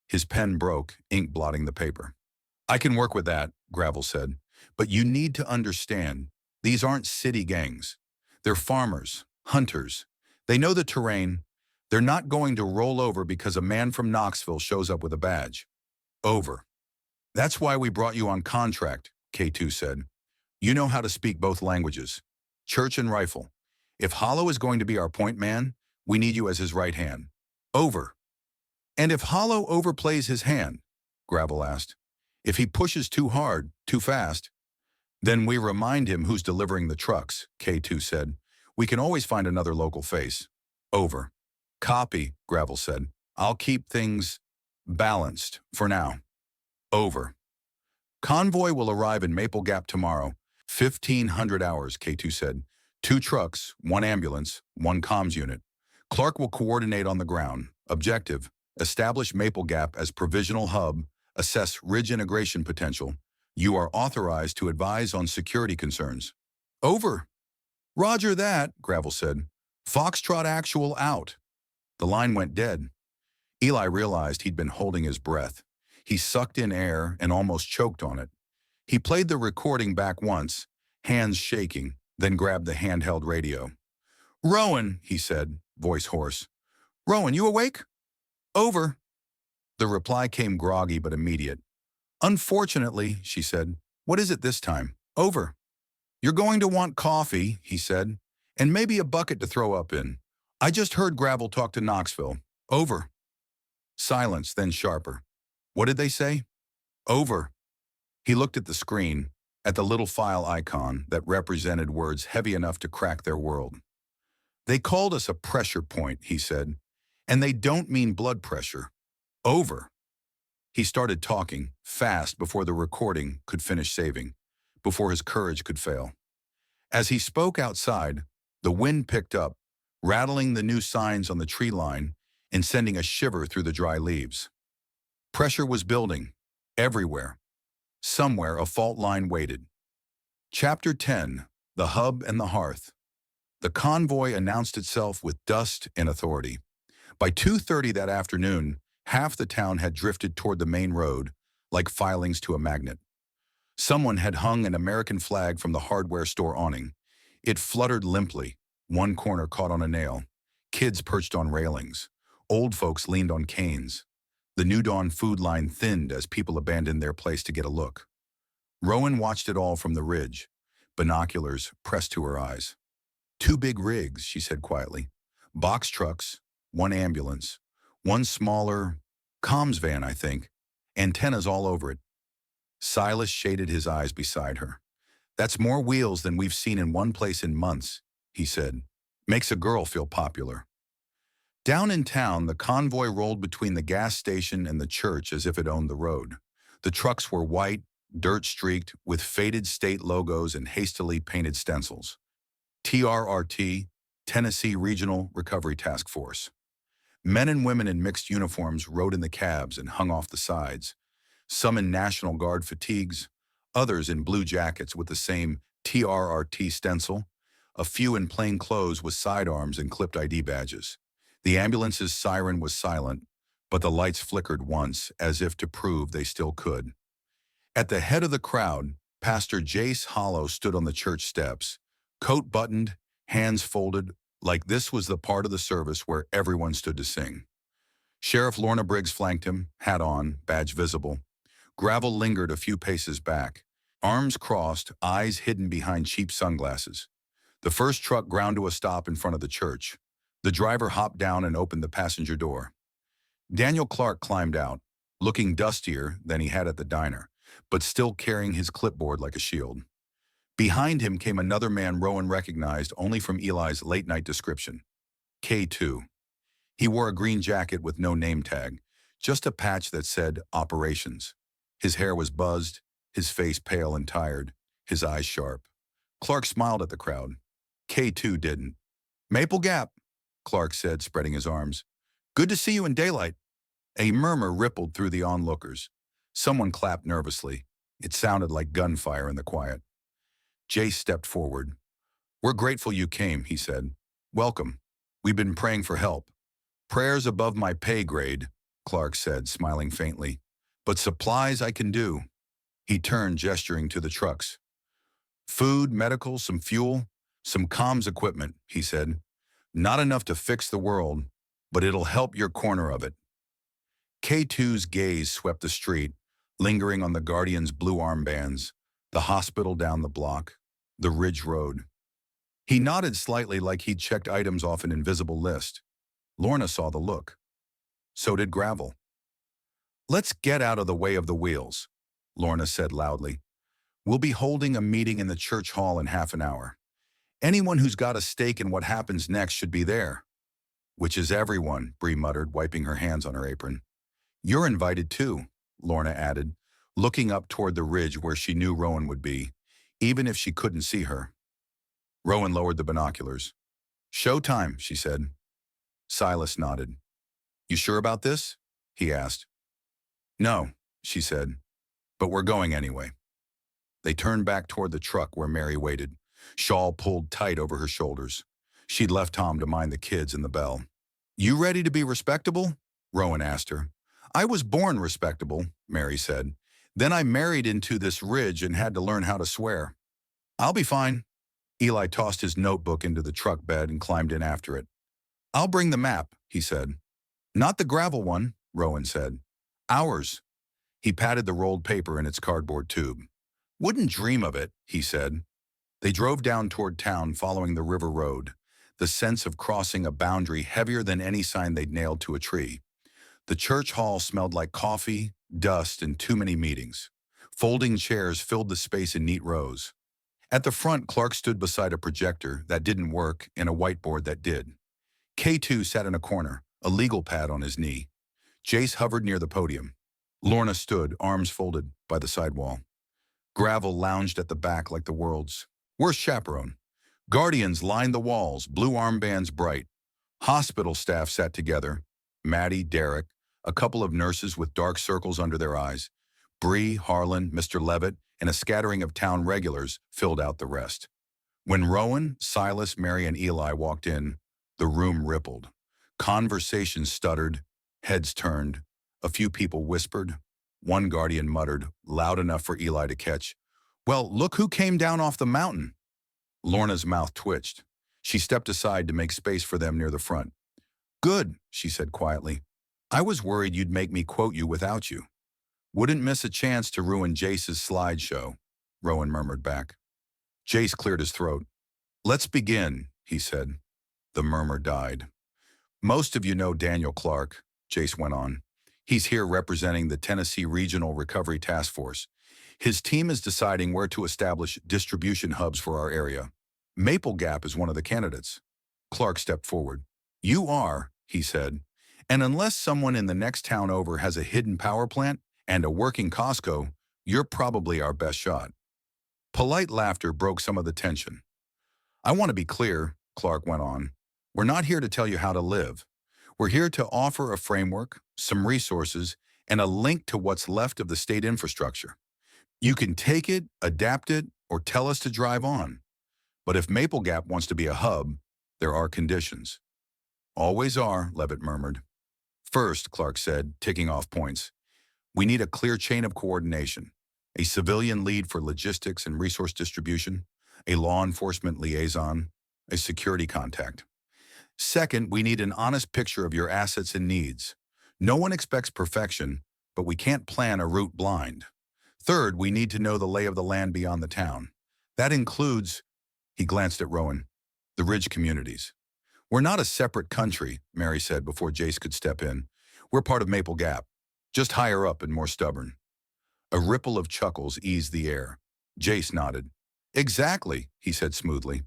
His pen broke, ink blotting the paper. I can work with that, Gravel said. But you need to understand, these aren't city gangs. They're farmers, hunters. They know the terrain. They're not going to roll over because a man from Knoxville shows up with a badge. Over. That's why we brought you on contract, K2 said. You know how to speak both languages. Church and rifle. If Hollow is going to be our point man, we need you as his right hand. Over. And if Hollow overplays his hand, Gravel asked, if he pushes too hard, too fast, then we remind him who's delivering the trucks, K2 said. We can always find another local face. Over. Copy, Gravel said. I'll keep things balanced for now. Over. Convoy will arrive in Maple Gap tomorrow. 1,500 hours, K2 said. 2 trucks, 1 ambulance, 1 comms unit. Clark will coordinate on the ground. Objective, establish Maple Gap as provisional hub, assess ridge integration potential. You are authorized to advise on security concerns. Over. Roger that, Gravel said. Foxtrot actual out. The line went dead. Eli realized he'd been holding his breath. He sucked in air and almost choked on it. He played the recording back once, hands shaking, then grabbed the handheld radio. Rowan, he said, voice hoarse. Rowan, you awake? Over. The reply came groggy but immediate. Unfortunately, she said. What is it this time? Over. You're going to want coffee, he said, and maybe a bucket to throw up in. I just heard Gravel talk to Knoxville. Over. Silence, then sharper. What did they say? Over. He looked at the screen, at the little file icon that represented words heavy enough to crack their world. They called us a pressure point, he said, and they don't mean blood pressure. Over. He started talking, fast before the recording could finish saving, before his courage could fail. As he spoke outside, the wind picked up, rattling the new signs on the tree line and sending a shiver through the dry leaves. Pressure was building, everywhere. Somewhere a fault line waited. Chapter 10, The Hub and the Hearth. The convoy announced itself with dust and authority. By 2:30 that afternoon, half the town had drifted toward the main road, like filings to a magnet. Someone had hung an American flag from the hardware store awning. It fluttered limply, one corner caught on a nail. Kids perched on railings. Old folks leaned on canes. The New Dawn food line thinned as people abandoned their place to get a look. Rowan watched it all from the ridge, binoculars pressed to her eyes. 2 big rigs, she said quietly. Box trucks, 1 ambulance, 1 smaller comms van, I think. Antennas all over it. Silas shaded his eyes beside her. That's more wheels than we've seen in one place in months, he said. Makes a girl feel popular. Down in town, the convoy rolled between the gas station and the church as if it owned the road. The trucks were white, dirt-streaked, with faded state logos and hastily painted stencils. TRRT, Tennessee Regional Recovery Task Force. Men and women in mixed uniforms rode in the cabs and hung off the sides, some in National Guard fatigues, others in blue jackets with the same TRRT stencil, a few in plain clothes with sidearms and clipped ID badges. The ambulance's siren was silent, but the lights flickered once, as if to prove they still could. At the head of the crowd, Pastor Jace Hollow stood on the church steps, coat buttoned, hands folded, like this was the part of the service where everyone stood to sing. Sheriff Lorna Briggs flanked him, hat on, badge visible. Gravel lingered a few paces back, arms crossed, eyes hidden behind cheap sunglasses. The first truck ground to a stop in front of the church. The driver hopped down and opened the passenger door. Daniel Clark climbed out, looking dustier than he had at the diner, but still carrying his clipboard like a shield. Behind him came another man Rowan recognized only from Eli's late-night description. K2. He wore a green jacket with no name tag, just a patch that said Operations. His hair was buzzed, his face pale and tired, his eyes sharp. Clark smiled at the crowd. K2 didn't. Maple Gap. Clark said, spreading his arms. Good to see you in daylight. A murmur rippled through the onlookers. Someone clapped nervously. It sounded like gunfire in the quiet. Jace stepped forward. We're grateful you came, he said. Welcome. We've been praying for help. Prayers above my pay grade, Clark said, smiling faintly. But supplies I can do. He turned, gesturing to the trucks. Food, medical, some fuel, some comms equipment, he said. Not enough to fix the world, but it'll help your corner of it. K2's gaze swept the street, lingering on the Guardian's blue armbands, the hospital down the block, the Ridge Road. He nodded slightly like he'd checked items off an invisible list. Lorna saw the look. So did Gravel. Let's get out of the way of the wheels, Lorna said loudly. We'll be holding a meeting in the church hall in half an hour. Anyone who's got a stake in what happens next should be there. Which is everyone, Bree muttered, wiping her hands on her apron. You're invited too, Lorna added, looking up toward the ridge where she knew Rowan would be, even if she couldn't see her. Rowan lowered the binoculars. Showtime, she said. Silas nodded. You sure about this? He asked. No, she said, but we're going anyway. They turned back toward the truck where Mary waited, shawl pulled tight over her shoulders. She'd left Tom to mind the kids and the bell. You ready to be respectable? Rowan asked her. I was born respectable, Mary said. Then I married into this ridge and had to learn how to swear. I'll be fine. Eli tossed his notebook into the truck bed and climbed in after it. I'll bring the map, he said. Not the gravel one, Rowan said. Ours. He patted the rolled paper in its cardboard tube. Wouldn't dream of it, he said. They drove down toward town following the river road, the sense of crossing a boundary heavier than any sign they'd nailed to a tree. The church hall smelled like coffee, dust, and too many meetings. Folding chairs filled the space in neat rows. At the front, Clark stood beside a projector that didn't work and a whiteboard that did. K2 sat in a corner, a legal pad on his knee. Jace hovered near the podium. Lorna stood, arms folded, by the sidewall. Gravel lounged at the back like the world's worst chaperone. Guardians lined the walls, blue armbands bright. Hospital staff sat together. Maddie, Derek, a couple of nurses with dark circles under their eyes. Bree, Harlan, Mr. Levitt, and a scattering of town regulars filled out the rest. When Rowan, Silas, Mary, and Eli walked in, the room rippled. Conversations stuttered, heads turned. A few people whispered. One guardian muttered, loud enough for Eli to catch, "Well, look who came down off the mountain." Lorna's mouth twitched. She stepped aside to make space for them near the front. Good, she said quietly. I was worried you'd make me quote you without you. Wouldn't miss a chance to ruin Jace's slideshow, Rowan murmured back. Jace cleared his throat. Let's begin, he said. The murmur died. Most of you know Daniel Clark, Jace went on. He's here representing the Tennessee Regional Recovery Task Force. His team is deciding where to establish distribution hubs for our area. Maple Gap is one of the candidates. Clark stepped forward. You are, he said, and unless someone in the next town over has a hidden power plant and a working Costco, you're probably our best shot. Polite laughter broke some of the tension. I want to be clear, Clark went on. We're not here to tell you how to live. We're here to offer a framework, some resources, and a link to what's left of the state infrastructure. You can take it, adapt it, or tell us to drive on. But if Maple Gap wants to be a hub, there are conditions. Always are, Levitt murmured. First, Clark said, ticking off points, we need a clear chain of coordination, a civilian lead for logistics and resource distribution, a law enforcement liaison, a security contact. Second, we need an honest picture of your assets and needs. No one expects perfection, but we can't plan a route blind. Third, we need to know the lay of the land beyond the town. That includes, he glanced at Rowan, the ridge communities. We're not a separate country, Mary said before Jace could step in. We're part of Maple Gap, just higher up and more stubborn. A ripple of chuckles eased the air. Jace nodded. Exactly, he said smoothly.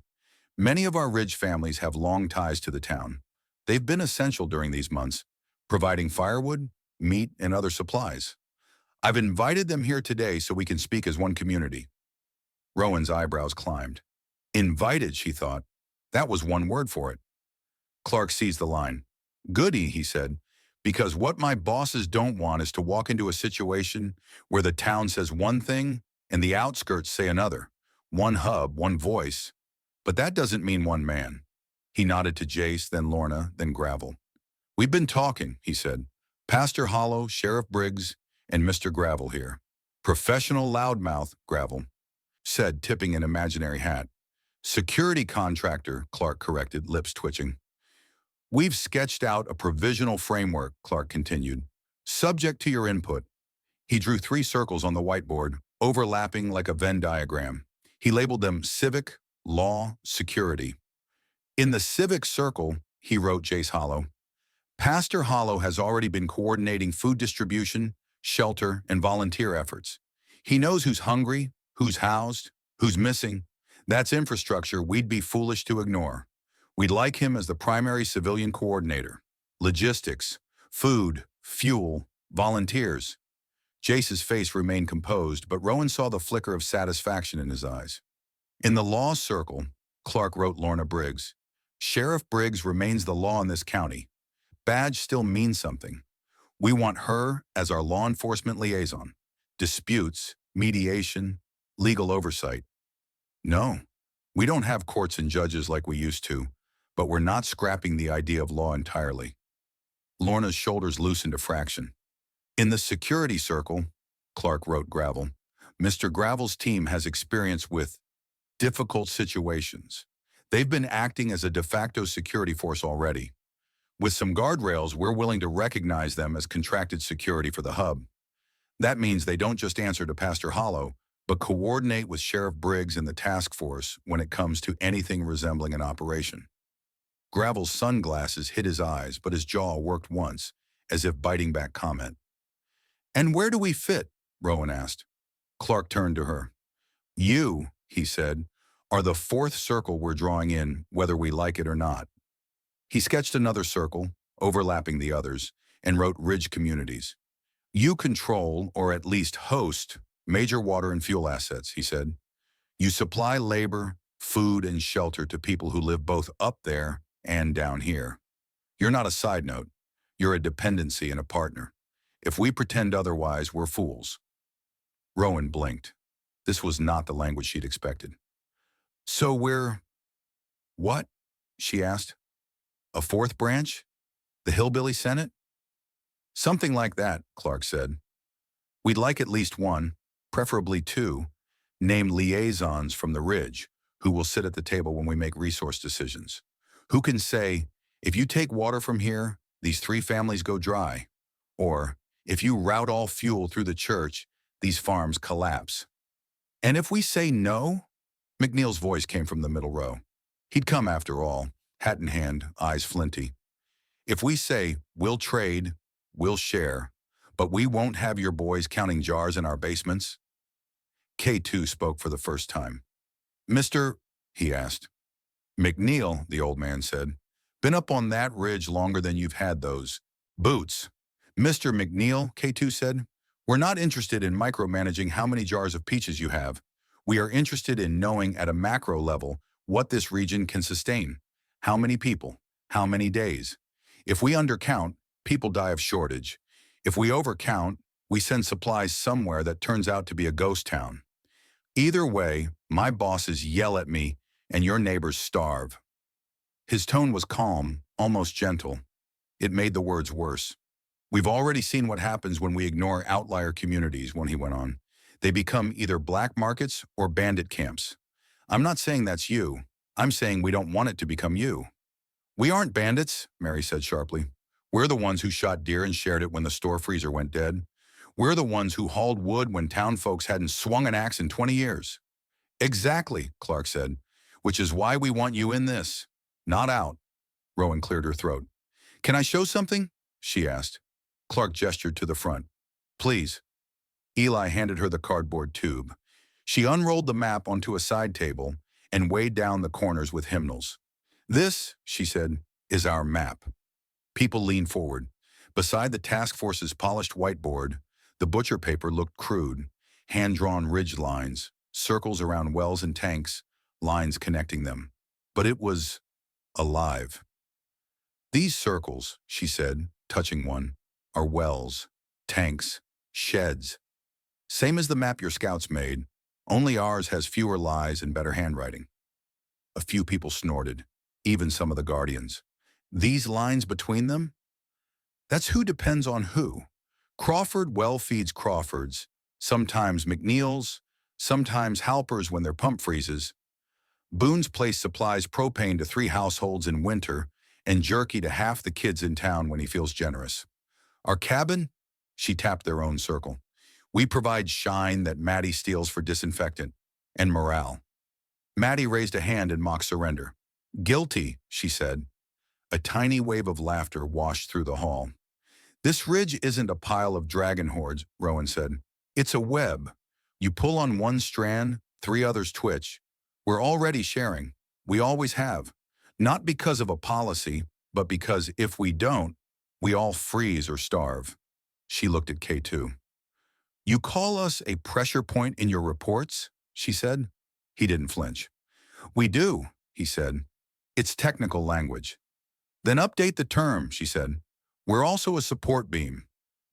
Many of our ridge families have long ties to the town. They've been essential during these months, providing firewood, meat, and other supplies. I've invited them here today so we can speak as one community. Rowan's eyebrows climbed. Invited, she thought. That was one word for it. Clark seized the line. Goody, he said, because what my bosses don't want is to walk into a situation where the town says one thing and the outskirts say another. One hub, one voice. But that doesn't mean one man. He nodded to Jace, then Lorna, then Gravel. We've been talking, he said. Pastor Hollow, Sheriff Briggs, and Mr. Gravel here. Professional loudmouth, Gravel said, tipping an imaginary hat. Security contractor, Clark corrected, lips twitching. We've sketched out a provisional framework, Clark continued, subject to your input. He drew 3 circles on the whiteboard, overlapping like a Venn diagram. He labeled them civic, law, security. In the civic circle, he wrote Jace Hollow, Pastor Hollow has already been coordinating food distribution, shelter, and volunteer efforts. He knows who's hungry, who's housed, who's missing. That's infrastructure we'd be foolish to ignore. We'd like him as the primary civilian coordinator. Logistics, food, fuel, volunteers. Jace's face remained composed, but Rowan saw the flicker of satisfaction in his eyes. In the law circle, Clark wrote Lorna Briggs, Sheriff Briggs remains the law in this county. Badge still means something. We want her as our law enforcement liaison. Disputes, mediation, legal oversight. No, we don't have courts and judges like we used to, but we're not scrapping the idea of law entirely. Lorna's shoulders loosened a fraction. In the security circle, Clark wrote Gravel, Mr. Gravel's team has experience with difficult situations. They've been acting as a de facto security force already. With some guardrails, we're willing to recognize them as contracted security for the hub. That means they don't just answer to Pastor Hollow, but coordinate with Sheriff Briggs and the task force when it comes to anything resembling an operation. Gravel's sunglasses hid his eyes, but his jaw worked once, as if biting back comment. And where do we fit? Rowan asked. Clark turned to her. You, he said, are the 4th circle we're drawing in, whether we like it or not. He sketched another circle, overlapping the others, and wrote Ridge Communities. You control, or at least host, major water and fuel assets, he said. You supply labor, food, and shelter to people who live both up there and down here. You're not a side note. You're a dependency and a partner. If we pretend otherwise, we're fools. Rowan blinked. This was not the language she'd expected. So we're... What? She asked. A 4th branch? The Hillbilly Senate? Something like that, Clark said. We'd like at least 1, preferably 2, named liaisons from the Ridge, who will sit at the table when we make resource decisions. Who can say, if you take water from here, these 3 families go dry. Or, if you route all fuel through the church, these farms collapse. And if we say no? McNeil's voice came from the middle row. He'd come after all, hat in hand, eyes flinty. If we say, we'll trade, we'll share, but we won't have your boys counting jars in our basements? K2 spoke for the first time. Mr. he asked. McNeil, the old man said, been up on that ridge longer than you've had those boots. Mr. McNeil, K2 said, we're not interested in micromanaging how many jars of peaches you have. We are interested in knowing at a macro level what this region can sustain. How many people? How many days? If we undercount, people die of shortage. If we overcount, we send supplies somewhere that turns out to be a ghost town. Either way, my bosses yell at me and your neighbors starve. His tone was calm, almost gentle. It made the words worse. We've already seen what happens when we ignore outlier communities, when he went on. They become either black markets or bandit camps. I'm not saying that's you. I'm saying we don't want it to become you. We aren't bandits, Mary said sharply. We're the ones who shot deer and shared it when the store freezer went dead. We're the ones who hauled wood when town folks hadn't swung an axe in 20 years. Exactly, Clark said, which is why we want you in this, not out. Rowan cleared her throat. Can I show something? She asked. Clark gestured to the front. Please. Eli handed her the cardboard tube. She unrolled the map onto a side table and weighed down the corners with hymnals. This, she said, is our map. People leaned forward. Beside the task force's polished whiteboard, the butcher paper looked crude, hand-drawn ridge lines, circles around wells and tanks, lines connecting them. But it was alive. These circles, she said, touching one, are wells, tanks, sheds. Same as the map your scouts made, only ours has fewer lies and better handwriting. A few people snorted, even some of the guardians. These lines between them? That's who depends on who. Crawford well feeds Crawfords, sometimes McNeil's, sometimes Halpers when their pump freezes. Boone's place supplies propane to 3 households in winter and jerky to half the kids in town when he feels generous. Our cabin? She tapped their own circle. We provide shine that Maddie steals for disinfectant, and morale. Maddie raised a hand in mock surrender. Guilty, she said. A tiny wave of laughter washed through the hall. This ridge isn't a pile of dragon hordes, Rowan said. It's a web. You pull on one strand, 3 others twitch. We're already sharing. We always have. Not because of a policy, but because if we don't, we all freeze or starve. She looked at K2. You call us a pressure point in your reports? She said. He didn't flinch. We do, he said. It's technical language. Then update the term, she said. We're also a support beam.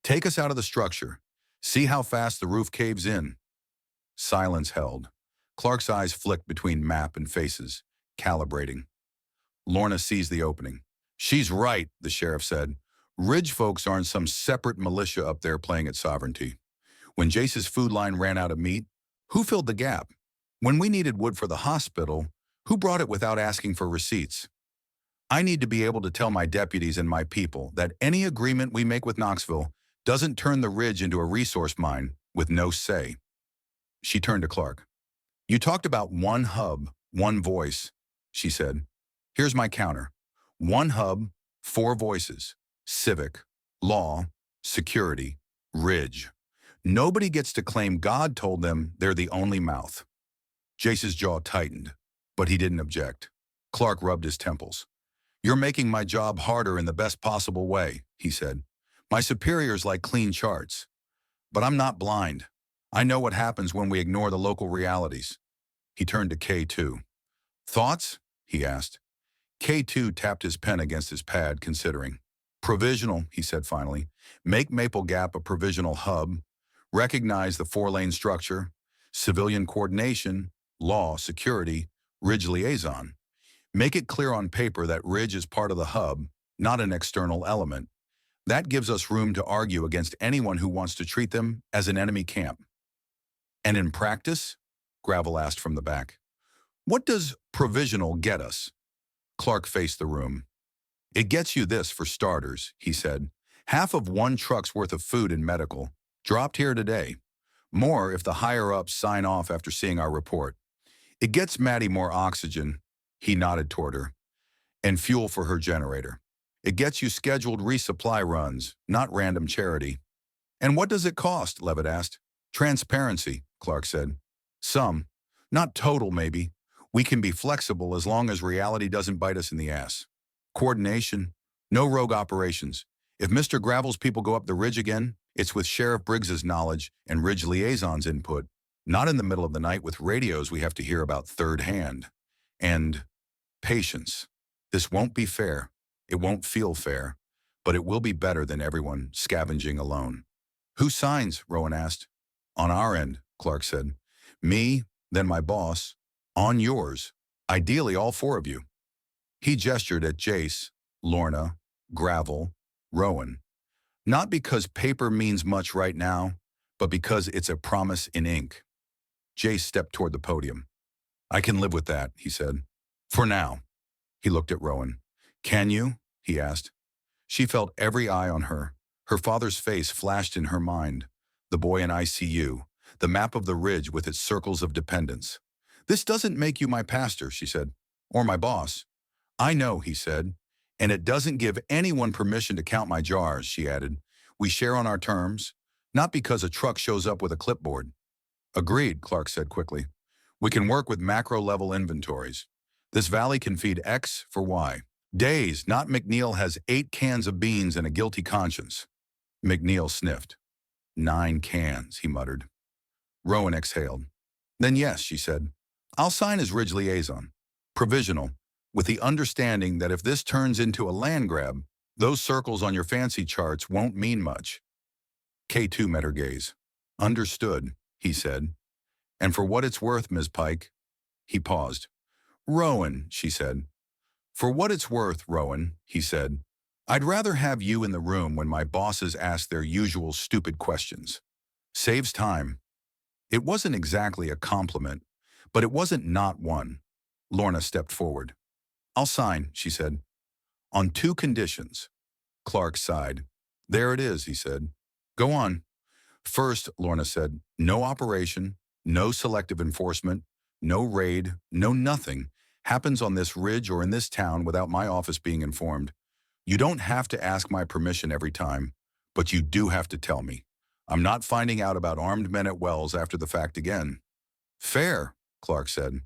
Take us out of the structure. See how fast the roof caves in. Silence held. Clark's eyes flicked between map and faces, calibrating. Lorna seized the opening. She's right, the sheriff said. Ridge folks aren't some separate militia up there playing at sovereignty. When Jace's food line ran out of meat, who filled the gap? When we needed wood for the hospital, who brought it without asking for receipts? I need to be able to tell my deputies and my people that any agreement we make with Knoxville doesn't turn the ridge into a resource mine with no say. She turned to Clark. You talked about one hub, one voice, she said. Here's my counter. One hub, 4 voices. Civic, law, security, ridge. Nobody gets to claim God told them they're the only mouth. Jace's jaw tightened, but he didn't object. Clark rubbed his temples. You're making my job harder in the best possible way, he said. My superiors like clean charts. But I'm not blind. I know what happens when we ignore the local realities. He turned to K2. Thoughts? He asked. K2 tapped his pen against his pad, considering. Provisional, he said finally. Make Maple Gap a provisional hub. Recognize the 4-lane structure. Civilian coordination, law, security, ridge liaison. Make it clear on paper that ridge is part of the hub, not an external element. That gives us room to argue against anyone who wants to treat them as an enemy camp. And in practice? Gravel asked from the back. What does provisional get us? Clark faced the room. It gets you this for starters, he said. Half of 1 truck's worth of food and medical. Dropped here today. More if the higher-ups sign off after seeing our report. It gets Maddie more oxygen, he nodded toward her, and fuel for her generator. It gets you scheduled resupply runs, not random charity. And what does it cost, Levitt asked. Transparency, Clark said. Some. Not total, maybe. We can be flexible as long as reality doesn't bite us in the ass. Coordination. No rogue operations. If Mr. Gravel's people go up the ridge again, it's with Sheriff Briggs's knowledge and Ridge Liaison's input, not in the middle of the night with radios we have to hear about third hand. And patience. This won't be fair. It won't feel fair, but it will be better than everyone scavenging alone. Who signs? Rowan asked. On our end, Clark said. Me, then my boss. On yours. Ideally, all 4 of you. He gestured at Jace, Lorna, Gravel, Rowan. Not because paper means much right now, but because it's a promise in ink. Jace stepped toward the podium. I can live with that, he said. For now. He looked at Rowan. Can you? He asked. She felt every eye on her. Her father's face flashed in her mind. The boy in ICU. The map of the ridge with its circles of dependence. This doesn't make you my pastor, she said. Or my boss. I know, he said. And it doesn't give anyone permission to count my jars, she added. We share on our terms, not because a truck shows up with a clipboard. Agreed, Clark said quickly. We can work with macro-level inventories. This valley can feed X for Y. Days, not McNeil has 8 cans of beans and a guilty conscience. McNeil sniffed. 9 cans, he muttered. Rowan exhaled. Then yes, she said. I'll sign as Ridge Liaison. Provisional. with the understanding that if this turns into a land grab, those circles on your fancy charts won't mean much. K2 met her gaze. Understood, he said. And for what it's worth, Ms. Pike. He paused. Rowan, she said. For what it's worth, Rowan, he said. I'd rather have you in the room when my bosses ask their usual stupid questions. Saves time. It wasn't exactly a compliment, but it wasn't not one. Lorna stepped forward. I'll sign, she said. On two conditions. Clark sighed. There it is, he said. Go on. First, Lorna said, no operation, no selective enforcement, no raid, no nothing happens on this ridge or in this town without my office being informed. You don't have to ask my permission every time, but you do have to tell me. I'm not finding out about armed men at Wells after the fact again. Fair, Clark said.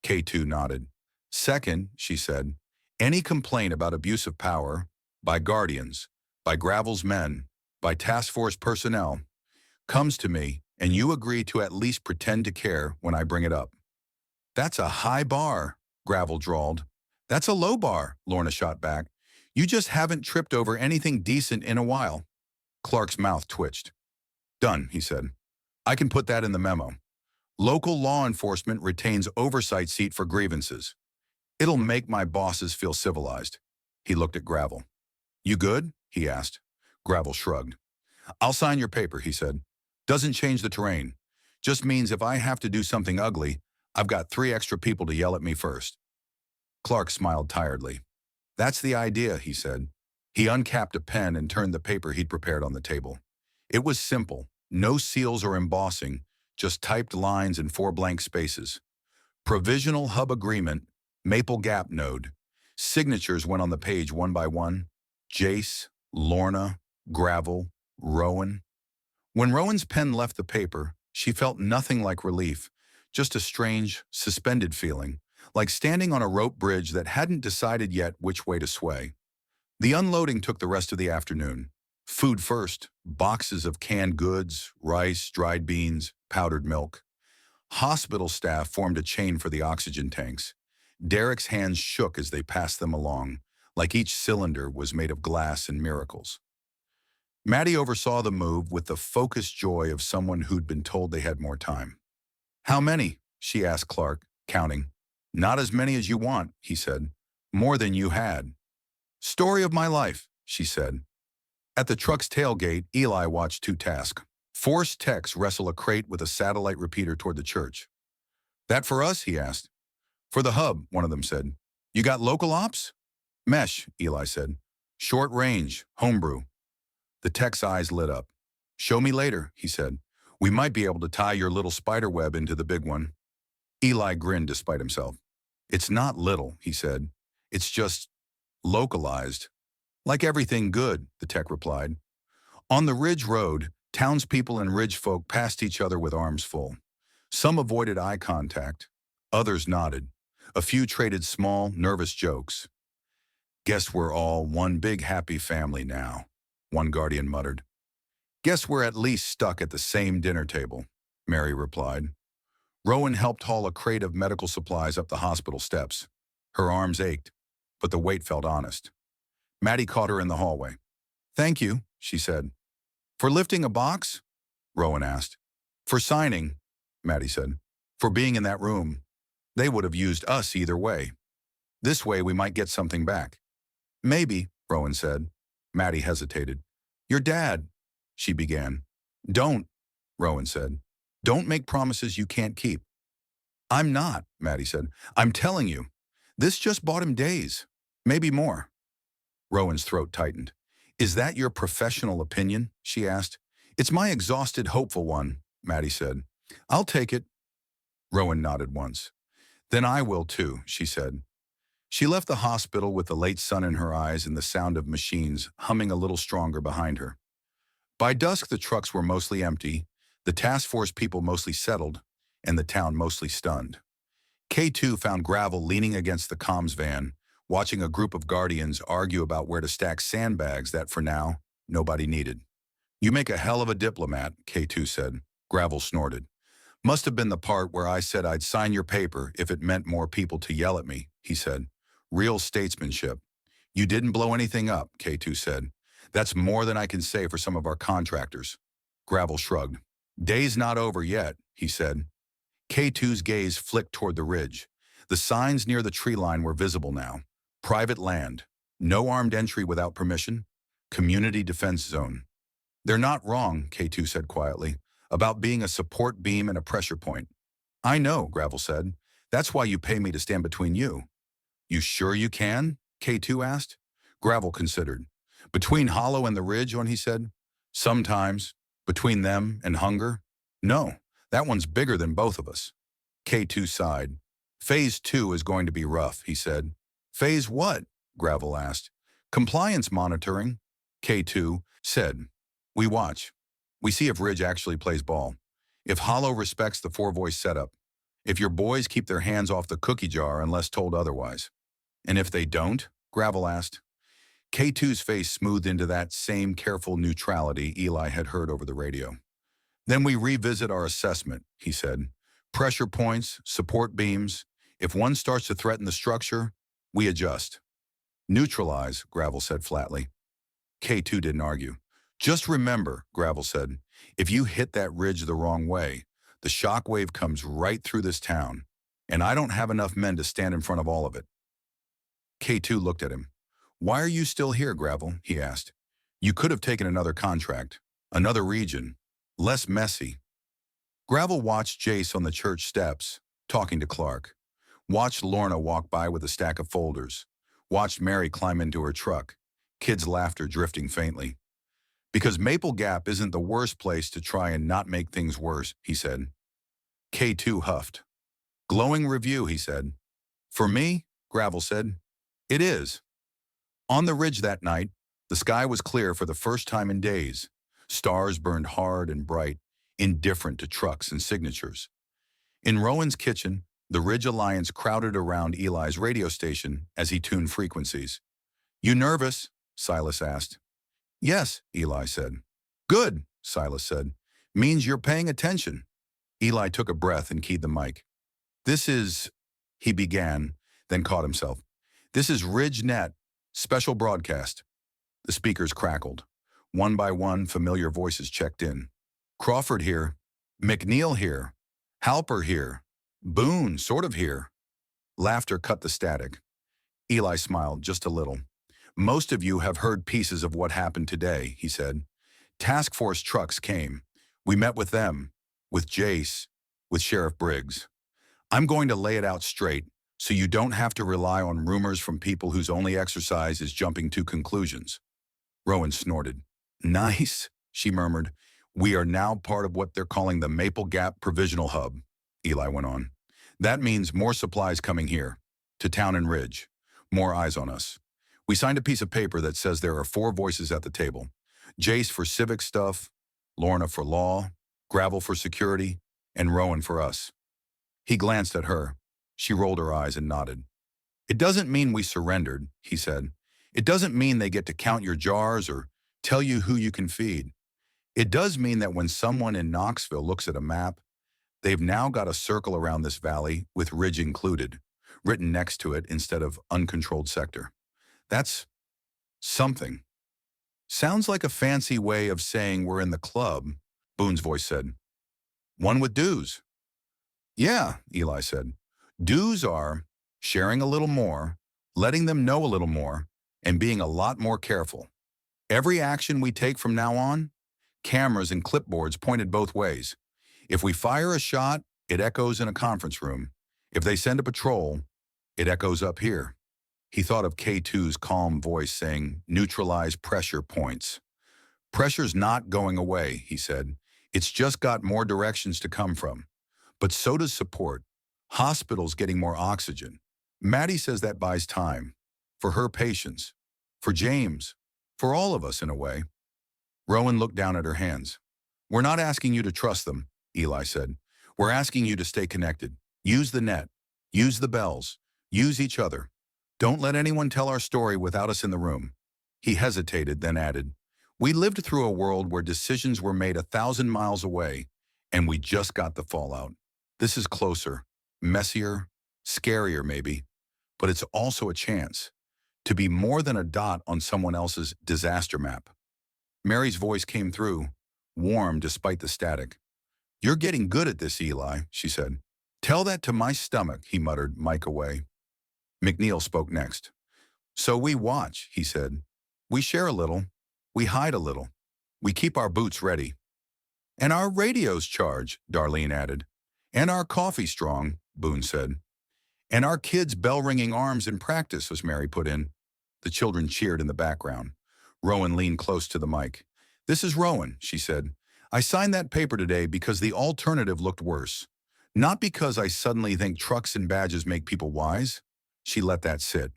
K2 nodded. Second, she said, any complaint about abuse of power, by guardians, by Gravel's men, by task force personnel, comes to me, and you agree to at least pretend to care when I bring it up. That's a high bar, Gravel drawled. That's a low bar, Lorna shot back. You just haven't tripped over anything decent in a while. Clark's mouth twitched. Done, he said. I can put that in the memo. Local law enforcement retains oversight seat for grievances. It'll make my bosses feel civilized. He looked at Gravel. You good? He asked. Gravel shrugged. I'll sign your paper, he said. Doesn't change the terrain. Just means if I have to do something ugly, I've got 3 extra people to yell at me first. Clark smiled tiredly. That's the idea, he said. He uncapped a pen and turned the paper he'd prepared on the table. It was simple, no seals or embossing, just typed lines and 4 blank spaces. Provisional hub agreement, Maple Gap node. Signatures went on the page one by one. Jace, Lorna, Gravel, Rowan. When Rowan's pen left the paper, she felt nothing like relief, just a strange, suspended feeling, like standing on a rope bridge that hadn't decided yet which way to sway. The unloading took the rest of the afternoon. Food first, boxes of canned goods, rice, dried beans, powdered milk. Hospital staff formed a chain for the oxygen tanks. Derek's hands shook as they passed them along, like each cylinder was made of glass and miracles. Maddie oversaw the move with the focused joy of someone who'd been told they had more time. How many? She asked Clark, counting. Not as many as you want, he said. More than you had. Story of my life, she said. At the truck's tailgate, Eli watched 2 tasks. Force techs wrestle a crate with a satellite repeater toward the church. That for us? He asked. For the hub, one of them said. You got local ops? Mesh, Eli said. Short range, homebrew. The tech's eyes lit up. Show me later, he said. We might be able to tie your little spider web into the big one. Eli grinned despite himself. It's not little, he said. It's just localized. Like everything good, the tech replied. On the Ridge Road, townspeople and ridge folk passed each other with arms full. Some avoided eye contact. Others nodded. A few traded small, nervous jokes. Guess we're all one big happy family now, one guardian muttered. Guess we're at least stuck at the same dinner table, Mary replied. Rowan helped haul a crate of medical supplies up the hospital steps. Her arms ached, but the weight felt honest. Maddie caught her in the hallway. Thank you, she said. For lifting a box? Rowan asked. For signing, Maddie said. For being in that room. They would have used us either way. This way we might get something back. Maybe, Rowan said. Maddie hesitated. Your dad, she began. Don't, Rowan said. Don't make promises you can't keep. I'm not, Maddie said. I'm telling you. This just bought him days. Maybe more. Rowan's throat tightened. Is that your professional opinion? She asked. It's my exhausted, hopeful one, Maddie said. I'll take it. Rowan nodded once. Then I will too, she said. She left the hospital with the late sun in her eyes and the sound of machines humming a little stronger behind her. By dusk, the trucks were mostly empty, the task force people mostly settled, and the town mostly stunned. K2 found Gravel leaning against the comms van, watching a group of guardians argue about where to stack sandbags that, for now, nobody needed. You make a hell of a diplomat, K2 said. Gravel snorted. Must have been the part where I said I'd sign your paper if it meant more people to yell at me, he said. Real statesmanship. You didn't blow anything up, K2 said. That's more than I can say for some of our contractors. Gravel shrugged. Day's not over yet, he said. K2's gaze flicked toward the ridge. The signs near the tree line were visible now. Private land. No armed entry without permission. Community defense zone. They're not wrong, K2 said quietly, about being a support beam and a pressure point. I know, Gravel said. That's why you pay me to stand between you. You sure you can? K2 asked. Gravel considered. Between Hollow and the ridge, he said. Sometimes. Between them and hunger? No, that one's bigger than both of us. K2 sighed. Phase 2 is going to be rough, he said. Phase what? Gravel asked. Compliance monitoring, K2 said. We watch. We see if Ridge actually plays ball. If Hollow respects the four-voice setup. If your boys keep their hands off the cookie jar unless told otherwise. And if they don't? Gravel asked. K2's face smoothed into that same careful neutrality Eli had heard over the radio. Then we revisit our assessment, he said. Pressure points, support beams. If one starts to threaten the structure, we adjust. Neutralize, Gravel said flatly. K2 didn't argue. Just remember, Gravel said, if you hit that ridge the wrong way, the shock wave comes right through this town, and I don't have enough men to stand in front of all of it. K2 looked at him. Why are you still here, Gravel? He asked. You could have taken another contract, another region, less messy. Gravel watched Jace on the church steps, talking to Clark. Watched Lorna walk by with a stack of folders. Watched Mary climb into her truck, kids' laughter drifting faintly. Because Maple Gap isn't the worst place to try and not make things worse, he said. K2 huffed. Glowing review, he said. For me, Gravel said, it is. On the ridge that night, the sky was clear for the first time in days. Stars burned hard and bright, indifferent to trucks and signatures. In Rowan's kitchen, the Ridge Alliance crowded around Eli's radio station as he tuned frequencies. You nervous? Silas asked. Yes, Eli said. Good, Silas said. Means you're paying attention. Eli took a breath and keyed the mic. This is, he began, then caught himself. This is Ridge Net, special broadcast. The speakers crackled. One by one, familiar voices checked in. Crawford here. McNeil here. Halper here. Boone, sort of here. Laughter cut the static. Eli smiled just a little. Most of you have heard pieces of what happened today, he said. Task force trucks came. We met with them, with Jace, with Sheriff Briggs. I'm going to lay it out straight, so you don't have to rely on rumors from people whose only exercise is jumping to conclusions. Rowan snorted. Nice, she murmured. We are now part of what they're calling the Maple Gap Provisional Hub, Eli went on. That means more supplies coming here, to Town and Ridge. More eyes on us. We signed a piece of paper that says there are 4 voices at the table. Jace for civic stuff, Lorna for law, Gravel for security, and Rowan for us. He glanced at her. She rolled her eyes and nodded. It doesn't mean we surrendered, he said. It doesn't mean they get to count your jars or tell you who you can feed. It does mean that when someone in Knoxville looks at a map, they've now got a circle around this valley with Ridge included, written next to it instead of uncontrolled sector. That's something. Sounds like a fancy way of saying we're in the club, Boone's voice said. One with dues. Yeah, Eli said. Dues are sharing a little more, letting them know a little more, and being a lot more careful. Every action we take from now on, cameras and clipboards pointed both ways. If we fire a shot, it echoes in a conference room. If they send a patrol, it echoes up here. He thought of K2's calm voice saying, neutralize pressure points. Pressure's not going away, he said. It's just got more directions to come from. But so does support. Hospitals getting more oxygen. Maddie says that buys time. For her patients. For James. For all of us in a way. Rowan looked down at her hands. We're not asking you to trust them, Eli said. We're asking you to stay connected. Use the net. Use the bells. Use each other. Don't let anyone tell our story without us in the room. He hesitated, then added, we lived through a world where decisions were made 1,000 miles away, and we just got the fallout. This is closer, messier, scarier maybe. but it's also a chance to be more than a dot on someone else's disaster map. Mary's voice came through, warm despite the static. "You're getting good at this, Eli," she said. "Tell that to my stomach," he muttered, mic away. McNeil spoke next. "So we watch," he said. "We share a little. We hide a little. We keep our boots ready." "And our radios charge," Darlene added. "And our coffee strong," Boone said. "And our kids' bell-ringing arms in practice," as Mary put in. The children cheered in the background. Rowan leaned close to the mic. "This is Rowan," she said. "I signed that paper today because the alternative looked worse. Not because I suddenly think trucks and badges make people wise." She let that sit.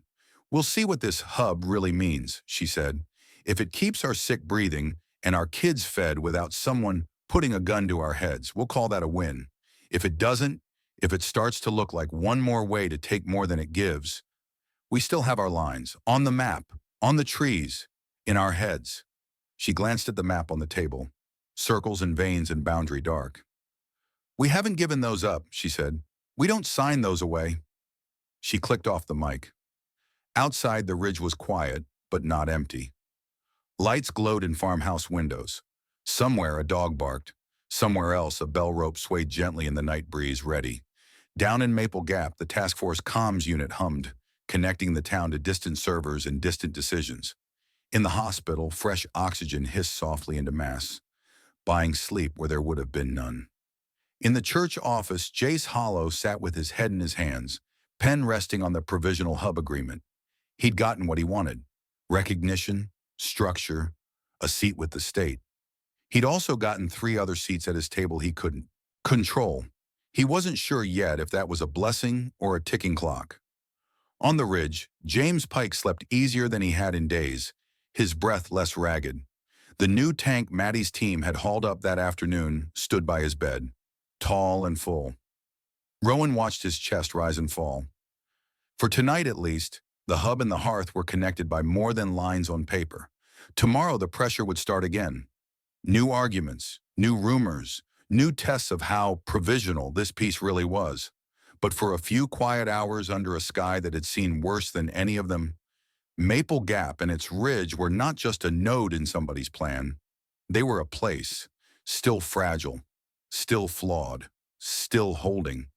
"We'll see what this hub really means," she said. "If it keeps our sick breathing and our kids fed without someone putting a gun to our heads, we'll call that a win. If it doesn't, if it starts to look like one more way to take more than it gives, we still have our lines, on the map, on the trees, in our heads." She glanced at the map on the table, circles and veins and boundary dark. "We haven't given those up," she said. "We don't sign those away." She clicked off the mic. Outside, the ridge was quiet, but not empty. Lights glowed in farmhouse windows. Somewhere a dog barked. Somewhere else a bell rope swayed gently in the night breeze, ready. Down in Maple Gap, the task force comms unit hummed, connecting the town to distant servers and distant decisions. In the hospital, fresh oxygen hissed softly into mass, buying sleep where there would have been none. In the church office, Jace Hollow sat with his head in his hands, pen resting on the provisional hub agreement. He'd gotten what he wanted: recognition, structure, a seat with the state. He'd also gotten 3 other seats at his table he couldn't control. He wasn't sure yet if that was a blessing or a ticking clock. On the ridge, James Pike slept easier than he had in days, his breath less ragged. The new tank Maddie's team had hauled up that afternoon stood by his bed, tall and full. Rowan watched his chest rise and fall. For tonight at least, the hub and the hearth were connected by more than lines on paper. Tomorrow the pressure would start again. New arguments, new rumors, new tests of how provisional this piece really was. But for a few quiet hours under a sky that had seen worse than any of them, Maple Gap and its ridge were not just a node in somebody's plan. They were a place, still fragile, still flawed, still holding.